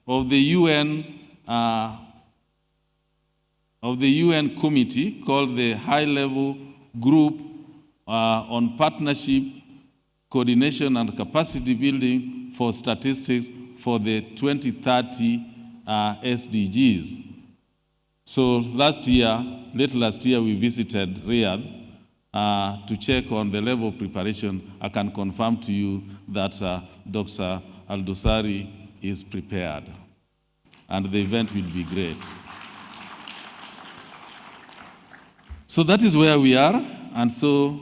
of the UN committee called the High-Level Group on Partnership, Coordination and Capacity Building for Statistics for the 2030 SDGs. So late last year, we visited Riyadh to check on the level of preparation. I can confirm to you that Dr. Al-Dosari is prepared, and the event will be great. So that is where we are, and so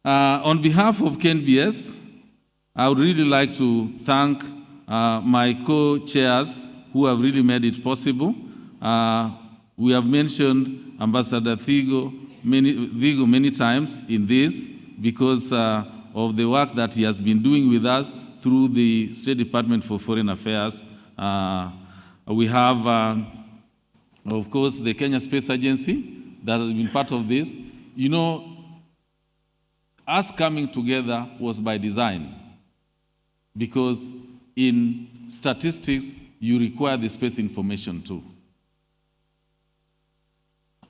on behalf of KNBS, I would really like to thank my co-chairs who have really made it possible. We have mentioned Ambassador Vigo many times in this because of the work that he has been doing with us through the State Department for Foreign Affairs. We have, of course, the Kenya Space Agency that has been part of this. You know, us coming together was by design because in statistics, you require the space information too.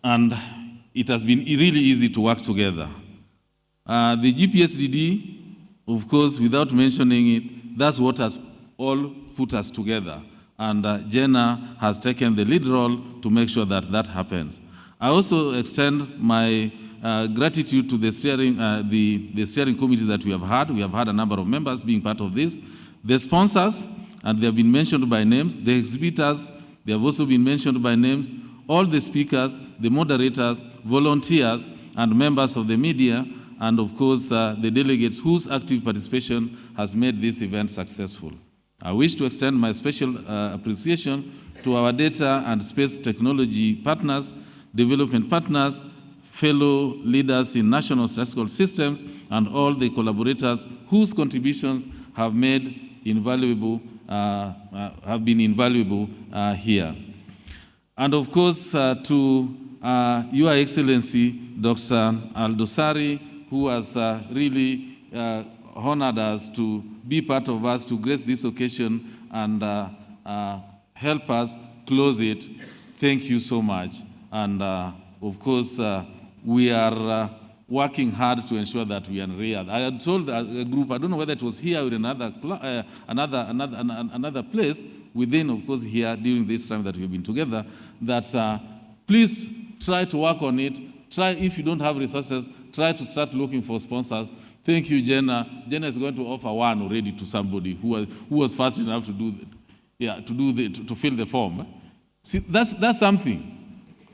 And it has been really easy to work together. The GPSDD, of course, without mentioning it, that's what has all put us together. And Jenna has taken the lead role to make sure that that happens. I also extend my gratitude to the steering committee that we have had. We have had a number of members being part of this. The sponsors, and they have been mentioned by names. The exhibitors, they have also been mentioned by names. All the speakers, the moderators, volunteers, and members of the media, and of course, the delegates whose active participation has made this event successful. I wish to extend my special appreciation to our data and space technology partners, development partners, fellow leaders in national statistical systems, and all the collaborators whose contributions have made invaluable, have been invaluable here. And of course, to Your Excellency, Dr. Al-Dosari, who has really honored us to be part of us to grace this occasion and help us close it. Thank you so much. And of course, we are working hard to ensure that we are in Riyadh. I had told a group, I don't know whether it was here or another place, within, of course, here during this time that we've been together, that please try to work on it. Try, if you don't have resources, try to start looking for sponsors. Thank you, Jenna. Jenna is going to offer one already to somebody who was fast enough to do to fill the form. See, that's something.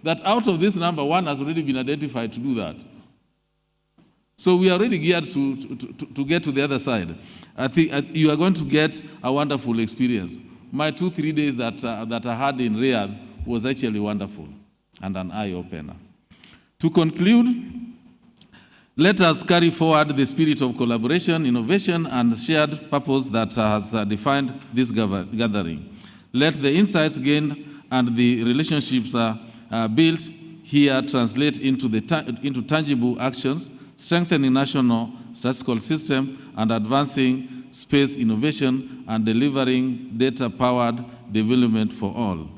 That out of this number, one has already been identified to do that. So we are already geared to get to the other side. I think you are going to get a wonderful experience. My 2-3 days that I had in Riyadh was actually wonderful and an eye-opener. To conclude, let us carry forward the spirit of collaboration, innovation, and shared purpose that has defined this gathering. Let the insights gained and the relationships built here translate into tangible actions, strengthening national statistical system and advancing space innovation and delivering data-powered development for all.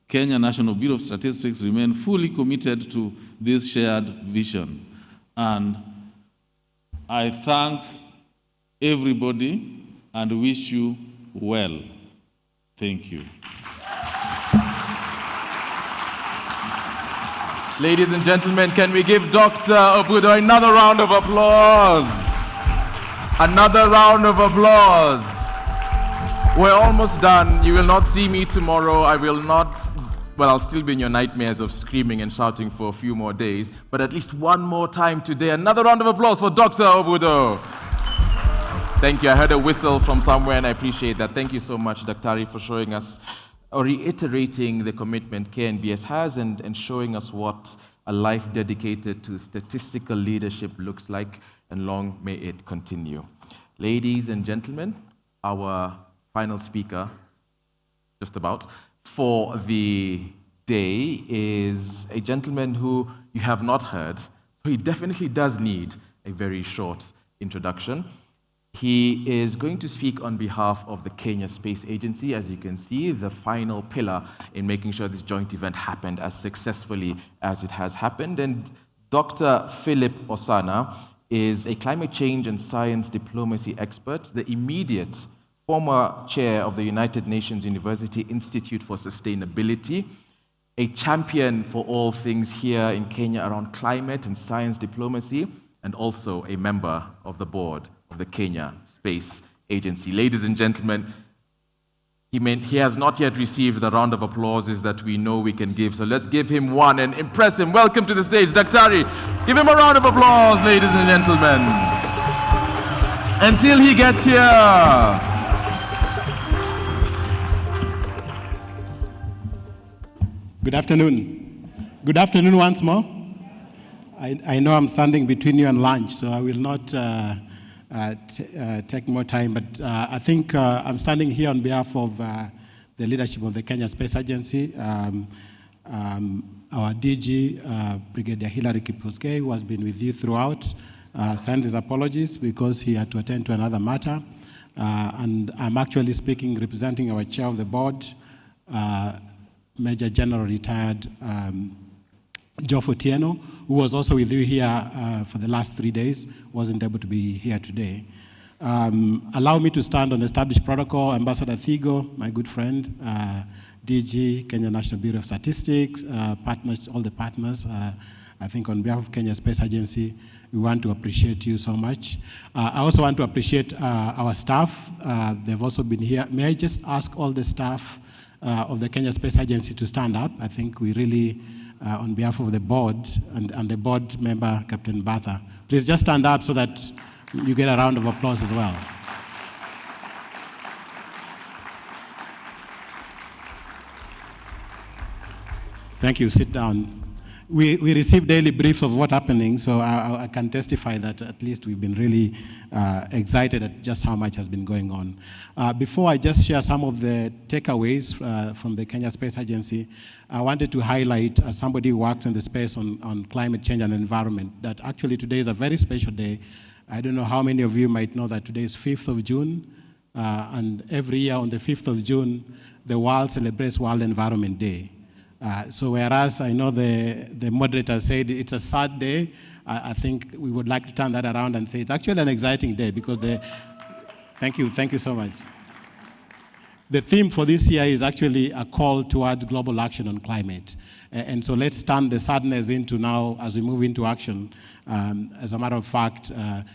Kenya National Bureau of Statistics remain fully committed to this shared vision. And I thank everybody and wish you well. Thank you.
Ladies and gentlemen, can we give Dr. Obudo another round of applause? Another round of applause. We're almost done. You will not see me tomorrow. I will not, well, I'll still be in your nightmares of screaming and shouting for a few more days, but at least one more time today. Another round of applause for Dr. Obudo. Thank you. I heard a whistle from somewhere, and I appreciate that. Thank you so much, Dr. for showing us, or reiterating the commitment KNBS has and showing us what a life dedicated to statistical leadership looks like, and long may it continue. Ladies and gentlemen, our final speaker, just about, for the day is a gentleman who you have not heard, so he definitely does need a very short introduction. He is going to speak on behalf of the Kenya Space Agency, as you can see, the final pillar in making sure this joint event happened as successfully as it has happened. And Dr. Philip Osana is a climate change and science diplomacy expert, the immediate former chair of the United Nations University Institute for Sustainability, a champion for all things here in Kenya around climate and science diplomacy, and also a member of the board of the Kenya Space Agency. Ladies and gentlemen, he has not yet received the round of applauses that we know we can give, so let's give him one and impress him. Welcome to the stage, Daktari. Give him a round of applause, ladies and gentlemen. Until he gets here.
Good afternoon. Good afternoon once more. I know I'm standing between you and lunch, so I will not take more time, but I think I'm standing here on behalf of the leadership of the Kenya Space Agency, our DG, Brigadier Hilary Kipuskei, who has been with you throughout, sends his apologies because he had to attend to another matter. And I'm actually speaking representing our chair of the board, Major General retired Geoff Otieno, who was also with you here for the last 3 days, wasn't able to be here today. Allow me to stand on established protocol. Ambassador Thigo, my good friend, DG, Kenya National Bureau of Statistics, partners, all the partners. I think on behalf of Kenya Space Agency, we want to appreciate you so much. I also want to appreciate our staff. They've also been here. May I just ask all the staff of the Kenya Space Agency to stand up? I think we really, on behalf of the board and the board member, Captain Batha, please just stand up so that you get a round of applause as well. Thank you, sit down. We receive daily briefs of what's happening, so I can testify that at least we've been really excited at just how much has been going on. Before I just share some of the takeaways from the Kenya Space Agency, I wanted to highlight, as somebody who works in the space on climate change and environment, that actually today is a very special day. I don't know how many of you might know that today is 5th of June, and every year on the 5th of June, the world celebrates World Environment Day. So whereas I know the moderator said it's a sad day, I think we would like to turn that around and say it's actually an exciting day because thank you so much. The theme for this year is actually a call towards global action on climate. And so let's turn the sadness into now as we move into action. As a matter of fact,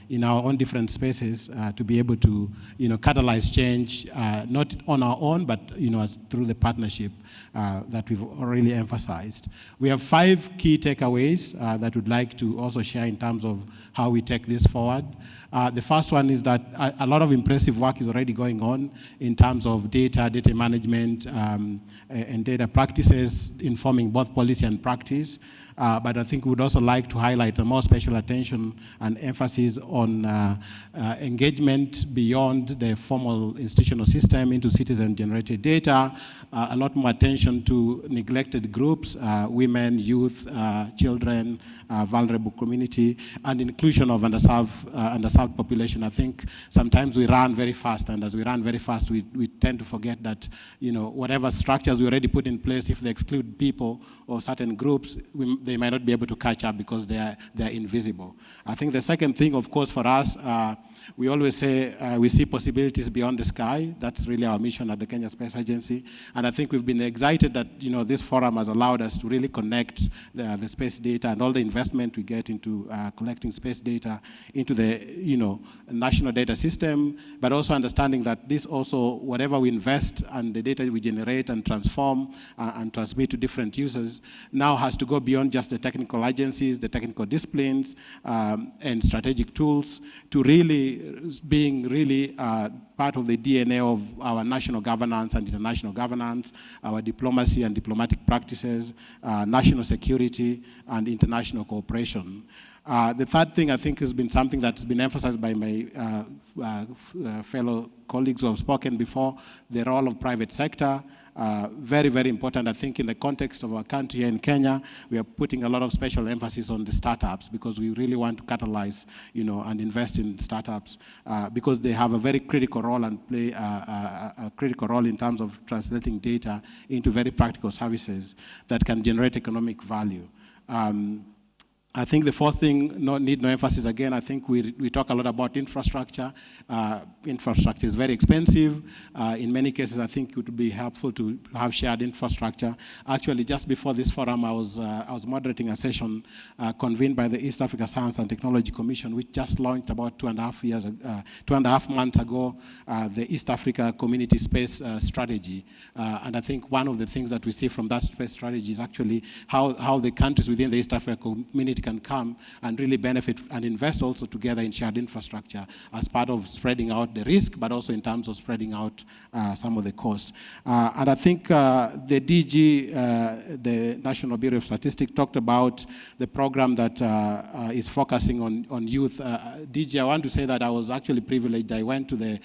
in our own different spaces, to be able to, catalyze change, not on our own, but through the partnership that we've really emphasized. We have 5 key takeaways that we'd like to also share in terms of how we take this forward. The first one is that a lot of impressive work is already going on in terms of data management, and data practices informing both policy and practice. But I think we would also like to highlight a more special attention and emphasis on engagement beyond the formal institutional system into citizen-generated data, a lot more attention to neglected groups, women, youth, children, vulnerable community, and inclusion of underserved population. I think sometimes we run very fast, and as we run very fast, we tend to forget that whatever structures we already put in place, if they exclude people or certain groups, they might not be able to catch up because they are invisible. I think the second thing, of course, for us, We always say we see possibilities beyond the sky. That's really our mission at the Kenya Space Agency. And I think we've been excited that this forum has allowed us to really connect the space data and all the investment we get into collecting space data into the national data system, but also understanding that this also, whatever we invest and the data we generate and transform and transmit to different users, now has to go beyond just the technical agencies, the technical disciplines, and strategic tools to really being really part of the DNA of our national governance and international governance, our diplomacy and diplomatic practices, national security, and international cooperation. The third thing I think has been something that's been emphasized by my fellow colleagues who have spoken before, the role of private sector. Very, very important. I think in the context of our country here in Kenya, we are putting a lot of special emphasis on the startups because we really want to catalyze, and invest in startups because they have a very critical role and play a critical role in terms of translating data into very practical services that can generate economic value. I think the fourth thing, need no emphasis again, I think we talk a lot about infrastructure. Infrastructure is very expensive. In many cases, I think it would be helpful to have shared infrastructure. Actually, just before this forum, I was moderating a session convened by the East Africa Science and Technology Commission, which just launched about 2.5 months ago, the East Africa Community Space Strategy. And I think one of the things that we see from that space strategy is actually how the countries within the East Africa community can come and really benefit and invest also together in shared infrastructure as part of spreading out the risk, but also in terms of spreading out some of the cost. And I think the DG, the National Bureau of Statistics, talked about the program that is focusing on youth. DG, I want to say that I was actually privileged. I went to the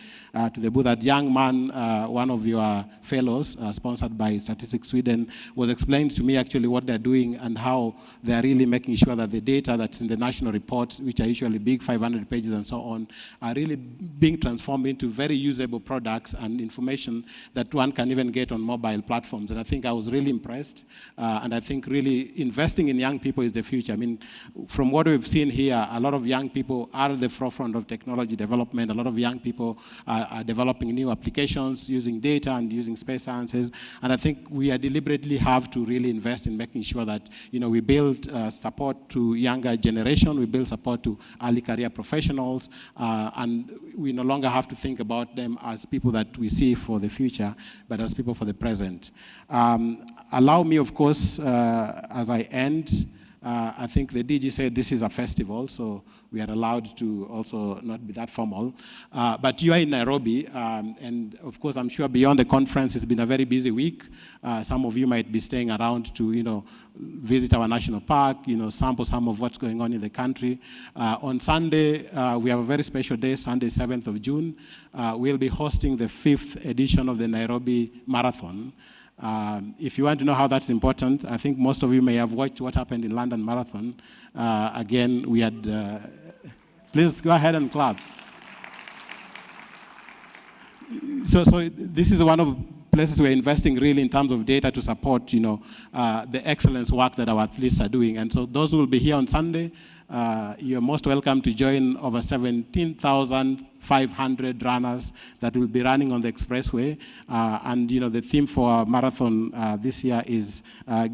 booth. That young man, one of your fellows, sponsored by Statistics Sweden, was explained to me actually what they're doing and how they're really making sure that the data that's in the national reports, which are usually big, 500 pages and so on, are really being transformed into very usable products and information that one can even get on mobile platforms. And I think I was really impressed. And I think really investing in young people is the future. I mean, from what we've seen here, a lot of young people are at the forefront of technology development. A lot of young people are developing new applications using data and using space sciences. And I think we deliberately have to really invest in making sure that we build support to younger generation, we build support to early career professionals, and we no longer have to think about them as people that we see for the future, but as people for the present. Allow me, of course, as I end, I think the DG said this is a festival, so we are allowed to also not be that formal. But you are in Nairobi, and of course, I'm sure beyond the conference, it's been a very busy week. Some of you might be staying around to, visit our national park, sample some of what's going on in the country. On Sunday, we have a very special day, Sunday, 7th of June. We'll be hosting the 5th edition of the Nairobi Marathon. If you want to know how that's important, I think most of you may have watched what happened in London Marathon. Again, we had, please go ahead and clap. So this is one of the places we're investing really in terms of data to support, the excellence work that our athletes are doing. And so those who will be here on Sunday, you're most welcome to join over 17,500 runners that will be running on the expressway. And the theme for our marathon this year is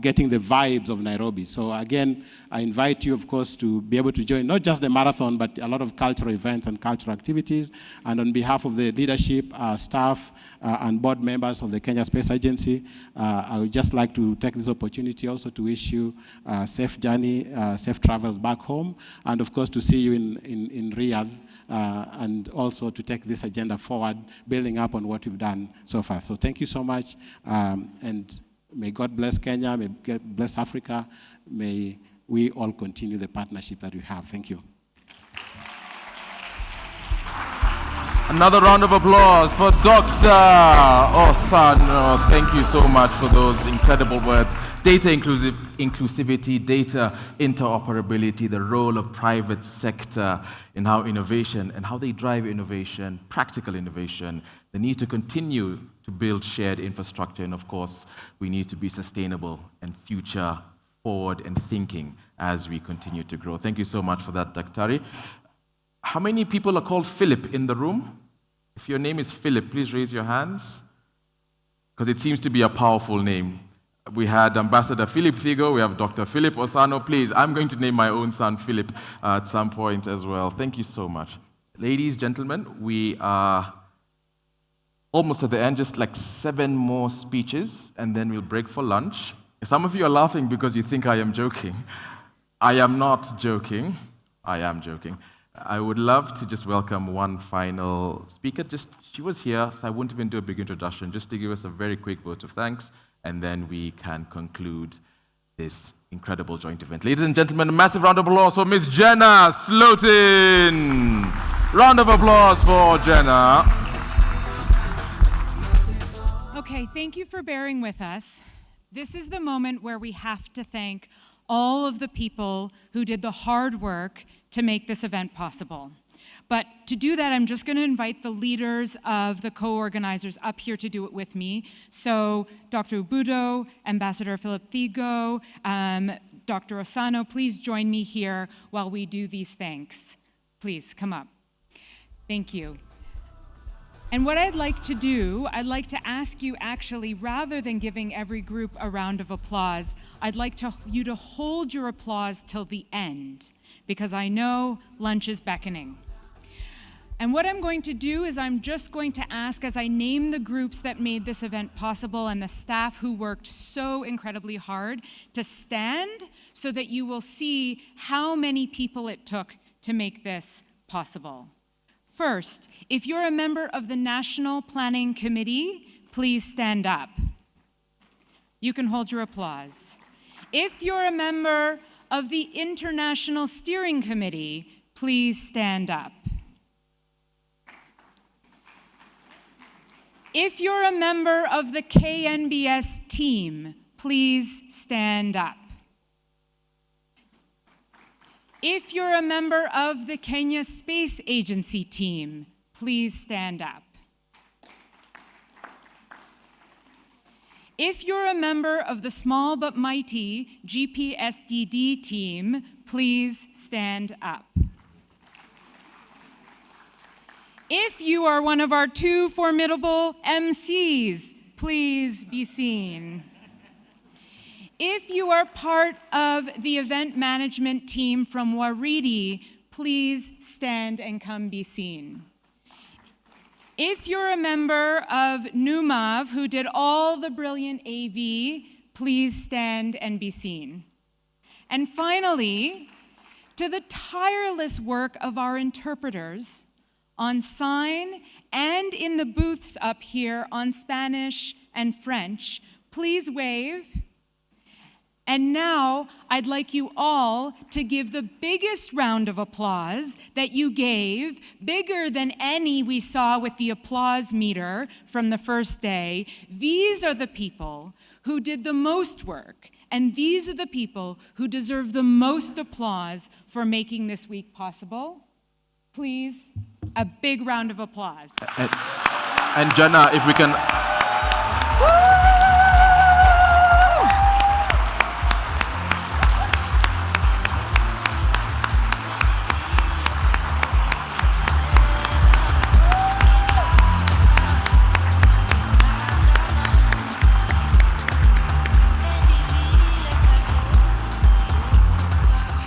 getting the vibes of Nairobi. So again, I invite you, of course, to be able to join not just the marathon, but a lot of cultural events and cultural activities. And on behalf of the leadership, staff, and board members of the Kenya Space Agency, I would just like to take this opportunity also to wish you a safe journey, safe travels back home, and of course to see you in Riyadh, and also to take this agenda forward, building up on what we've done so far. So thank you so much, and may God bless Kenya, may God bless Africa, may we all continue the partnership that we have. Thank you.
Another round of applause for Dr. Osano. Thank you so much for those incredible words. Data inclusivity, data interoperability, the role of private sector in how innovation and how they drive innovation, practical innovation, the need to continue to build shared infrastructure, and of course, we need to be sustainable and future forward and thinking as we continue to grow. Thank you so much for that, Daktari. How many people are called Philip in the room? If your name is Philip, please raise your hands, because it seems to be a powerful name. We had Ambassador Philip Figo, we have Dr. Philip Osano. Please, I'm going to name my own son Philip at some point as well. Thank you so much. Ladies, gentlemen, we are almost at the end, just like 7 more speeches, and then we'll break for lunch. Some of you are laughing because you think I am joking. I am not joking. I am joking. I would love to just welcome one final speaker. She was here, so I won't even do a big introduction, just to give us a very quick vote of thanks, and then we can conclude this incredible joint event. Ladies and gentlemen, a massive round of applause for Miss Jenna Slotin. Round of applause for Jenna.
Okay, thank you for bearing with us. This is the moment where we have to thank all of the people who did the hard work to make this event possible. But to do that, I'm just going to invite the leaders of the co-organizers up here to do it with me. So Dr. Ubudo, Ambassador Philip Figo, Dr. Osano, please join me here while we do these thanks. Please, come up. Thank you. And what I'd like to do, I'd like to ask you actually, rather than giving every group a round of applause, I'd like you to hold your applause till the end, because I know lunch is beckoning. And what I'm going to do is I'm just going to ask, as I name the groups that made this event possible and the staff who worked so incredibly hard, to stand so that you will see how many people it took to make this possible. First, if you're a member of the National Planning Committee, please stand up. You can hold your applause. If you're a member of the International Steering Committee, please stand up. If you're a member of the KNBS team, please stand up. If you're a member of the Kenya Space Agency team, please stand up. If you're a member of the small but mighty GPSDD team, please stand up. If you are one of our 2 formidable MCs, please be seen. If you are part of the event management team from Waridi, please stand and come be seen. If you're a member of NUMAV who did all the brilliant AV, please stand and be seen. And finally, to the tireless work of our interpreters on sign and in the booths up here on Spanish and French, please wave. And now, I'd like you all to give the biggest round of applause that you gave, bigger than any we saw with the applause meter from the first day. These are the people who did the most work, and these are the people who deserve the most applause for making this week possible. Please, a big round of applause.
And Jenna, if we can...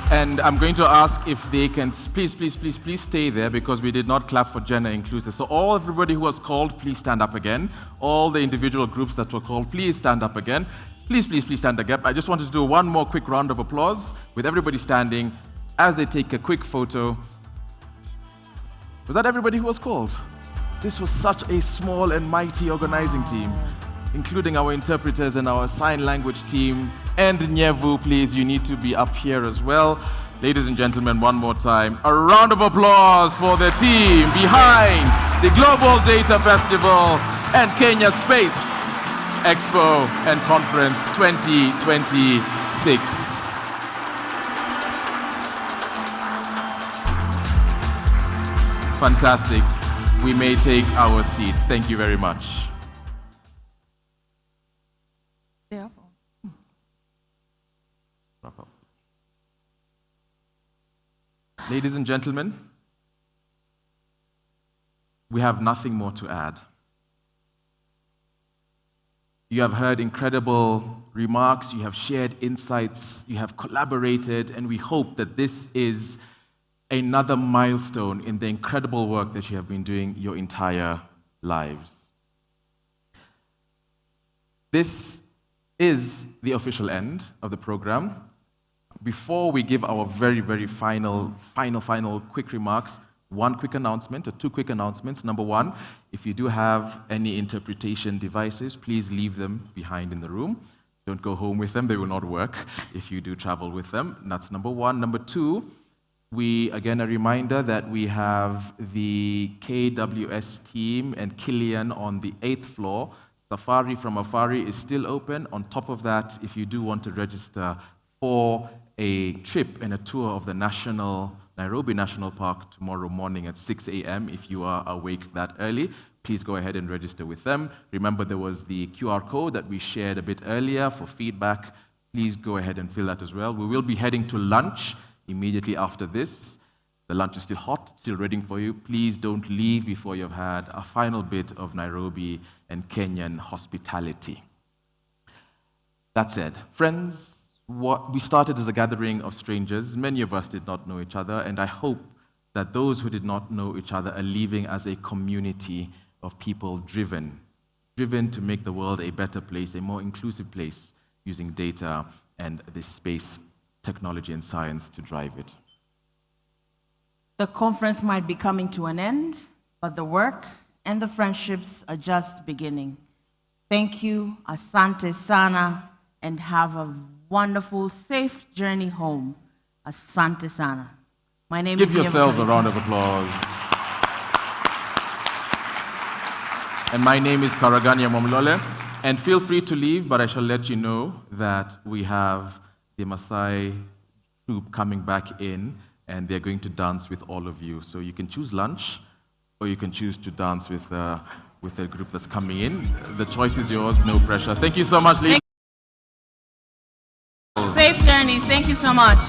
And I'm going to ask if they can, please stay there, because we did not clap for gender inclusive. So everybody who was called, please stand up again. All the individual groups that were called, please stand up again. Please stand up. I just wanted to do one more quick round of applause with everybody standing as they take a quick photo. Was that everybody who was called? This was such a small and mighty organizing team, including our interpreters and our sign language team. And Nyevu, please, you need to be up here as well. Ladies and gentlemen, one more time, a round of applause for the team behind the Global Data Festival and Kenya Space Expo and Conference 2026. Fantastic. We may take our seats. Thank you very much.
Yeah.
Ladies and gentlemen, we have nothing more to add. You have heard incredible remarks, you have shared insights, you have collaborated, and we hope that this is another milestone in the incredible work that you have been doing your entire lives. This is the official end of the program. Before we give our very, very final quick remarks, one quick announcement, or two quick announcements. Number one, if you do have any interpretation devices, please leave them behind in the room. Don't go home with them, they will not work if you do travel with them. That's number one. Number two, again, a reminder that we have the KWS team and Killian on the 8th floor. Safari from Afari is still open. On top of that, if you do want to register for a trip and a tour of the Nairobi National Park tomorrow morning at 6 a.m. if you are awake that early, please go ahead and register with them. Remember, there was the QR code that we shared a bit earlier for feedback. Please go ahead and fill that as well. We will be heading to lunch immediately after this. The lunch is still hot, still waiting for you. Please don't leave before you've had a final bit of Nairobi and Kenyan hospitality. That said, friends, we started as a gathering of strangers. Many of us did not know each other, and I hope that those who did not know each other are leaving as a community of people driven to make the world a better place, a more inclusive place, using data and this space, technology and science to drive it.
The conference might be coming to an end, but the work and the friendships are just beginning. Thank you, asante sana, and have a wonderful, safe journey home. Asante sana. My name is
Give yourselves a round of applause. And my name is Karaganya Momlole. And feel free to leave, but I shall let you know that we have the Maasai troupe coming back in, and they're going to dance with all of you. So you can choose lunch, or you can choose to dance with the group that's coming in. The choice is yours, no pressure. Thank you so much, ladies.
Safe journeys. Thank you so much.